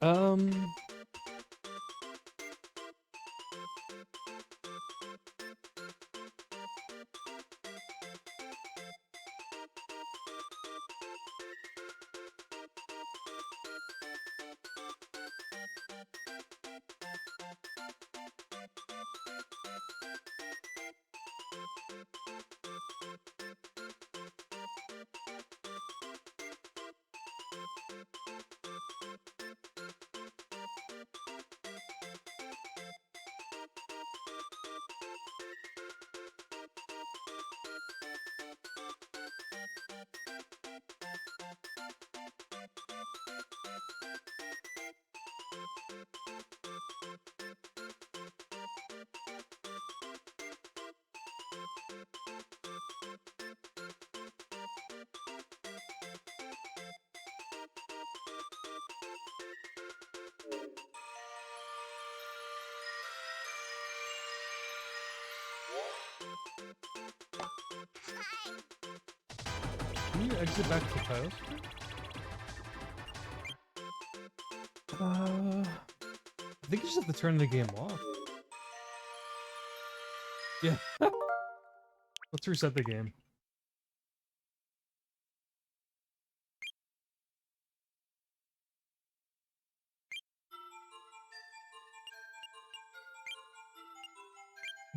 can you exit back to the tiles? I think you just have to turn the game off. Yeah. Let's reset the game.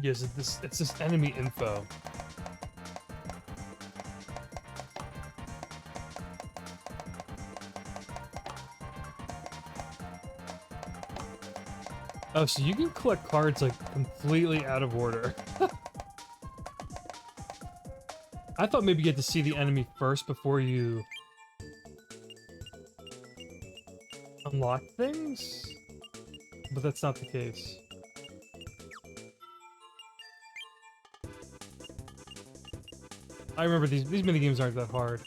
Yes, it's this enemy info. Oh, so you can collect cards like completely out of order. I thought maybe you had to see the enemy first before you unlock things? but that's not the case. I remember these minigames aren't that hard.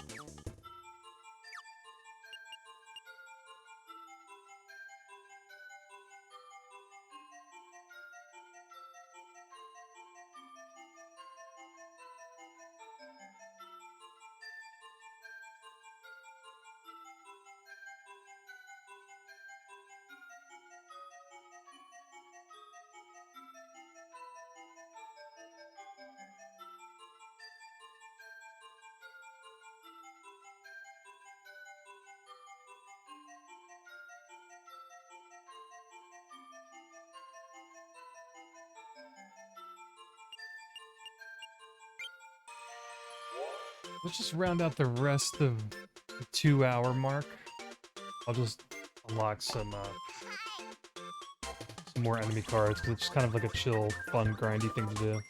Let's just round out the rest of the 2-hour mark. I'll just unlock some more enemy cards, because it's just kind of like a chill, fun, grindy thing to do.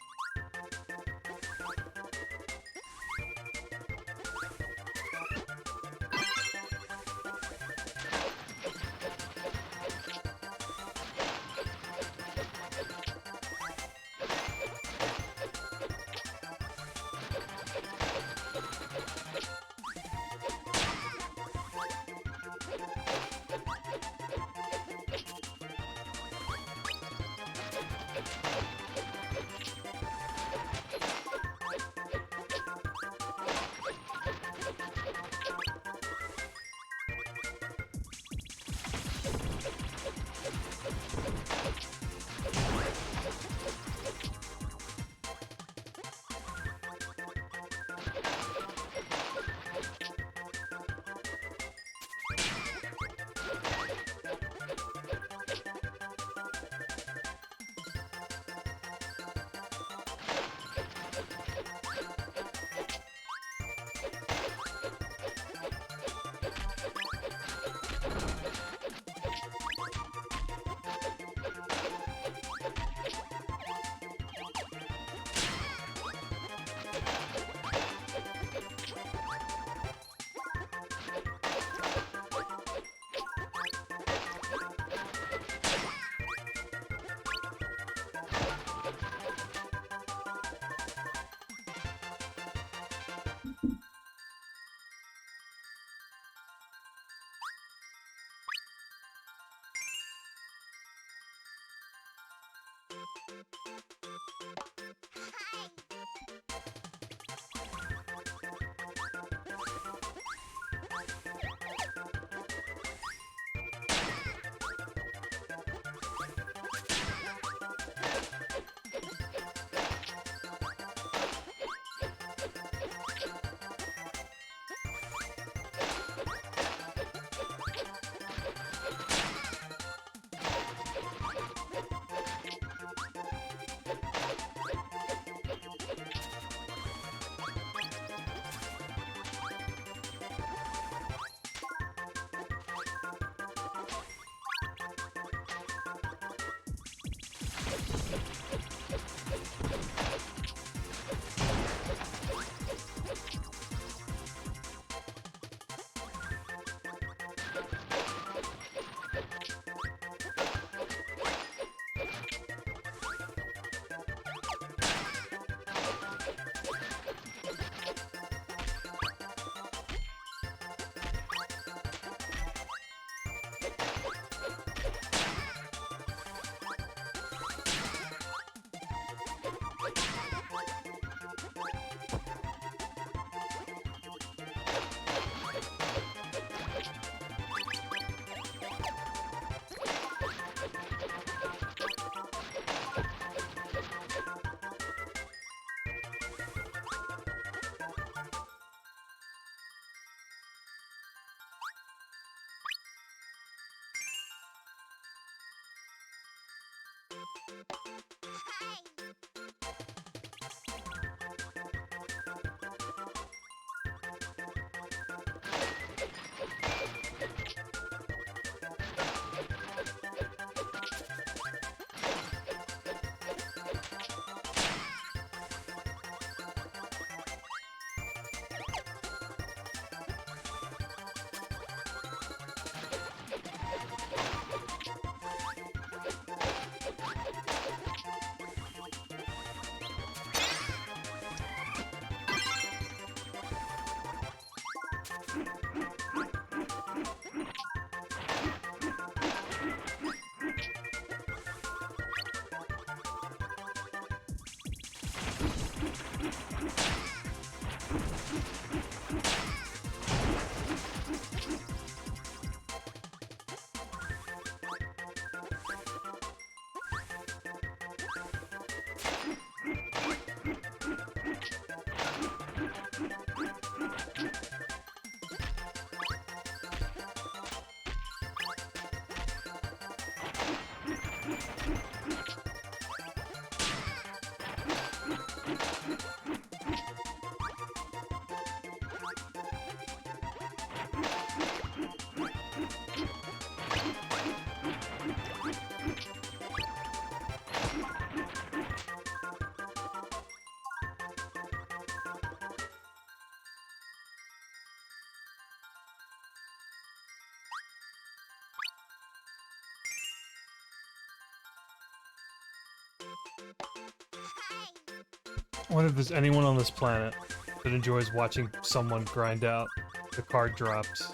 I wonder if there's anyone on this planet that enjoys watching someone grind out the card drops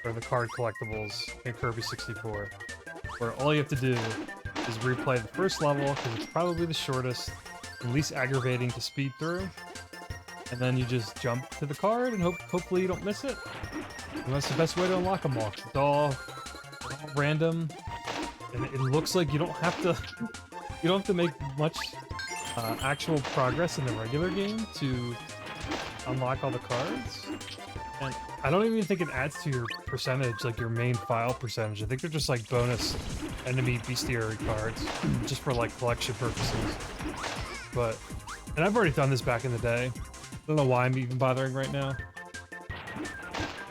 or the card collectibles in Kirby 64, where all you have to do is replay the first level because it's probably the shortest and least aggravating to speed through, and then you just jump to the card and hopefully you don't miss it. And that's the best way to unlock them all. It's all random, and it looks like you don't have to make much actual progress in the regular game to unlock all the cards. And I don't even think it adds to your percentage, like your main file percentage. I think they're just like bonus enemy bestiary cards, just for like collection purposes. And I've already done this back in the day. I don't know why I'm even bothering right now.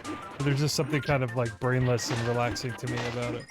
But there's just something kind of like brainless and relaxing to me about it.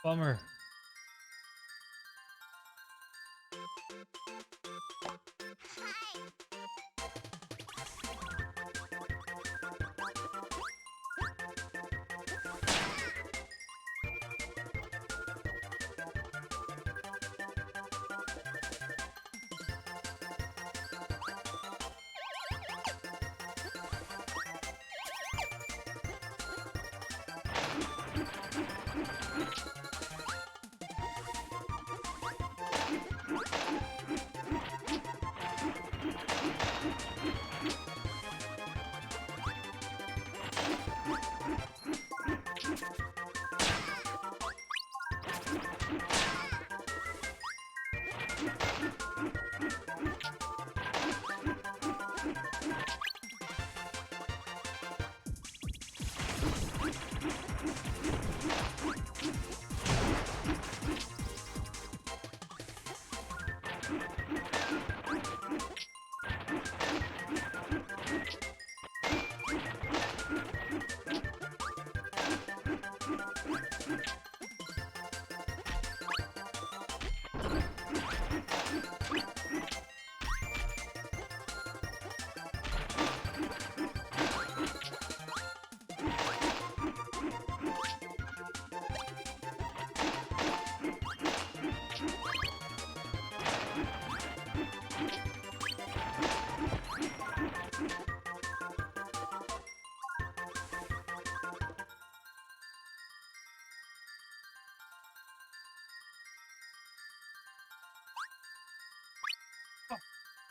Bummer.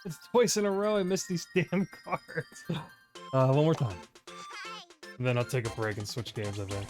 It's twice in a row I missed these damn cards. One more time. And then I'll take a break and switch games, I think.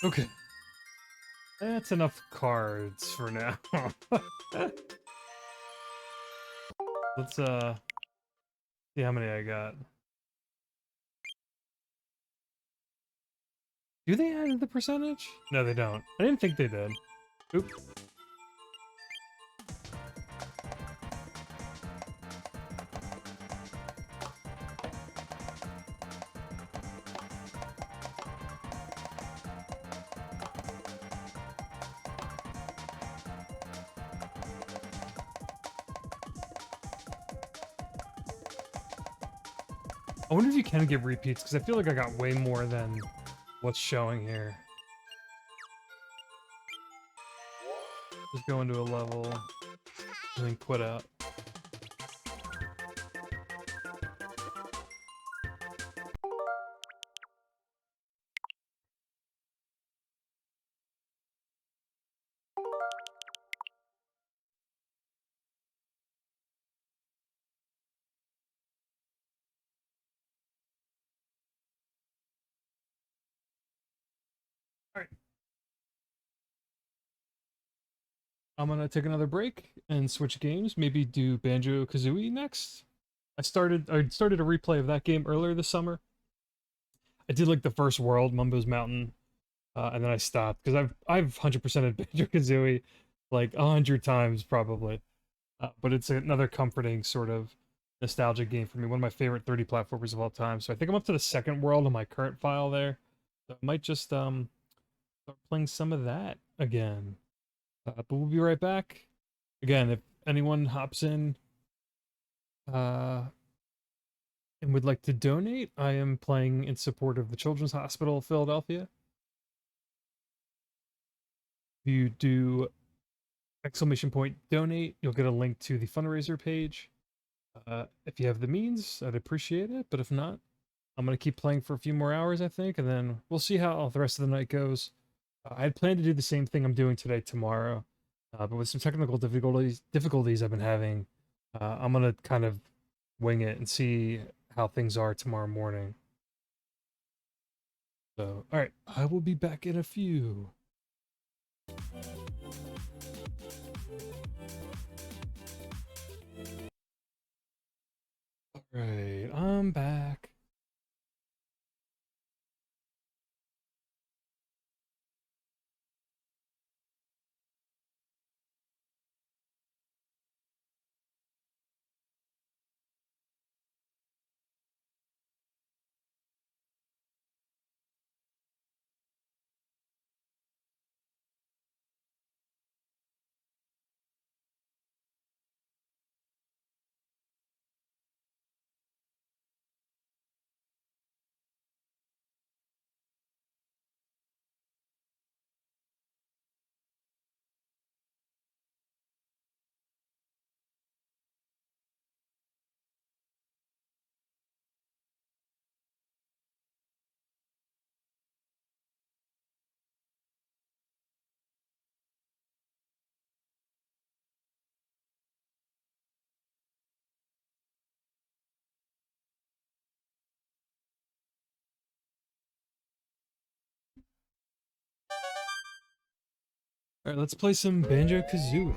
Okay. That's enough cards for now. Let's see how many I got. Do they add the percentage? No, they don't. I didn't think they did. Oop. I wonder if you can get repeats, because I feel like I got way more than what's showing here. Just go into a level and then quit out. Alright. I'm gonna take another break and switch games. Maybe do Banjo-Kazooie next. I started a replay of that game earlier this summer. I did like the first world, Mumbo's Mountain, and then I stopped because I've 100%ed Banjo-Kazooie like 100 times probably. But it's another comforting sort of nostalgic game for me. One of my favorite 30 platformers of all time. So I think I'm up to the second world on my current file there. So I might just start playing some of that again. But we'll be right back. Again, if anyone hops in and would like to donate, I am playing in support of the Children's Hospital of Philadelphia. If you do !donate, you'll get a link to the fundraiser page. If you have the means, I'd appreciate it, but if not, I'm going to keep playing for a few more hours, I think, and then we'll see how the rest of the night goes. I had planned to do the same thing I'm doing today tomorrow, but with some technical difficulties I've been having, I'm going to kind of wing it and see how things are tomorrow morning. So, alright, I will be back in a few. Alright, I'm back. Alright, let's play some Banjo-Kazooie.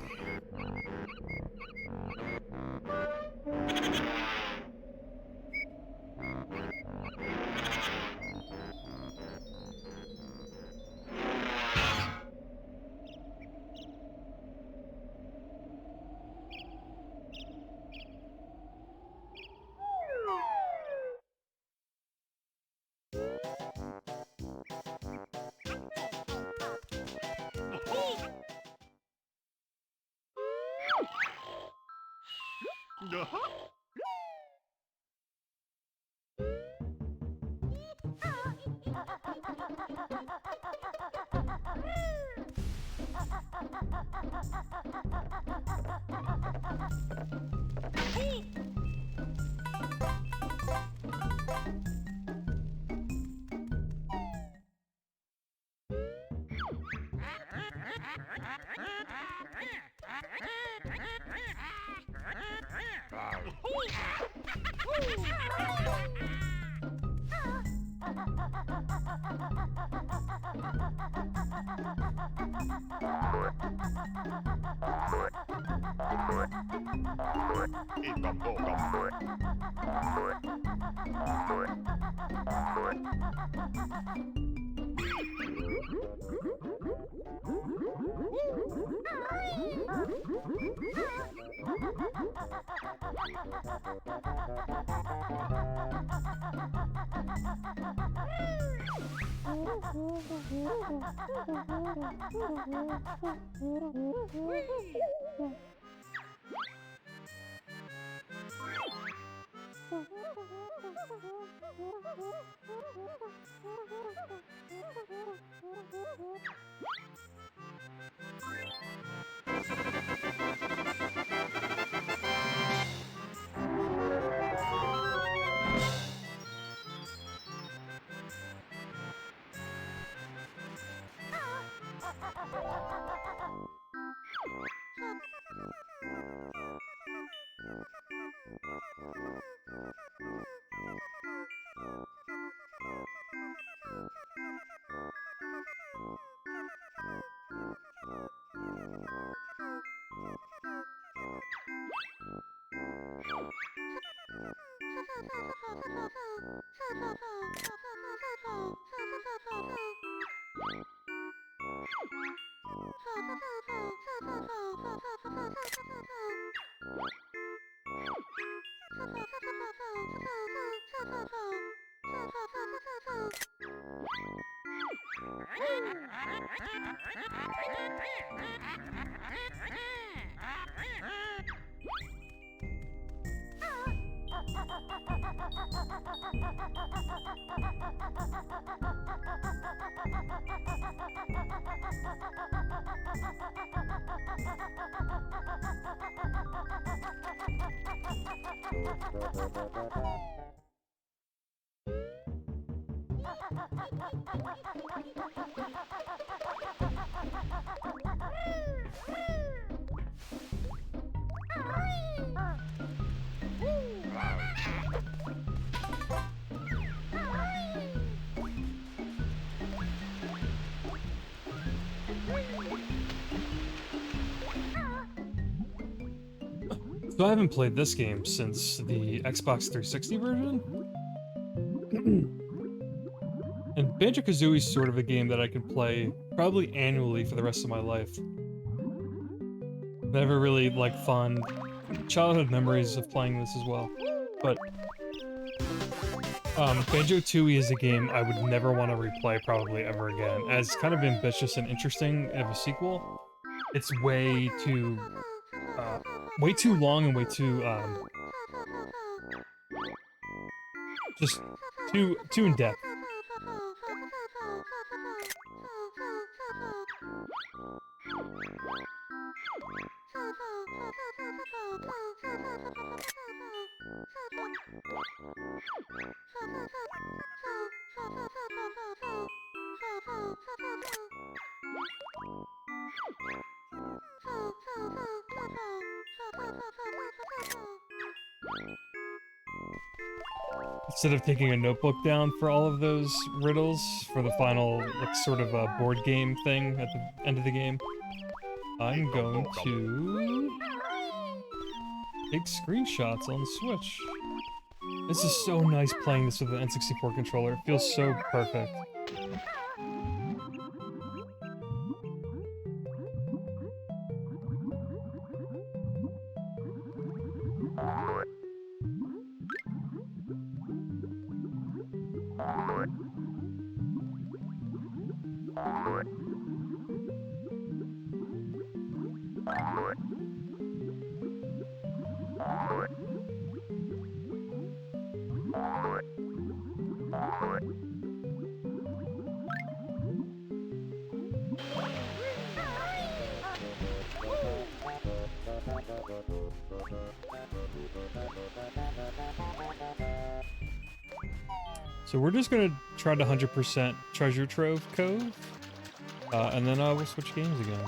So I haven't played this game since the Xbox 360 version. And Banjo-Kazooie is sort of a game that I can play probably annually for the rest of my life. Never really like fond childhood memories of playing this as well. But Banjo-Tooie is a game I would never want to replay probably ever again. As kind of ambitious and interesting of a sequel, it's way too long and way too just too in depth. instead of taking a notebook down for all of those riddles for the final, like, sort of a board game thing at the end of the game, I'm going to take screenshots on the Switch. This is so nice playing this with an N64 controller. It feels so perfect. So we're just gonna try to 100% Treasure Trove Cove, and then we'll switch games again.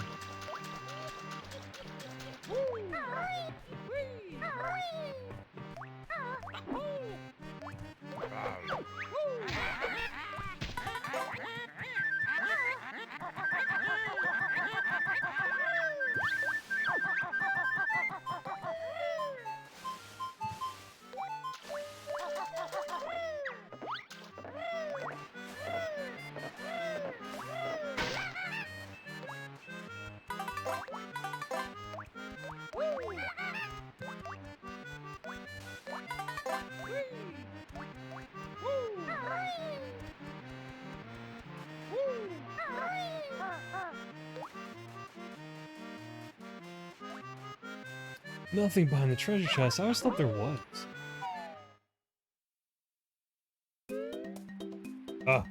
Nothing behind the treasure chest. I always thought there was.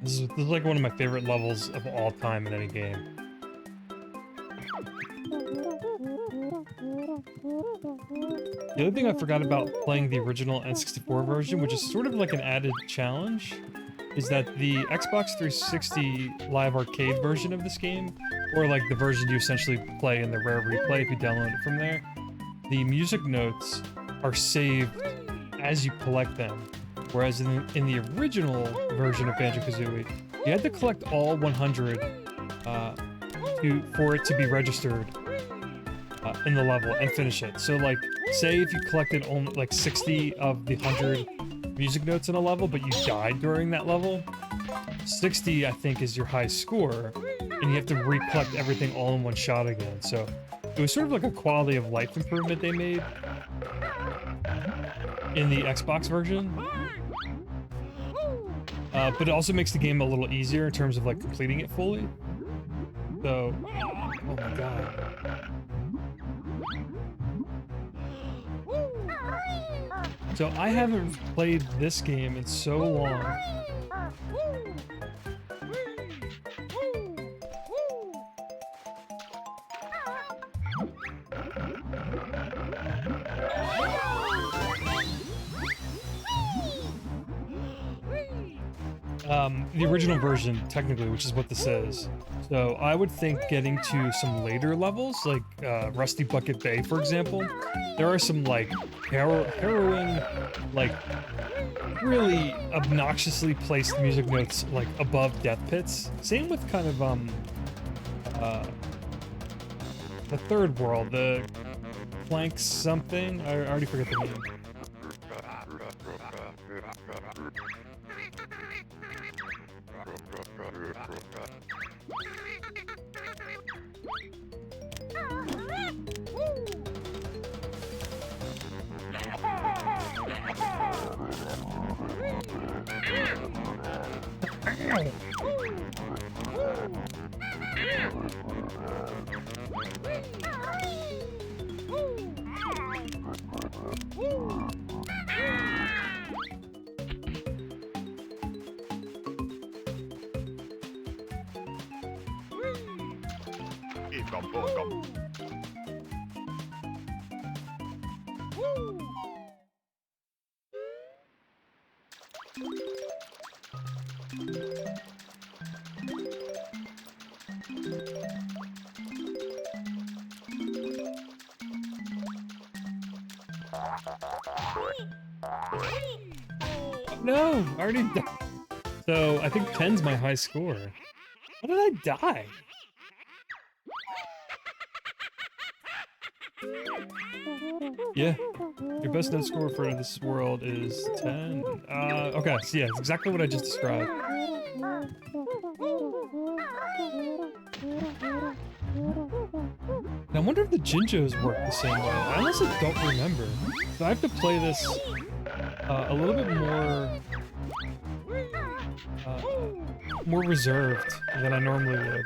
This is like one of my favorite levels of all time in any game. The other thing I forgot about playing the original N64 version, which is sort of like an added challenge, is that the Xbox 360 Live Arcade version of this game, or like the version you essentially play in the Rare Replay if you download it from there, the music notes are saved as you collect them, whereas in the original version of Banjo-Kazooie, you had to collect all 100 for it to be registered in the level and finish it. So like, say if you collected only like 60 of the 100 music notes in a level, but you died during that level, 60 I think is your high score, and you have to recollect everything all in one shot again. So it was sort of like a quality of life improvement they made in the Xbox version. But it also makes the game a little easier in terms of like completing it fully. So, oh my god. So I haven't played this game in so long. The original version, technically, which is what this is. So I would think getting to some later levels, like Rusty Bucket Bay, for example, there are some like harrowing, like really obnoxiously placed music notes like above death pits. Same with kind of the third world, the Plank something. I already forget the name. no! I already died. So, I think 10's my high score. How did I die? Yeah. Your best note score for this world is 10. Okay, so yeah, it's exactly what I just described. Now, I wonder if the Jinjos work the same way. I honestly don't remember. So I have to play this a little bit more reserved than I normally would.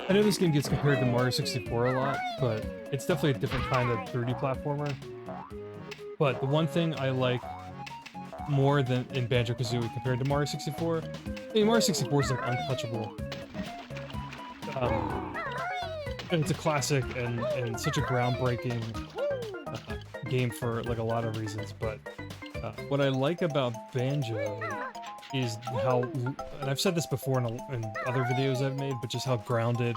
I know this game gets compared to Mario 64 a lot, but it's definitely a different kind of 3D platformer. But the one thing I like more than in Banjo-Kazooie compared to Mario 64, I mean, Mario 64 is like untouchable. And it's a classic and such a groundbreaking game for like a lot of reasons. But what I like about Banjo is how, and I've said this before in other videos I've made, but just how grounded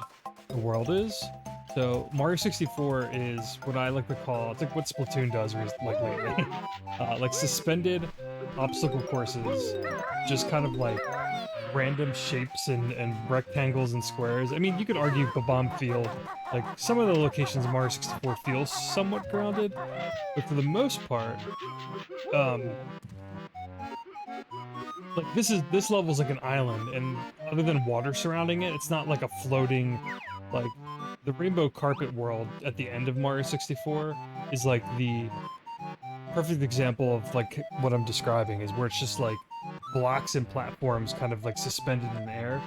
the world is. So Mario 64 is what I like to call, it's like what Splatoon does like lately. Like suspended obstacle courses, just kind of like random shapes and rectangles and squares. I mean, you could argue Bomb Field, like some of the locations in Mario 64 feel somewhat grounded, but for the most part, like this level's like an island, and other than water surrounding it, it's not like a floating, like the rainbow carpet world at the end of Mario 64 is like the perfect example of like what I'm describing, is where it's just like blocks and platforms kind of like suspended in the air,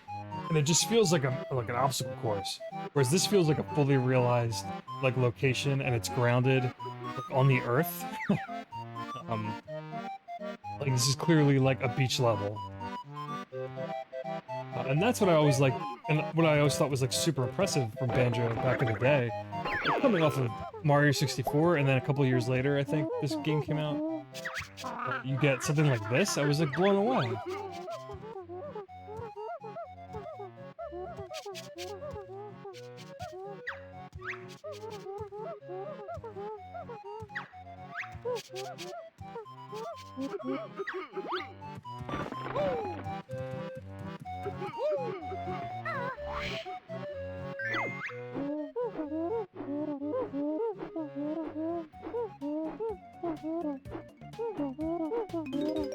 and it just feels like an obstacle course. Whereas this feels like a fully realized like location, and it's grounded like, on the earth. Like this is clearly like a beach level, and that's what I always like, and what I always thought was like super impressive from Banjo back in the day. Like, coming off of Mario 64, and then a couple years later, I think this game came out. You get something like this. I was like blown away.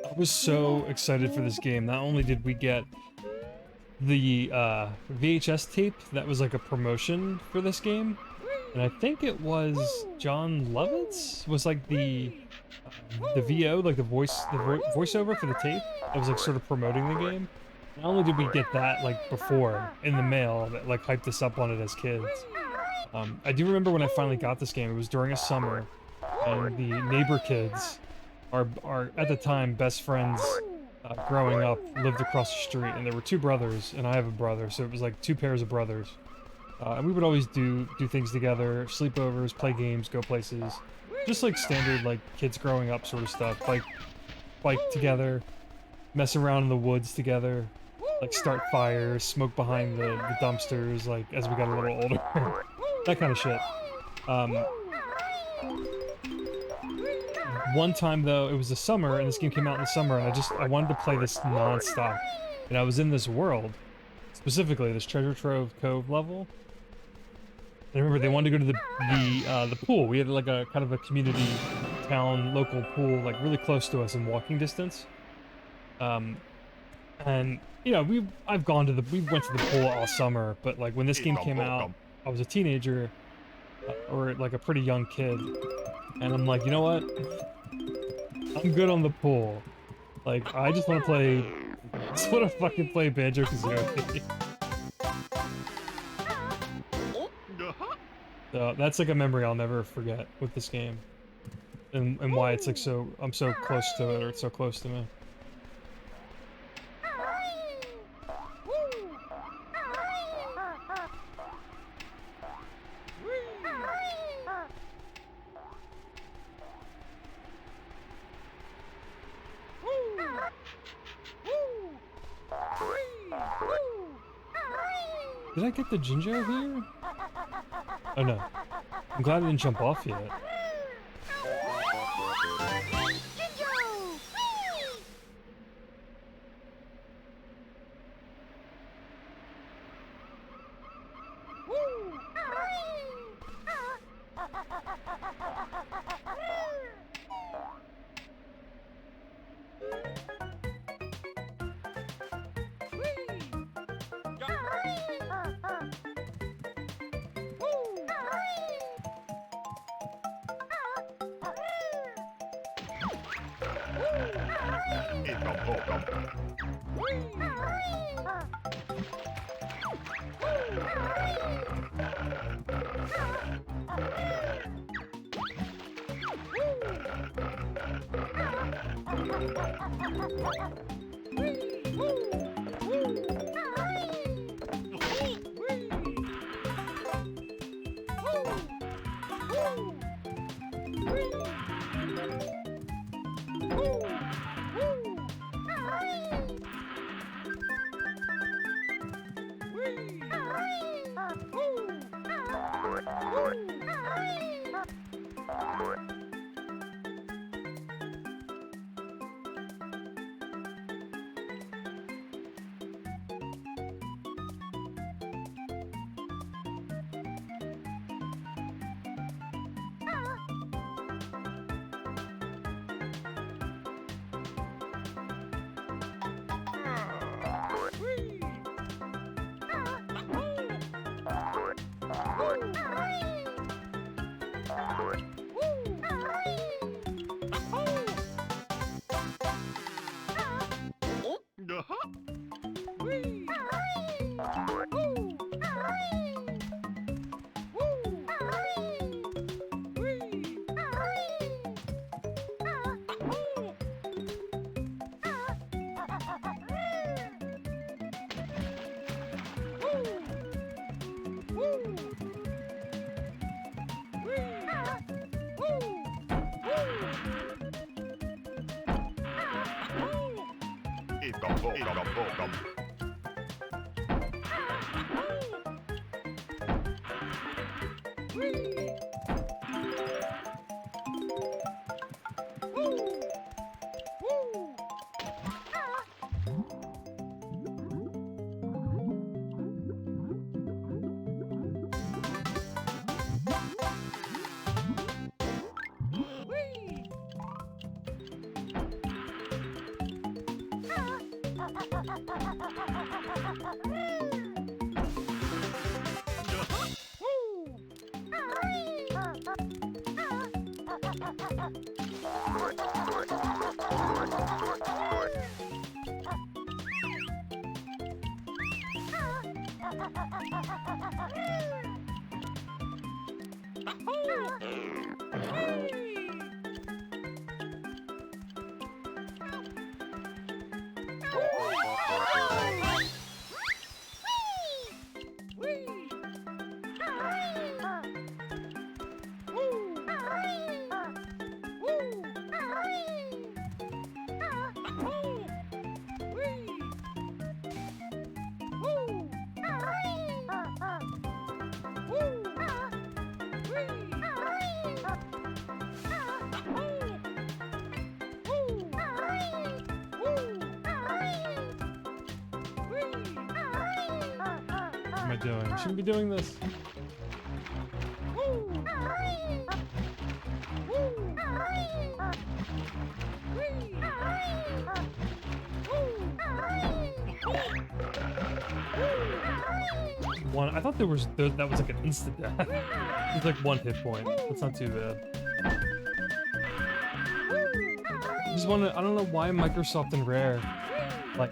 I was so excited for this game. Not only did we get the VHS tape that was like a promotion for this game, and I think it was John Lovitz was like the VO, like the voiceover for the tape that was like sort of promoting the game. Not only did we get that like before in the mail that like hyped us up on it as kids. I do remember when I finally got this game, it was during a summer, and the neighbor kids, our at the time best friends growing up, lived across the street, and there were two brothers, and I have a brother, so it was like two pairs of brothers. And we would always do things together, sleepovers, play games, go places, just like standard like kids growing up sort of stuff. Bike together, mess around in the woods together, like start fires, smoke behind the dumpsters, like as we got a little older, that kind of shit. One time though, it was the summer, and this game came out in the summer, and I wanted to play this non-stop, and I was in this world, specifically this Treasure Trove Cove level. And I remember they wanted to go to the pool. We had like a kind of a community town local pool, like really close to us in walking distance. And you know, we went to the pool all summer, but like when this game came out, I was a teenager, or like a pretty young kid, and I'm like, you know what? I'm good on the pool. Like, I just want to fucking play Banjo-Kazooie. So that's like a memory I'll never forget with this game, and why it's like I'm so close to it, or it's so close to me. Did I get the Jinjo here? Oh no. I'm glad I didn't jump off yet. What am I doing? I shouldn't be doing this. One, I thought that was like an instant death. It's like one hit point. That's not too bad. I don't know why Microsoft and Rare, like,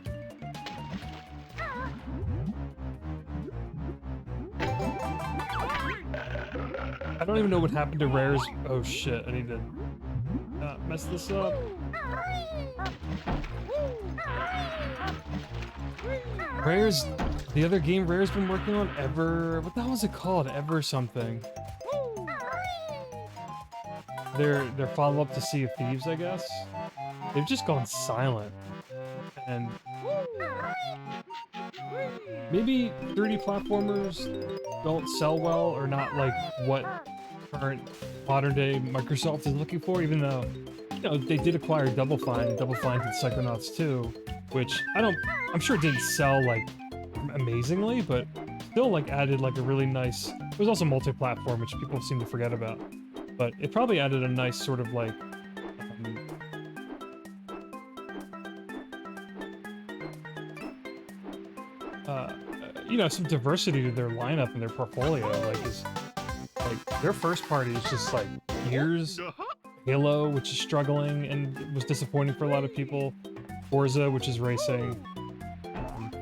I don't even know what happened to Rare's. Oh shit, I need to not mess this up. Rare's, the other game Rare's been working on, what the hell was it called? Ever something. Their follow-up to Sea of Thieves, I guess. They've just gone silent. And maybe 3D platformers don't sell well, or not like what current modern-day Microsoft is looking for, even though, you know, they did acquire Double Fine, and Double Fine did Psychonauts 2, which I'm sure it didn't sell like amazingly, but still like added like a really nice, it was also multi-platform, which people seem to forget about, but it probably added a nice sort of like you know, some diversity to their lineup and their portfolio. Like, their first party is just like Gears, Halo, which is struggling and was disappointing for a lot of people. Forza, which is racing.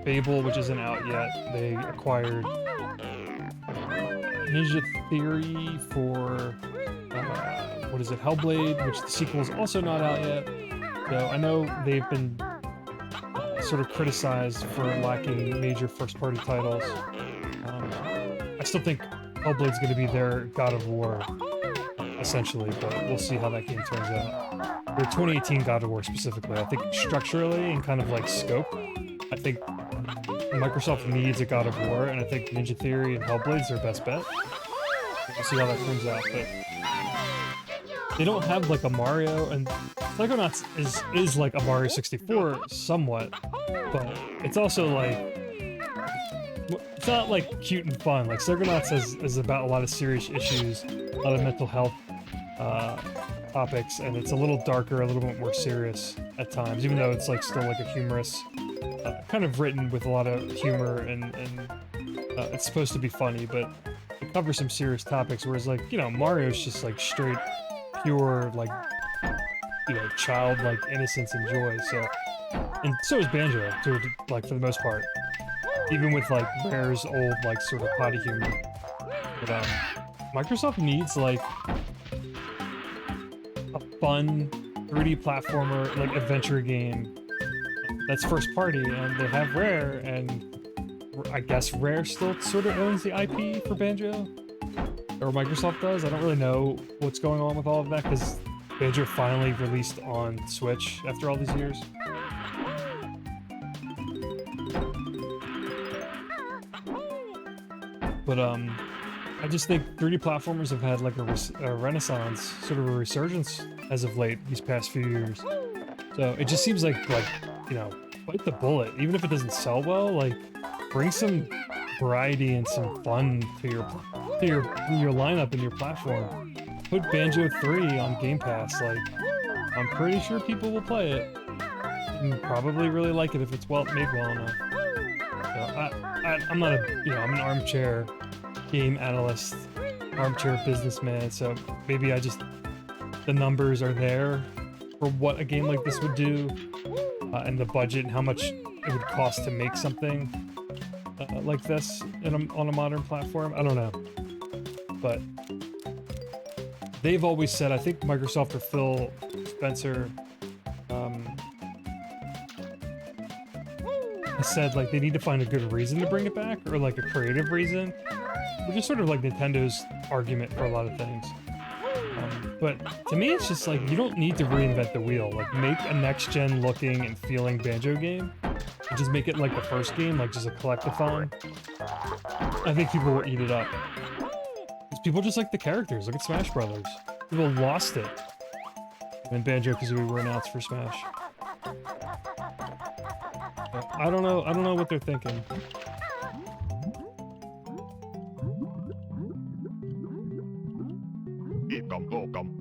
Fable, which isn't out yet. They acquired Ninja Theory for, what is it, Hellblade, which the sequel is also not out yet. So I know they've been sort of criticized for lacking major first-party titles. I still think Hellblade's going to be their God of War, essentially, but we'll see how that game turns out. Their 2018 God of War specifically, I think structurally and kind of like scope, I think Microsoft needs a God of War, and I think Ninja Theory and Hellblade's their best bet. We'll see how that turns out, but they don't have like a Mario, and Psychonauts is like a Mario 64 somewhat, but it's also like, it's not like cute and fun. Like Psychonauts is about a lot of serious issues, a lot of mental health topics, and it's a little darker, a little bit more serious at times, even though it's like still like a humorous, kind of written with a lot of humor, and it's supposed to be funny, but it covers some serious topics, whereas like, you know, Mario's just like straight, pure, like, you know, childlike innocence and joy. So, and so is Banjo, to like for the most part, even with like Rare's old like sort of potty humor. But Microsoft needs like a fun 3D platformer, like adventure game that's first party, and they have Rare, and I guess Rare still sort of owns the IP for Banjo, or Microsoft does. I don't really know what's going on with all of that, because Banjo finally released on Switch after all these years. But I just think 3D platformers have had like a renaissance, sort of a resurgence as of late these past few years. So it just seems like, you know, bite the bullet. Even if it doesn't sell well, like bring some variety and some fun to your lineup and your platform. Put Banjo 3 on Game Pass. Like, I'm pretty sure people will play it and probably really like it if it's made well enough. So I'm not a, you know, I'm an armchair game analyst, armchair businessman, so maybe the numbers are there for what a game like this would do, and the budget and how much it would cost to make something like this on a modern platform. I don't know, but they've always said, I think Microsoft or Phil Spencer has said like they need to find a good reason to bring it back, or like a creative reason, which is sort of like Nintendo's argument for a lot of things. But to me, it's just like, you don't need to reinvent the wheel. Like, make a next-gen looking and feeling Banjo game, and just make it like the first game, like just a collectathon. I think people will eat it up. Because people just like the characters. Look at Smash Brothers. People lost it when Banjo-Kazooie were announced for Smash. But I don't know what they're thinking. Welcome.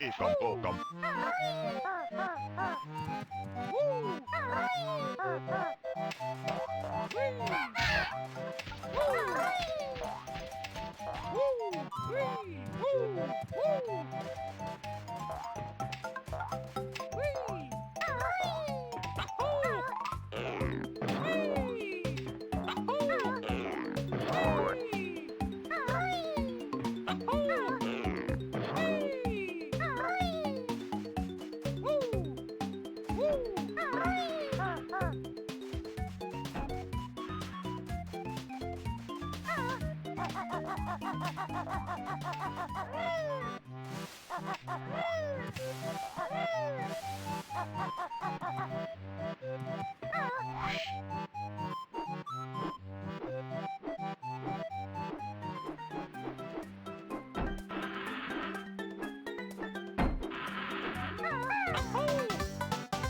Ikam pokam.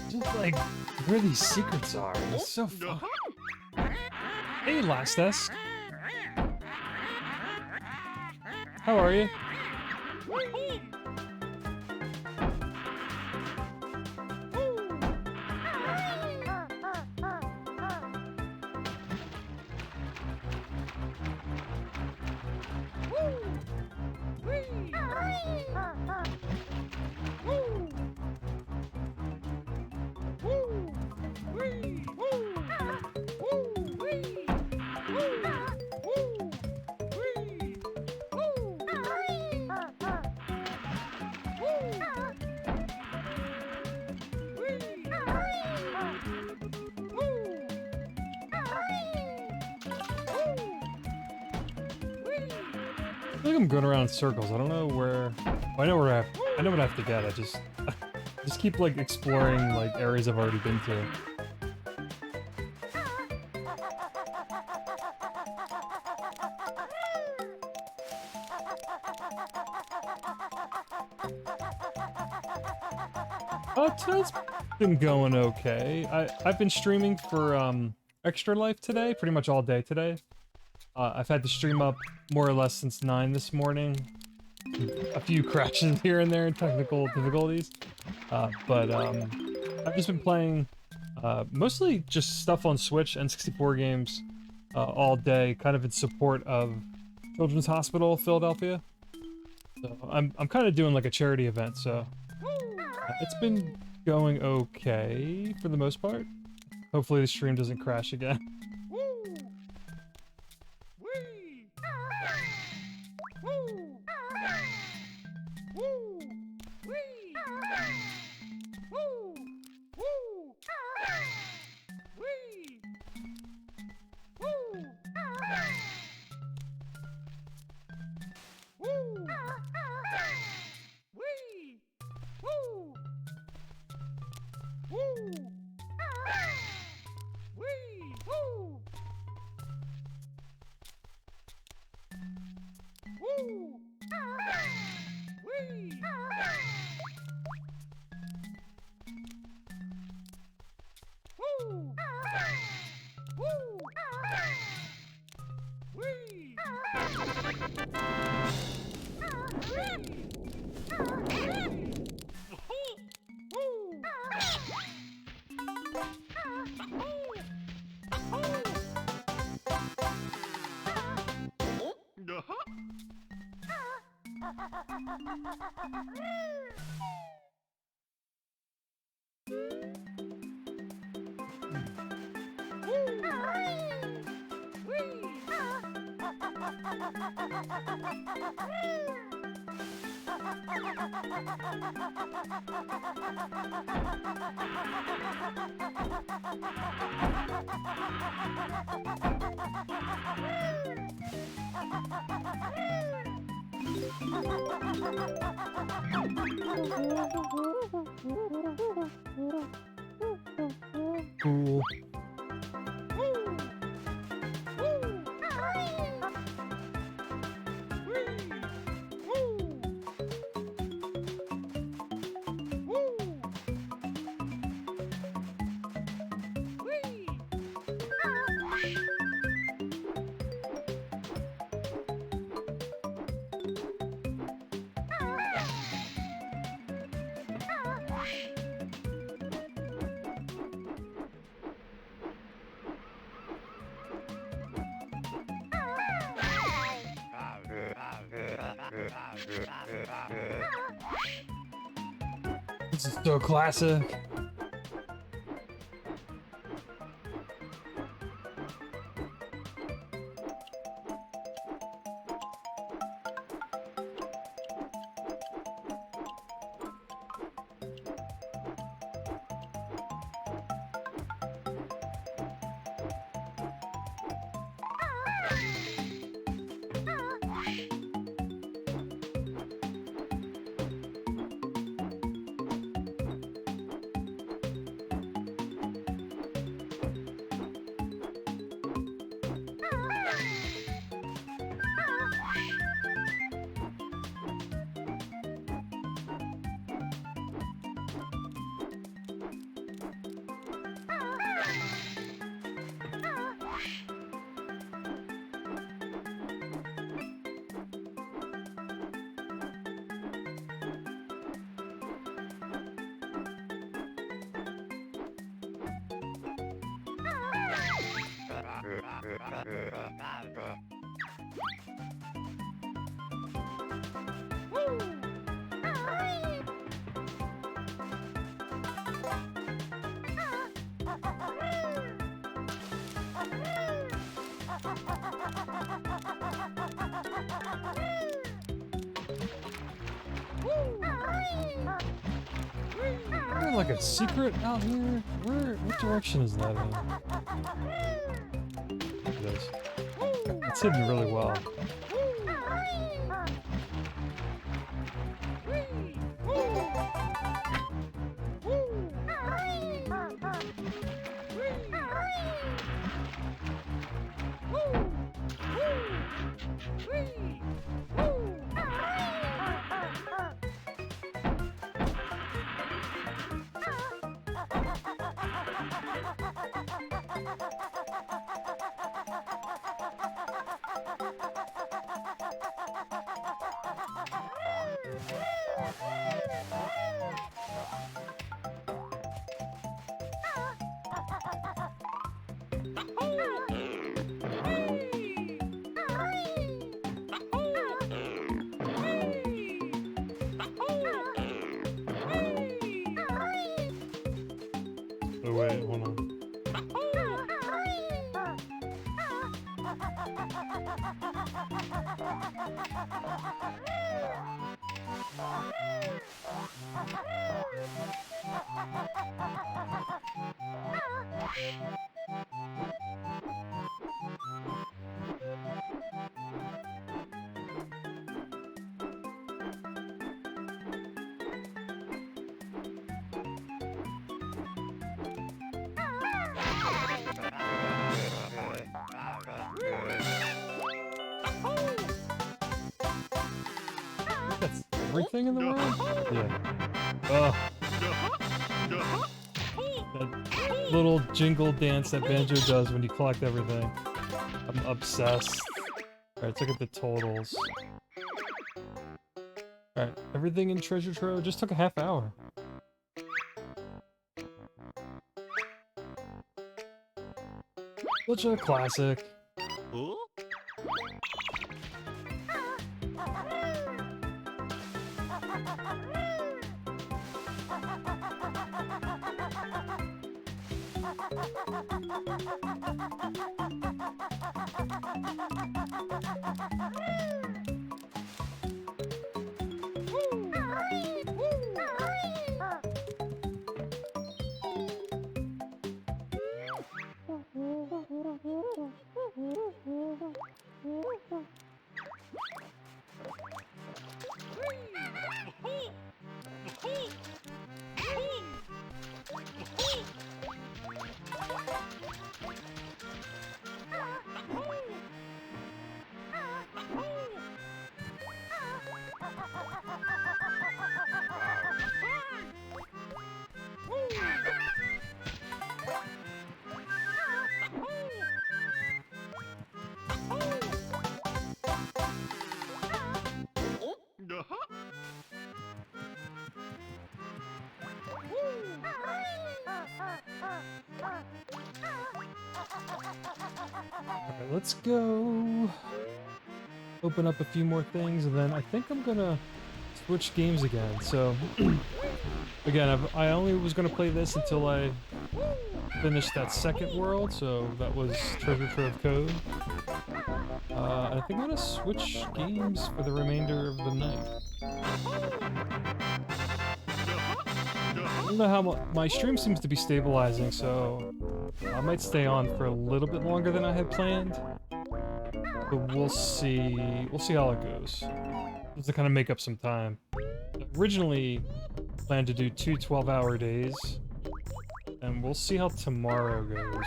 Just like where these secrets are. It's so fun. Hey, Last S. How are you? I feel like I'm going around in circles. I don't know where. I know where I know what I have to get. I just keep like exploring like areas I've already been to. Tonight's been going okay. I've been streaming for Extra Life today, pretty much all day today. I've had the stream up more or less since 9 this morning. A few crashes here and there and technical difficulties. But I've just been playing mostly just stuff on Switch and 64 games all day, kind of in support of Children's Hospital Philadelphia. So I'm kind of doing like a charity event, so it's been going okay for the most part. Hopefully the stream doesn't crash again. Cool. This is so classic. Is there like a secret out here? What direction is that in? Look at this. It's hidden really well. everything in the world? Yeah. Oh. That little jingle dance that Banjo does when you collect everything. I'm obsessed. Alright, let's look at the totals. Alright, everything in Treasure Trove just took a half hour. Such a classic. Alright, let's go open up a few more things, and then I think I'm gonna switch games again. So, again, I only was gonna play this until I finished that second world, so that was Treasure Trove Code. I think I'm gonna switch games for the remainder of the night. I don't know how my stream seems to be stabilizing, so I might stay on for a little bit longer than I had planned. But we'll see. We'll see how it goes. Just to kind of make up some time. Originally planned to do 2 12-hour days, and we'll see how tomorrow goes.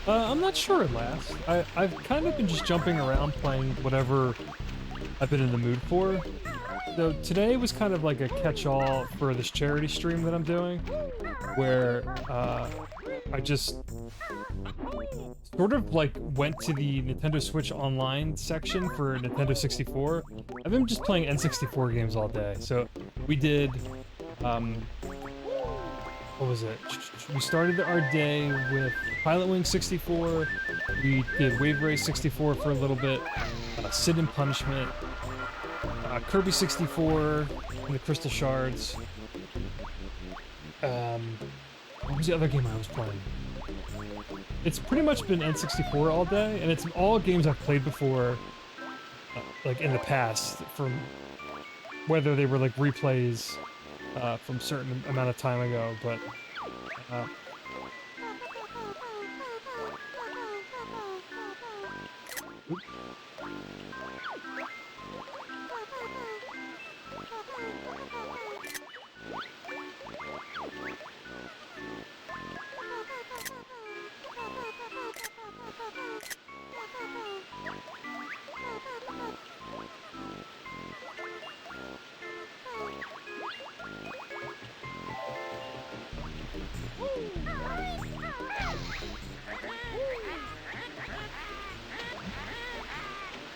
I'm not sure it lasts. I've kind of been just jumping around playing whatever I've been in the mood for. So today was kind of like a catch-all for this charity stream that I'm doing, where I just sort of like went to the Nintendo Switch Online section for Nintendo 64. I've been just playing N64 games all day. So we did, what was it? We started our day with Pilotwings 64, we did Wave Race 64 for a little bit, Sin and Punishment, Kirby 64, and the Crystal Shards. What was the other game I was playing? It's pretty much been N64 all day, and it's all games I've played before, like in the past, from whether they were like replays from certain amount of time ago, but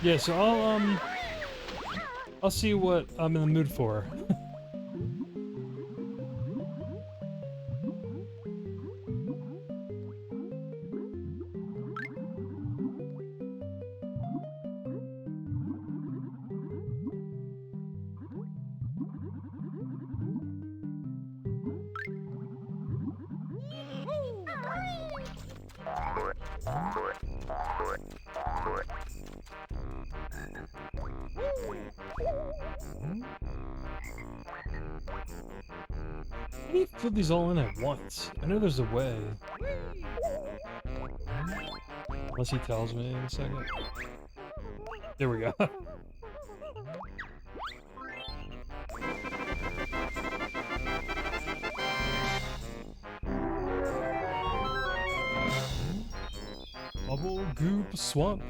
yeah, so I'll see what I'm in the mood for. do you fill these all in at once? I know there's a way. Unless he tells me in a second. There we go. Bubble goop swamp.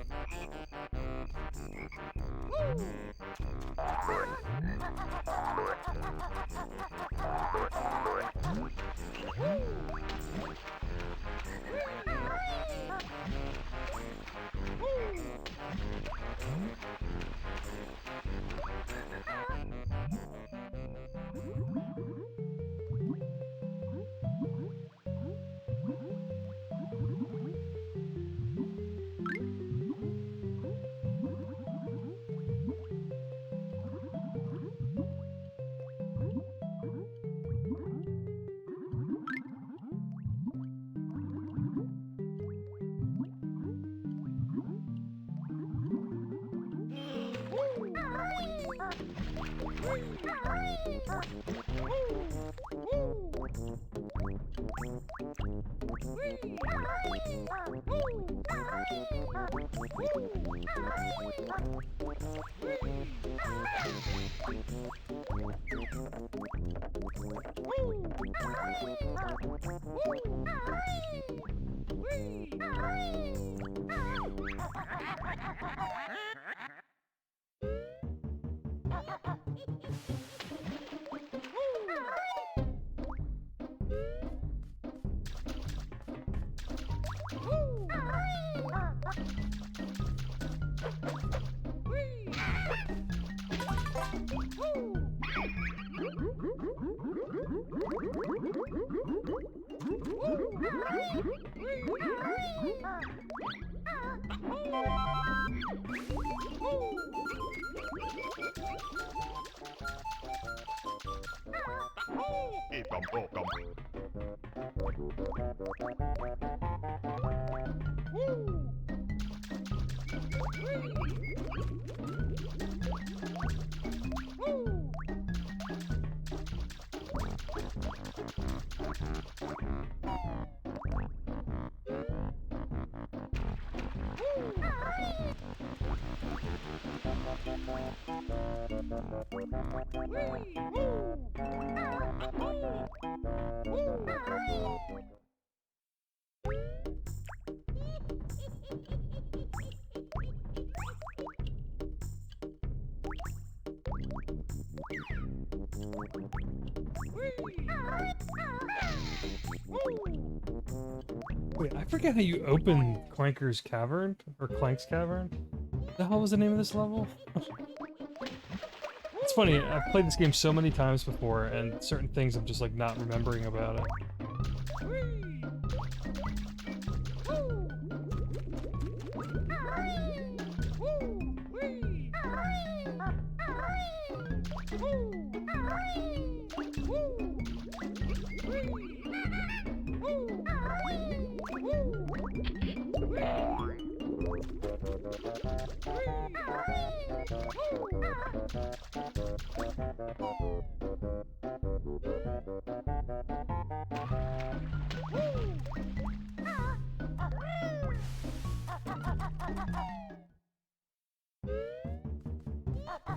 Wait, I forget how you open Clanker's Cavern, or Clank's Cavern. What the hell was the name of this level? It's funny, I've played this game so many times before, and certain things I'm just like not remembering about it.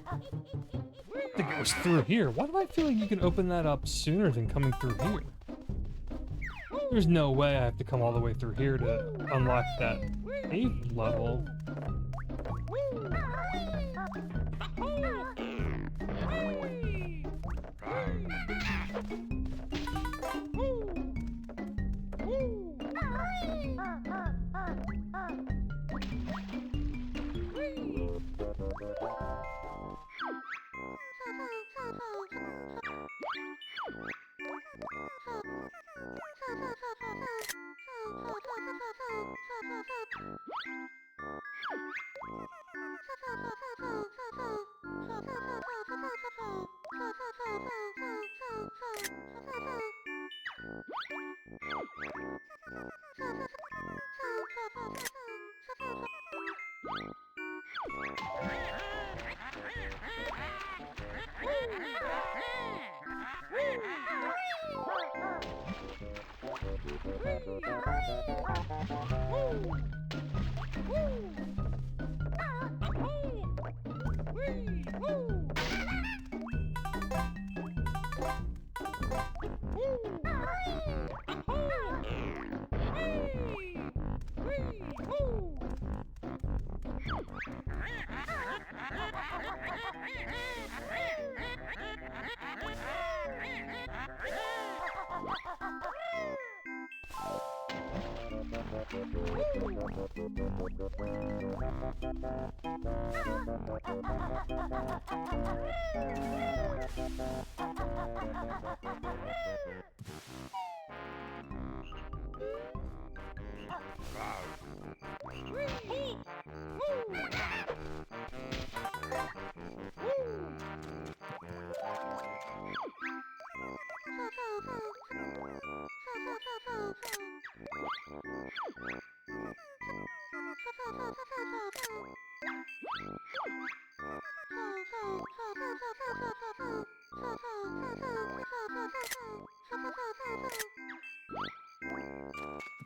I think it was through here. Why do I feel like you can open that up sooner than coming through here? There's no way I have to come all the way through here to unlock that cave level.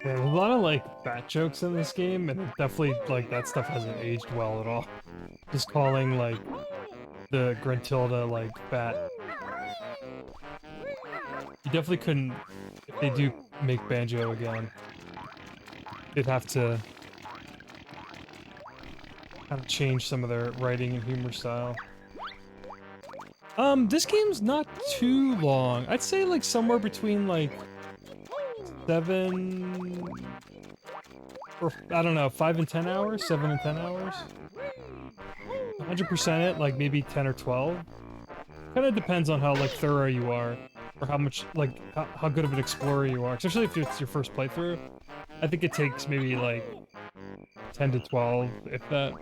Yeah, there's a lot of like fat jokes in this game, and it definitely like that stuff hasn't aged well at all. Just calling like the Gruntilda like fat. You definitely couldn't, if they do make Banjo again, they'd have to kind of change some of their writing and humor style. This game's not too long. I'd say like somewhere between like 7 or I don't know, 5 and 10 hours, 7 and 10 hours. 100% it, like maybe 10 or 12. Kind of depends on how like thorough you are, or how much like how good of an explorer you are. Especially if it's your first playthrough, I think it takes maybe like 10 to 12, if that.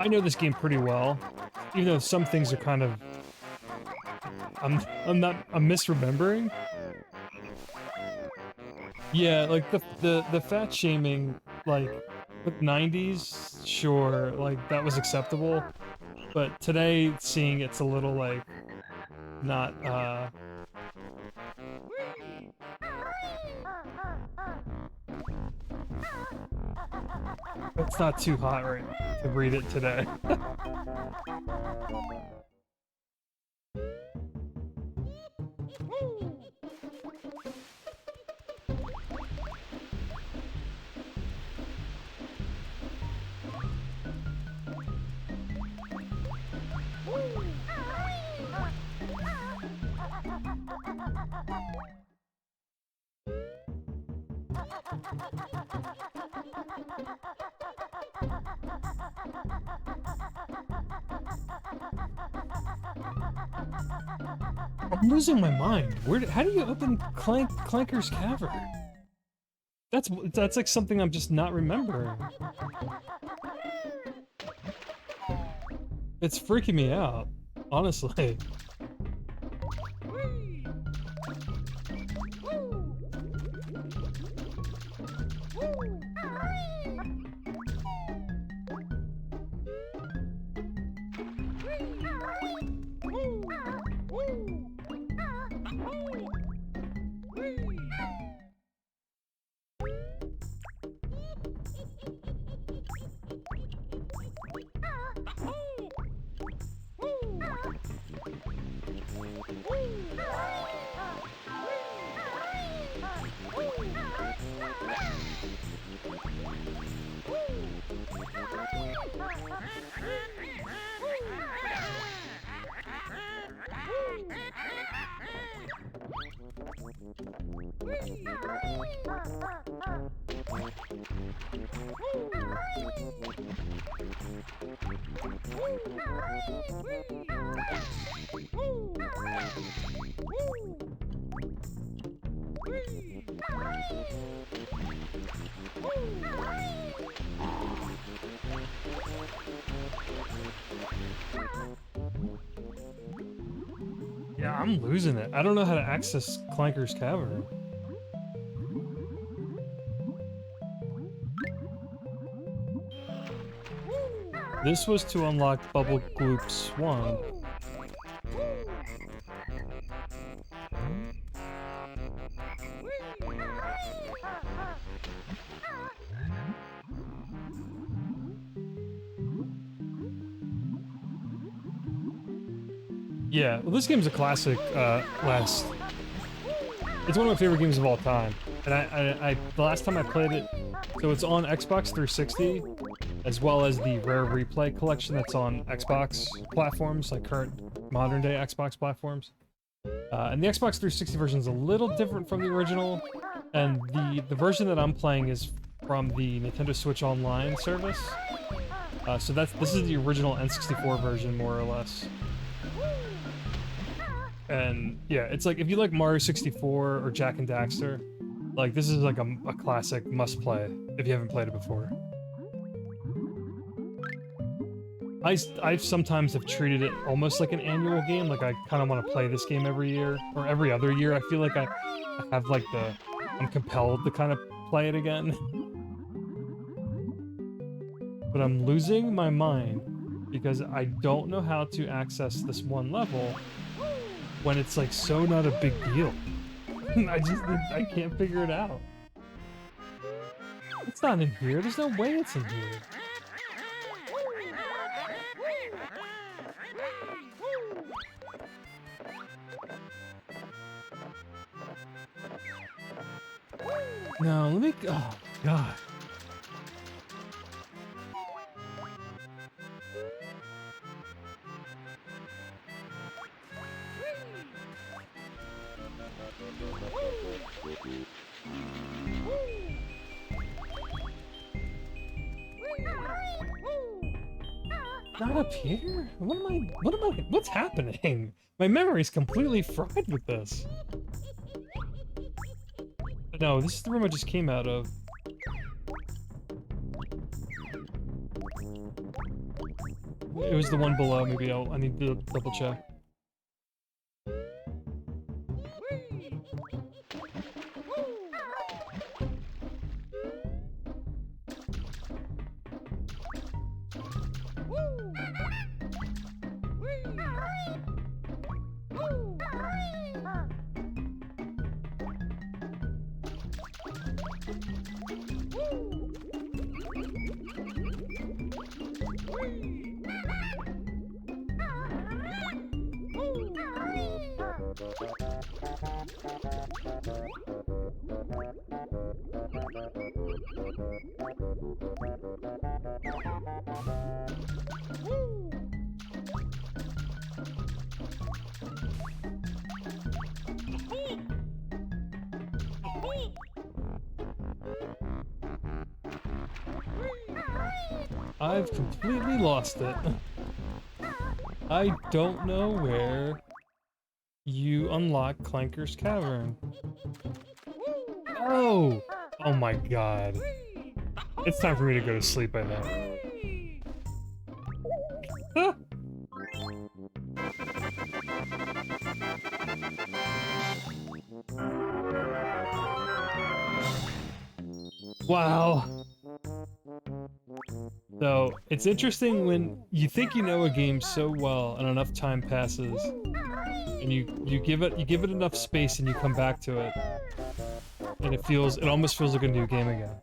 I know this game pretty well, even though some things are kind of I'm misremembering. Yeah, like the fat shaming, like with 90s, sure, like that was acceptable, but today seeing it's a little like not it's not too hot right to read it today. I'm losing my mind. How do you open Clanker's Cavern? That's like something I'm just not remembering. It's freaking me out, honestly. Yeah, I'm losing it. I don't know how to access Clanker's Cavern. This was to unlock Bubble Gloop's Swan. Yeah, well, this game's a classic. It's one of my favorite games of all time, and I the last time I played it, so it's on Xbox 360, as well as the Rare Replay collection that's on Xbox platforms, like current modern day Xbox platforms. And the Xbox 360 version is a little different from the original, and the version that I'm playing is from the Nintendo Switch Online service. So this is the original N64 version, more or less. And yeah, it's like if you like Mario 64 or Jak and Daxter, like this is like a classic must play if you haven't played it before. I sometimes have treated it almost like an annual game, like I kind of want to play this game every year or every other year. I feel like I have like I'm compelled to kind of play it again. But I'm losing my mind because I don't know how to access this one level when it's like so not a big deal. I can't figure it out. It's not in here. There's no way it's in here. No, let me... Oh, God. Not up here? What's happening? My memory's completely fried with this. No, this is the room I just came out of. It was the one below, maybe I need to double check. I've completely lost it. I don't know where you unlock Clanker's Cavern. Oh! Oh my god. It's time for me to go to sleep, I think. Ah! Wow. So, it's interesting when you think you know a game so well and enough time passes, and you give it enough space and you come back to it, and it almost feels like a new game again.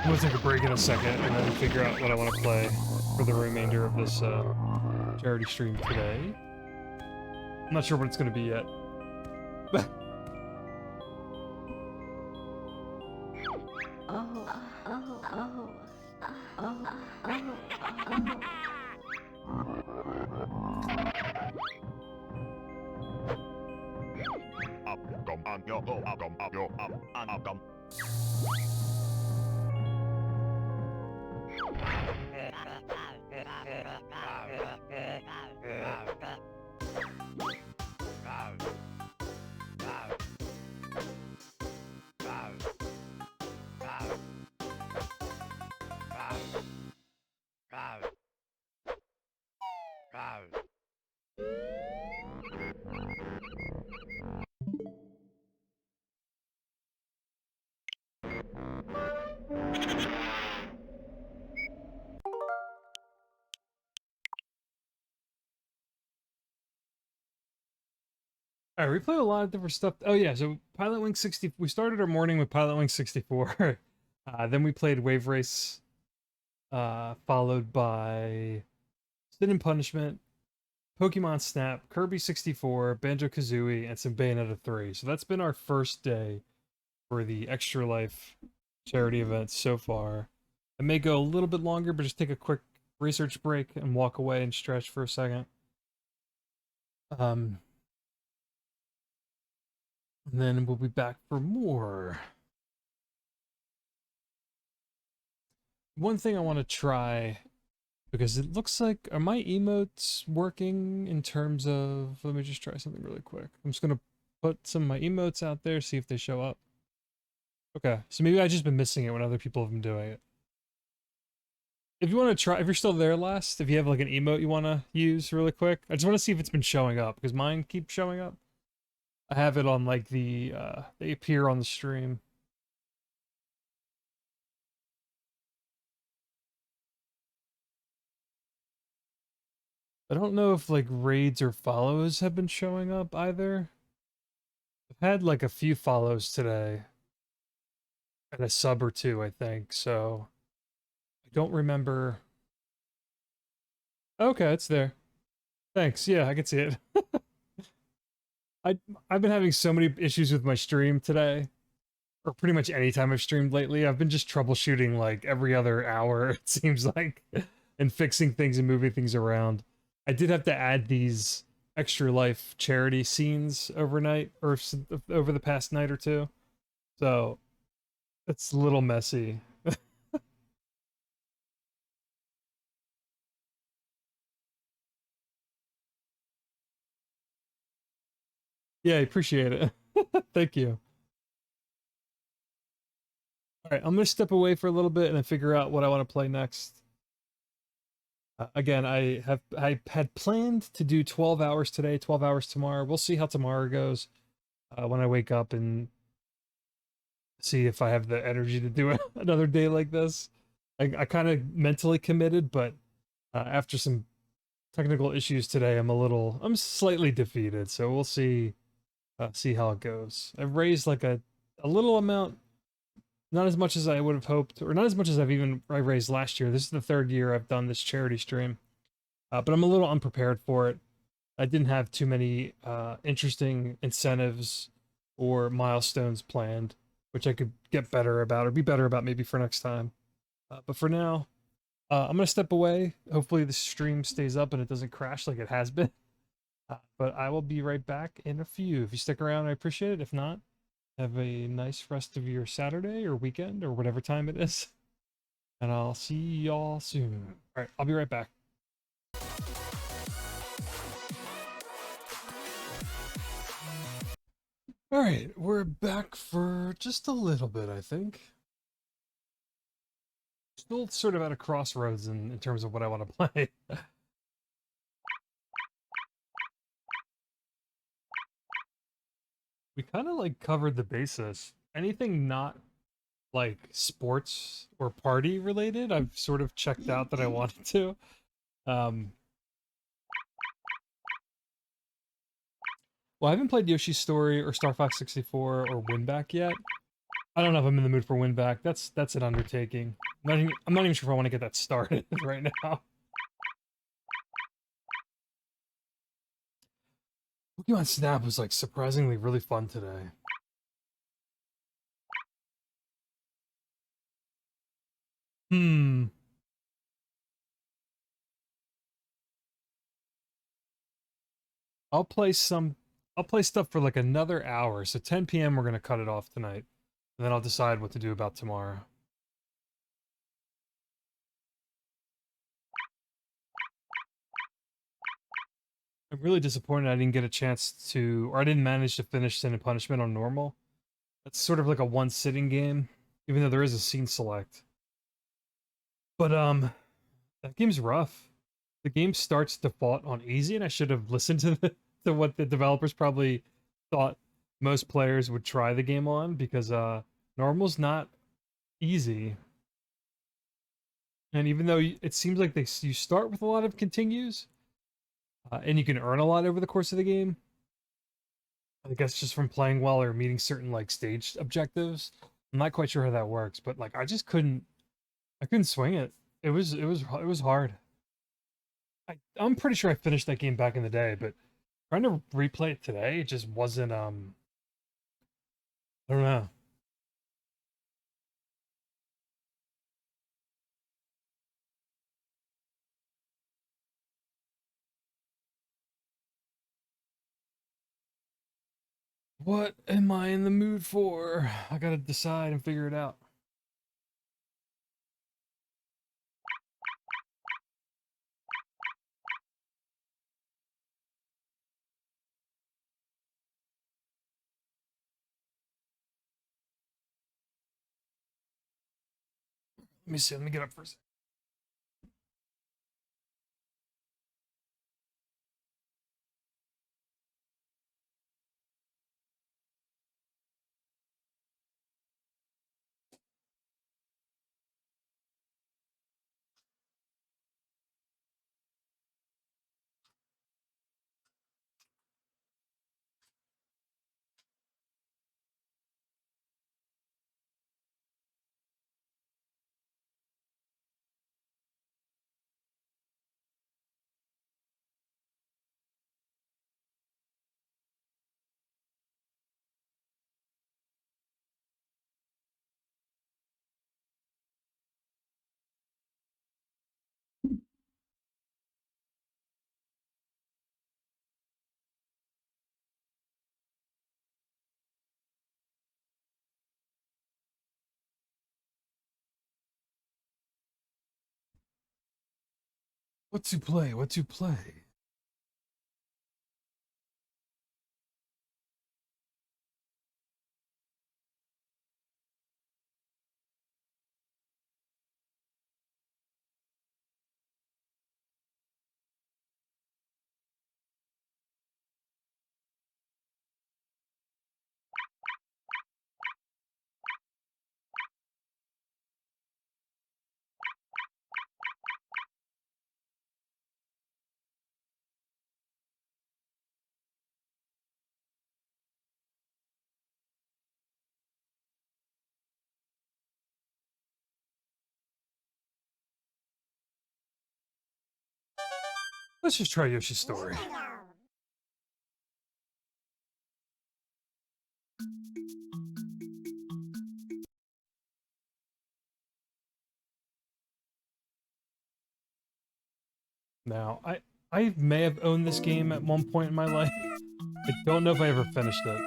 I'm gonna take a break in a second and then figure out what I want to play for the remainder of this charity stream today. I'm not sure what it's gonna be yet. All right, we played a lot of different stuff. Oh yeah, so Pilotwings 60. We started our morning with Pilotwings 64. Then we played Wave Race, followed by Sin and Punishment, Pokemon Snap, Kirby 64, Banjo Kazooie, and some Bayonetta 3. So that's been our first day for the Extra Life charity event so far. It may go a little bit longer, but just take a quick research break and walk away and stretch for a second. And then we'll be back for more. One thing I want to try, because it looks like, are my emotes working in terms of, let me just try something really quick. I'm just going to put some of my emotes out there, see if they show up. Okay, so maybe I've just been missing it when other people have been doing it. If you want to try, if you're still there last, if you have like an emote you want to use really quick, I just want to see if it's been showing up, because mine keeps showing up. I have it on like the, they appear on the stream. I don't know if like raids or follows have been showing up either. I've had like a few follows today. And a sub or two, I think, so I don't remember. Okay, it's there. Thanks, yeah, I can see it. I've been having so many issues with my stream today, or pretty much any time I've streamed lately. I've been just troubleshooting like every other hour, it seems like, and fixing things and moving things around. I did have to add these Extra Life charity scenes overnight, or over the past night or two, so it's a little messy. Yeah, I appreciate it. Thank you. All right, I'm gonna step away for a little bit and then figure out what I want to play next. Again, I had planned to do 12 hours today, 12 hours tomorrow. We'll see how tomorrow goes when I wake up and see if I have the energy to do another day like this. I kind of mentally committed, but after some technical issues today, I'm slightly defeated. So we'll see how it goes. I've raised like a little amount. Not as much as I would have hoped, or not as much as I raised last year. This is the third year I've done this charity stream, but I'm a little unprepared for it. I didn't have too many interesting incentives or milestones planned, which I could get better about, or be better about maybe for next time. But for now, I'm going to step away. Hopefully the stream stays up and it doesn't crash like it has been. But I will be right back in a few. If you stick around, I appreciate it. If not, have a nice rest of your Saturday or weekend or whatever time it is. And I'll see y'all soon. All right, I'll be right back. All right, we're back for just a little bit, I think. Still sort of at a crossroads in terms of what I want to play. We kind of like covered the basis. Anything not like sports or party related, I've sort of checked out that I wanted to. Well, I haven't played Yoshi's Story or Star Fox 64 or Winback yet. I don't know if I'm in the mood for Winback. That's an undertaking. I'm not even sure if I want to get that started right now. Pokemon Snap was like surprisingly really fun today. I'll play some I'll play stuff for like another hour. So 10 p.m. we're gonna cut it off tonight, and then I'll decide what to do about tomorrow. I'm really disappointed I didn't get a chance to, or I didn't manage to finish Sin and Punishment on normal. That's sort of like a one-sitting game, even though there is a scene select. But that game's rough. The game starts default on easy, and I should have listened to what the developers probably thought most players would try the game on, because normal's not easy. And even though it seems like you start with a lot of continues, and you can earn a lot over the course of the game, I guess just from playing well or meeting certain like stage objectives. I'm not quite sure how that works, but like I couldn't swing it. It was hard. I'm pretty sure I finished that game back in the day, but trying to replay it today, it just wasn't I don't know. What am I in the mood for? I gotta decide and figure it out. Let me see. Let me get up for a second. What to play? What to play? Let's just try Yoshi's Story. Now, I may have owned this game at one point in my life. I don't know if I ever finished it.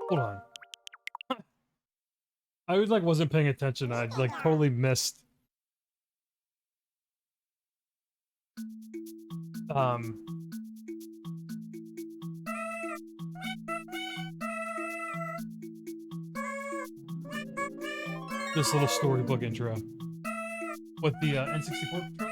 Hold on. I wasn't paying attention. I totally missed. This little storybook intro. What the N64 controller?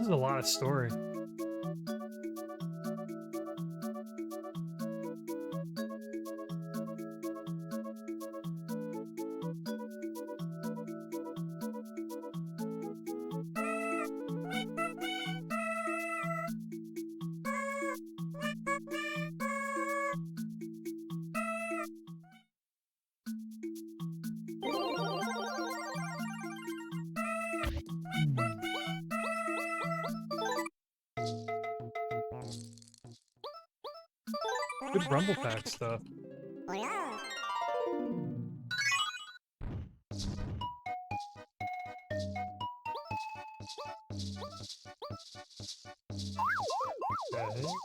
This is a lot of story. Good Rumble Pack stuff. Okay.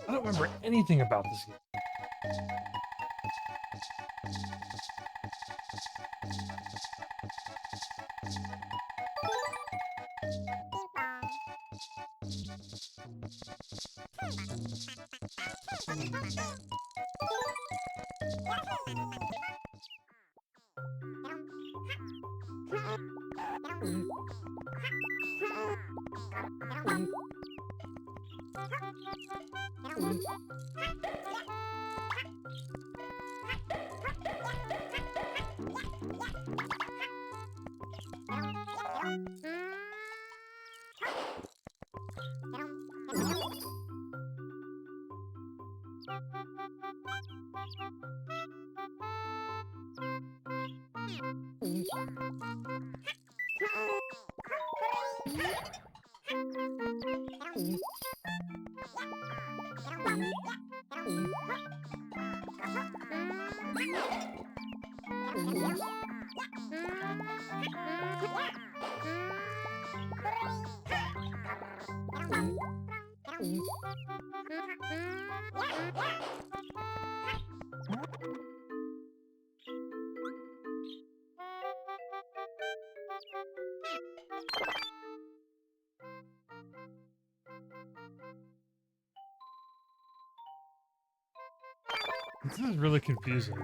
I don't remember anything about this game. This is really confusing.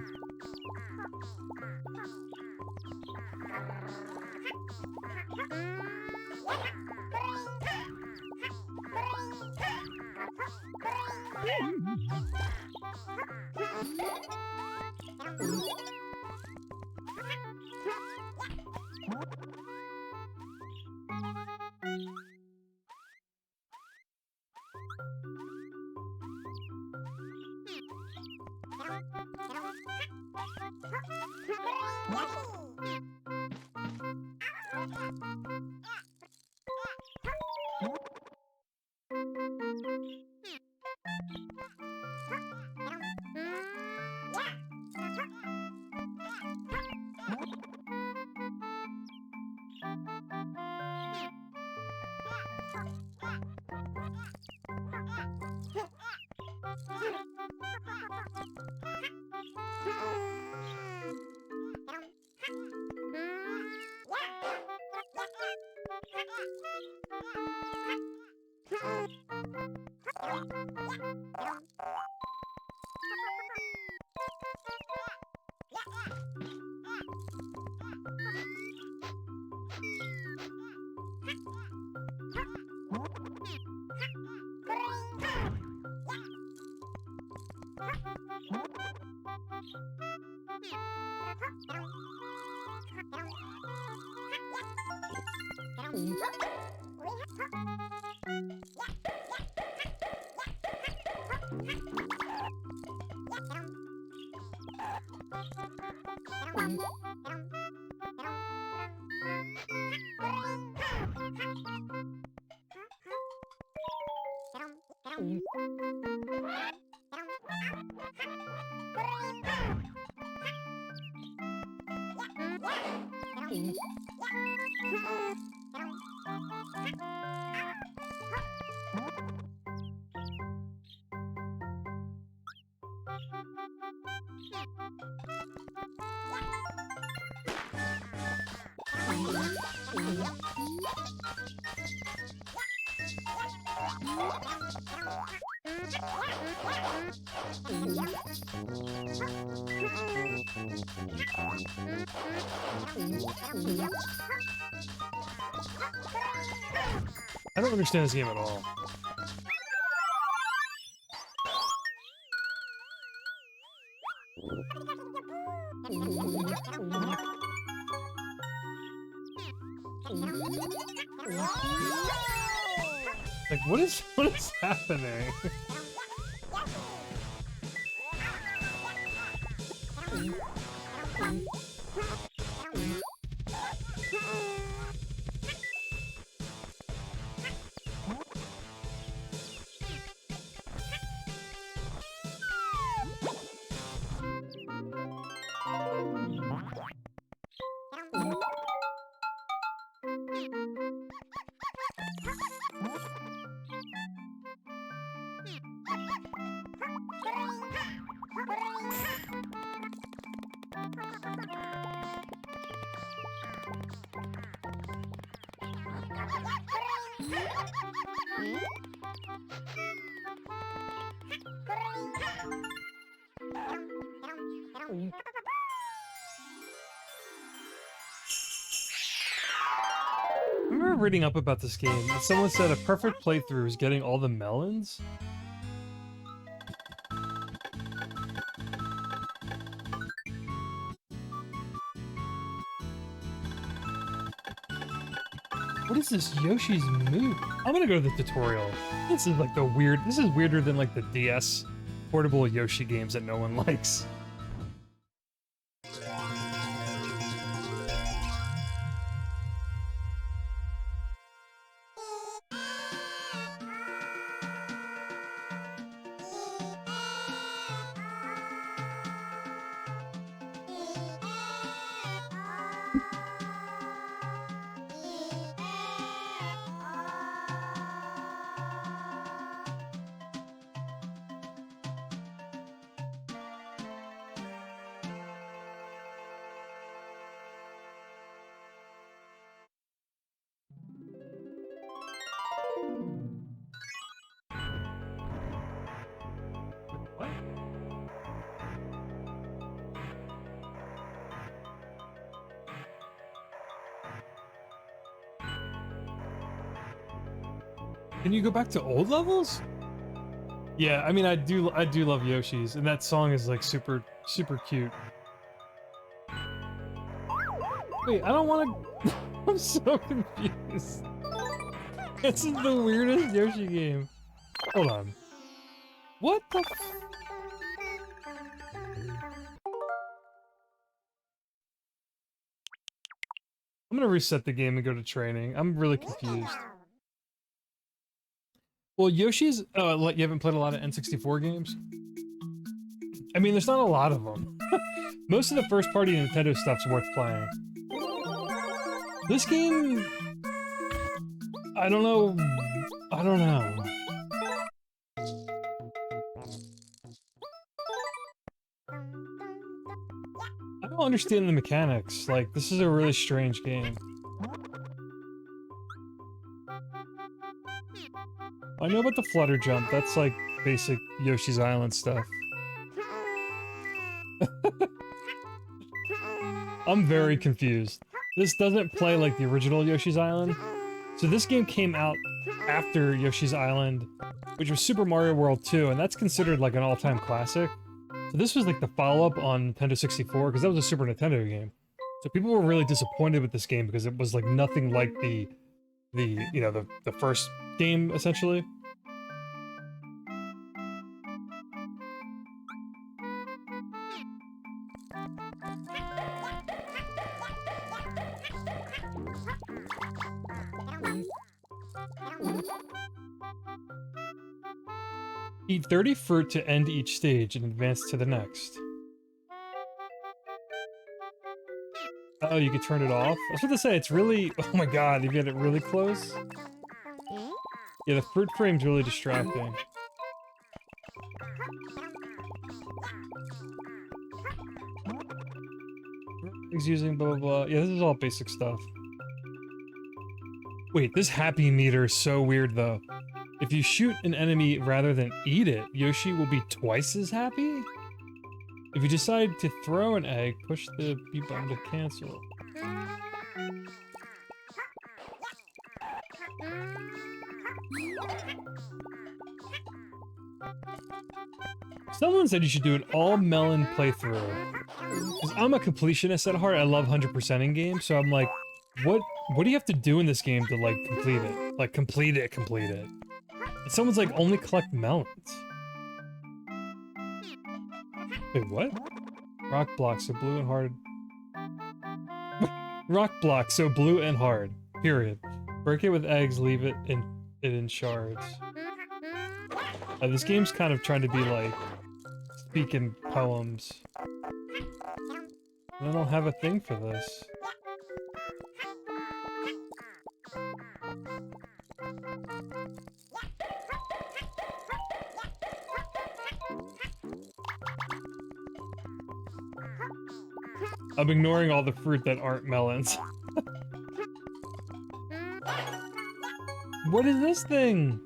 I don't understand this game at all. Like, what is happening? I remember reading up about this game, and someone said a perfect playthrough is getting all the melons. What is this Yoshi's move? I'm gonna go to the tutorial. This is like this is weirder than like the DS portable Yoshi games that no one likes. Can you go back to old levels? Yeah, I mean, I do love Yoshi's, and that song is like super cute. Wait, I don't want to. I'm so confused. This is the weirdest Yoshi game. Hold on. What the? I'm gonna reset the game and go to training. I'm really confused. Well, Yoshi's, you haven't played a lot of N64 games? I mean, there's not a lot of them. Most of the first-party Nintendo stuff's worth playing. This game... I don't know. I don't understand the mechanics. Like, this is a really strange game. I know about the flutter jump, that's like basic Yoshi's Island stuff. I'm very confused. This doesn't play like the original Yoshi's Island. So this game came out after Yoshi's Island, which was Super Mario World 2, and that's considered like an all-time classic. So this was like the follow-up on Nintendo 64, because that was a Super Nintendo game. So people were really disappointed with this game because it was like nothing like the first game, essentially. Eat 30 fruit to end each stage and advance to the next. Oh, you could turn it off? I was about to say, it's really... Oh my god, you get it really close? Yeah, the fruit frame's really distracting. He's using blah blah blah. Yeah, this is all basic stuff. Wait, this happy meter is so weird though. If you shoot an enemy rather than eat it, Yoshi will be twice as happy? If you decide to throw an egg, push the B button to cancel. Someone said you should do an all-melon playthrough. Because I'm a completionist at heart, I love 100%ing games, so I'm like, what do you have to do in this game to, like, complete it? Like, complete it. And someone's like, only collect melons. Wait, what? Rock block, so blue and hard. Rock block, so blue and hard. Period. Break it with eggs, leave it in shards. This game's kind of trying to be like, speaking poems. I don't have a thing for this. I'm ignoring all the fruit that aren't melons. What is this thing?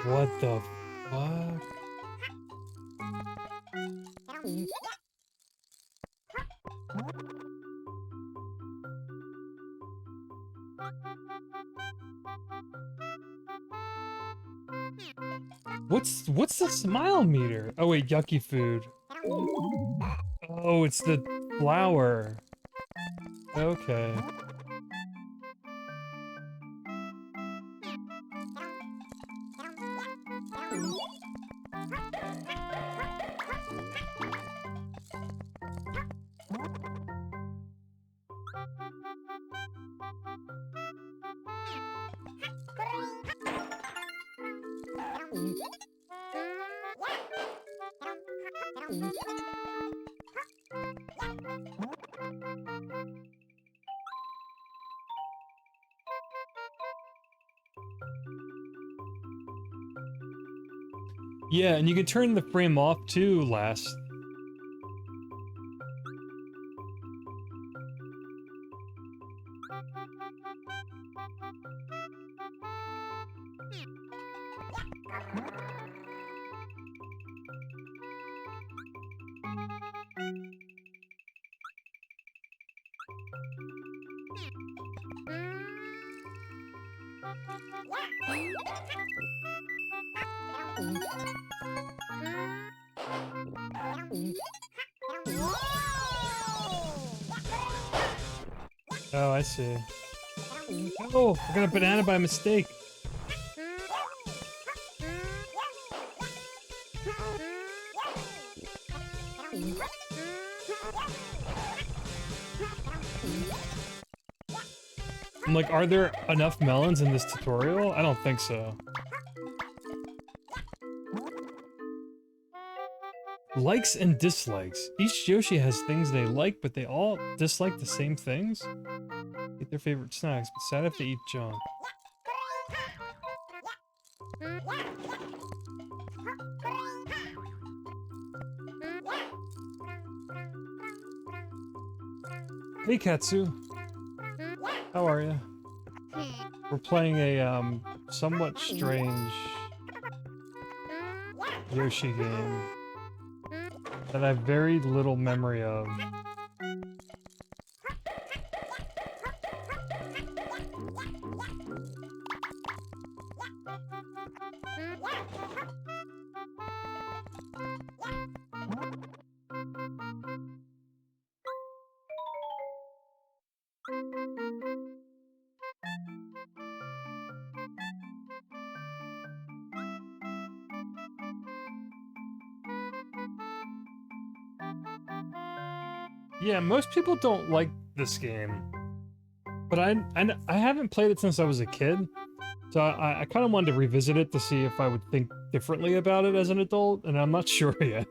What the fuck? What's the smile meter? Oh wait, yucky food. Oh, it's the flower. Okay. Yeah, and you can turn the frame off too, last. Oh, I see. Oh, I got a banana by mistake. I'm like, are there enough melons in this tutorial? I don't think so. Likes and dislikes. Each Yoshi has things they like, but they all dislike the same things. Eat their favorite snacks, but sad if they eat junk. Hey Katsu. How are you? We're playing a somewhat strange Yoshi game. that I have very little memory of. Yeah, most people don't like this game, but I haven't played it since I was a kid, so I kind of wanted to revisit it to see if I would think differently about it as an adult, and I'm not sure yet.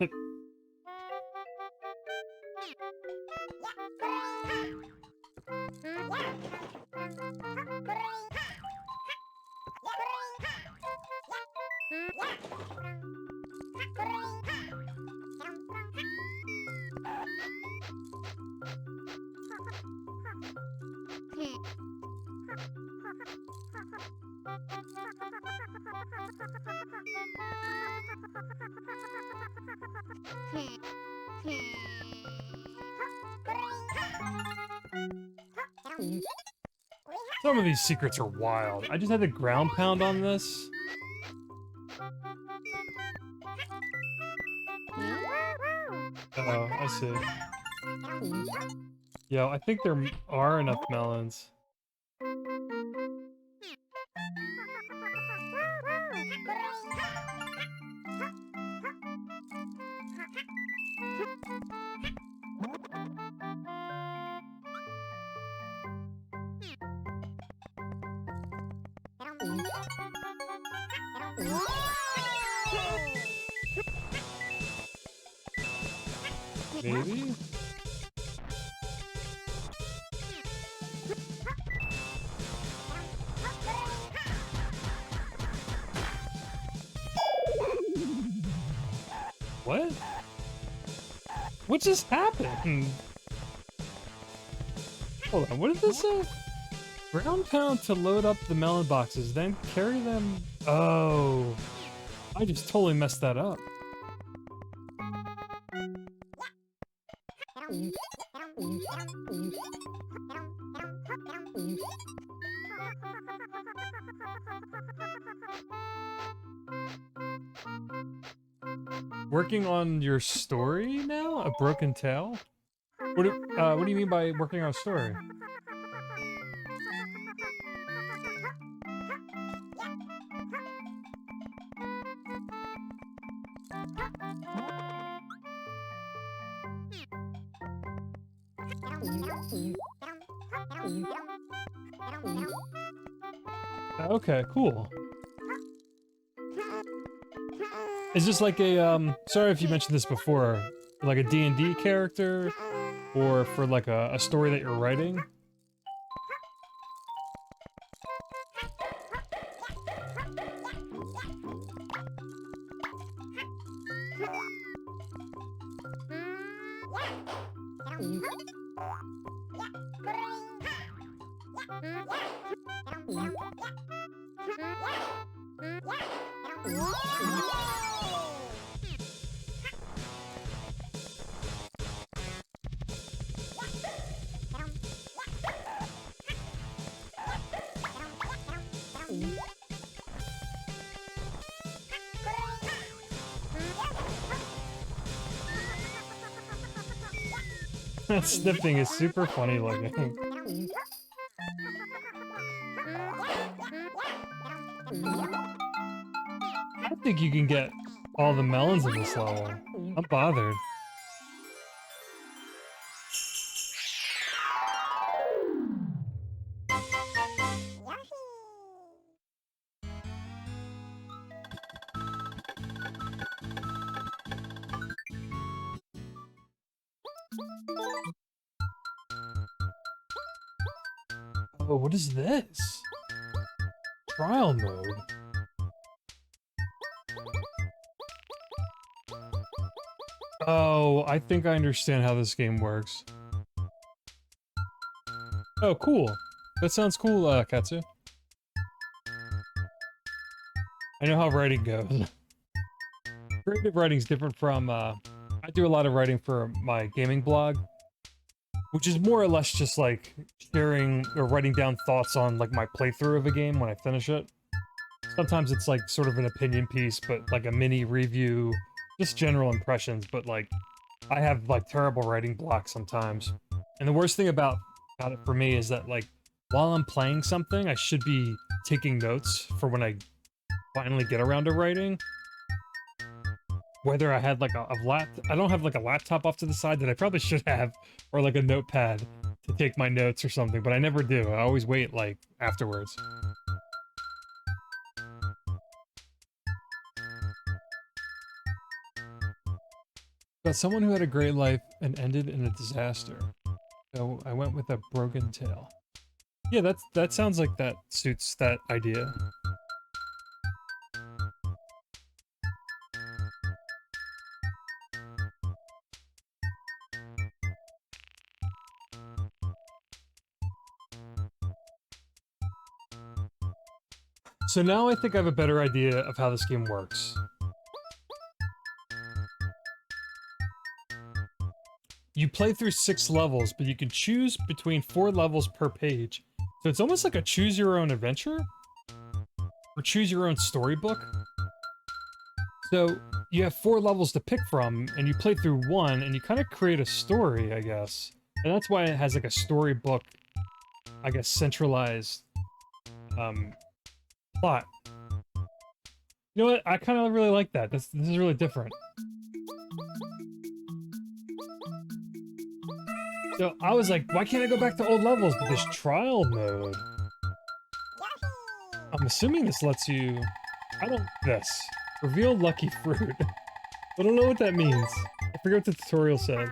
Some of these secrets are wild. I just had to ground pound on this. Oh, I see. Yo, I think there are enough melons. Maybe? What? What just happened? Hold on, what did this say? Ground pound to load up the melon boxes, then carry them... Oh. I just totally messed that up. Working on your story now? A broken tale? What do you mean by working on a story? Okay, cool. Is this like a, sorry if you mentioned this before, like a D&D character? Or for like a story that you're writing? That sniffing is super funny looking. I think you can get all the melons in this level. I'm bothered. Oh, what is this? Trial mode. Oh, I think I understand how this game works. Oh, cool. That sounds cool, Katsu. I know how writing goes. Creative writing is different from, I do a lot of writing for my gaming blog, which is more or less just like sharing or writing down thoughts on like my playthrough of a game when I finish it. Sometimes it's like sort of an opinion piece, but like a mini review, just general impressions, but like I have like terrible writing blocks sometimes. And the worst thing about it for me is that like while I'm playing something, I should be taking notes for when I finally get around to writing. Whether I had like I don't have like a laptop off to the side that I probably should have, or like a notepad to take my notes or something, but I never do. I always wait like afterwards. About someone who had a great life and ended in a disaster. So I went with a broken tale. Yeah, that sounds like that suits that idea. So now I think I have a better idea of how this game works. You play through 6 levels, but you can choose between 4 levels per page. So it's almost like a choose your own adventure? Or choose your own storybook? So you have 4 levels to pick from, and you play through 1, and you kind of create a story, I guess. And that's why it has like a storybook, I guess, centralized plot. You know what? I kind of really like that. This is really different. So I was like, why can't I go back to old levels? But there's trial mode. I'm assuming this lets you... This. Reveal lucky fruit. I don't know what that means. I forget what the tutorial said.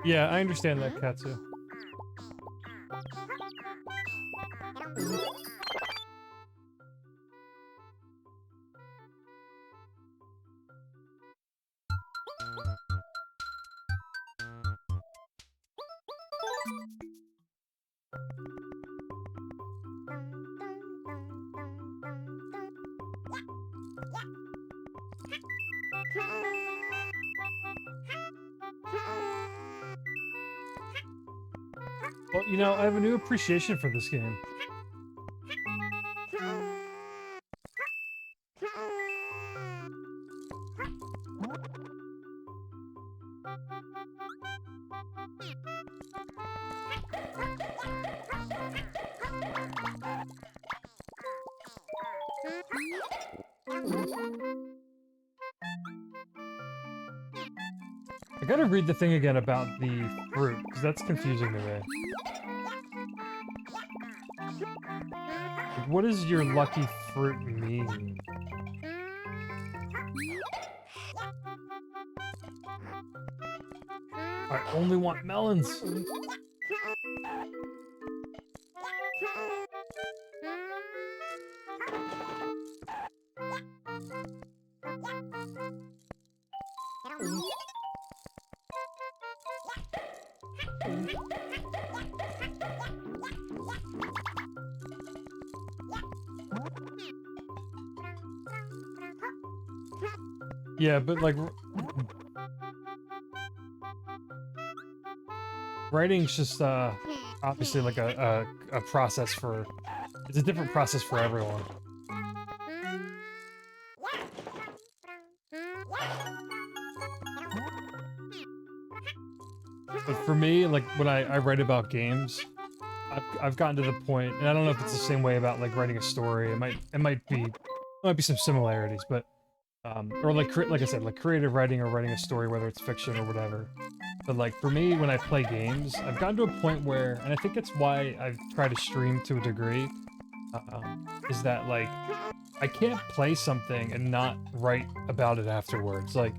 Yeah, I understand that, Katsu. Well, you know, I have a new appreciation for this game. I gotta read the thing again about the fruit, because that's confusing to me. Like, what does your lucky fruit mean? I only want melons! Yeah, but like... writing's just, obviously like a process for... It's a different process for everyone. But for me, like, when I write about games, I've gotten to the point, and I don't know if it's the same way about, like, writing a story. It might be some similarities, but, or like I said, like creative writing or writing a story, whether it's fiction or whatever. But like, for me, when I play games, I've gotten to a point where, and I think it's why I've tried to stream to a degree, is that, like, I can't play something and not write about it afterwards. Like,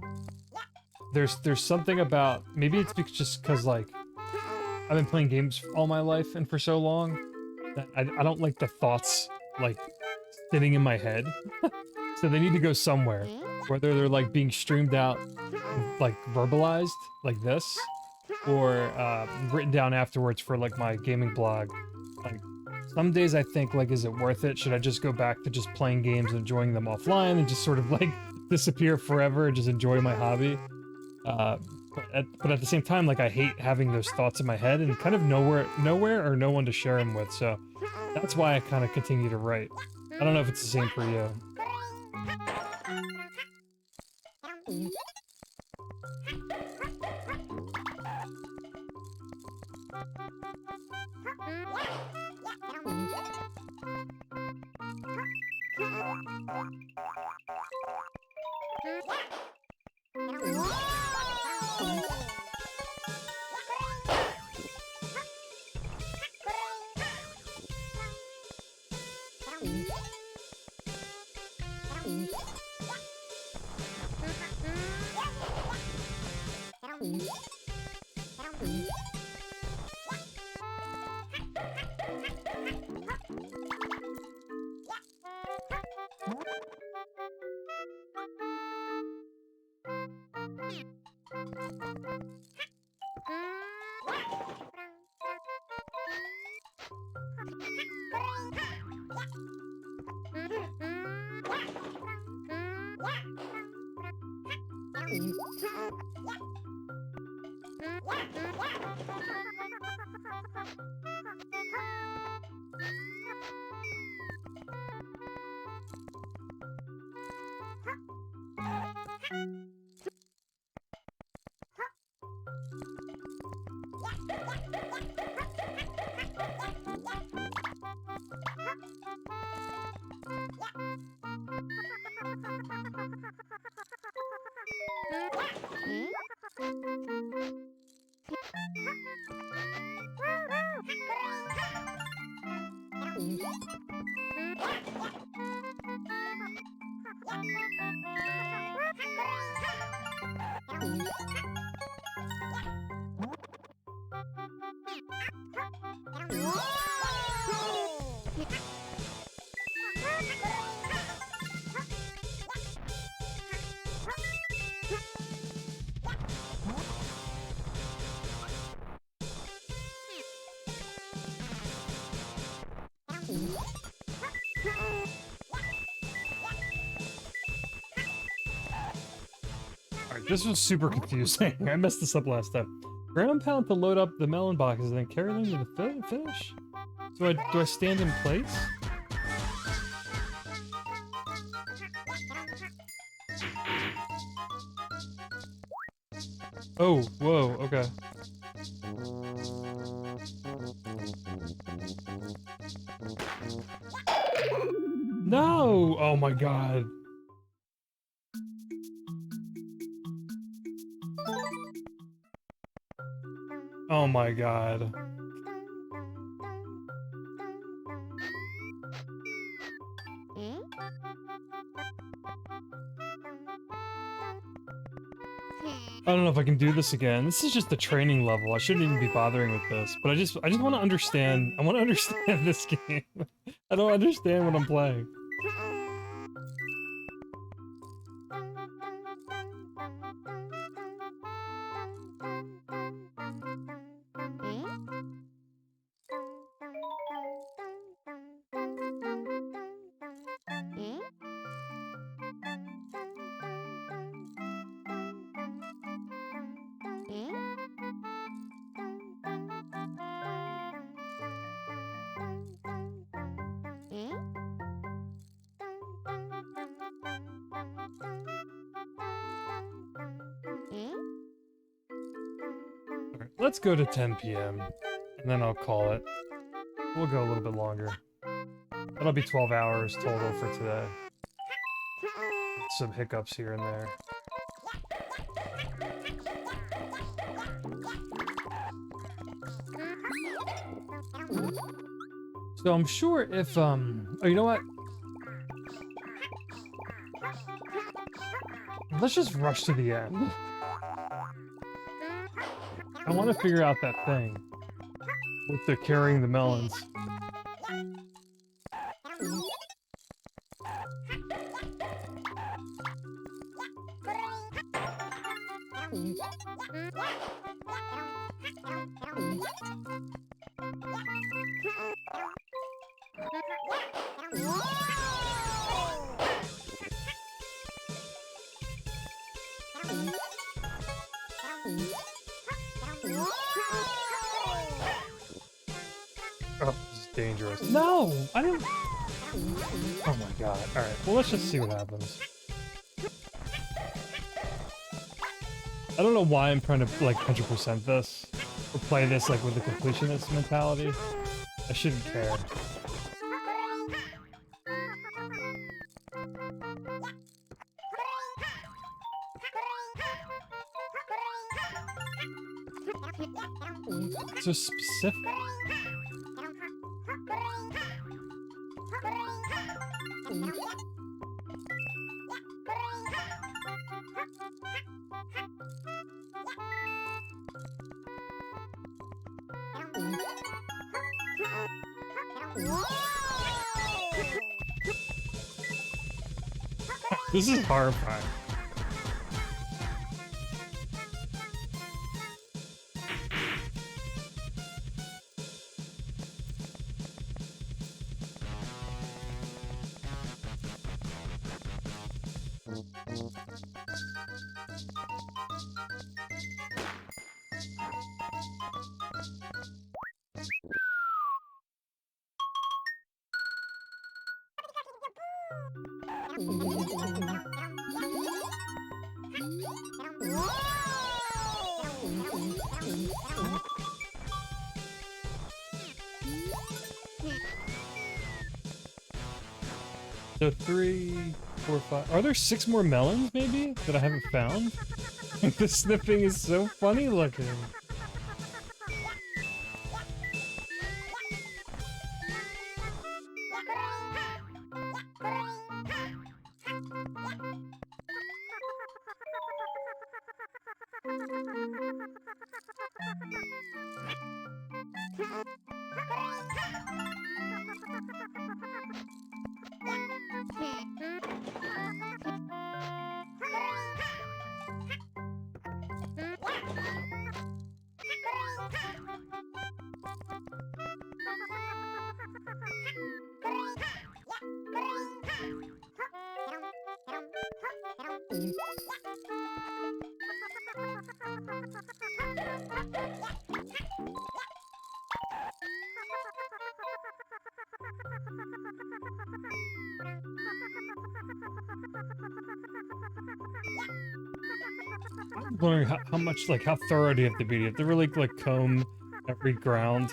there's something about, maybe it's just because, like, I've been playing games all my life and for so long that I don't like the thoughts, like, sitting in my head. So they need to go somewhere, whether they're, like, being streamed out, like, verbalized, like this, or written down afterwards for, like, my gaming blog, Like, some days I think, like, is it worth it? Should I just go back to just playing games and enjoying them offline and just sort of, like, disappear forever and just enjoy my hobby? But at the same time, like, I hate having those thoughts in my head and kind of nowhere or no one to share them with, so that's why I kind of continue to write. I don't know if it's the same for you. Alright, this was super confusing. I messed this up last time. Ground pound to load up the melon boxes and then carry them to the finish? So do I stand in place? Oh, whoa, okay. No! Oh my god. Oh my god. I don't know if I can do this again. This is just the training level. I shouldn't even be bothering with this. But I just want to understand. I want to understand this game. I don't understand what I'm playing. Let's go to 10 p.m. and then I'll call it. We'll go a little bit longer. That'll be 12 hours total for today. Some hiccups here and there. So I'm sure if, oh, you know what? Let's just rush to the end. I want to figure out that thing with the carrying the melons. Oh, this is dangerous. No! I didn't... Oh my god. Alright, well let's just see what happens. I don't know why I'm trying to, like, 100% this. Or play this, like, with the completionist mentality. I shouldn't care. So specific. This is horrifying. So 3, 4, 5. Are there 6 more melons, maybe, that I haven't found? The sniffing is so funny looking. I'm wondering how much, like, how thorough do you have to be? Do you have to really, like, comb every ground?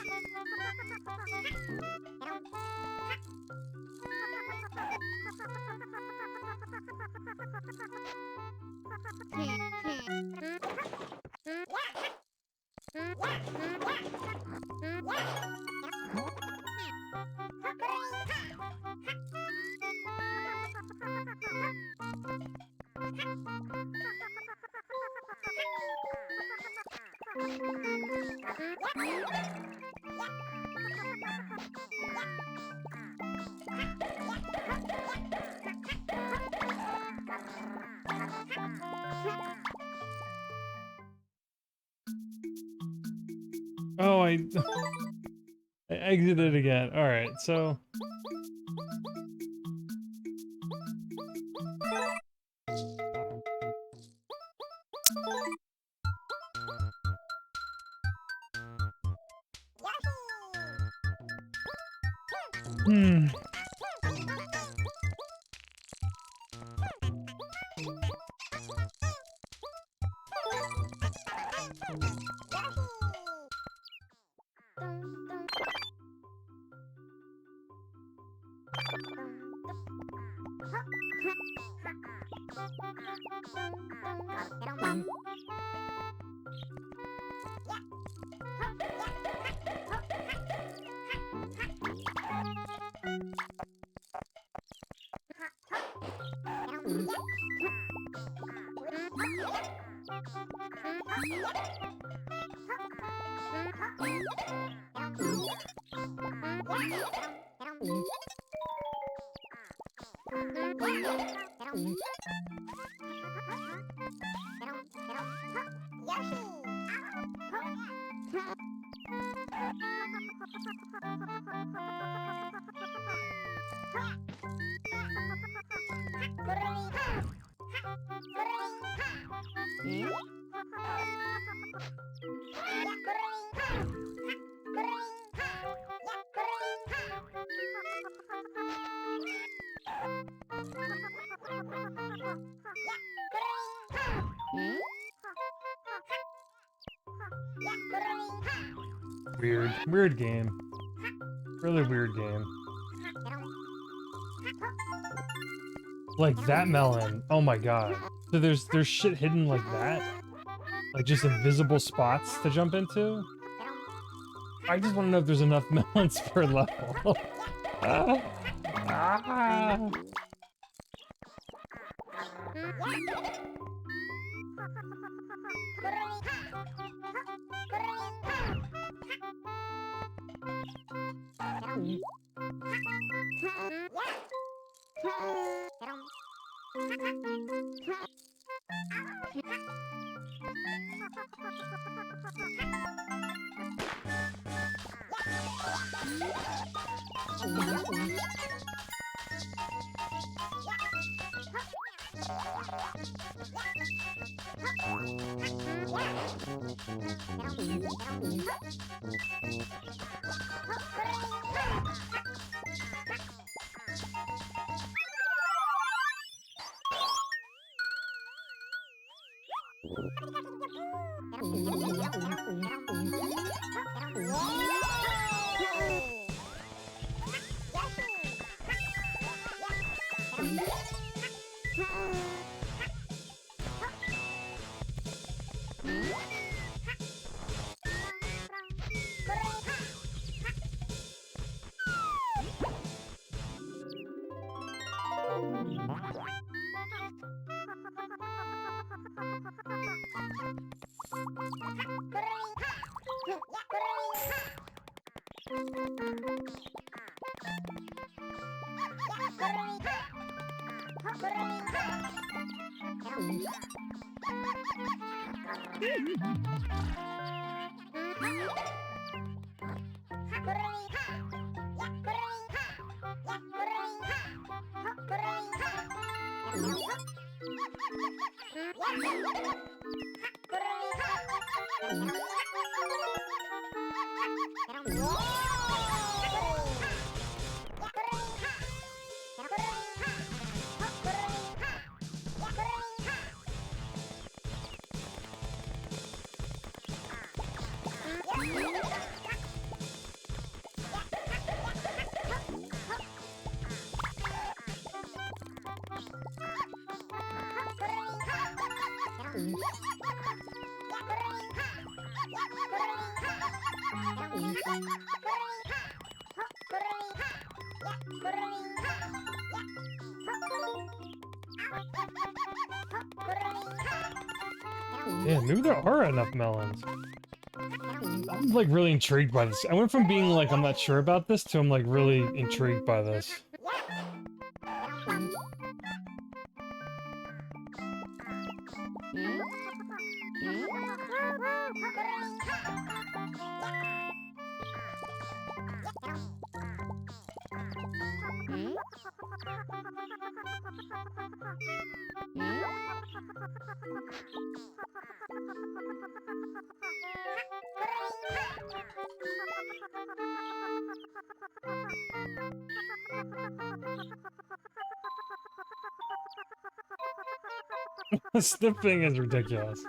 Oh, I exited again. Alright, so... Hmm. Weird game. Really weird game. Like that melon. Oh my god. So there's shit hidden like that? Like just invisible spots to jump into? I just want to know if there's enough melons per level. Ah. Ah. Yeah, maybe there are enough melons. I'm like really intrigued by this. I went from being like I'm not sure about this to I'm like really intrigued by this. Sniffing is ridiculous.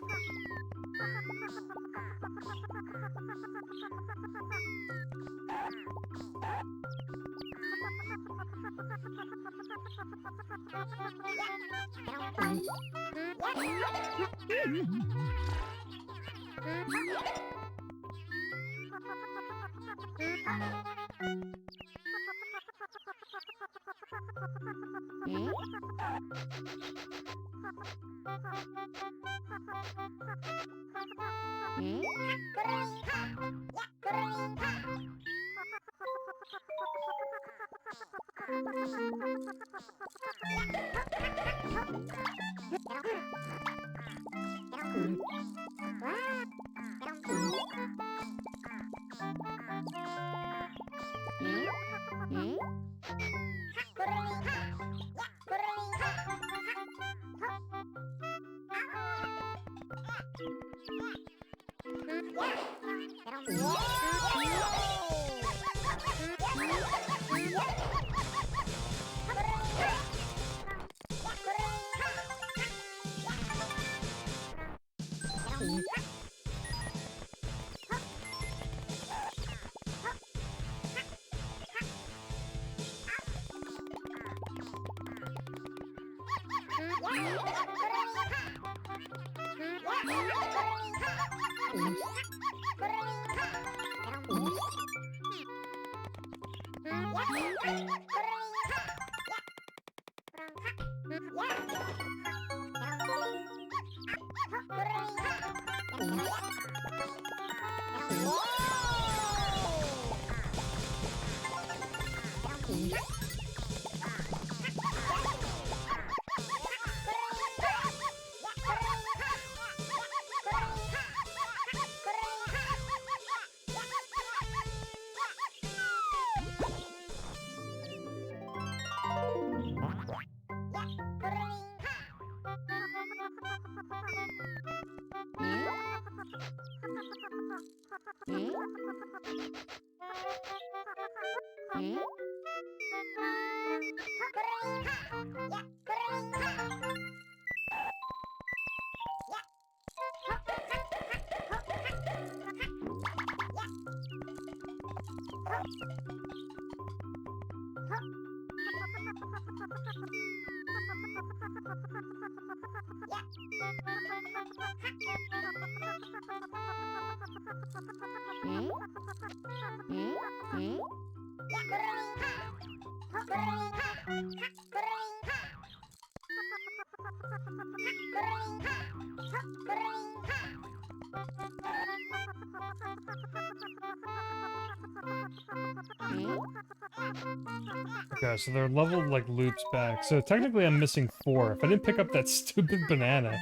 Okay, so their level like loops back. So technically I'm missing 4. If I didn't pick up that stupid banana,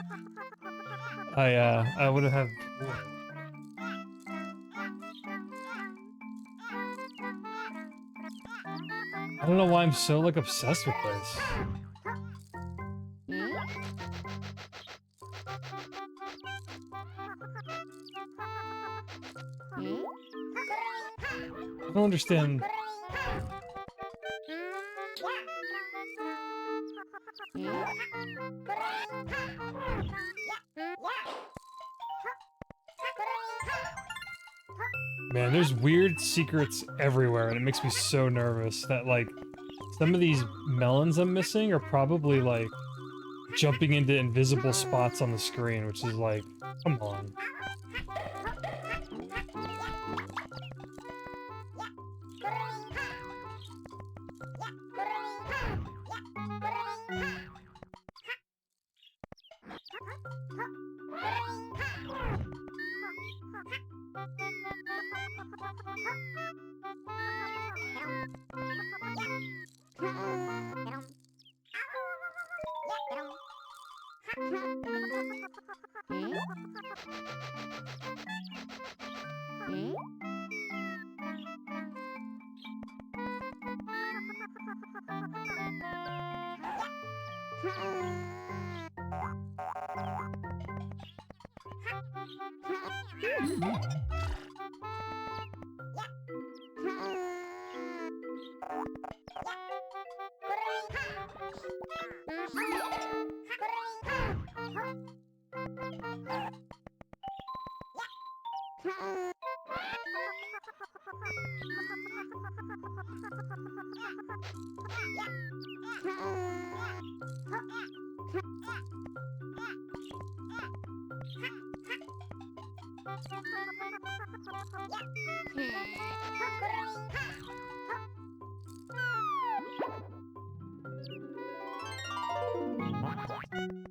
I would have had 4. I don't know why I'm so like obsessed with this. I don't understand. Man, there's weird secrets everywhere, and it makes me so nervous that, like, some of these melons I'm missing are probably, like, jumping into invisible spots on the screen, which is like, come on.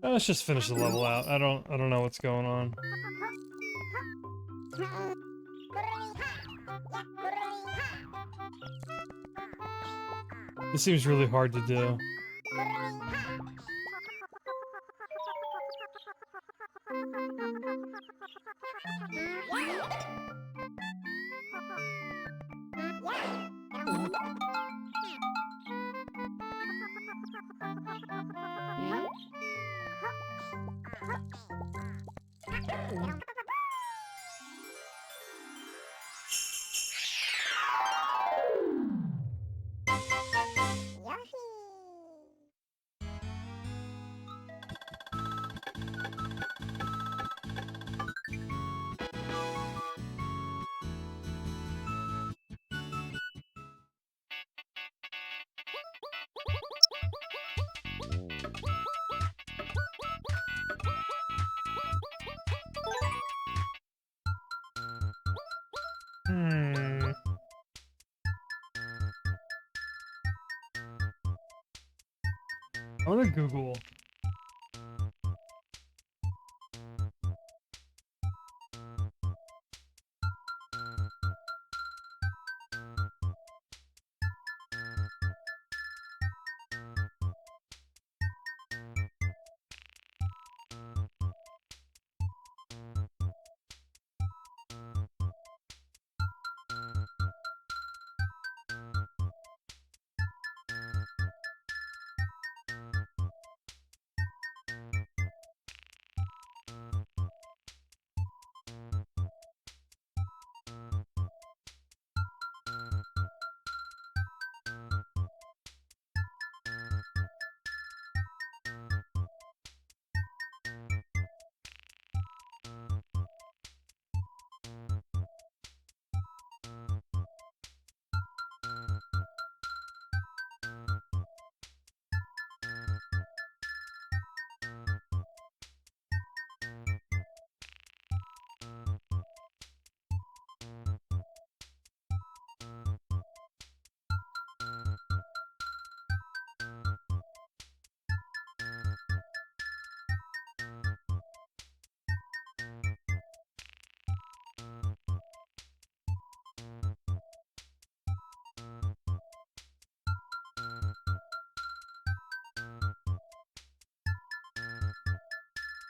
Let's just finish the level out. I don't know what's going on. This seems really hard to do. I want to Google.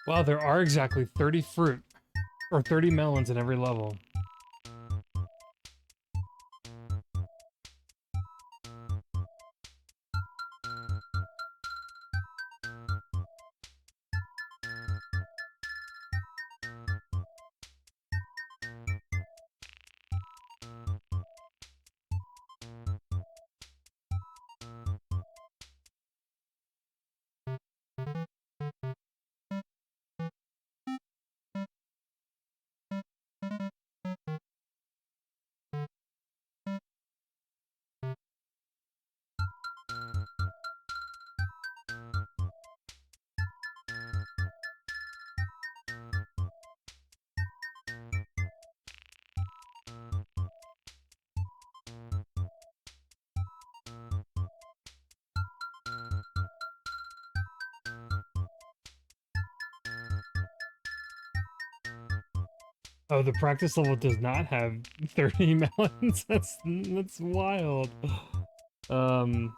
Wow, there are exactly 30 fruit, or 30 melons in every level. Oh, the practice level does not have 30 melons. That's wild. Um,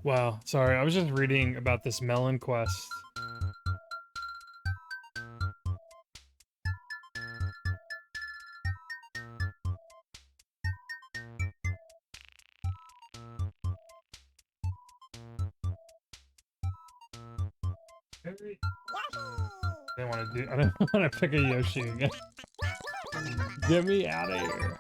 wow, sorry, I was just reading about this melon quest. I don't want to do. I don't want to pick a Yoshi again. Get me out of here.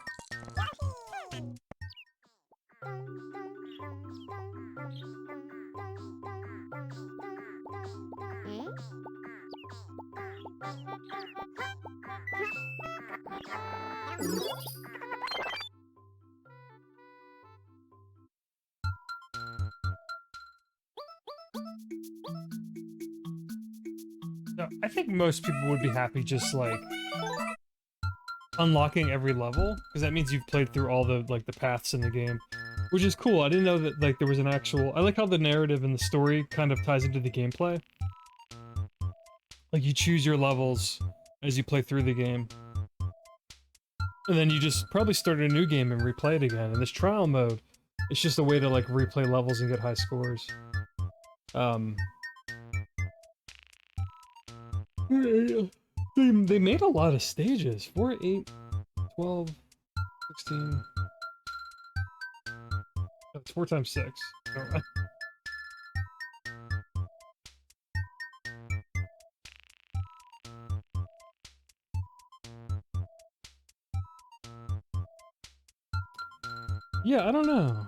No, I think most people would be happy just like unlocking every level, because that means you've played through all the like the paths in the game, which is cool. I didn't know that like there was an actual. I like how the narrative and the story kind of ties into the gameplay. Like you choose your levels as you play through the game, and then you just probably start a new game and replay it again. And this trial mode, it's just a way to like replay levels and get high scores. They made a lot of stages. 4, 8, 12, 16. Oh, it's 4 times 6. Oh, yeah, I don't know.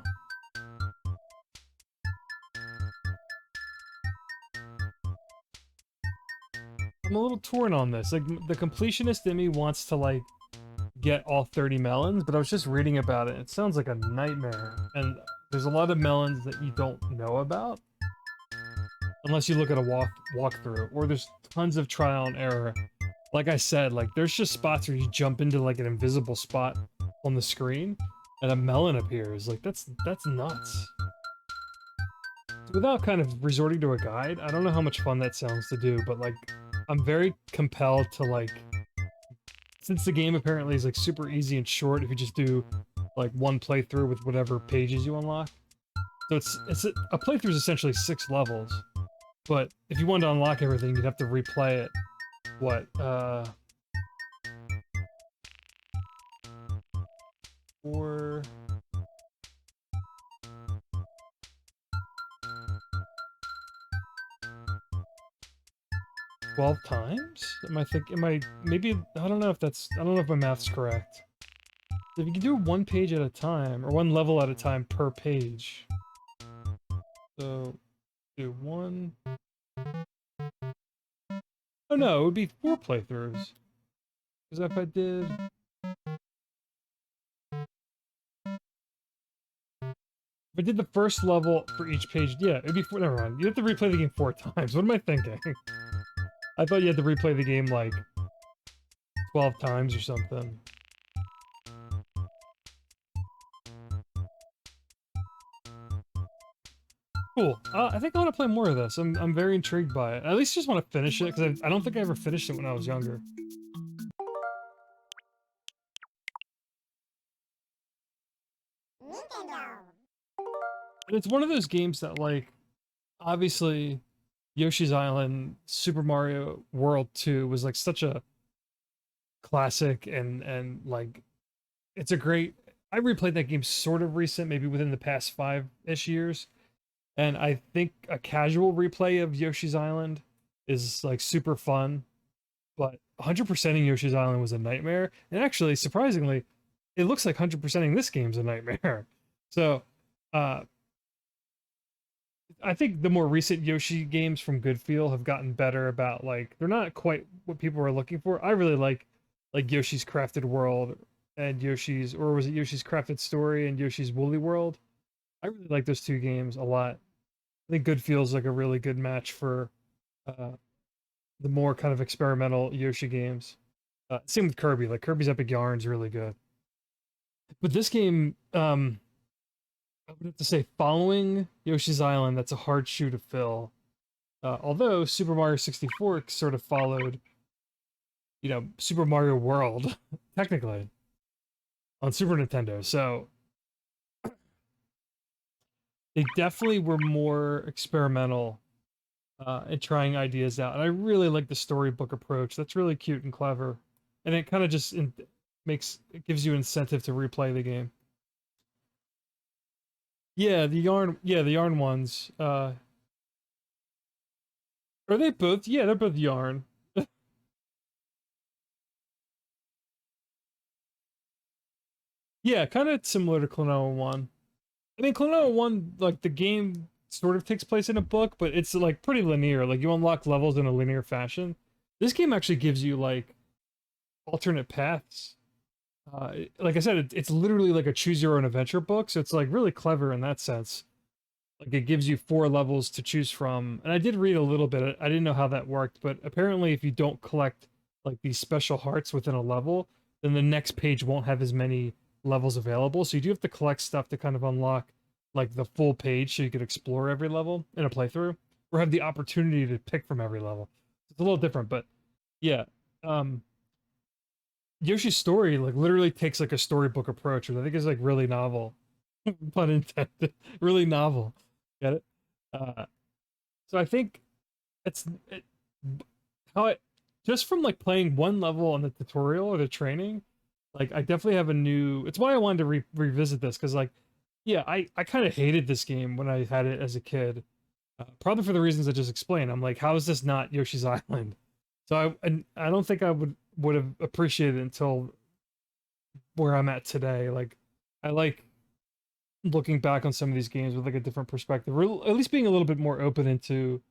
I'm a little torn on this. Like, the completionist in me wants to, like, get all 30 melons, but I was just reading about it. It sounds like a nightmare. And there's a lot of melons that you don't know about. Unless you look at a walkthrough. Or there's tons of trial and error. Like I said, like, there's just spots where you jump into, like, an invisible spot on the screen, and a melon appears. Like, that's nuts. Without kind of resorting to a guide, I don't know how much fun that sounds to do, but, like, I'm very compelled to, like, since the game apparently is, like, super easy and short if you just do, like, one playthrough with whatever pages you unlock. So a playthrough is essentially 6 levels, but if you wanted to unlock everything, you'd have to replay it, what, 4... 12 times? Maybe, I don't know if my math's correct. If you can do one page at a time, or one level at a time per page. So, do 1... Oh no, it would be 4 playthroughs. Because if I did... If I did the first level for each page, yeah, it'd be 4, never mind. You have to replay the game 4 times. What am I thinking? I thought you had to replay the game, like, 12 times or something. Cool. I think I want to play more of this. I'm very intrigued by it. I at least just want to finish it, because I don't think I ever finished it when I was younger. And it's one of those games that, like, obviously, Yoshi's Island, Super Mario World 2 was, like, such a classic, and like, it's a great... I replayed that game sort of recent, maybe within the past 5-ish years, and I think a casual replay of Yoshi's Island is, like, super fun, but 100%ing Yoshi's Island was a nightmare, and actually, surprisingly, it looks like 100%ing this game's a nightmare. So, I think the more recent Yoshi games from Good Feel have gotten better about, like, they're not quite what people are looking for. I really like Yoshi's Crafted World and Yoshi's, or was it Yoshi's Crafted Story and Yoshi's Woolly World? I really like those 2 games a lot. I think Good Feel's like a really good match for the more kind of experimental Yoshi games. Same with Kirby. Like, Kirby's Epic Yarn's really good. But this game, I would have to say, following Yoshi's Island, that's a hard shoe to fill. Although Super Mario 64 sort of followed, you know, Super Mario World, technically, on Super Nintendo. So they definitely were more experimental in trying ideas out. And I really like the storybook approach. That's really cute and clever. And it kind of just it gives you incentive to replay the game. Yeah, the yarn ones. Or Are they both? Yeah, they're both yarn. Yeah, kind of similar to Klonoa 1. I mean, Klonoa 1, like, the game sort of takes place in a book, but it's, like, pretty linear. Like, you unlock levels in a linear fashion. This game actually gives you, like, alternate paths. Like I said, it's literally like a choose-your-own-adventure book, so it's, like, really clever in that sense. Like, it gives you 4 levels to choose from. And I did read a little bit. I didn't know how that worked, but apparently if you don't collect, like, these special hearts within a level, then the next page won't have as many levels available. So you do have to collect stuff to kind of unlock, like, the full page so you can explore every level in a playthrough, or have the opportunity to pick from every level. It's a little different, but yeah. Yoshi's Story, like, literally takes, like, a storybook approach, which I think is, like, really novel. Pun intended. Really novel. Get it? So I think just from, like, playing one level on the tutorial or the training, like, I definitely have a new... It's why I wanted to revisit this, because, like, yeah, I kind of hated this game when I had it as a kid. Probably for the reasons I just explained. I'm like, how is this not Yoshi's Island? So I don't think I would have appreciated it until where I'm at today. Like, I like looking back on some of these games with, like, a different perspective, or at least being a little bit more open into,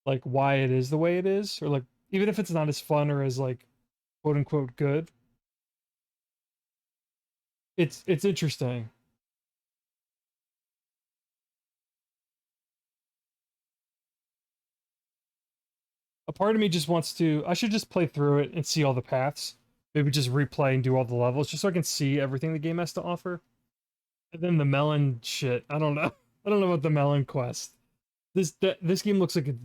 like, why it is the way it is, or, like, even if it's not as fun or as, like, quote unquote good, it's interesting. A part of me just wants to... I should just play through it and see all the paths. Maybe just replay and do all the levels, just so I can see everything the game has to offer. And then the melon shit, I don't know. I don't know about the melon quest. This game looks like a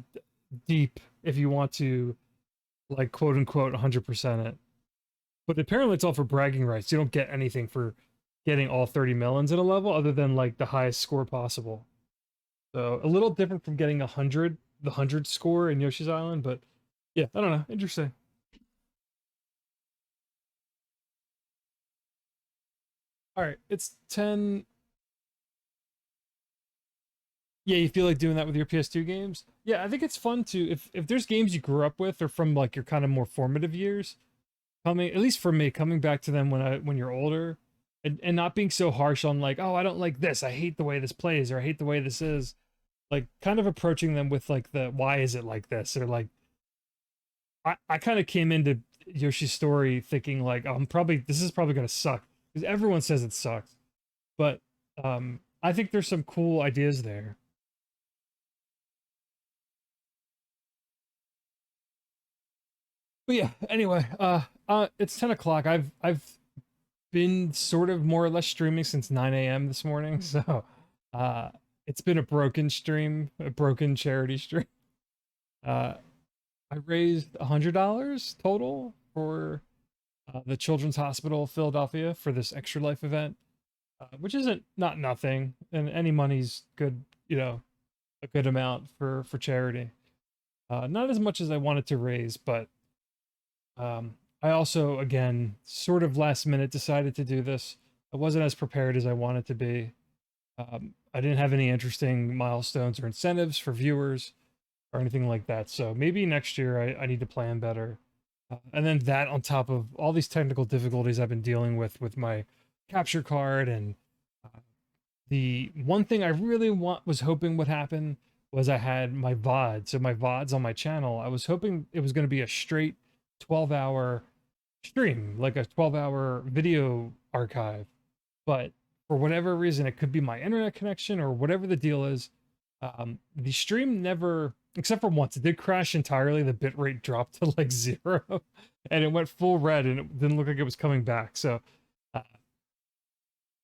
deep, if you want to, like, quote unquote 100% it. But apparently it's all for bragging rights. You don't get anything for getting all 30 melons in a level other than, like, the highest score possible. So a little different from getting 100, the 100 score in Yoshi's Island, but yeah, I don't know. Interesting. All right, it's 10. Yeah, you feel like doing that with your PS2 games? Yeah, I think it's fun to, if there's games you grew up with or from, like, your kind of more formative years, coming, at least for me, coming back to them when you're older, and not being so harsh on, like, oh, I don't like this, I hate the way this plays, or I hate the way this is. Like, kind of approaching them with, like, the why is it like this, or, like, I kind of came into Yoshi's Story thinking, like, oh, this is probably gonna suck, because everyone says it sucks, but I think there's some cool ideas there. But yeah, anyway, it's 10 o'clock. I've been sort of more or less streaming since 9 a.m. this morning, so it's been a broken stream, a broken charity stream. I raised $100 total for the Children's Hospital of Philadelphia for this Extra Life event, which isn't not nothing, and any money's good, you know, a good amount for charity. Not as much as I wanted to raise, but I also, again, sort of last minute decided to do this. I wasn't as prepared as I wanted to be. I didn't have any interesting milestones or incentives for viewers or anything like that. So maybe next year I need to plan better. And then that on top of all these technical difficulties I've been dealing with my capture card, and the one thing I really was hoping would happen was I had my VOD. So my VODs on my channel, I was hoping it was going to be a straight 12-hour stream, like a 12-hour video archive. But for whatever reason, it could be my internet connection or whatever the deal is, the stream never, except for once, it did crash entirely. The bitrate dropped to, like, 0, and it went full red, and it didn't look like it was coming back. So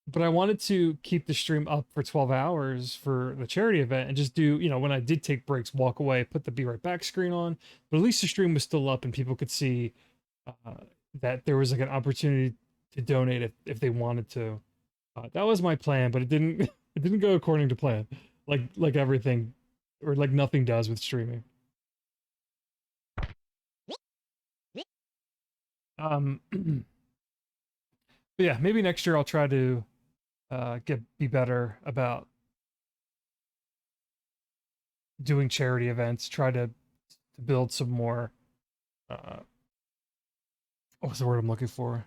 but I wanted to keep the stream up for 12 hours for the charity event and just do, you know, when I did take breaks, walk away, put the Be Right Back screen on. But at least the stream was still up and people could see that there was, like, an opportunity to donate if they wanted to. That was my plan, but it didn't it didn't go according to plan. Like everything, or like nothing does with streaming. But yeah, maybe next year I'll try to be better about doing charity events, try to to build some more. What's the word I'm looking for?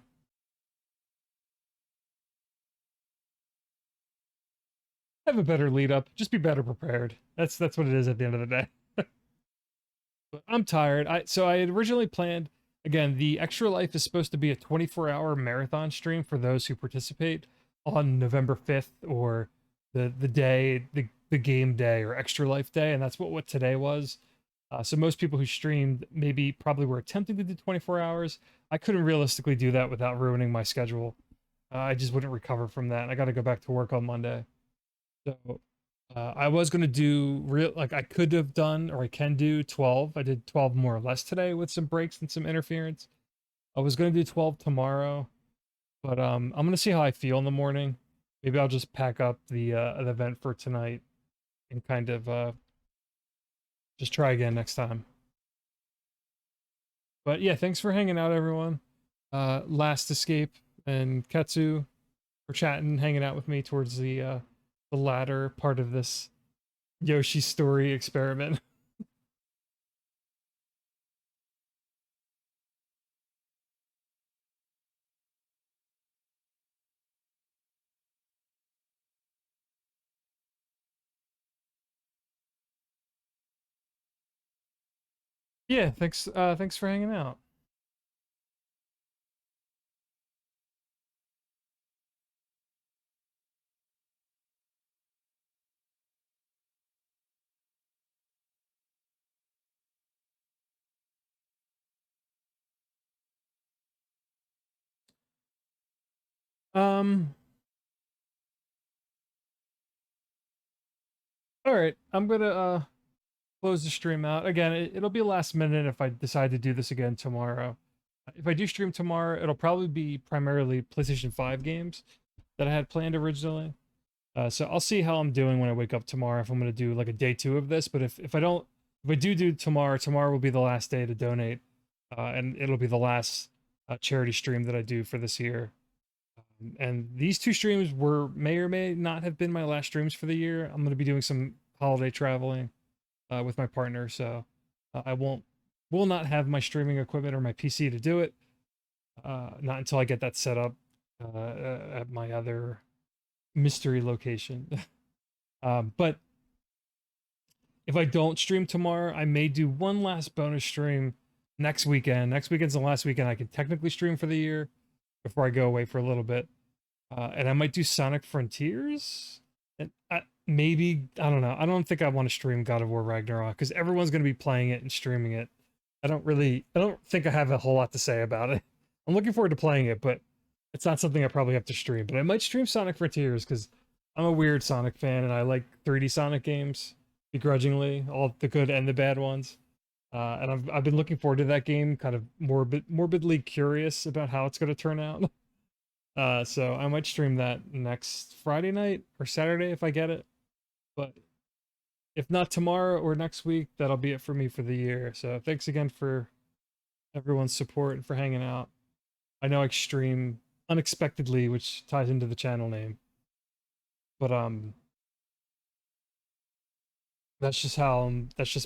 Have a better lead up. Just be better prepared. That's what it is at the end of the day. But I'm tired. So I had originally planned, again, the Extra Life is supposed to be a 24-hour marathon stream for those who participate on November 5th, or the day, the game day, or Extra Life day, and that's what today was. So most people who streamed probably were attempting to do 24 hours. I couldn't realistically do that without ruining my schedule. I just wouldn't recover from that. I got to go back to work on Monday. So I was going to do I could have done, or I can do 12. I did 12 more or less today with some breaks and some interference. I was going to do 12 tomorrow, but I'm going to see how I feel in the morning. Maybe I'll just pack up the event for tonight and kind of just try again next time. But yeah, thanks for hanging out, everyone. Last Escape and Ketsu for chatting, hanging out with me towards the latter part of this Yoshi story experiment. Yeah, thanks for hanging out. All right, I'm gonna close the stream out. Again, it'll be last minute if I decide to do this again tomorrow. If I do stream tomorrow, it'll probably be primarily PlayStation 5 games that I had planned originally. So I'll see how I'm doing when I wake up tomorrow, if I'm going to do like a day 2 of this. But if I do tomorrow will be the last day to donate. And it'll be the last charity stream that I do for this year. And these 2 streams may or may not have been my last streams for the year. I'm going to be doing some holiday traveling with my partner, so I will not have my streaming equipment or my PC to do it. Not until I get that set up at my other mystery location. But if I don't stream tomorrow, I may do one last bonus stream next weekend. Next weekend's the last weekend I can technically stream for the year before I go away for a little bit. And I might do Sonic Frontiers. And I don't know. I don't think I want to stream God of War Ragnarok because everyone's going to be playing it and streaming it. I don't think I have a whole lot to say about it. I'm looking forward to playing it, but it's not something I probably have to stream. But I might stream Sonic Frontiers because I'm a weird Sonic fan and I like 3D Sonic games begrudgingly, all the good and the bad ones. And I've been looking forward to that game, kind of morbidly curious about how it's going to turn out. So I might stream that next Friday night or Saturday if I get it. But if not tomorrow or next week, that'll be it for me for the year. So thanks again for everyone's support and for hanging out. I know I stream unexpectedly, which ties into the channel name. But that's just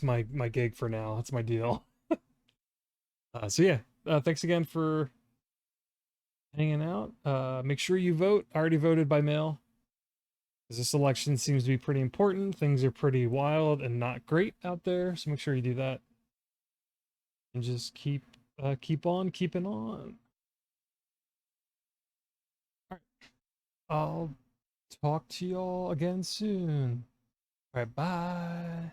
my gig for now. That's my deal. So yeah, thanks again for hanging out. Make sure you vote. I already voted by mail. This election seems to be pretty important. Things are pretty wild and not great out there, so make sure you do that. And just keep on keeping on. All right. I'll talk to y'all again soon. All right, bye.